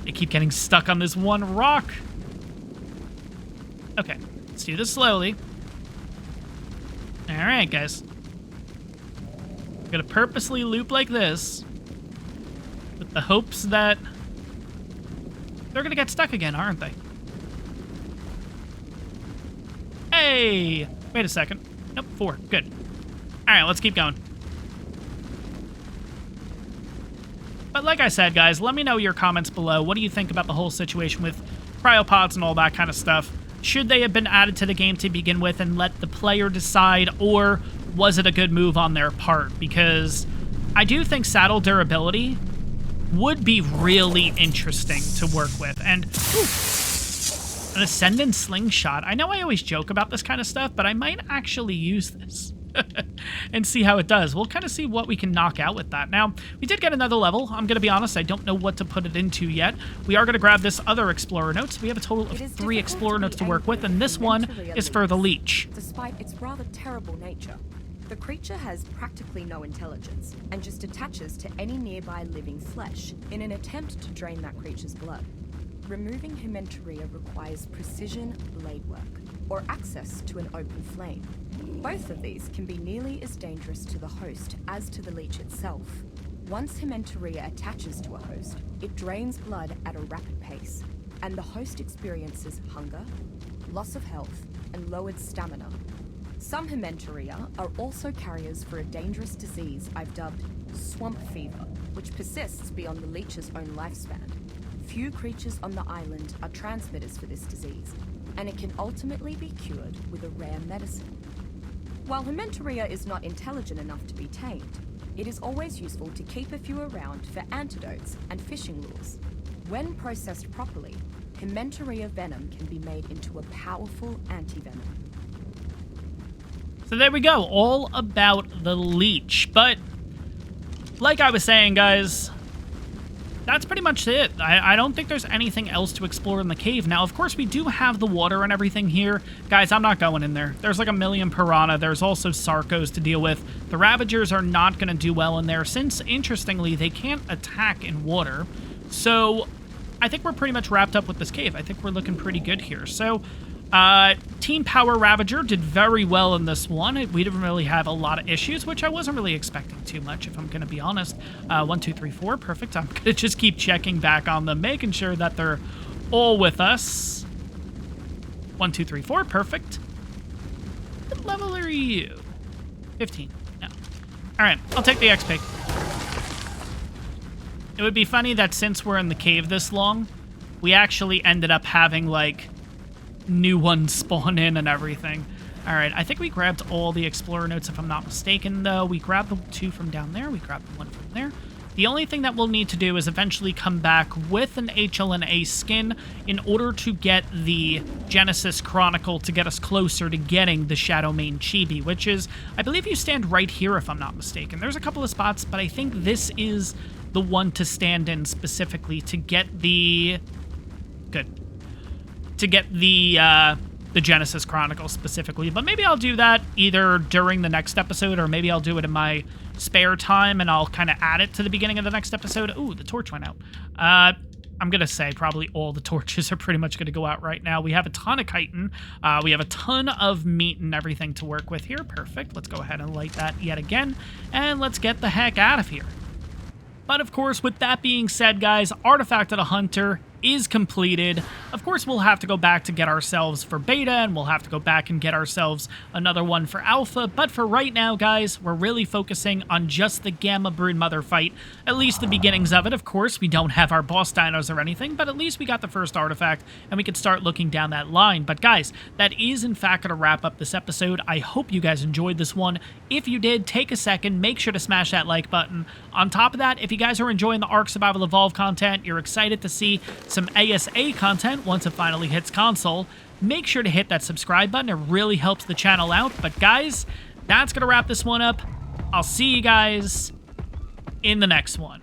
They keep getting stuck on this one rock. Okay. Let's do this slowly. Alright, guys. I'm gonna purposely loop like this with the hopes that they're gonna get stuck again, aren't they? Hey! Wait a second. Nope, 4. Good. Alright, let's keep going. But like I said, guys, let me know your comments below. What do you think about the whole situation with cryopods and all that kind of stuff? Should they have been added to the game to begin with and let the player decide, or was it a good move on their part? Because I do think saddle durability would be really interesting to work with. And an Ascendant Slingshot. I know I always joke about this kind of stuff, but I might actually use this and see how it does. We'll kind of see what we can knock out with that. Now, we did get another level. I'm going to be honest, I don't know what to put it into yet. We are going to grab this other Explorer Note. So we have a total of 3 Explorer Notes to work with, and this one is for the Leech. Despite its rather terrible nature, the creature has practically no intelligence and just attaches to any nearby living flesh in an attempt to drain that creature's blood. Removing Hementaria requires precision blade work, or access to an open flame. Both of these can be nearly as dangerous to the host as to the leech itself. Once Hementaria attaches to a host, it drains blood at a rapid pace, and the host experiences hunger, loss of health, and lowered stamina. Some Hementaria are also carriers for a dangerous disease I've dubbed swamp fever, which persists beyond the leech's own lifespan. Few creatures on the island are transmitters for this disease, and it can ultimately be cured with a rare medicine. While Hementaria is not intelligent enough to be tamed, it is always useful to keep a few around for antidotes and fishing lures. When processed properly, Pimenteria venom can be made into a powerful anti-venom. So there we go, all about the leech. But like I was saying, guys, that's pretty much it. I don't think there's anything else to explore in the cave. Now, of course, we do have the water and everything here. Guys, I'm not going in there. There's like a million piranha. There's also Sarcos to deal with. The Ravagers are not going to do well in there since, interestingly, they can't attack in water. So I think we're pretty much wrapped up with this cave. I think we're looking pretty good here. So Team Power Ravager did very well in this one. We didn't really have a lot of issues, which I wasn't really expecting too much, if I'm going to be honest. 1, 2, 3, 4. Perfect. I'm going to just keep checking back on them, making sure that they're all with us. 1, 2, 3, 4. Perfect. What level are you? 15. No. All right. I'll take the XP. It would be funny that since we're in the cave this long, we actually ended up having, like, new ones spawn in and everything. All right, I think we grabbed all the Explorer notes, if I'm not mistaken, though. We grabbed the 2 from down there. We grabbed the 1 from there. The only thing that we'll need to do is eventually come back with an HLNA skin in order to get the Genesis Chronicle to get us closer to getting the Shadowmane Chibi, which is, I believe you stand right here, if I'm not mistaken. There's a couple of spots, but I think this is the one to stand in specifically to get the... Good. To get the Genesis Chronicle specifically. But maybe I'll do that either during the next episode, or maybe I'll do it in my spare time, and I'll kind of add it to the beginning of the next episode. Ooh, the torch went out. I'm going to say probably all the torches are pretty much going to go out right now. We have a ton of chitin. We have a ton of meat and everything to work with here. Perfect. Let's go ahead and light that yet again, and let's get the heck out of here. But of course, with that being said, guys, Artifact of the Hunter is completed. Of course, we'll have to go back to get ourselves for beta, and we'll have to go back and get ourselves another one for alpha. But for right now, guys, we're really focusing on just the Gamma Broodmother fight, at least the beginnings of it. Of course, we don't have our boss dinos or anything, but at least we got the first artifact, and we can start looking down that line. But guys, that is in fact going to wrap up this episode. I hope you guys enjoyed this one. If you did, take a second, make sure to smash that like button. On top of that, if you guys are enjoying the ARK Survival Evolved content, you're excited to see some ASA content once it finally hits console, make sure to hit that subscribe button. It really helps the channel out. But guys, that's going to wrap this one up. I'll see you guys in the next one.